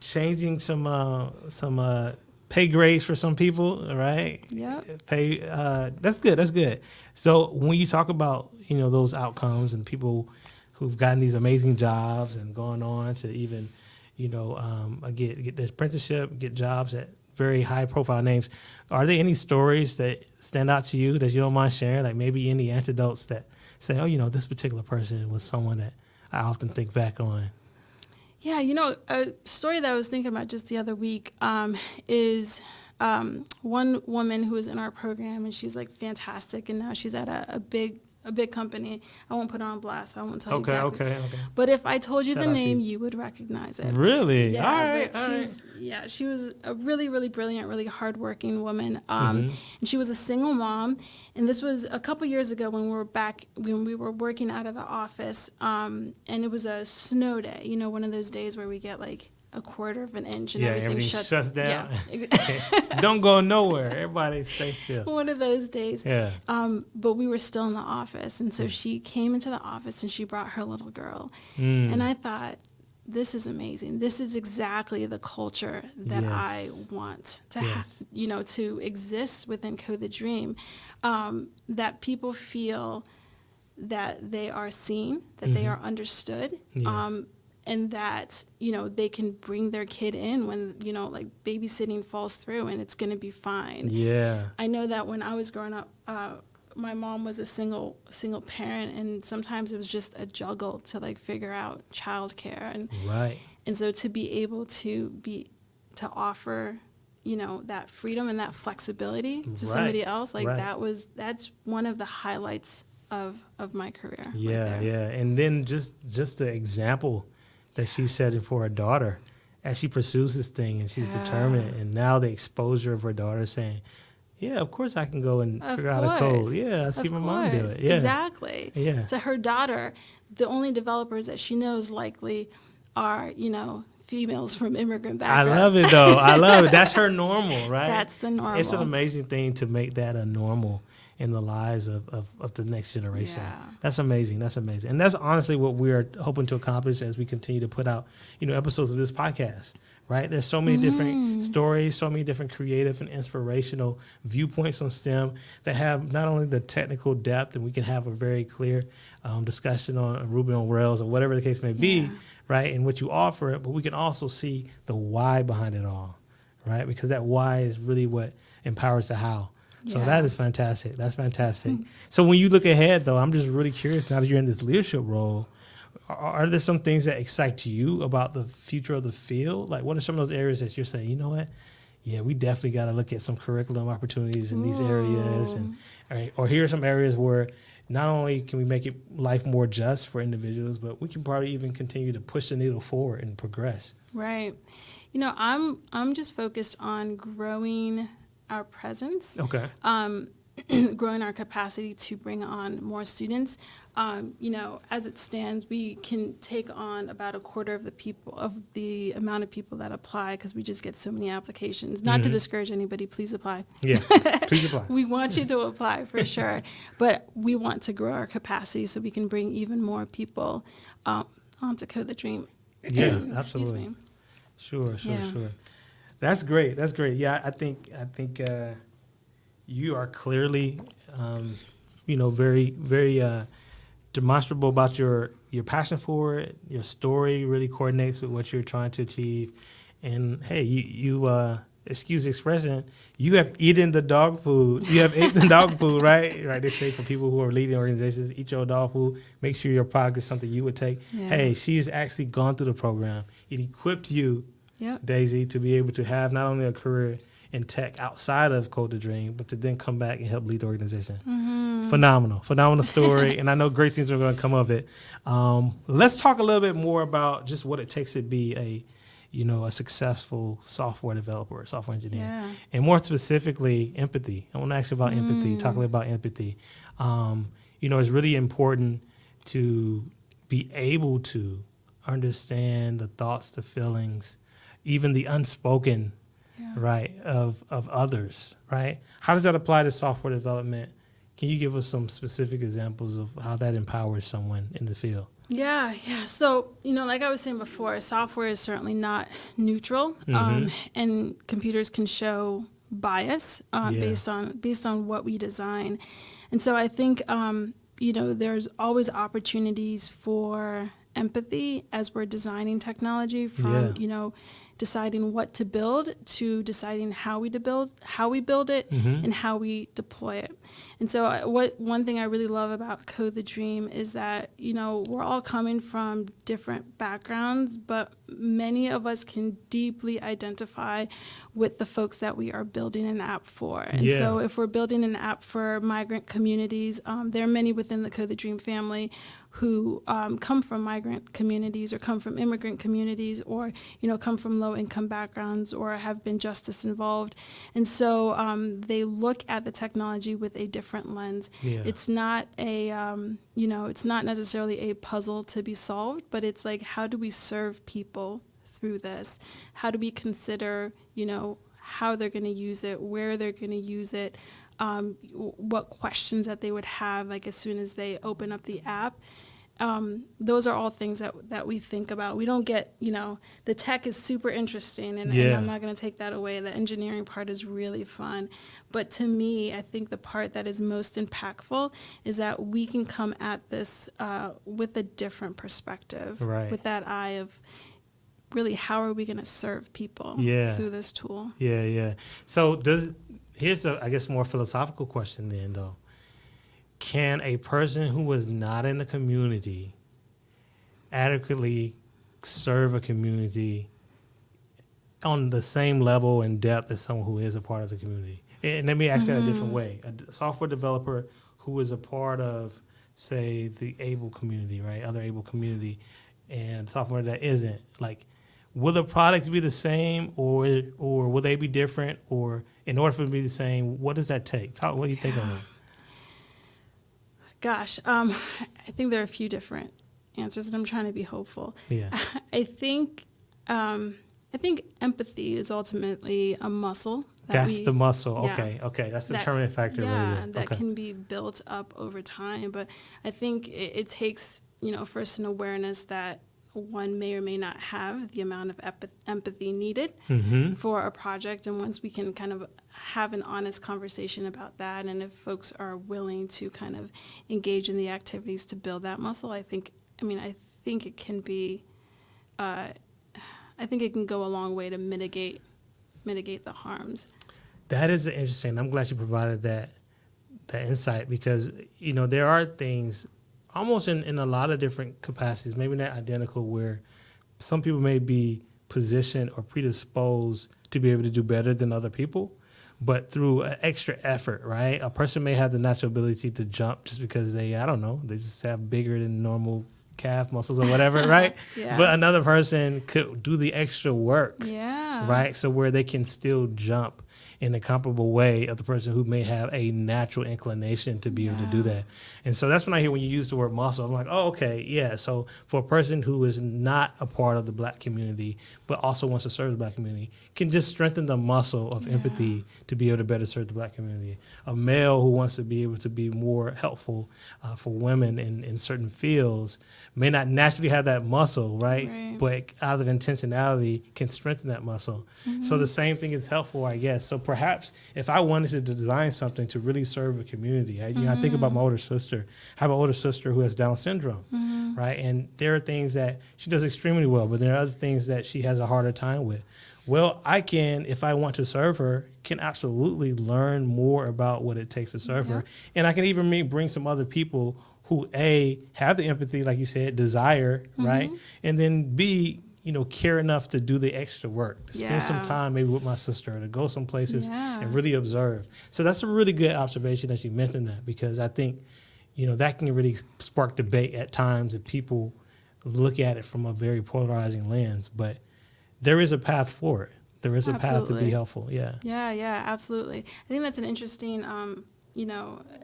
changing some pay grades for some people, right? Yep. Pay. That's good. That's good. So when you talk about those outcomes and people who've gotten these amazing jobs and gone on to even get the apprenticeship, get jobs at very high profile names, are there any stories that stand out to you that you don't mind sharing? Like maybe any anecdotes that say, oh, this particular person was someone that I often think back on. Yeah, a story that I was thinking about just the other week is one woman who was in our program, and she's like fantastic, and now she's at a big company. I won't put her on blast, so I won't tell you exactly. Okay. But if I told you the name, you would recognize it. Really? Yeah, all right. Yeah, she was a really, really brilliant, really hardworking woman. And she was a single mom. And this was a couple years ago when we were working out of the office. And it was a snow day, one of those days where we get like a quarter of an inch and everything shuts down. Yeah. Don't go nowhere. Everybody stay still. One of those days. Yeah. But we were still in the office. And so she came into the office and she brought her little girl. And I thought, this is amazing. This is exactly the culture that I want to have, to exist within Code the Dream. That people feel that they are seen, that they are understood. And that, they can bring their kid in when, like babysitting falls through and it's going to be fine. Yeah. I know that when I was growing up, my mom was a single parent, and sometimes it was just a juggle to like figure out childcare. And so to be able to offer, that freedom and that flexibility to somebody else, like that's one of the highlights of my career. Yeah, right yeah. And then just the example that she's setting for her daughter as she pursues this thing, and she's determined. And now the exposure of her daughter saying, yeah, of course I can go and figure out a code. Yeah, I see my mom do it. Yeah. Exactly. Yeah. To her daughter, the only developers that she knows likely are, females from immigrant backgrounds. I love it, though. I love it. That's her normal, right? That's the normal. It's an amazing thing to make that a normal in the lives of the next generation. Yeah. That's amazing. That's amazing. And that's honestly what we're hoping to accomplish as we continue to put out, episodes of this podcast, right? There's so many different stories, so many different creative and inspirational viewpoints on STEM that have not only the technical depth, and we can have a very clear discussion on Ruby on Rails or whatever the case may be, right? And what you offer, but we can also see the why behind it all, right? Because that why is really what empowers the how. So that is fantastic. That's fantastic. So when you look ahead, though, I'm just really curious, now that you're in this leadership role, are there some things that excite you about the future of the field? Like, what are some of those areas that you're saying, you know what? Yeah, we definitely got to look at some curriculum opportunities in these areas. Or here are some areas where not only can we make life more just for individuals, but we can probably even continue to push the needle forward and progress. Right. I'm just focused on growing our presence. Okay. Growing our capacity to bring on more students. As it stands, we can take on about a quarter of the amount of people that apply, because we just get so many applications. Not to discourage anybody, please apply. Yeah, please apply. We want you to apply for sure, but we want to grow our capacity so we can bring even more people onto Code the Dream. Yeah, absolutely. Sure. That's great. Yeah, I think you are clearly, very, very demonstrable about your passion for it. Your story really coordinates with what you're trying to achieve. And hey, you excuse the expression, you have eaten the dog food. You have eaten the dog food, right? Right. They say for people who are leading organizations, eat your dog food. Make sure your product is something you would take. Yeah. Hey, she's actually gone through the program. It equipped you, Daisy, to be able to have not only a career in tech outside of Code the Dream, but to then come back and help lead the organization. Phenomenal story. And I know great things are going to come of it. Let's talk a little bit more about just what it takes to be a successful software developer, software engineer, and more specifically, empathy. I want to ask you about empathy, talk a little about empathy. It's really important to be able to understand the thoughts, the feelings, even the unspoken right, of others, right? How does that apply to software development? Can you give us some specific examples of how that empowers someone in the field? Yeah. So, like I was saying before, software is certainly not neutral, and computers can show bias based on what we design. And so I think, there's always opportunities for empathy as we're designing technology, from, deciding what to build to deciding how we build it and how we deploy it. And so one thing I really love about Code the Dream is that, we're all coming from different backgrounds, but many of us can deeply identify with the folks that we are building an app for. And so if we're building an app for migrant communities, there are many within the Code the Dream family who come from migrant communities or come from immigrant communities or, come from low-income backgrounds or have been justice involved. And so they look at the technology with a different lens. Yeah. It's not it's not necessarily a puzzle to be solved, but it's like, how do we serve people through this? How do we consider, how they're going to use it, where they're going to use it, what questions that they would have, like as soon as they open up the app. Those are all things that we think about. We don't get, the tech is super interesting, and I'm not going to take that away. The engineering part is really fun. But to me, I think the part that is most impactful is that we can come at this with a different perspective, with that eye of really how are we going to serve people through this tool. Yeah. So here's a, I guess, more philosophical question then, though. Can a person who was not in the community adequately serve a community on the same level and depth as someone who is a part of the community? And let me ask that a different way. A software developer who is a part of, say, the able community, right, other able community, and software that isn't, like, will the products be the same or will they be different? Or in order for it to be the same, what does that take? What do you think on that? Gosh, I think there are a few different answers, and I'm trying to be hopeful. Yeah. I think empathy is ultimately a muscle. That's the muscle. Okay. That's the determining factor. Yeah, that can be built up over time. But I think it takes, first an awareness that one may or may not have the amount of empathy needed for a project. And once we can kind of have an honest conversation about that, and if folks are willing to kind of engage in the activities to build that muscle, I think it can be, I think it can go a long way to mitigate the harms. That is interesting. I'm glad you provided that insight, because, there are things almost in a lot of different capacities, maybe not identical, where some people may be positioned or predisposed to be able to do better than other people, but through an extra effort, right? A person may have the natural ability to jump just because they just have bigger than normal calf muscles or whatever, right? But another person could do the extra work, right? So where they can still jump in a comparable way of the person who may have a natural inclination to be able to do that. And so that's when I hear when you use the word muscle, I'm like, oh, okay, yeah. So for a person who is not a part of the Black community, but also wants to serve the Black community, can just strengthen the muscle of empathy to be able to better serve the Black community. A male who wants to be able to be more helpful for women in certain fields may not naturally have that muscle, right? But out of intentionality can strengthen that muscle. So the same thing is helpful, I guess. So perhaps if I wanted to design something to really serve a community, I think about my older sister. I have an older sister who has Down syndrome, right? And there are things that she does extremely well, but there are other things that she has a harder time with. Well, I can, if I want to serve her, can absolutely learn more about what it takes to serve her. And I can even bring some other people who, A, have the empathy, like you said, desire, right? And then B, care enough to do the extra work, to spend some time maybe with my sister, to go some places and really observe. So that's a really good observation that you mentioned that, because I think, that can really spark debate at times if people look at it from a very polarizing lens. But there is a path forward. There is a path to be helpful. Yeah, absolutely. I think that's an interesting,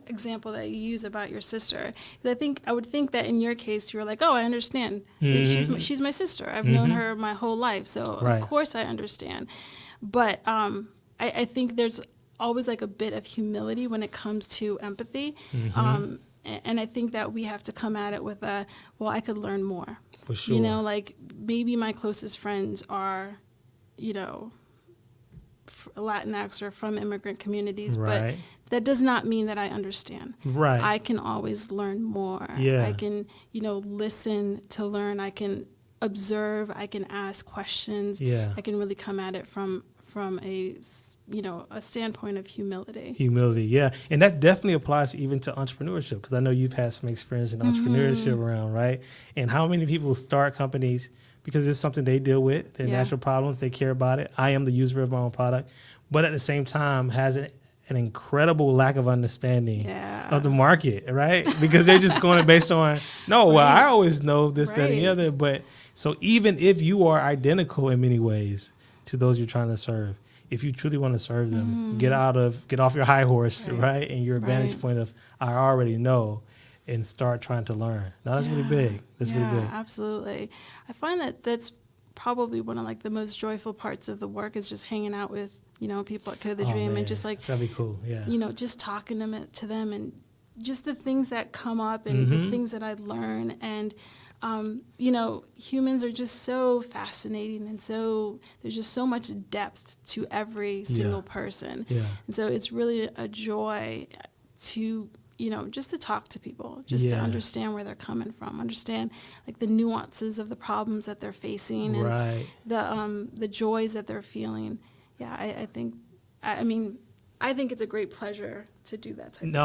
example that you use about your sister. 'Cause I would think that in your case, you were like, oh, I understand. She's my sister. I've known her my whole life. So of course I understand. But I think there's always like a bit of humility when it comes to empathy. And I think that we have to come at it with I could learn more. For sure. Like maybe my closest friends are, Latinx or from immigrant communities, but that does not mean that I understand. Right. I can always learn more. Yeah. I can, listen to learn. I can observe. I can ask questions. Yeah. I can really come at it from a standpoint of humility. Humility, yeah. And that definitely applies even to entrepreneurship, because I know you've had some experience in entrepreneurship around, right? And how many people start companies because it's something they deal with, their natural problems, they care about it. I am the user of my own product, but at the same time has an incredible lack of understanding of the market, right? Because they're just going based on, I always know this, that, and the other. But so even if you are identical in many ways to those you're trying to serve, if you truly want to serve them, get off your high horse, right? And your vantage point of, I already know, and start trying to learn. Now that's really big. That's really big. Absolutely. I find that that's probably one of like the most joyful parts of the work is just hanging out with, people at Code the Dream and just like, that'd be cool. Yeah. Just talking to them and just the things that come up and the things that I learn. And, humans are just so fascinating. And so there's just so much depth to every single person. Yeah. And so it's really a joy to, just to talk to people, just to understand where they're coming from, understand like the nuances of the problems that they're facing and the joys that they're feeling. Yeah, I think it's a great pleasure to do that type of thing.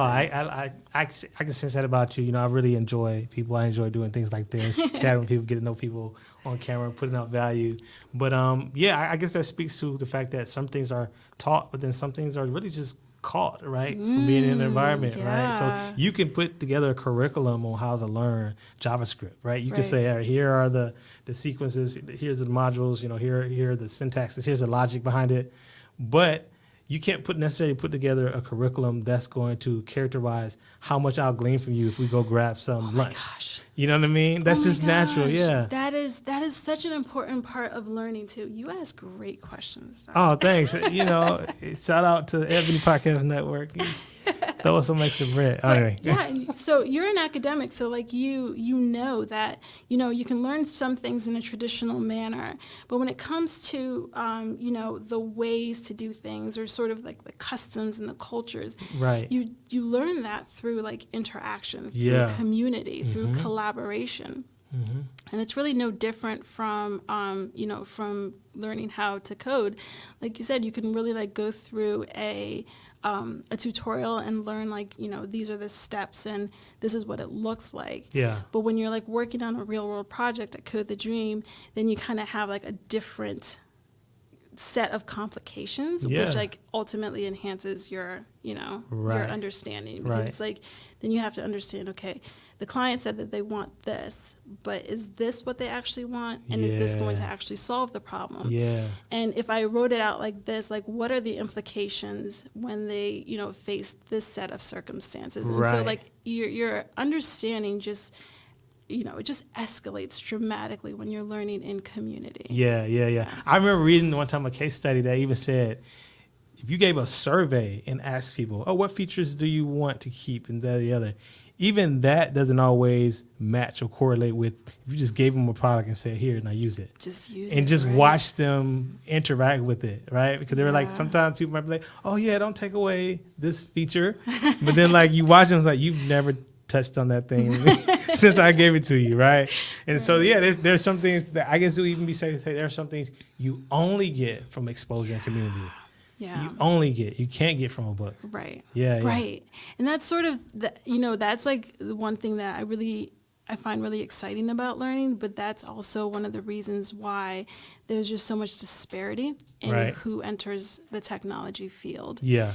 I can sense that about you. I really enjoy people. I enjoy doing things like this, chatting with people, getting to know people on camera, putting out value. But I guess that speaks to the fact that some things are taught, but then some things are really just caught, right, from being in an environment, right? So you can put together a curriculum on how to learn JavaScript, right? You can say, here are the sequences, here's the modules, here are the syntaxes, here's the logic behind it. But you can't necessarily put together a curriculum that's going to characterize how much I'll glean from you if we go grab some lunch. Gosh. You know what I mean? That's just natural, yeah. That is such an important part of learning too. You ask great questions. Oh, thanks. Shout out to Ebony Podcast Network. That was some extra bread. Anyway. Yeah. So you're an academic, so like you know that you can learn some things in a traditional manner, but when it comes to the ways to do things or sort of like the customs and the cultures, right? You learn that through like interaction, through community, through collaboration. And it's really no different from, from learning how to code. Like you said, you can really like go through a tutorial and learn like, these are the steps and this is what it looks like. Yeah. But when you're like working on a real world project at Code the Dream, then you kind of have like a different set of complications, which like ultimately enhances your, your understanding. Because it's like, then you have to understand, okay, the client said that they want this, but is this what they actually want? And is this going to actually solve the problem? Yeah. And if I wrote it out like this, like what are the implications when they, face this set of circumstances? And so like your understanding just, it just escalates dramatically when you're learning in community. Yeah. I remember reading one time a case study that even said, if you gave a survey and asked people, what features do you want to keep and that or the other, even that doesn't always match or correlate with if you just gave them a product and said, here, now use it. Just use and it. Just watch them interact with it, right? Because they were like, sometimes people might be like, don't take away this feature. But then like you watch them, it's like, you've never touched on that thing since I gave it to you, right? And so, there's some things that I guess it would even be safe to say there are some things you only get from exposure and community. Yeah. You only get, you can't get from a book. Right. Yeah. Right. And that's sort of, that's like the one thing that I find really exciting about learning, but that's also one of the reasons why there's just so much disparity in who enters the technology field. Yeah.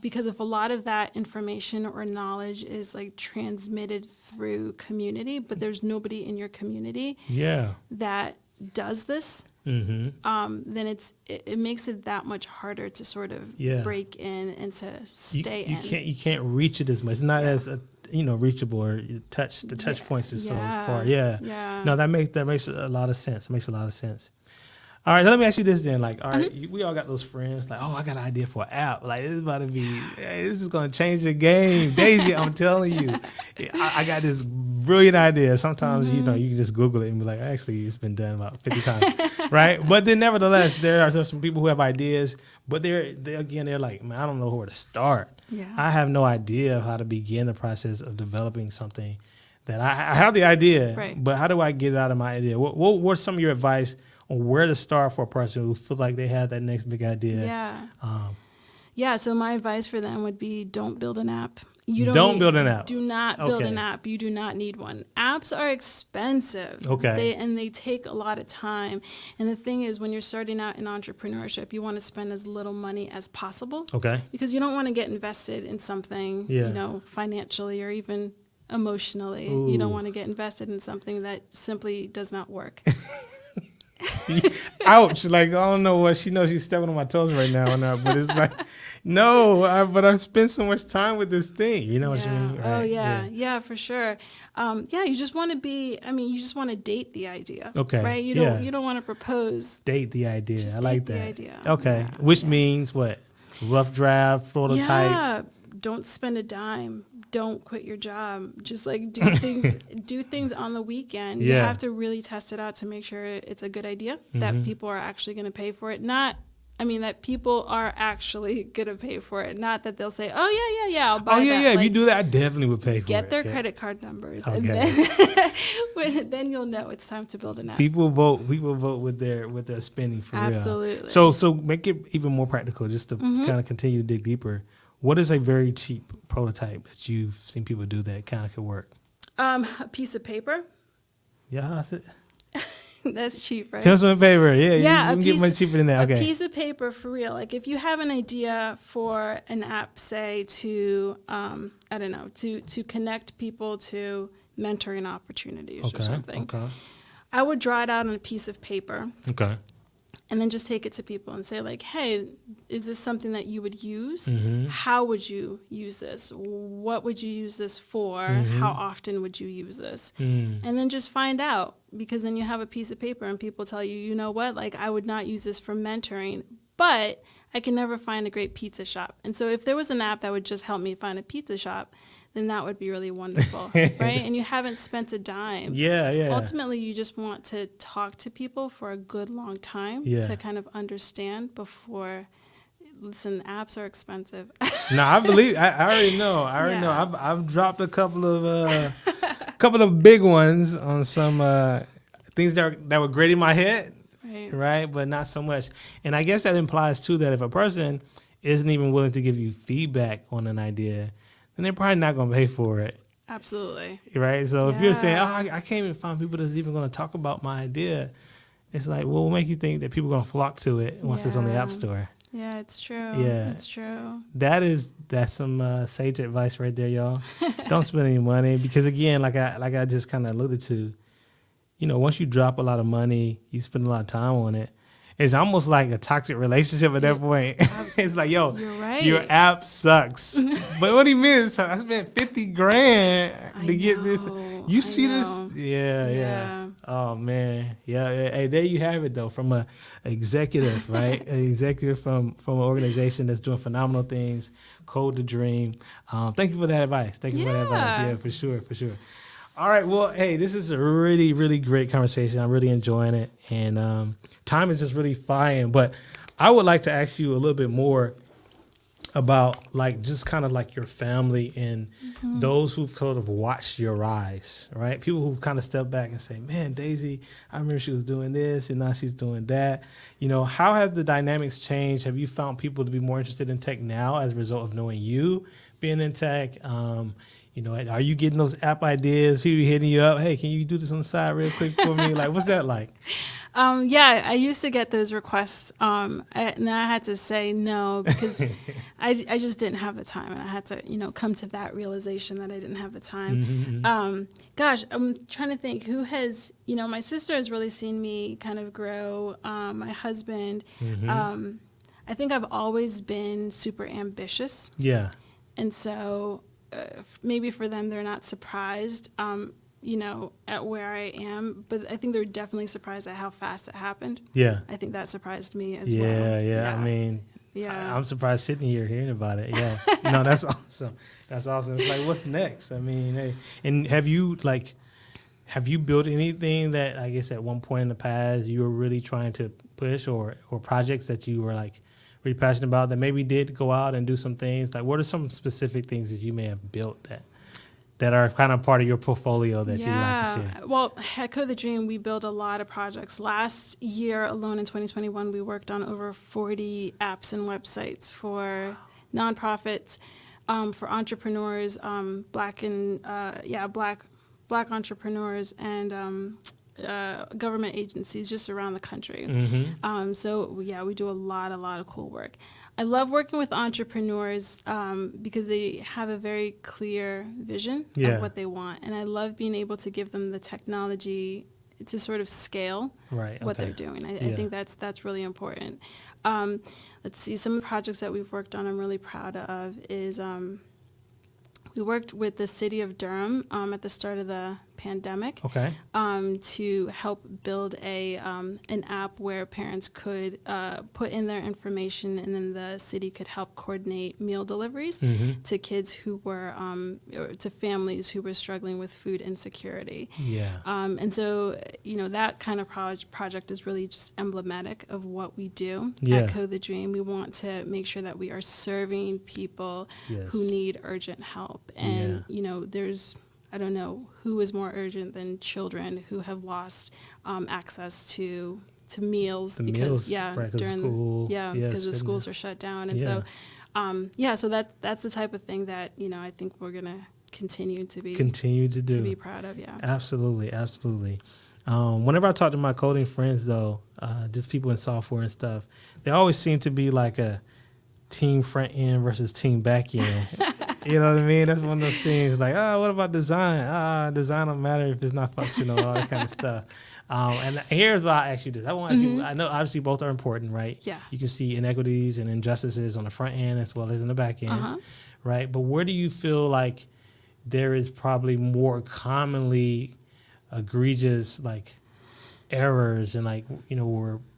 Because if a lot of that information or knowledge is like transmitted through community, but there's nobody in your community that does this, then it makes it that much harder to sort of break in and to stay in. You can't reach it as much. It's not as reachable, or the touch points is so far. No, that makes a lot of sense. It makes a lot of sense. All right, so let me ask you this then. Like, all right, we all got those friends. Like, oh, I got an idea for an app. Like, this is about to be, this is going to change the game. Daisy, I'm telling you, I got this brilliant idea. Sometimes, you can just Google it and be like, actually, it's been done about 50 times, right? But then nevertheless, there are some people who have ideas, but they're like, man, I don't know where to start. Yeah. I have no idea how to begin the process of developing something that I have the idea, but how do I get it out of my idea? What's some of your advice on where to start for a person who feels like they have that next big idea? So my advice for them would be, don't build an app. Don't build an app. Do not build an app. You do not need one. Apps are expensive. They take a lot of time. And the thing is, when you're starting out in entrepreneurship, you want to spend as little money as possible. Because you don't want to get invested in something, financially or even emotionally. Ooh. You don't want to get invested in something that simply does not work. Ouch. Like, I don't know what she knows. She's stepping on my toes right now, but it's like, but I've spent so much time with this thing. You know what I mean? Right? Yeah, for sure. You just want to you just want to date the idea. Right? You don't want to propose. Date the idea. Just I like date that. the idea. Okay. Which means what? Rough draft, prototype. Yeah. Don't spend a dime. Don't quit your job. Just like do things on the weekend. You have to really test it out to make sure it's a good idea, that people are actually going to pay for it. That people are actually going to pay for it. Not that they'll say, oh, yeah, I'll buy that. If you do that, I definitely would pay for it. Get their credit card numbers. And then you'll know it's time to build an app. People vote with their spending for real. Absolutely. So make it even more practical, just to kind of continue to dig deeper. What is a very cheap prototype that you've seen people do that kind of could work? A piece of paper. Yeah, that's it. That's cheap, right? Pencil and paper. Yeah, you can get much cheaper than that. Okay. A piece of paper for real. Like if you have an idea for an app, say to to connect people to mentoring opportunities or something. I would draw it out on a piece of paper. And then just take it to people and say, like, hey, is this something that you would use? How would you use this? What would you use this for? How often would you use this? And then just find out, because then you have a piece of paper and people tell you, you know what, like, I would not use this for mentoring, but I can never find a great pizza shop. And so if there was an app that would just help me find a pizza shop, then that would be really wonderful, right? And you haven't spent a dime. Ultimately, you just want to talk to people for a good long time to kind of understand before. Listen, apps are expensive. No, I believe. I already know. know. I've dropped a couple of big ones on some things that were great in my head, right? But not so much. And I guess that implies too that if a person isn't even willing to give you feedback on an idea, and they're probably not going to pay for it. Absolutely. Right? So if you're saying, I can't even find people that's even going to talk about my idea, it's like, well, what make you think that people are going to flock to it once it's on the App Store? Yeah, it's true. Yeah. It's true. That's some sage advice right there, y'all. Don't spend any money because, again, like I just kind of alluded to, once you drop a lot of money, you spend a lot of time on it. It's almost like a toxic relationship at that point. It's like, yo, your app sucks. But what he means, I spent $50,000 to get this. You see this? Yeah. Oh man, yeah. Hey, there you have it though, from a executive, right? An executive from an organization that's doing phenomenal things. Code the dream. Thank you for that advice. Yeah, for sure. All right. Well, hey, this is a really, really great conversation. I'm really enjoying it. And time is just really flying. But I would like to ask you a little bit more about just kind of like your family and those who've sort of watched your rise, right? People who kind of step back and say, man, Daisy, I remember she was doing this and now she's doing that. How have the dynamics changed? Have you found people to be more interested in tech now as a result of knowing you being in tech? You know, are you getting those app ideas? People hitting you up, hey, can you do this on the side real quick for me? Like, what's that like? Yeah, I used to get those requests, and I had to say no because I just didn't have the time, and I had to, come to that realization that I didn't have the time. Gosh, I'm trying to think who has, my sister has really seen me kind of grow. My husband, I think I've always been super ambitious. Yeah. And so maybe for them, they're not surprised. At where I am, but I think they're definitely surprised at how fast it happened. Yeah. I think that surprised me as well. Yeah. I mean, I'm surprised sitting here hearing about it. Yeah. No, that's awesome. That's awesome. It's like, what's next? I mean, hey, and have you built anything that I guess at one point in the past you were really trying to push or projects that you were like really passionate about that maybe did go out and do some things? Like, what are some specific things that you may have built that are kind of part of your portfolio that you'd like to share? Well, at Code the Dream, we build a lot of projects. Last year alone in 2021, we worked on over 40 apps and websites for nonprofits, for entrepreneurs, Black entrepreneurs, and government agencies just around the country. We do a lot of cool work. I love working with entrepreneurs because they have a very clear vision of what they want. And I love being able to give them the technology to sort of scale what they're doing. I think that's really important. Let's see, some of the projects that we've worked on I'm really proud of is we worked with the city of Durham at the start of the pandemic to help build an app where parents could put in their information, and then the city could help coordinate meal deliveries to kids who were or to families who were struggling with food insecurity. And so that kind of project is really just emblematic of what we do at Code the Dream. We want to make sure that we are serving people who need urgent help, and there's, I don't know who is more urgent than children who have lost access to meals because during school. because the schools are shut down, and so that's the type of thing that I think we're gonna continue to be proud of. Absolutely. Whenever I talk to my coding friends, though, just people in software and stuff, they always seem to be like a team front end versus team back end. You know what I mean? That's one of those things like, what about design? Design don't matter if it's not functional, all that kind of stuff. And here's why I ask you this. I want to ask you, I know obviously both are important, right? Yeah. You can see inequities and injustices on the front end as well as in the back end, right? But where do you feel like there is probably more commonly egregious like errors and like,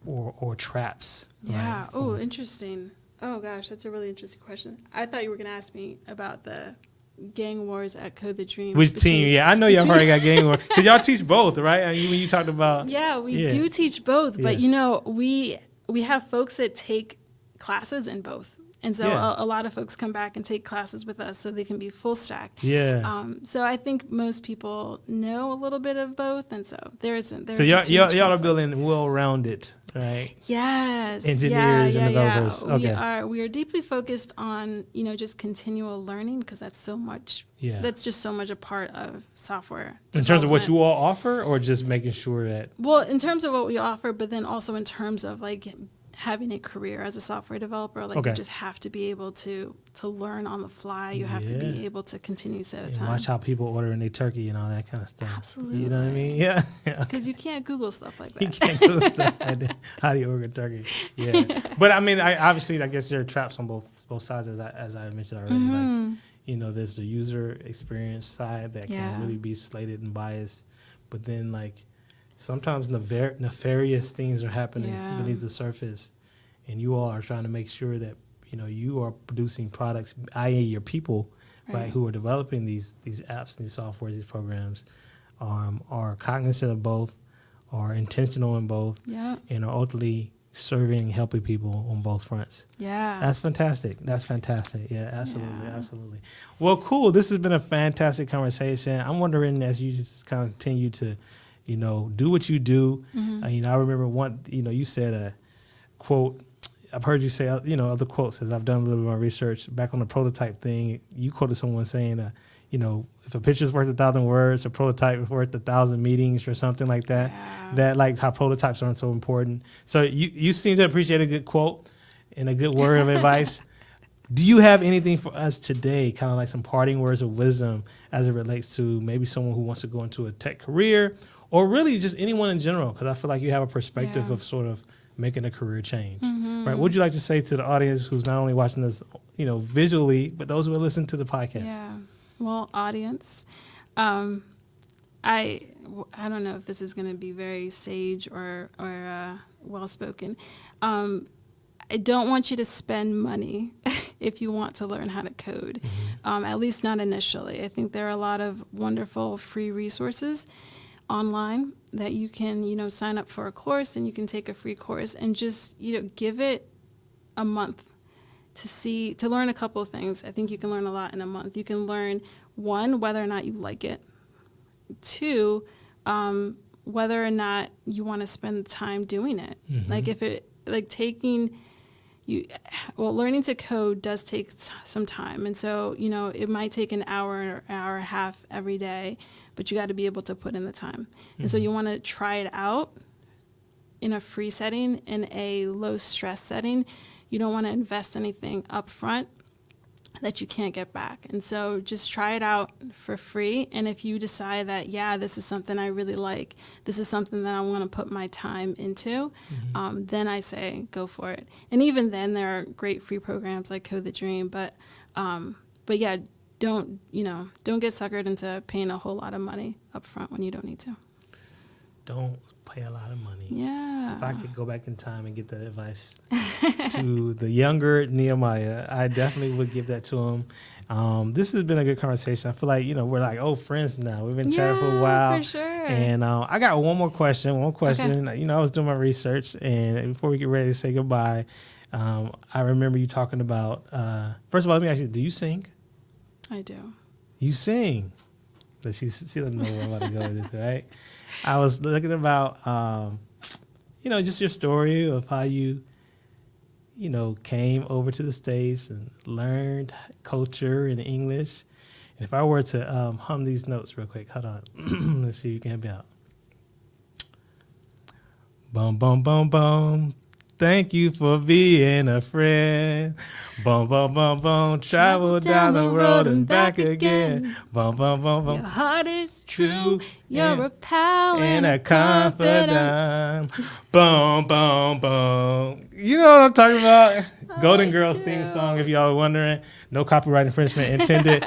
or traps? Yeah. Right? Oh, interesting. Oh, gosh, that's a really interesting question. I thought you were going to ask me about the gang wars at Code the Dream. Which team? Yeah, I know y'all probably got gang wars. Because y'all teach both, right? When you talked about... Yeah, we do teach both. But, we have folks that take classes in both. And so a lot of folks come back and take classes with us so they can be full stack. Yeah. So I think most people know a little bit of both. And so there isn't... So y'all are building well-rounded, right? Yes. Engineers and developers. Okay. We are deeply focused on, just continual learning because that's so much. Yeah. That's just so much a part of software. In terms of what you all offer, or just making sure that? Well, in terms of what we offer, but then also in terms of like having a career as a software developer, like you just have to be able to learn on the fly. You have to be able to continue set a time. Watch how people order in their turkey and all that kind of stuff. Absolutely. You know what I mean? Yeah. Because you can't Google stuff like that. You can't Google stuff like that. How do you order turkey? Yeah. But I mean, obviously, I guess there are traps on both sides, as I mentioned already. Like, there's the user experience side that can really be slated and biased. But then, like, sometimes nefarious things are happening beneath the surface, and you all are trying to make sure that you are producing products, i.e. your people, right, who are developing these apps, these softwares, these programs, are cognizant of both, are intentional in both, and are ultimately serving and helping people on both fronts. Yeah. That's fantastic. Yeah, absolutely. Well, cool. This has been a fantastic conversation. I'm wondering, as you just kind of continue to do what you do. I remember you said a quote. I've heard you say, other quotes as I've done a little bit of my research. Back on the prototype thing, you quoted someone saying, if a picture's worth 1,000 words, a prototype is worth 1,000 meetings or something like that. Yeah. That like how prototypes aren't so important. So you seem to appreciate a good quote and a good word of advice. Do you have anything for us today, kind of like some parting words of wisdom as it relates to maybe someone who wants to go into a tech career, or really just anyone in general? Because I feel like you have a perspective of sort of making a career change. Right? What would you like to say to the audience who's not only watching this, visually, but those who are listening to the podcast? Yeah. Well, audience, I don't know if this is going to be very sage or well spoken. I don't want you to spend money if you want to learn how to code, at least not initially. I think there are a lot of wonderful free resources online that you can, sign up for a course and you can take a free course and just, give it a month to learn a couple of things. I think you can learn a lot in a month. You can learn, one, whether or not you like it. Two, whether or not you want to spend time doing it. Learning to code does take some time. And so, it might take an hour or hour and a half every day, but you got to be able to put in the time. And so you want to try it out in a free setting, in a low stress setting. You don't want to invest anything up front that you can't get back. And so just try it out for free. And if you decide that, this is something I really like, this is something that I want to put my time into, then I say go for it. And even then, there are great free programs like Code the Dream. But don't get suckered into paying a whole lot of money up front when you don't need to. Don't pay a lot of money. Yeah. If I could go back in time and get that advice to the younger Nehemiah, I definitely would give that to him. This has been a good conversation. I feel like, we're like old friends now. We've been chatting for a while. For sure. And I got one more question. Okay. I was doing my research, and before we get ready to say goodbye, I remember you talking about, first of all, let me ask you, do you sing? I do. You sing? But she doesn't know where I'm about to go with this, right? I was looking about, just your story of how you, came over to the States and learned culture and English. And if I were to hum these notes real quick, hold on. Let's see if you can help me out. Bum, bum, bum, bum. Thank you for being a friend. Bum, bum, bum, bum. Travel down the road and back again. Bum, bum, bum, bum. Your heart is true. You're a pal and a confidant. Boom, boom, boom. You know what I'm talking about? Golden Girls theme song, if y'all are wondering. No copyright infringement intended.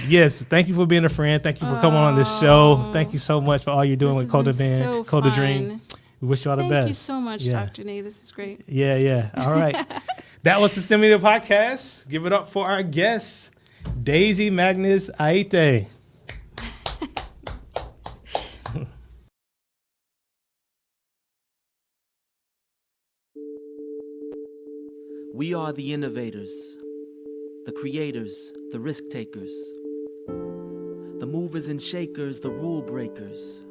Yes, thank you for being a friend. Thank you for coming on this show. Thank you so much for all you're doing with Code the Band, Code the Dream. We wish you all the best. Thank you so much, Dr. Nate. This is great. Yeah. All right. That was the STEMedia Podcast. Give it up for our guest, Daisy Magnus-Aryitey. We are the innovators, the creators, the risk takers, the movers and shakers, the rule breakers.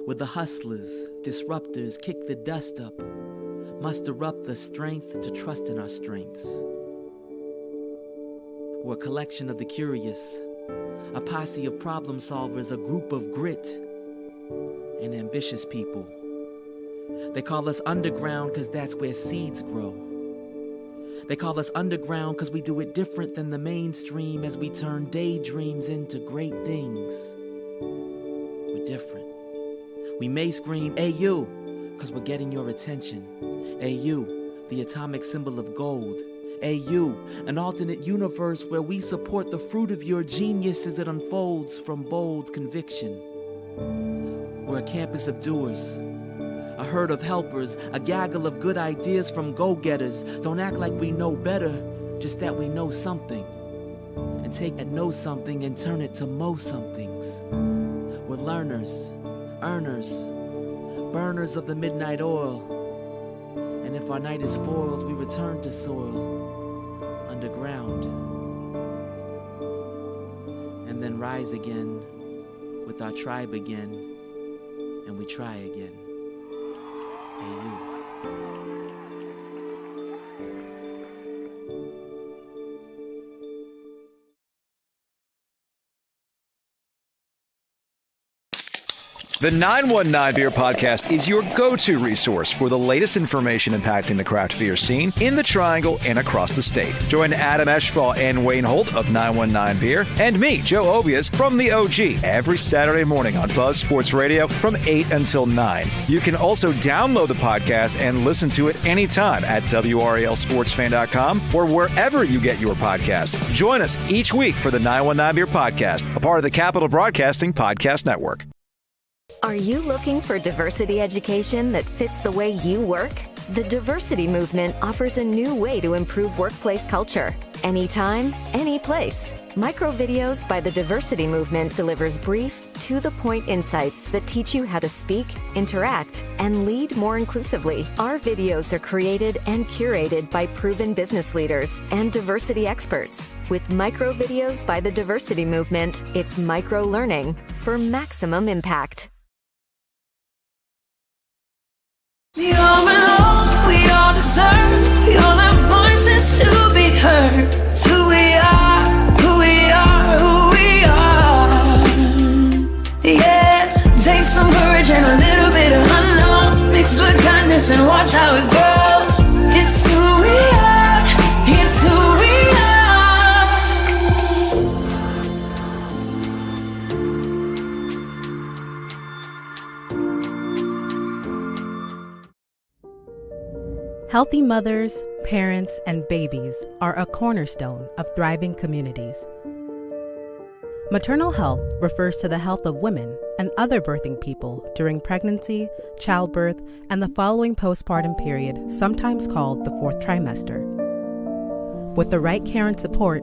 We're the hustlers, disruptors, kick the dust up, muster up the strength to trust in our strengths. We're a collection of the curious, a posse of problem solvers, a group of grit and ambitious people. They call us underground because that's where seeds grow. They call us underground because we do it different than the mainstream as we turn daydreams into great things. We're different. We may scream, "Hey you," because we're getting your attention. Hey you, the atomic symbol of gold. Hey you, an alternate universe where we support the fruit of your genius as it unfolds from bold conviction. We're a campus of doers, a herd of helpers, a gaggle of good ideas from go-getters. Don't act like we know better, just that we know something. And take that know something and turn it to most somethings. We're learners, earners, burners of the midnight oil. And if our night is foiled, we return to soil, underground. And then rise again with our tribe again, and we try again. Hey you. The 919 Beer Podcast is your go-to resource for the latest information impacting the craft beer scene in the Triangle and across the state. Join Adam Eschball and Wayne Holt of 919 Beer and me, Joe Obias, from the OG every Saturday morning on Buzz Sports Radio from 8 until 9. You can also download the podcast and listen to it anytime at WRALSportsFan.com or wherever you get your podcasts. Join us each week for the 919 Beer Podcast, a part of the Capital Broadcasting Podcast Network. Are you looking for diversity education that fits the way you work? The diversity movement offers a new way to improve workplace culture. Anytime, any place. Micro Videos by the Diversity Movement delivers brief, to-the-point insights that teach you how to speak, interact, and lead more inclusively. Our videos are created and curated by proven business leaders and diversity experts. With Micro Videos by the Diversity Movement, it's micro-learning for maximum impact. We all belong, we all deserve, we all have voices to be heard. It's who we are, who we are, who we are. Yeah, take some courage and a little bit of unknown, mixed with kindness and watch how it grows. It's who we are, it's who we are. Healthy mothers, parents, and babies are a cornerstone of thriving communities. Maternal health refers to the health of women and other birthing people during pregnancy, childbirth, and the following postpartum period, sometimes called the fourth trimester. With the right care and support,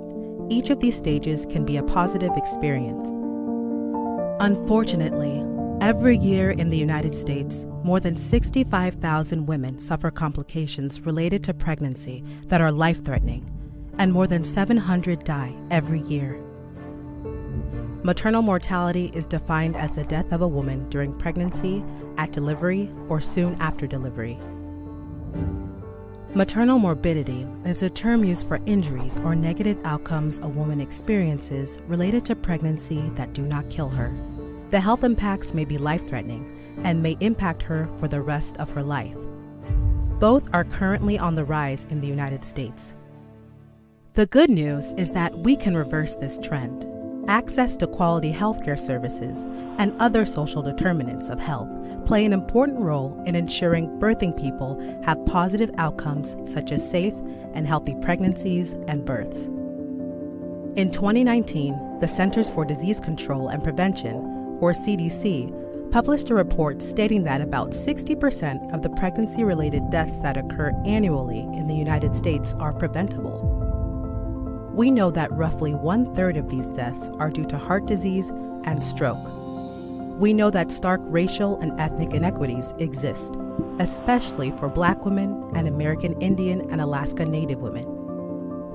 each of these stages can be a positive experience. Unfortunately, every year in the United States, more than 65,000 women suffer complications related to pregnancy that are life-threatening, and more than 700 die every year. Maternal mortality is defined as the death of a woman during pregnancy, at delivery, or soon after delivery. Maternal morbidity is a term used for injuries or negative outcomes a woman experiences related to pregnancy that do not kill her. The health impacts may be life-threatening and may impact her for the rest of her life. Both are currently on the rise in the United States. The good news is that we can reverse this trend. Access to quality healthcare services and other social determinants of health play an important role in ensuring birthing people have positive outcomes such as safe and healthy pregnancies and births. In 2019, the Centers for Disease Control and Prevention, or CDC, published a report stating that about 60% of the pregnancy-related deaths that occur annually in the United States are preventable. We know that roughly 1/3 of these deaths are due to heart disease and stroke. We know that stark racial and ethnic inequities exist, especially for Black women and American Indian and Alaska Native women.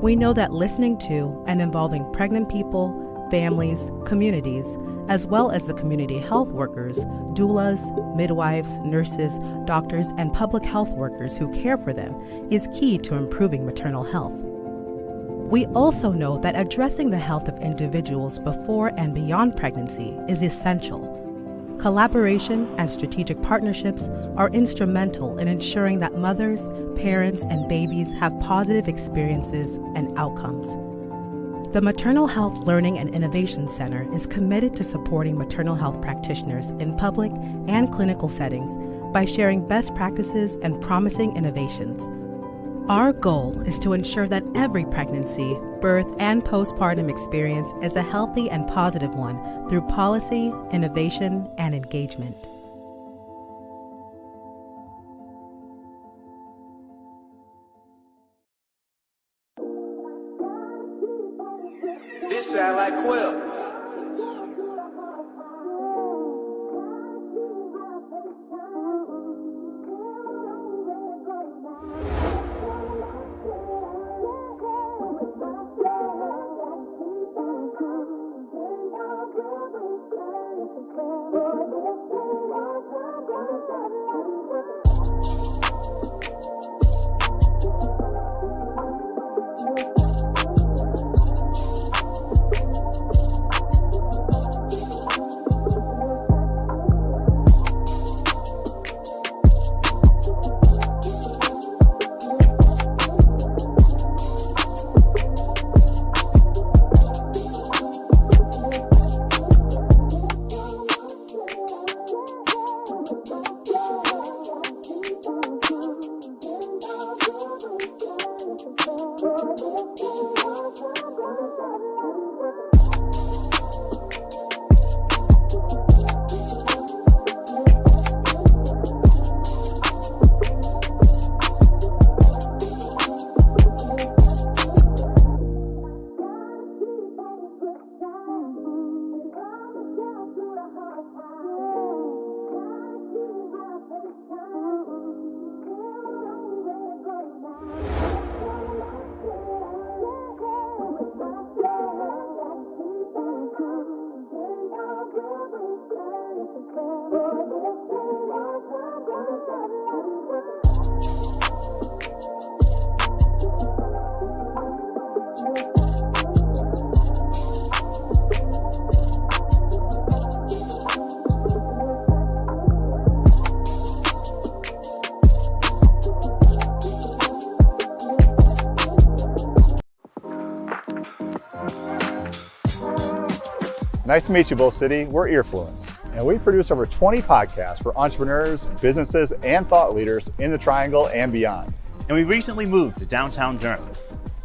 We know that listening to and involving pregnant people, families, communities, as well as the community health workers, doulas, midwives, nurses, doctors, and public health workers who care for them is key to improving maternal health. We also know that addressing the health of individuals before and beyond pregnancy is essential. Collaboration and strategic partnerships are instrumental in ensuring that mothers, parents, and babies have positive experiences and outcomes. The Maternal Health Learning and Innovation Center is committed to supporting maternal health practitioners in public and clinical settings by sharing best practices and promising innovations. Our goal is to ensure that every pregnancy, birth, and postpartum experience is a healthy and positive one through policy, innovation, and engagement. This sound like Quill. Nice to meet you, Bull City. We're Earfluence, and we produce over 20 podcasts for entrepreneurs, businesses, and thought leaders in the Triangle and beyond. And we recently moved to downtown Durham,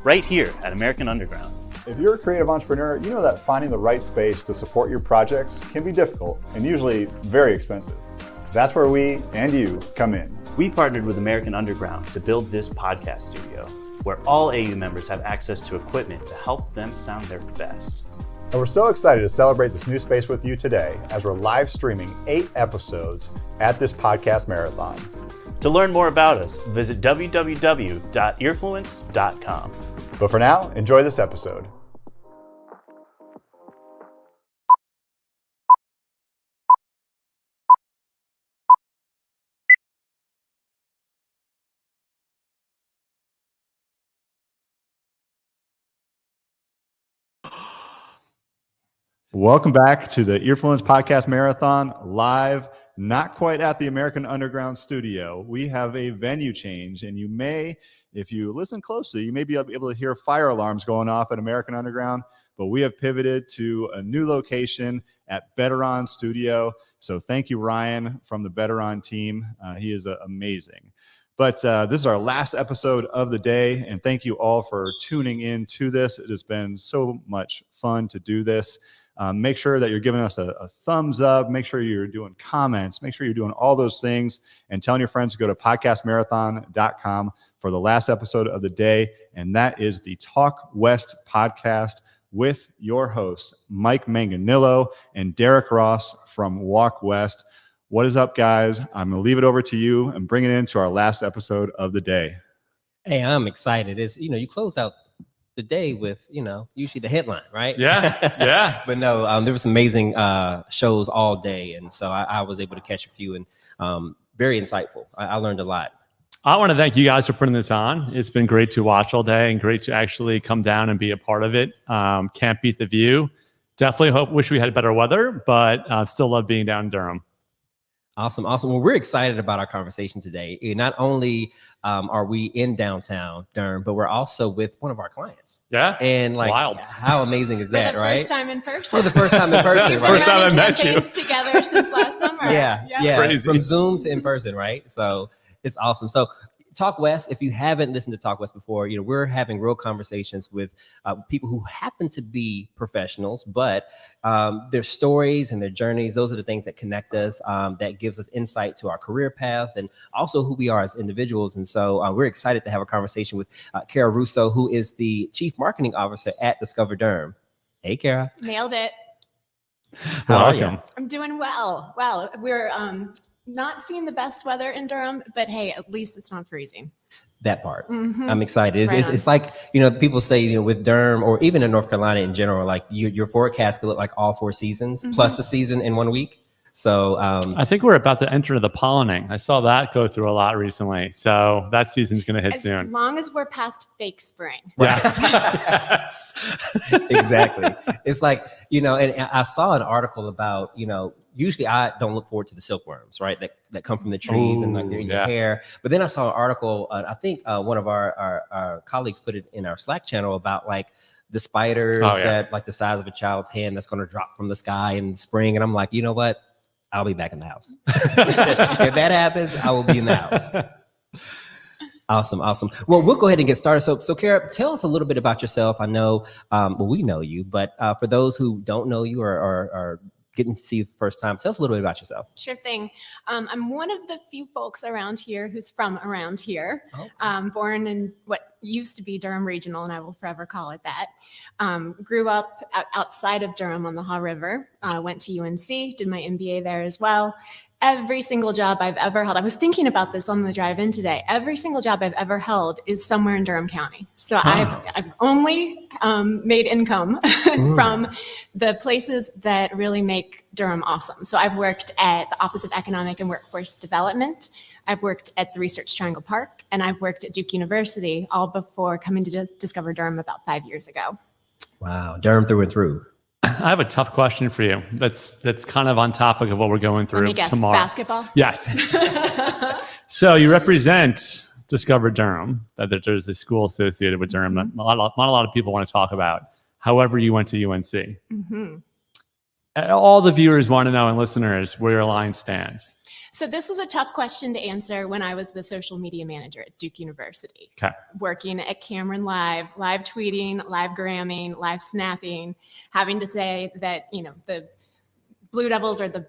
right here at American Underground. If you're a creative entrepreneur, you know that finding the right space to support your projects can be difficult and usually very expensive. That's where we and you come in. We partnered with American Underground to build this podcast studio, where all AU members have access to equipment to help them sound their best. And we're so excited to celebrate this new space with you today as we're live streaming 8 episodes at this podcast marathon. To learn more about us, visit www.earfluence.com. But for now, enjoy this episode. Welcome back to the Earfluence Podcast Marathon, live, not quite at the American Underground studio. We have a venue change, and you may, if you listen closely, you may be able to hear fire alarms going off at American Underground, but we have pivoted to a new location at Betteron Studio. So thank you, Ryan, from the Betteron team. He is amazing. But this is our last episode of the day, and thank you all for tuning in to this. It has been so much fun to do this. Make sure that you're giving us a thumbs up. Make sure you're doing comments. Make sure you're doing all those things and telling your friends to go to podcastmarathon.com for the last episode of the day. And that is the Talk West podcast with your hosts, Mike Manganillo and Derek Ross from Walk West. What is up, guys? I'm going to leave it over to you and bring it into our last episode of the day. Hey, I'm excited. It's, you close out the day with, usually the headline, right? Yeah. But no, there was some amazing shows all day. And so I was able to catch a few and very insightful. I learned a lot. I want to thank you guys for putting this on. It's been great to watch all day and great to actually come down and be a part of it. Can't beat the view. Definitely wish we had better weather, but still love being down in Durham. Awesome. Well, we're excited about our conversation today. Not only are we in downtown Durham, but we're also with one of our clients. Yeah. And wild. How amazing is that, right? First time in person. For the first time in person. We've right? First time I met you. Together since last summer. Yeah. Crazy. From Zoom to in person, right? So it's awesome. So Talk West, if you haven't listened to Talk West before, we're having real conversations with people who happen to be professionals, but their stories and their journeys, those are the things that connect us, that gives us insight to our career path and also who we are as individuals. And so we're excited to have a conversation with Kara Russo, who is the Chief Marketing Officer at Discover Durham. Hey, Kara. Nailed it. How are you? I'm doing well. Well, we're not seeing the best weather in Durham, but hey, at least it's not freezing. That part. Mm-hmm. I'm excited. It's like, people say, with Durham or even in North Carolina in general, like your forecast could look like all 4 seasons plus a season in 1 week. So I think we're about to enter the pollinating. I saw that go through a lot recently. So that season's going to hit soon. As long as we're past fake spring. Yes. Exactly. It's like, and I saw an article about, usually I don't look forward to the silkworms, right? That come from the trees and like they're in your hair. But then I saw an article, I think one of our colleagues put it in our Slack channel about like the spiders that like the size of a child's hand that's going to drop from the sky in spring. And I'm like, you know what? I'll be back in the house. If that happens, I will be in the house. Awesome. Well, we'll go ahead and get started. So Kara, tell us a little bit about yourself. I know, we know you, but for those who don't know you or are getting to see you the first time, tell us a little bit about yourself. Sure thing. I'm one of the few folks around here who's from around here. Okay. Born in what used to be Durham Regional, and I will forever call it that. Grew up outside of Durham on the Haw River. Went to UNC, did my MBA there as well. Every single job I've ever held, I was thinking about this on the drive in today. Every single job I've ever held is somewhere in Durham County. So I've only made income from the places that really make Durham awesome. So I've worked at the Office of Economic and Workforce Development. I've worked at the Research Triangle Park, and I've worked at Duke University, all before coming to Discover Durham about 5 years ago. Wow, Durham through and through. I have a tough question for you. That's kind of on topic of what we're going through tomorrow. Basketball? Yes. So you represent Discover Durham, that there's a school associated with Durham that not a lot of people want to talk about. However, you went to UNC. Mm-hmm. all the viewers want to know and listeners where your line stands. So this was a tough question to answer when I was the social media manager at Duke University. Okay. Working at Cameron live tweeting, live gramming, live snapping, having to say that, the Blue Devils are the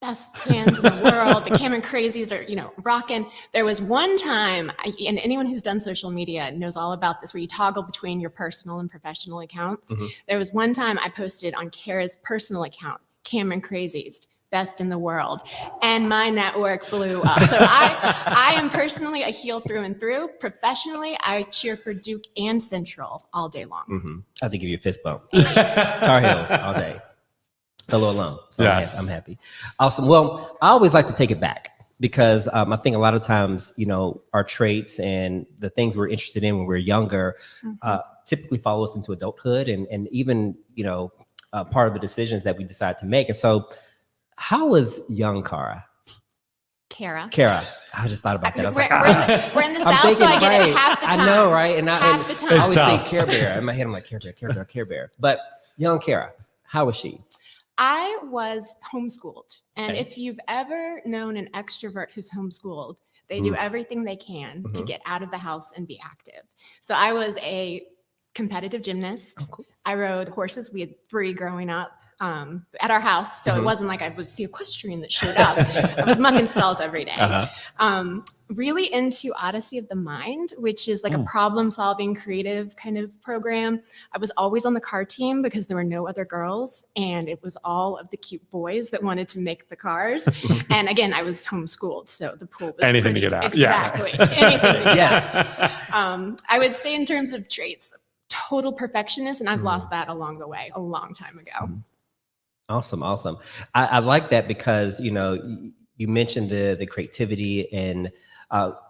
best fans in the world. The Cameron Crazies are, rocking. There was one time, and anyone who's done social media knows all about this, where you toggle between your personal and professional accounts. Mm-hmm. There was one time I posted on Kara's personal account, Cameron Crazies, best in the world, and my network blew up. So I am personally a heel through and through. Professionally, I cheer for Duke and Central all day long. Mm-hmm. I have to give you a fist bump. Tar Heels all day. Hello alone. So yes. I'm happy. Awesome. Well, I always like to take it back because I think a lot of times, our traits and the things we're interested in when we're younger typically follow us into adulthood and even, part of the decisions that we decide to make. And so how was young Kara? Kara. I just thought about that. I was we're in the South, so I get it half the time. I know, right? And half the time. I always think Care Bear. In my head, I'm like, Care Bear. But young Kara, how was she? I was homeschooled. And Okay. if you've ever known an extrovert who's homeschooled, they do everything they can to get out of the house and be active. So I was a competitive gymnast. Cool. I rode horses. We had 3 growing up at our house. So it wasn't like I was the equestrian that showed up. I was mucking stalls every day. Really into Odyssey of the Mind, which is like a problem-solving creative kind of program. I was always on the car team because there were no other girls, and it was all of the cute boys that wanted to make the cars. And again, I was homeschooled, so the pool was Anything to get out. Exactly. Anything. Yes. I would say in terms of traits, total perfectionist, and I've lost that along the way a long time ago. Awesome. I like that because, you mentioned the creativity and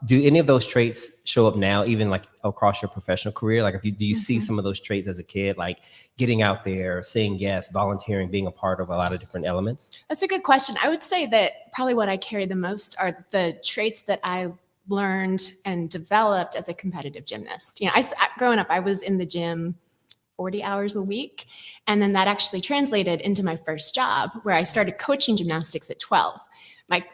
do any of those traits show up now, even like across your professional career? Like do you see some of those traits as a kid, like getting out there, saying yes, volunteering, being a part of a lot of different elements? That's a good question. I would say that probably what I carry the most are the traits that I learned and developed as a competitive gymnast. Growing up, I was in the gym 40 hours a week. And then that actually translated into my first job where I started coaching gymnastics at 12.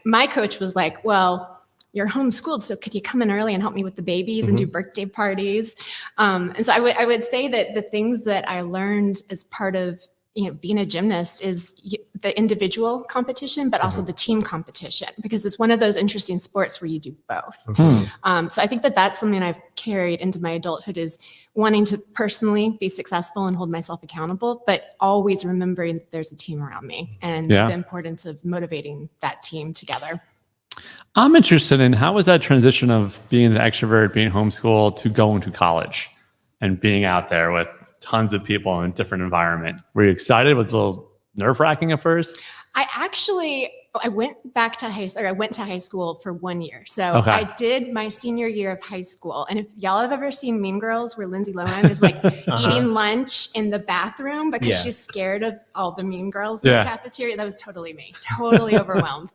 My coach was like, well, you're homeschooled, so could you come in early and help me with the babies and do birthday parties? And so I would say that the things that I learned as part of being a gymnast is the individual competition, but also the team competition, because it's one of those interesting sports where you do both. So I think that that's something I've carried into my adulthood, is wanting to personally be successful and hold myself accountable, but always remembering that there's a team around me and the importance of motivating that team together. I'm interested in how was that transition of being an extrovert, being homeschooled, to going to college and being out there with tons of people in a different environment? Were you excited? Was it a little nerve-wracking at first? I went back to high school. I went to high school for 1 year. So I did my senior year of high school. And if y'all have ever seen Mean Girls, where Lindsay Lohan is like eating lunch in the bathroom because she's scared of all the mean girls in the cafeteria, that was totally me. Totally overwhelmed.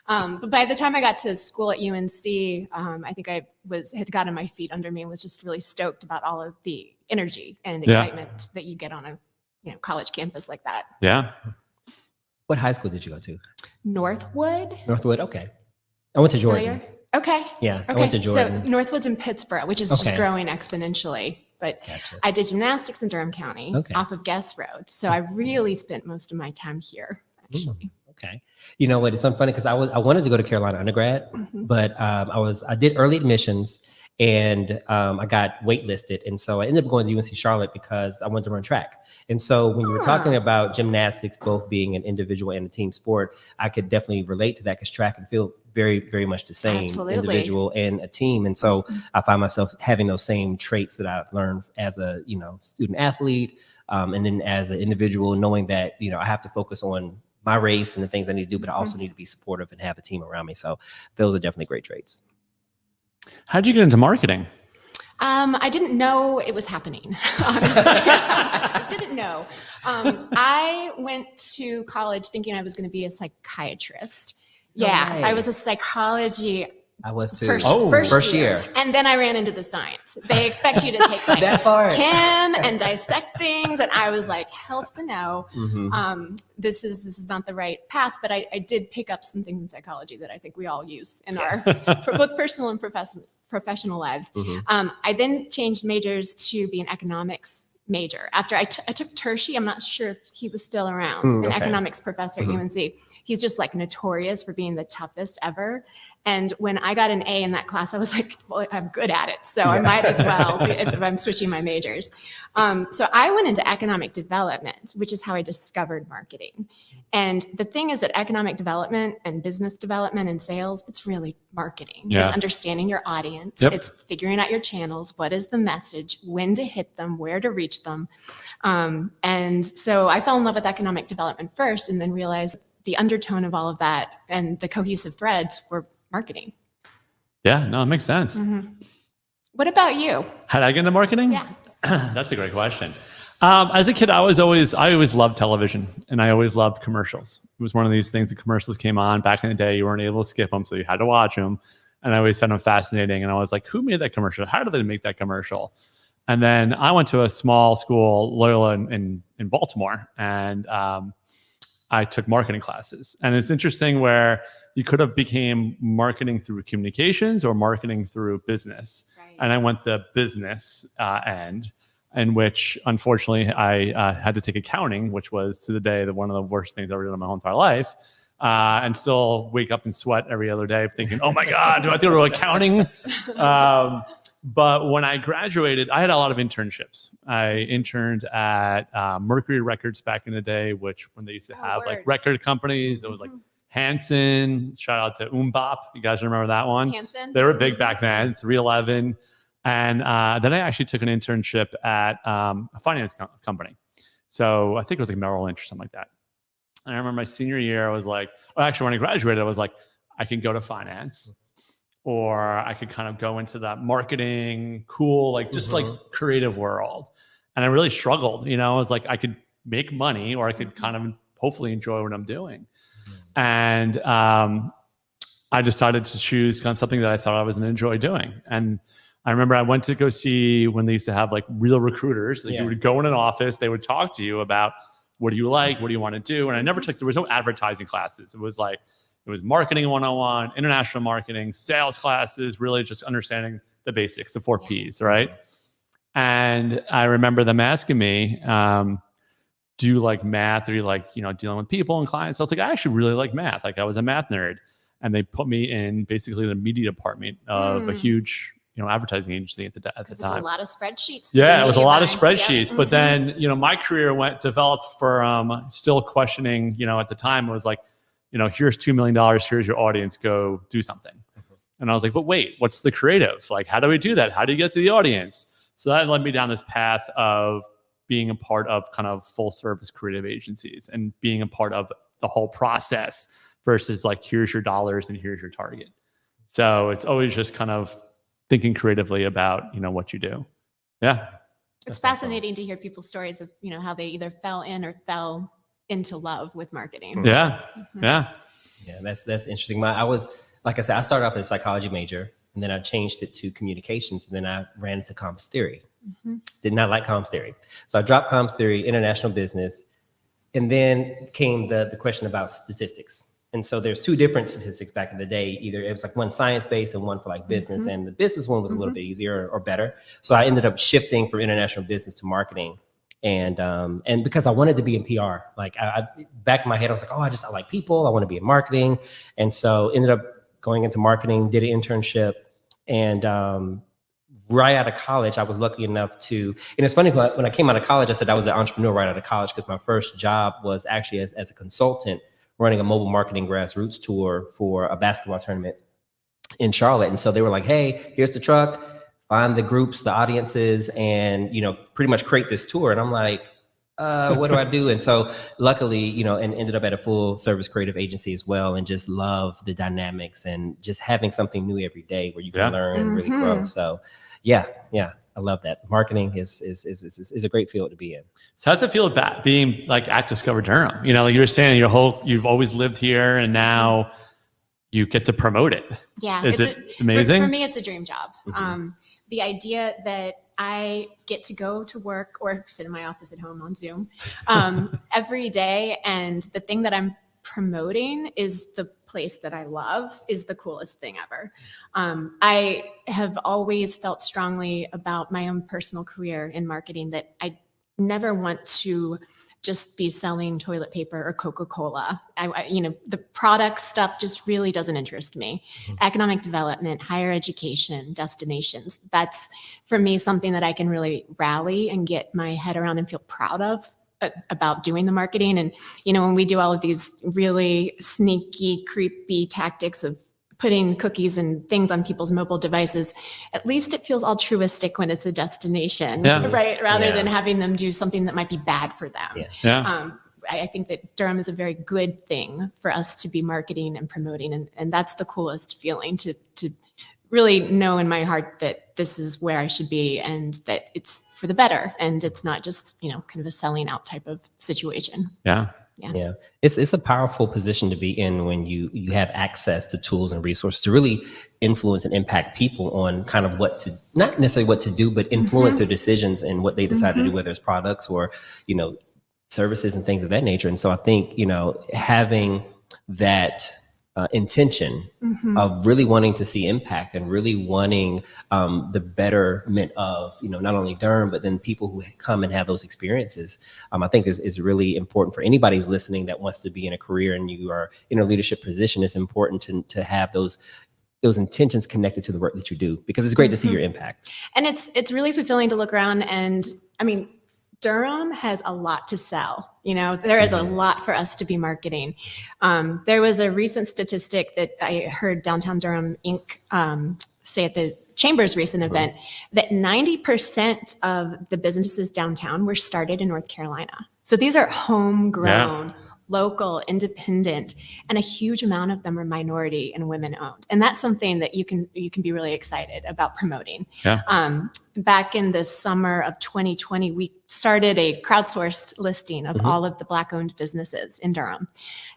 But by the time I got to school at UNC, I think I had gotten my feet under me and was just really stoked about all of the energy and excitement that you get on a college campus like that. Yeah. What high school did you go to? Northwood. Okay. I went to Jordan. Okay. Yeah, I went to Jordan. So Northwood's in Pittsburgh, which is just growing exponentially. But I did gymnastics in Durham County off of Guest Road. So I really spent most of my time here, actually. Okay. You know what? It's unfunny because I wanted to go to Carolina undergrad, but I did early admissions and I got waitlisted. And so I ended up going to UNC Charlotte because I wanted to run track. And so when you were talking about gymnastics, both being an individual and a team sport, I could definitely relate to that because track and field very, very much the same, individual and a team. And so I find myself having those same traits that I've learned as a, student athlete. And then as an individual, knowing that, I have to focus on my race and the things I need to do, but I also need to be supportive and have a team around me. So those are definitely great traits. How'd you get into marketing? I didn't know it was happening, honestly. I didn't know. I went to college thinking I was going to be a psychiatrist. Yeah, I was a psychology I was too. First year. And then I ran into the science. They expect you to take like That part. chem and dissect things. And I was like, hell to the no. Mm-hmm. This is not the right path. But I did pick up some things in psychology that I think we all use in our for both personal and professional lives. Mm-hmm. I then changed majors to be an economics major. After I took Tertiary, I'm not sure if he was still around, an economics professor at UNC. He's just like notorious for being the toughest ever. And when I got an A in that class, I was like, well, I'm good at it. So I might as well if I'm switching my majors. So I went into economic development, which is how I discovered marketing. And the thing is that economic development and business development and sales, it's really marketing. Yeah. It's understanding your audience. Yep. It's figuring out your channels. What is the message? When to hit them? Where to reach them? And so I fell in love with economic development first and then realized the undertone of all of that and the cohesive threads were marketing. Yeah, no, it makes sense. What about you? How did I get into marketing? Yeah. That's a great question. As a kid, I always loved television, and I always loved commercials. It was one of these things that commercials came on back in the day. You weren't able to skip them, so you had to watch them. And I always found them fascinating. And I was like, who made that commercial? How did they make that commercial? And then I went to a small school, Loyola in Baltimore, and I took marketing classes. And it's interesting where you could have became marketing through communications or marketing through business. Right. And I went the business end, in which unfortunately I had to take accounting, which was to the day one of the worst things I've ever done in my whole entire life. And still wake up and sweat every other day thinking, oh my God, do I have to go to accounting? But when I graduated, I had a lot of internships. I interned at Mercury Records back in the day, which when they used to have like record companies, it was like Hanson, shout out to Umbop. You guys remember that one? Hanson. They were big back then, 311. And then I actually took an internship at a finance company. So I think it was like Merrill Lynch or something like that. And I remember my senior year, I was like, actually when I graduated, I was like, I can go to finance, or I could kind of go into that marketing, cool, like just like creative world. And I really struggled, I was like, I could make money, or I could kind of hopefully enjoy what I'm doing. And I decided to choose kind of something that I thought I was going to enjoy doing. And I remember I went to go see when they used to have like real recruiters. Like you would go in an office, they would talk to you about what do you like, what do you want to do? And I never there was no advertising classes. It was marketing 101, international marketing, sales classes, really just understanding the basics, the 4 Ps, right? And I remember them asking me, do you like math? Or you like, dealing with people and clients? I was like, I actually really like math. Like I was a math nerd. And they put me in basically the media department of a huge, advertising agency at the time. It's a lot of spreadsheets. Yeah, it was a lot of spreadsheets. Yep. But then, my career developed for still questioning, at the time it was like, here's $2 million, here's your audience, go do something. And I was like, but wait, what's the creative? Like, how do we do that? How do you get to the audience? So that led me down this path of being a part of kind of full service creative agencies and being a part of the whole process versus like, here's your dollars and here's your target. So it's always just kind of thinking creatively about, what you do. Yeah. It's fascinating to hear people's stories of, how they either fell in or fell into love with marketing. Yeah. Yeah. Yeah. That's interesting. I started off as a psychology major, and then I changed it to communications, and then I ran into comms theory. Did not like comms theory. So I dropped comms theory, international business, and then came the question about statistics. And so there's 2 different statistics back in the day. Either it was like one science-based and one for like business. And the business one was a little bit easier or better. So I ended up shifting from international business to marketing. And because I wanted to be in PR, like I back in my head, I was like, I like people. I want to be in marketing. And so ended up going into marketing, did an internship. And right out of college, I was lucky enough to, and it's funny, when I came out of college, I said I was an entrepreneur right out of college because my first job was actually as a consultant running a mobile marketing grassroots tour for a basketball tournament in Charlotte. And so they were like, hey, here's the truck, find the groups, the audiences, and, pretty much create this tour. And I'm like, what do I do? And so luckily, and ended up at a full service creative agency as well, and just love the dynamics and just having something new every day where you can learn and really grow. So yeah, I love that. Marketing is a great field to be in. So how does it feel about being like at Discover Durham? Like you were saying, you've always lived here, and now you get to promote it. Yeah. Is it amazing? For me, it's a dream job. The idea that I get to go to work or sit in my office at home on Zoom every day, and the thing that I'm promoting is the place that I love is the coolest thing ever. I have always felt strongly about my own personal career in marketing that I never want to just be selling toilet paper or Coca-Cola. The product stuff just really doesn't interest me. Economic development, higher education, destinations. That's for me something that I can really rally and get my head around and feel proud of about doing the marketing. And, when we do all of these really sneaky, creepy tactics of putting cookies and things on people's mobile devices, at least it feels altruistic when it's a destination, right? Rather than having them do something that might be bad for them. I think that Durham is a very good thing for us to be marketing and promoting. And that's the coolest feeling to really know in my heart that this is where I should be and that it's for the better. And it's not just, kind of a selling out type of situation. Yeah. It's a powerful position to be in when you have access to tools and resources to really influence and impact people on kind of not necessarily what to do, but influence their decisions and what they decide to do, whether it's products or, services and things of that nature. And so I think, having that intention of really wanting to see impact and really wanting the betterment of, not only Durham, but then people who come and have those experiences, I think is really important for anybody who's listening that wants to be in a career and you are in a leadership position. It's important to have those intentions connected to the work that you do, because it's great to see your impact. And it's really fulfilling to look around, and Durham has a lot to sell. There is a lot for us to be marketing. There was a recent statistic that I heard Downtown Durham Inc. Say at the Chamber's recent event that 90% of the businesses downtown were started in North Carolina. So these are homegrown, local, independent, and a huge amount of them are minority and women owned. And that's something that you can be really excited about promoting. Back in the summer of 2020, we started a crowdsourced listing of all of the Black-owned businesses in Durham.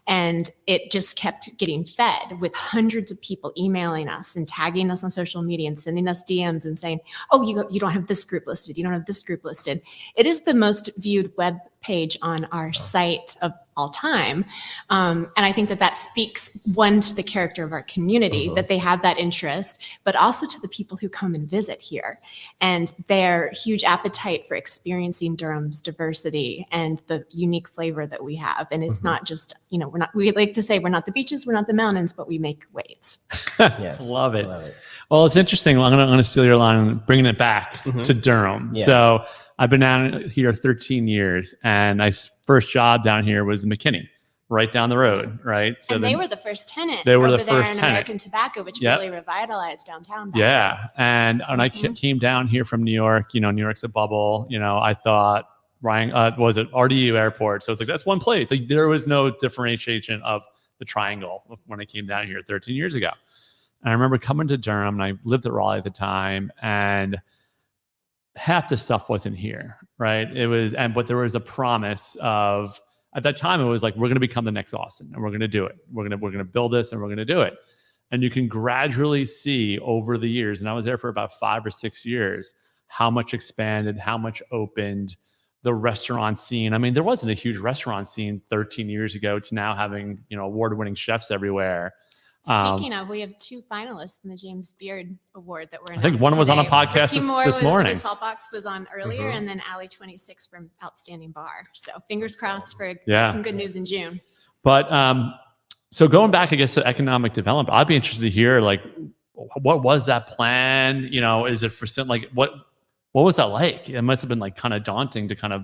And it just kept getting fed with hundreds of people emailing us and tagging us on social media and sending us DMs and saying, oh, you don't have this group listed. You don't have this group listed. It is the most viewed web page on our site of all time. And I think that speaks, one, to the character of our community, that they have that interest, but also to the people who come and visit here and their huge appetite for experiencing Durham's diversity and the unique flavor that we have. And it's not just, we like to say we're not the beaches, we're not the mountains, but we make waves. Love it. Well, it's interesting. I'm going to steal your line and bringing it back to Durham. So I've been down here 13 years, and my first job down here was McKinney, right down the road, right? So and they were the first tenant. They were over the there first in tenant. American Tobacco, which really revitalized downtown. Back then. And when I came down here from New York, New York's a bubble. I thought was it RDU Airport? So it's like that's one place. Like there was no differentiation of the triangle when I came down here 13 years ago. And I remember coming to Durham, and I lived at Raleigh at the time, and half the stuff wasn't here, right? But there was a promise of, at that time, it was like, we're going to become the next Austin, and we're going to do it. We're going to build this, and we're going to do it. And you can gradually see over the years, and I was there for about 5 or 6 years, how much expanded, how much opened, the restaurant scene. There wasn't a huge restaurant scene 13 years ago to now having, award-winning chefs everywhere. Speaking of, we have 2 finalists in the James Beard Award that were announced. I think one was on a podcast this morning. The Saltbox was on earlier, and then Alley 26 from Outstanding Bar. So fingers crossed for some good news in June. But so going back, I guess, to economic development, I'd be interested to hear, like, what was that plan? Is it for what was that like? It must have been like kind of daunting to kind of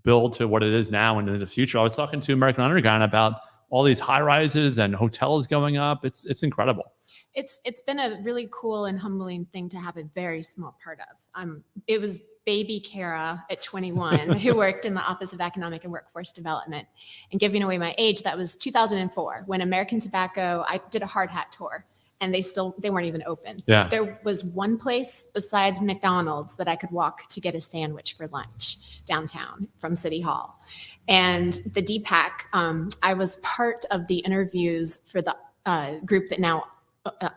build to what it is now and into the future. I was talking to American Underground about all these high rises and hotels going up. It's incredible. It's been a really cool and humbling thing to have a very small part of. It was baby Kara at 21 who worked in the Office of Economic and Workforce Development. And giving away my age, that was 2004 when American Tobacco, I did a hard hat tour. And they weren't even open. There was one place besides McDonald's that I could walk to get a sandwich for lunch downtown from City Hall. And the DPAC, I was part of the interviews for the group that now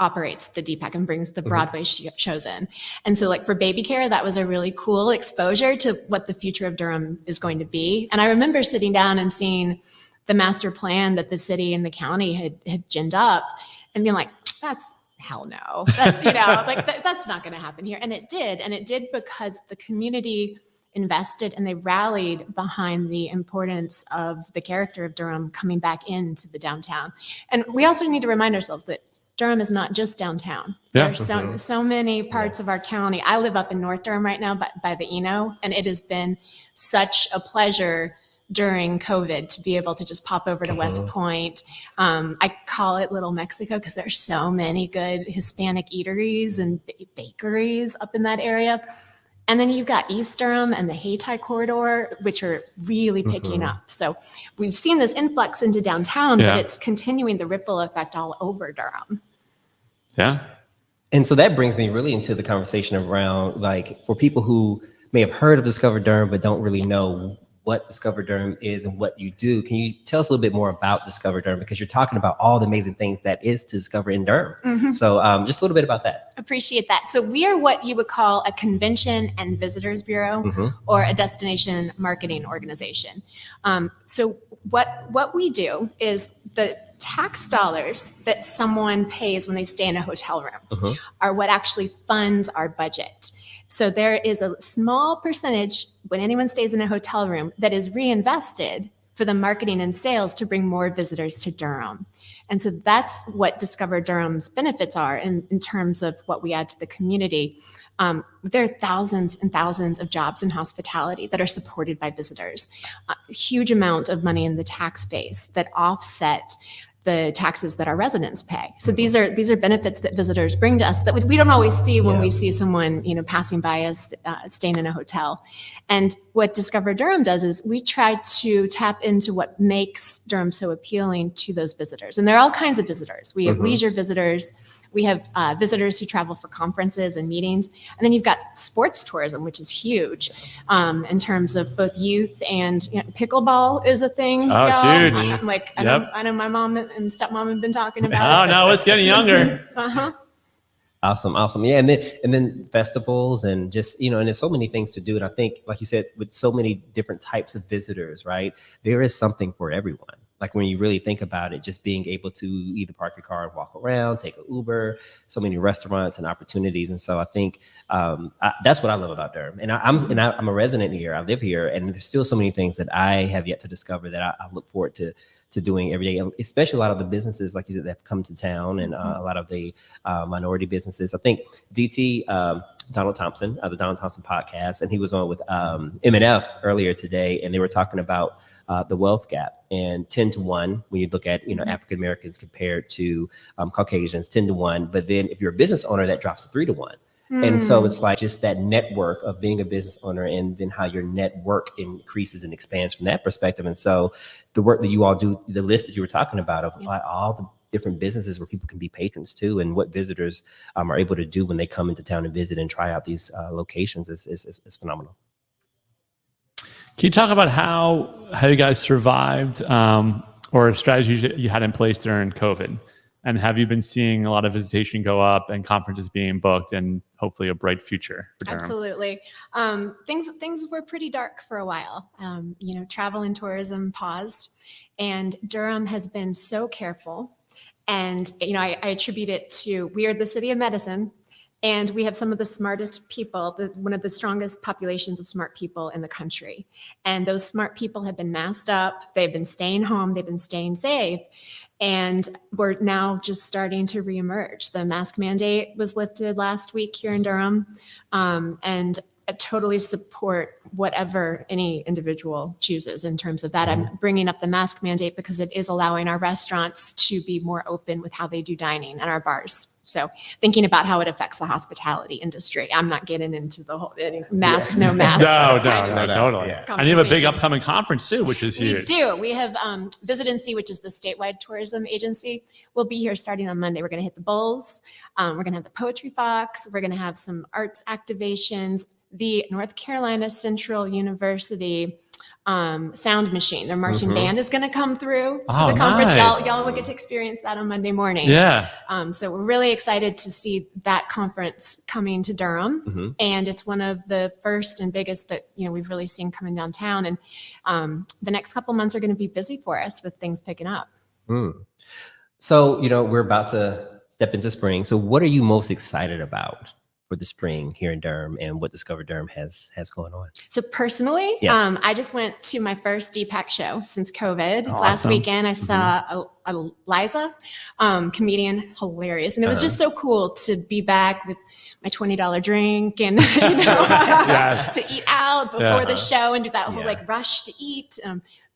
operates the DPAC and brings the Broadway shows in. And so like for baby care, that was a really cool exposure to what the future of Durham is going to be. And I remember sitting down and seeing the master plan that the city and the county had ginned up and being like, that's hell no, that's, that's not going to happen here. And it did because the community invested and they rallied behind the importance of the character of Durham coming back into the downtown. And we also need to remind ourselves that Durham is not just downtown. Yeah. There's so many parts of our county. I live up in North Durham right now by the Eno, and it has been such a pleasure during COVID to be able to just pop over to West Point. I call it Little Mexico because there's so many good Hispanic eateries and bakeries up in that area. And then you've got East Durham and the Hayti corridor, which are really picking up. So we've seen this influx into downtown, but it's continuing the ripple effect all over Durham. Yeah. And so that brings me really into the conversation around, like, for people who may have heard of Discover Durham, but don't really know what Discover Durham is and what you do. Can you tell us a little bit more about Discover Durham? Because you're talking about all the amazing things that is to discover in Durham. So just a little bit about that. Appreciate that. So we are what you would call a convention and visitors bureau or a destination marketing organization. So what we do is the tax dollars that someone pays when they stay in a hotel room are what actually funds our budget. So there is a small percentage when anyone stays in a hotel room that is reinvested for the marketing and sales to bring more visitors to Durham. And so that's what Discover Durham's benefits are in terms of what we add to the community. There are thousands and thousands of jobs in hospitality that are supported by visitors. A huge amount of money in the tax base that offset the taxes that our residents pay. So these are benefits that visitors bring to us that we don't always see when we see someone, passing by us, staying in a hotel. And what Discover Durham does is we try to tap into what makes Durham so appealing to those visitors. And there are all kinds of visitors. We have leisure visitors. We have visitors who travel for conferences and meetings. And then you've got sports tourism, which is huge in terms of both youth and pickleball is a thing. Oh, huge. I'm like, I know my mom and stepmom have been talking about it. Oh, no, it's getting younger. Awesome. Yeah. And then festivals and just, and there's so many things to do. And I think, like you said, with so many different types of visitors, right, there is something for everyone. Like when you really think about it, just being able to either park your car and walk around, take an Uber, so many restaurants and opportunities. And so I think that's what I love about Durham. And I'm a resident here. I live here, and there's still so many things that I have yet to discover that I look forward to doing every day, especially a lot of the businesses, like you said, that have come to town, and a lot of the minority businesses. I think DT, Donald Thompson, the Donald Thompson Podcast, and he was on with M&F earlier today, and they were talking about the wealth gap, and 10 to 1 when you look at African Americans compared to Caucasians, 10 to 1. But then if you're a business owner, that drops to 3 to 1. And so it's like just that network of being a business owner, and then how your network increases and expands from that perspective. And so the work that you all do, the list that you were talking about of like all the different businesses where people can be patrons too, and what visitors are able to do when they come into town and visit and try out these locations is phenomenal. Can you talk about how you guys survived or strategies you had in place during COVID? And have you been seeing a lot of visitation go up and conferences being booked, and hopefully a bright future for Durham? Absolutely. Things were pretty dark for a while. Travel and tourism paused, and Durham has been so careful. And, I attribute it to, we are the city of medicine, and we have some of the smartest people, one of the strongest populations of smart people in the country. And those smart people have been masked up. They've been staying home. They've been staying safe. And we're now just starting to reemerge. The mask mandate was lifted last week here in Durham. And I totally support whatever any individual chooses in terms of that. I'm bringing up the mask mandate because it is allowing our restaurants to be more open with how they do dining, and our bars. So thinking about how it affects the hospitality industry. I'm not getting into the whole mask, no mask. No, totally. Yeah. And you have a big upcoming conference too, which is huge. We do. We have Visit and See, which is the statewide tourism agency. We'll be here starting on Monday. We're going to hit the Bulls. We're going to have the Poetry Fox. We're going to have some arts activations. The North Carolina Central University sound machine. Their marching Mhm. band is going to come through to Oh, the conference. nice. Y'all will get to experience that on Monday morning. Yeah. So we're really excited to see that conference coming to Durham. Mhm. And it's one of the first and biggest that, we've really seen coming downtown. And the next couple months are going to be busy for us with things picking up. So, we're about to step into spring. So what are you most excited about for the spring here in Durham and what Discover Durham has going on? So personally, Yes. I just went to my first DPAC show since COVID. Awesome. Last weekend, I saw a Liza, comedian, hilarious. And it was just so cool to be back with my $20 drink and, to eat out before the show and do that whole rush to eat.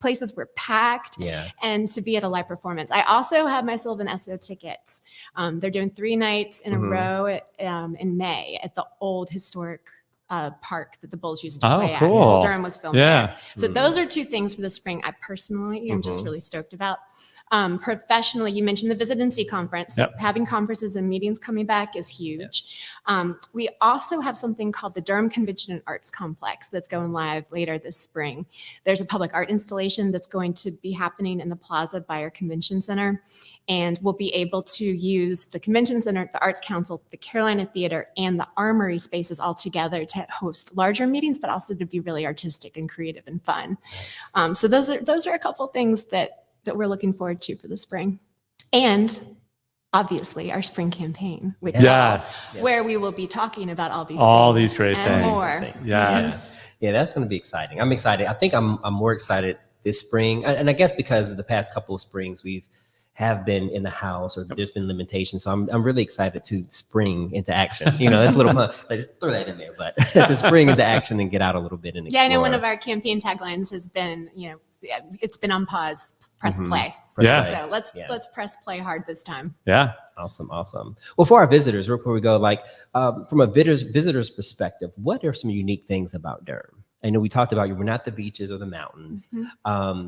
Places were packed and to be at a live performance. I also have my Sylvan Esso tickets. They're doing 3 nights in a row in May at the old historic park that the Bulls used to play cool. at. Durham was filmed there. So those are 2 things for the spring I personally am just really stoked about. Professionally, you mentioned the Visit and See conference. So having conferences and meetings coming back is huge. We also have something called the Durham Convention and Arts Complex that's going live later this spring. There's a public art installation that's going to be happening in the plaza by our convention center. And we'll be able to use the convention center, the Arts Council, the Carolina Theater, and the Armory spaces all together to host larger meetings, but also to be really artistic and creative and fun. So those are a couple things that we're looking forward to for the spring. And obviously our spring campaign, which where we will be talking about all these great and things. more. Yes. Yeah, that's going to be exciting. I'm excited. I think I'm more excited this spring. And I guess because the past couple of springs have been in the house or there's been limitations. So I'm really excited to spring into action. It's a little fun. I just throw that in there, but to spring into action and get out a little bit and explore. Yeah, I know one of our campaign taglines has been, it's been on pause, press play. So let's press play hard this time. Yeah. Awesome. Well, for our visitors, real quick we go, from a visitor's perspective, what are some unique things about Durham? I know we talked about we're not the beaches or the mountains.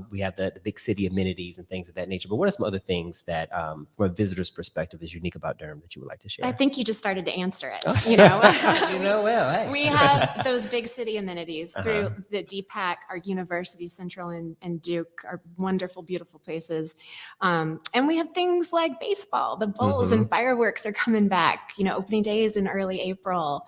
We have the big city amenities and things of that nature. But what are some other things that, from a visitor's perspective, is unique about Durham that you would like to share? I think you just started to answer it. Well, hey. We have those big city amenities through the DPAC, our University Central and Duke are wonderful, beautiful places. And we have things like baseball, the Bulls and fireworks are coming back, opening days in early April.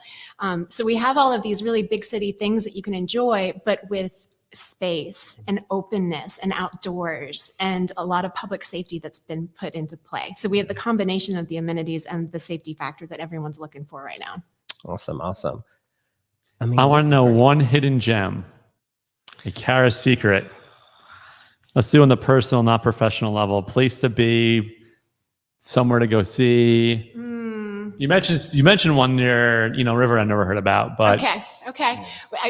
So we have all of these really big city things that you can enjoy, but with space and openness and outdoors and a lot of public safety that's been put into play. So we have the combination of the amenities and the safety factor that everyone's looking for right now. Awesome. I want to know one hidden gem, a Kara secret. Let's do on the personal, not professional level. Place to be, somewhere to go see. You mentioned one near River I never heard about, but okay.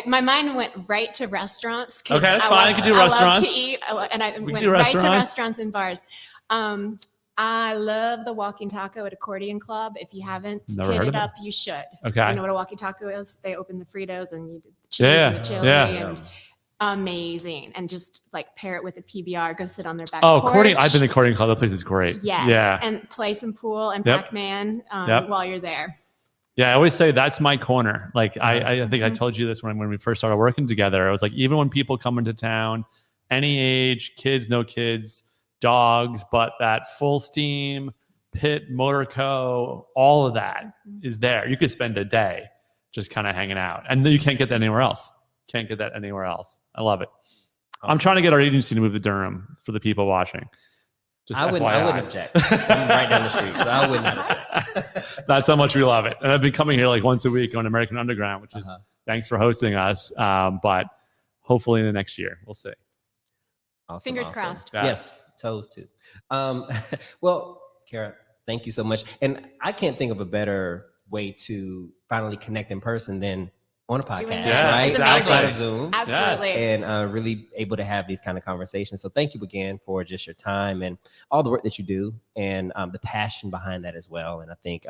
My mind went right to restaurants. Okay, that's fine. I could do restaurants. I love to eat, and I went right to restaurants and bars. I love the Walking Taco at Accordion Club. If you haven't hit it up, you should. Okay. You know what a Walking Taco is? They open the Fritos and you do the cheese and the chili and amazing. And just pair it with a PBR, go sit on their back porch. Accordion. I've been to Accordion Club. That place is great. Yes. Yeah. And play some pool and Pac-Man while you're there. Yeah, I always say that's my corner. I think I told you this when we first started working together. I was like, even when people come into town, any age, kids, no kids, dogs, but that full steam, pit, motor co, all of that is there. You could spend a day just kind of hanging out. And you can't get that anywhere else. I love it. Awesome. I'm trying to get our agency to move to Durham for the people watching. I wouldn't object. I'm right down the street, so I would not object. That's how much we love it. And I've been coming here once a week on American Underground, which is thanks for hosting us. But hopefully in the next year, we'll see. Awesome, Fingers crossed. Yes, toes too. Well, Kara, thank you so much. And I can't think of a better way to finally connect in person than on a podcast, right? Outside of Zoom. Absolutely. And really able to have these kind of conversations. So thank you again for just your time and all the work that you do and the passion behind that as well. And I think,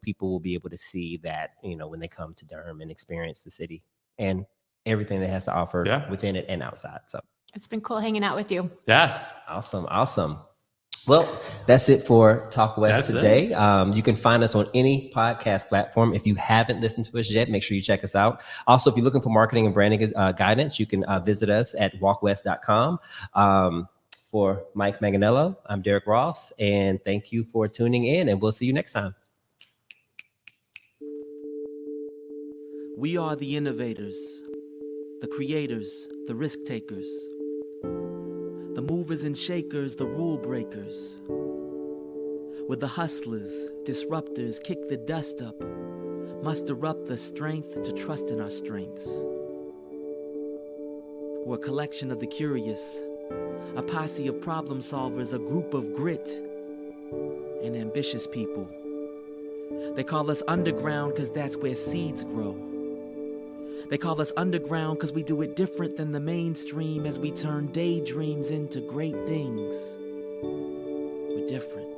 people will be able to see that, when they come to Durham and experience the city and everything that has to offer within it and outside. So it's been cool hanging out with you. Yes. Awesome. Well, that's it for Talk West today. You can find us on any podcast platform. If you haven't listened to us yet, make sure you check us out. Also, if you're looking for marketing and branding guidance, you can visit us at walkwest.com. For Mike Manganello, I'm Derek Ross, and thank you for tuning in, and we'll see you next time. We are the innovators, the creators, the risk takers, the movers and shakers, the rule breakers. We're the hustlers, disruptors, kick the dust up, muster up the strength to trust in our strengths. We're a collection of the curious, a posse of problem solvers, a group of grit and ambitious people. They call us underground because that's where seeds grow. They call us underground because we do it different than the mainstream as we turn daydreams into great things. We're different.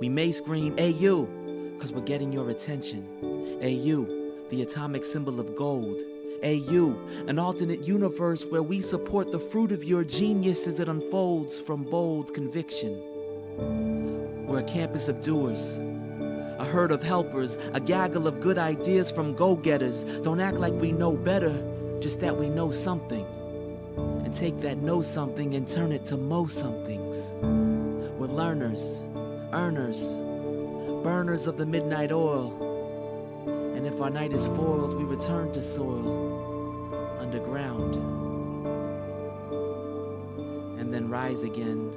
We may scream, "Hey you," because we're getting your attention. Hey you, the atomic symbol of gold. Hey you, an alternate universe where we support the fruit of your genius as it unfolds from bold conviction. We're a campus of doers, a herd of helpers, a gaggle of good ideas from go-getters. Don't act like we know better, just that we know something. And take that know something and turn it to mo somethings. We're learners, earners, burners of the midnight oil. And if our night is foiled, we return to soil, underground. And then rise again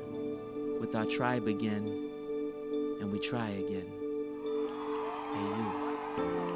with our tribe again, and we try again. Hey, you.